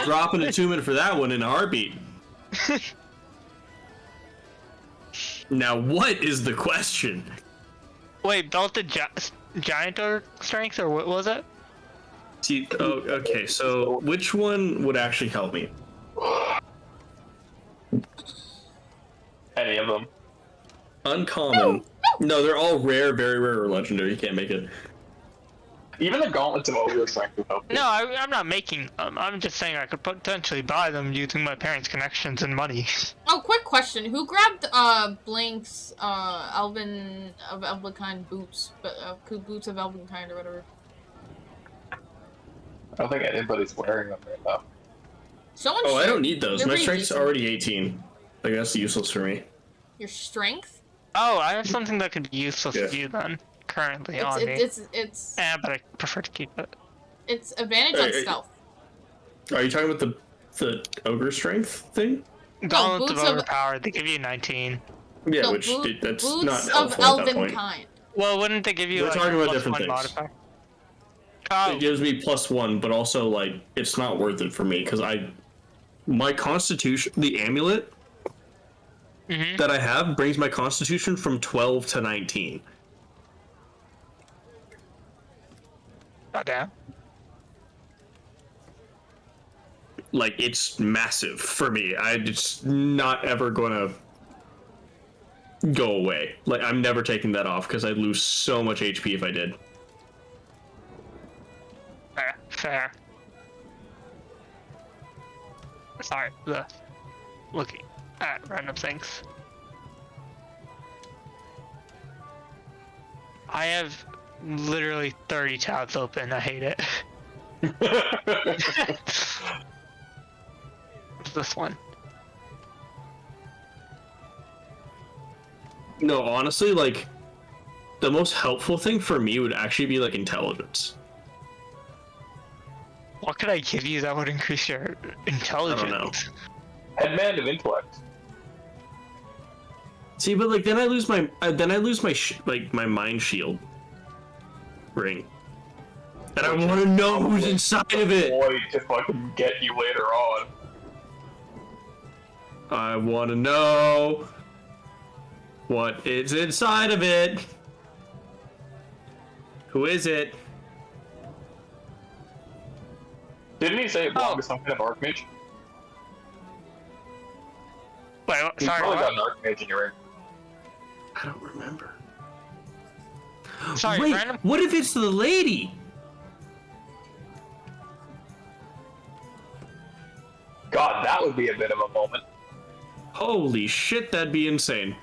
dropping attunement for that one in a heartbeat. Now, what is the question? Wait, belted giant or strength, or what was it? See, okay, so which one would actually help me? Any of them. Uncommon. No, they're all rare, very rare, or legendary. You can't make it. Even the gauntlets of Ogre Strength would help. No, I'm not making them. I'm just saying I could potentially buy them using my parents' connections and money. Oh, quick question. Who grabbed Blink's Elven of Elvenkind boots? Boots of Elvenkind or whatever. I don't think anybody's wearing them right now. Someone Oh, I should. don't need those. They're My pretty strength's decent. already 18. Like, that's useless for me. Your strength? Oh, I have something that could be useful Yeah. for you then. Currently on me. It's But I prefer to keep it. It's advantage on Hey, stealth. Are you talking about the ogre strength thing? Gauntlets boots of of- Overpower, they give you 19. Yeah, No, which that's boots not of helpful at that point. Elvenkind. Well, wouldn't they give you We're like talking about plus different one things. modifier? Oh, It gives me +1, but also like it's not worth it for me because my constitution, the amulet that I have brings my constitution from 12 to 19. goddamn. Like it's massive for me. It's not ever gonna go away. Like I'm never taking that off because I'd lose so much HP if I did. Fair. Sorry, looking at random things. I have literally 30 tabs open. I hate it. This one. No, honestly, like the most helpful thing for me would actually be like intelligence. What could I give you that would increase your intelligence? I don't know. Headman of Intellect. See, but like then I lose my my mind shield ring. And I want to know who's inside of it. Boy, to fucking get you later on. I want to know what is inside of it. Who is it? Didn't he say it belonged to some kind of Archmage? Wait, You sorry, probably got what? an Archmage in your ring. I don't remember. Sorry, Wait, random. what if it's the lady? God, that would be a bit of a moment. Holy shit, that'd be insane.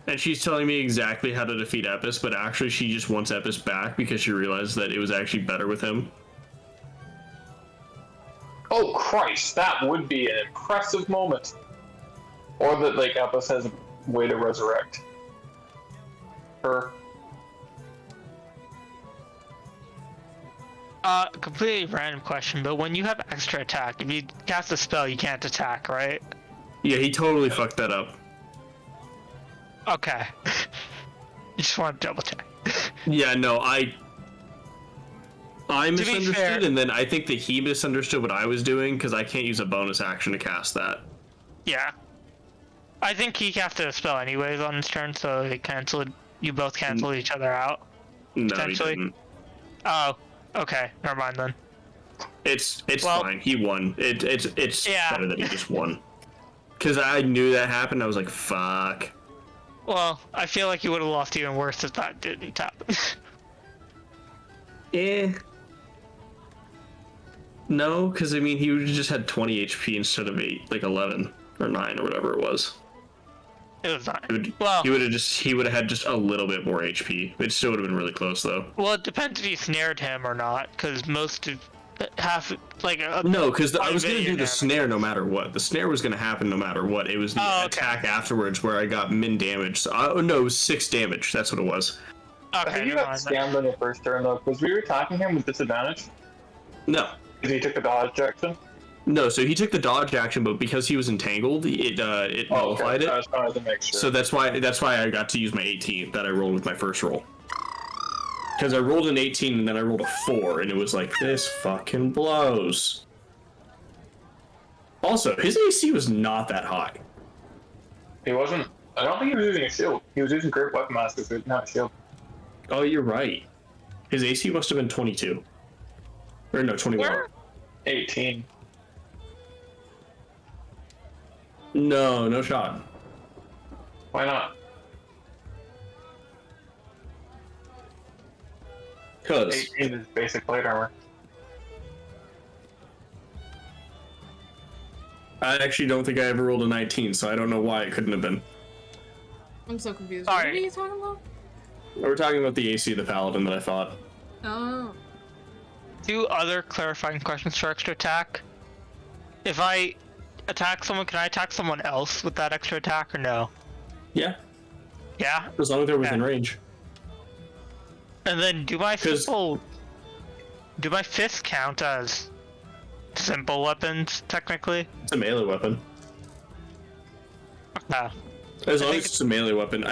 And she's telling me exactly how to defeat Epis, but actually she just wants Epis back because she realized that it was actually better with him. Oh Christ, that would be an impressive moment. Or that like Epis has a way to resurrect her. Completely random question, but when you have extra attack, if you cast a spell, you can't attack, right? Yeah, he totally fucked that up. Okay. You just want to double check. Yeah, no, I be misunderstood, fair- and then I think that he misunderstood what I was doing because I can't use a bonus action to cast that. Yeah. I think he casted a spell anyways on his turn, so it canceled. You both canceled each other out. No, he Potentially. didn't. Oh, okay. Never mind then. It's Well- fine. He won. It's Yeah. better that he just won. Because I knew that happened. I was like, fuck. Well, I feel like you would have lost even worse if that didn't happen. Eh. No, because I mean, he would've just had 20 HP instead of 8, like 11 or 9 or whatever it was. It was not. He would, Well- he would have had just a little bit more HP. It still would have been really close though. Well, it depends if you snared him or not, because most of half like No, because I was gonna video do the damage. snare no matter what. The snare was gonna happen no matter what. It was the Oh, okay. attack afterwards where I got min damage. So, no, it was 6 damage. That's what it was. I Okay, think you never got mind then. scammed on your first turn though, because we were attacking him with disadvantage. No. Because he took the dodge action. No, so he took the dodge action, but because he was entangled, it nullified I it. just wanted to make sure. So that's why I got to use my 18 that I rolled with my first roll. Because I rolled an 18 and then I rolled a 4, and it was like, this fucking blows. Also, his AC was not that high. He wasn't. I don't think he was using a shield. He was using Great Weapon Master, but not a shield. Oh, you're right. His AC must have been 22. Or no, 21. Where? 18. No, no shot. Why not? Because 18 is basic plate armor. I actually don't think I ever rolled a 19, so I don't know why it couldn't have been. I'm so confused. All What right. are you talking about? We're talking about the AC of the Paladin that I thought. Oh. 2 other clarifying questions for extra attack. If I attack someone, can I attack someone else with that extra attack or no? Yeah, Yeah? as long as they're within Yeah. range. And then do my 'Cause- fists count as simple weapons, technically? It's a melee weapon. No. As long think as it's a melee weapon.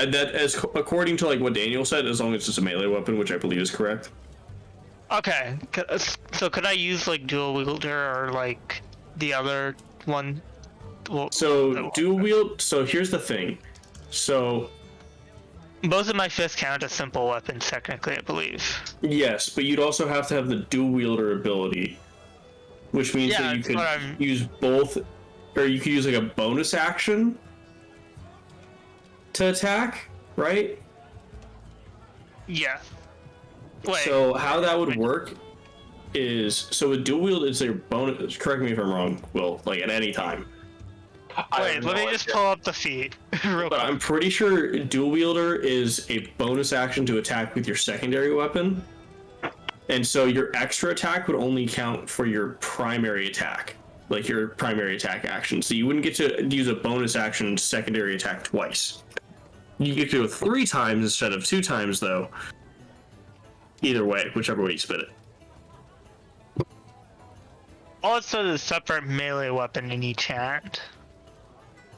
According to like what Daniel said, as long as it's a melee weapon, which I believe is correct. Okay, so could I use like dual wielder or like the other one? Well, So dual wield. So here's the thing. So both of my fists count as simple weapons, technically, I believe. yes, but you'd also have to have the dual wielder ability, which means Yeah, that you that's what could I'm- use both, or you could use like a bonus action to attack, right? Yeah. Wait. So how that would work is, so with dual wield, it's a bonus. Correct me if I'm wrong, Will. Like at any time. Wait, let me just pull up the feed. Real But quick. I'm pretty sure dual wielder is a bonus action to attack with your secondary weapon. And so your extra attack would only count for your primary attack, like your primary attack action. So you wouldn't get to use a bonus action secondary attack twice. You get to do it 3 times instead of 2 times, though. Either way, whichever way you spit it. All it says is separate melee weapon in each hand.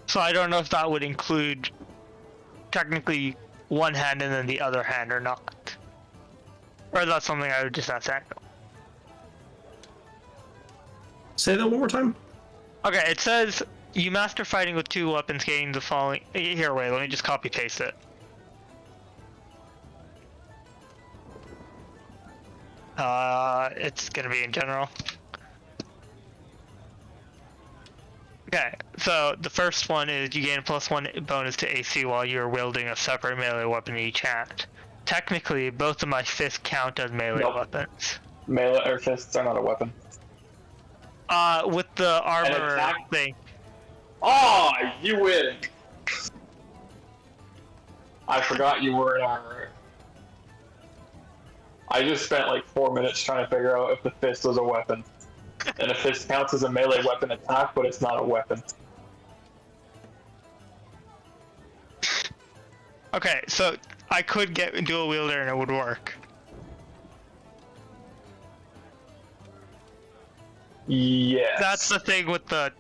So I don't know if that would include technically one hand and then the other hand or not. Or that's something I would just ask Daniel. Say that one more time. Okay, it says you master fighting with 2 weapons, gaining the following. Here, wait, let me just copy paste it. It's gonna be in general. Okay, so the first one is you gain a +1 bonus to AC while you're wielding a separate melee weapon in each hand. Technically, both of my fists count as melee Nope. weapons. Melee or fists are not a weapon. With the armor attack- thing. Oh, you win! I forgot you were in armor. I just spent like 4 minutes trying to figure out if the fist was a weapon. And a fist counts as a melee weapon attack, but it's not a weapon. Okay, so I could get dual wielder and it would work. Yes. That's the thing with the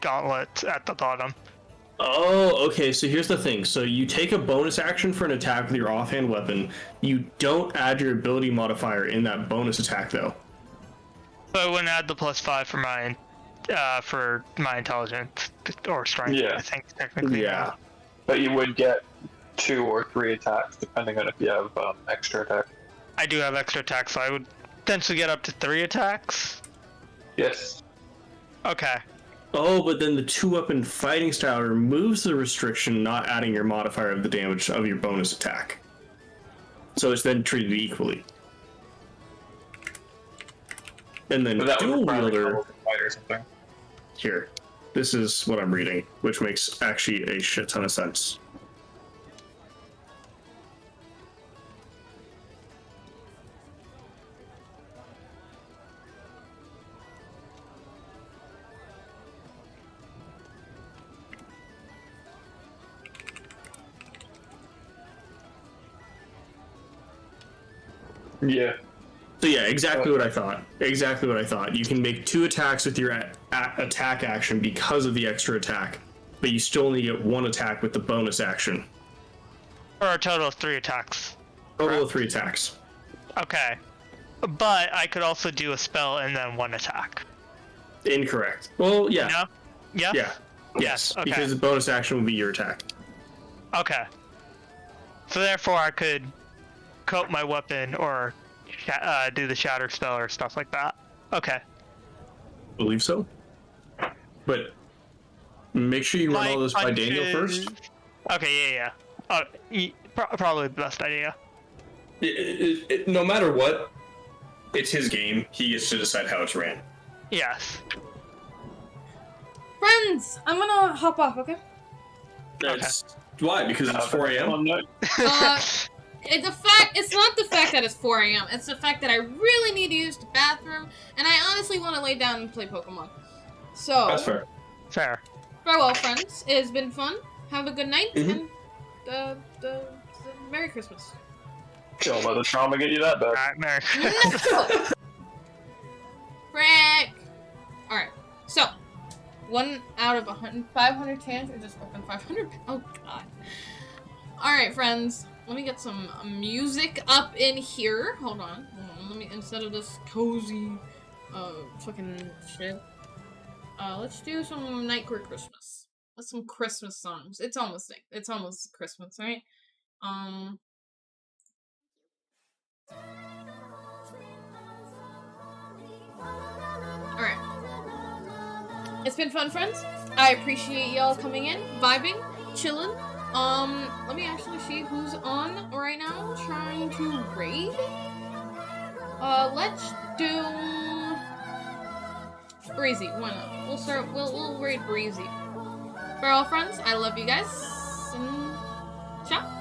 gauntlets at the bottom. Oh, okay, so here's the thing. So you take a bonus action for an attack with your offhand weapon. You don't add your ability modifier in that bonus attack, though. So I wouldn't add the +5 for my intelligence or strength. Yeah. I think technically. Yeah. But you would get 2 or 3 attacks, depending on if you have extra attack. I do have extra attacks, so I would potentially get up to 3 attacks. Yes. Okay. Oh, but then the 2-weapon fighting style removes the restriction, not adding your modifier of the damage of your bonus attack. So it's then treated equally. And then But that would dual require wielder. a fight or something. Here, this is what I'm reading, which makes actually a shit ton of sense. Yeah. So yeah, exactly what I thought. Exactly what I thought. You can make 2 attacks with your attack action because of the extra attack, but you still only get 1 attack with the bonus action. Or a total of 3 attacks. Total of 3 attacks. Okay. But I could also do a spell and then 1 attack. Incorrect. Well, yeah. No? Yeah? Yeah. Yes. Okay. Because the bonus action would be your attack. Okay. So therefore I could coat my weapon or do the shatter spell or stuff like that. Okay. Believe so. But make sure you run all this by Daniel first. Okay, yeah. Oh, probably the best idea. No matter what, it's his game. He gets to decide how it's ran. Yes. Friends, I'm gonna hop off, okay? That's why, because it's 4 a.m. It's not the fact that it's 4 a.m. It's the fact that I really need to use the bathroom, and I honestly want to lay down and play Pokemon. So That's fair. Fair. Farewell, friends. It has been fun. Have a good night, and Merry Christmas. Don't let the trauma get you that bad. Alright, Merry Christmas. Frick! Alright, so 1 out of 500 chance, or just open 500? Oh god. Alright, friends. Let me get some music up in here. Hold on. Let me, instead of this cozy, fucking shit. Let's do some Nightcore Christmas. Let's some Christmas songs. It's almost Christmas, right? Alright. It's been fun, friends. I appreciate y'all coming in, vibing, chilling. Let me actually see who's on right now trying to raid. Let's do Breezy. Why not? We'll raid Breezy. For all friends, I love you guys. And ciao.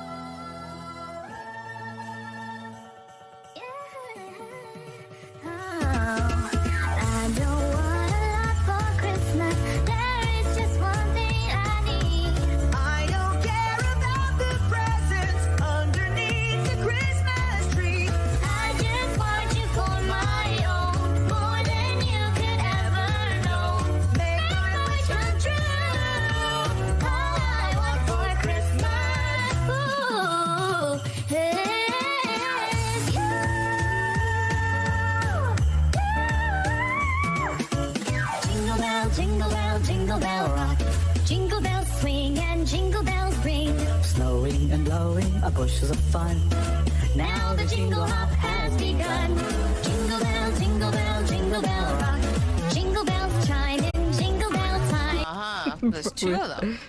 Jingle bell rock, jingle bells swing and jingle bells ring. Snowing and blowing are bushes of fun. Now the jingle hop has begun. Jingle bell rock. Jingle bells chime in jingle bell time. There's 2 of them.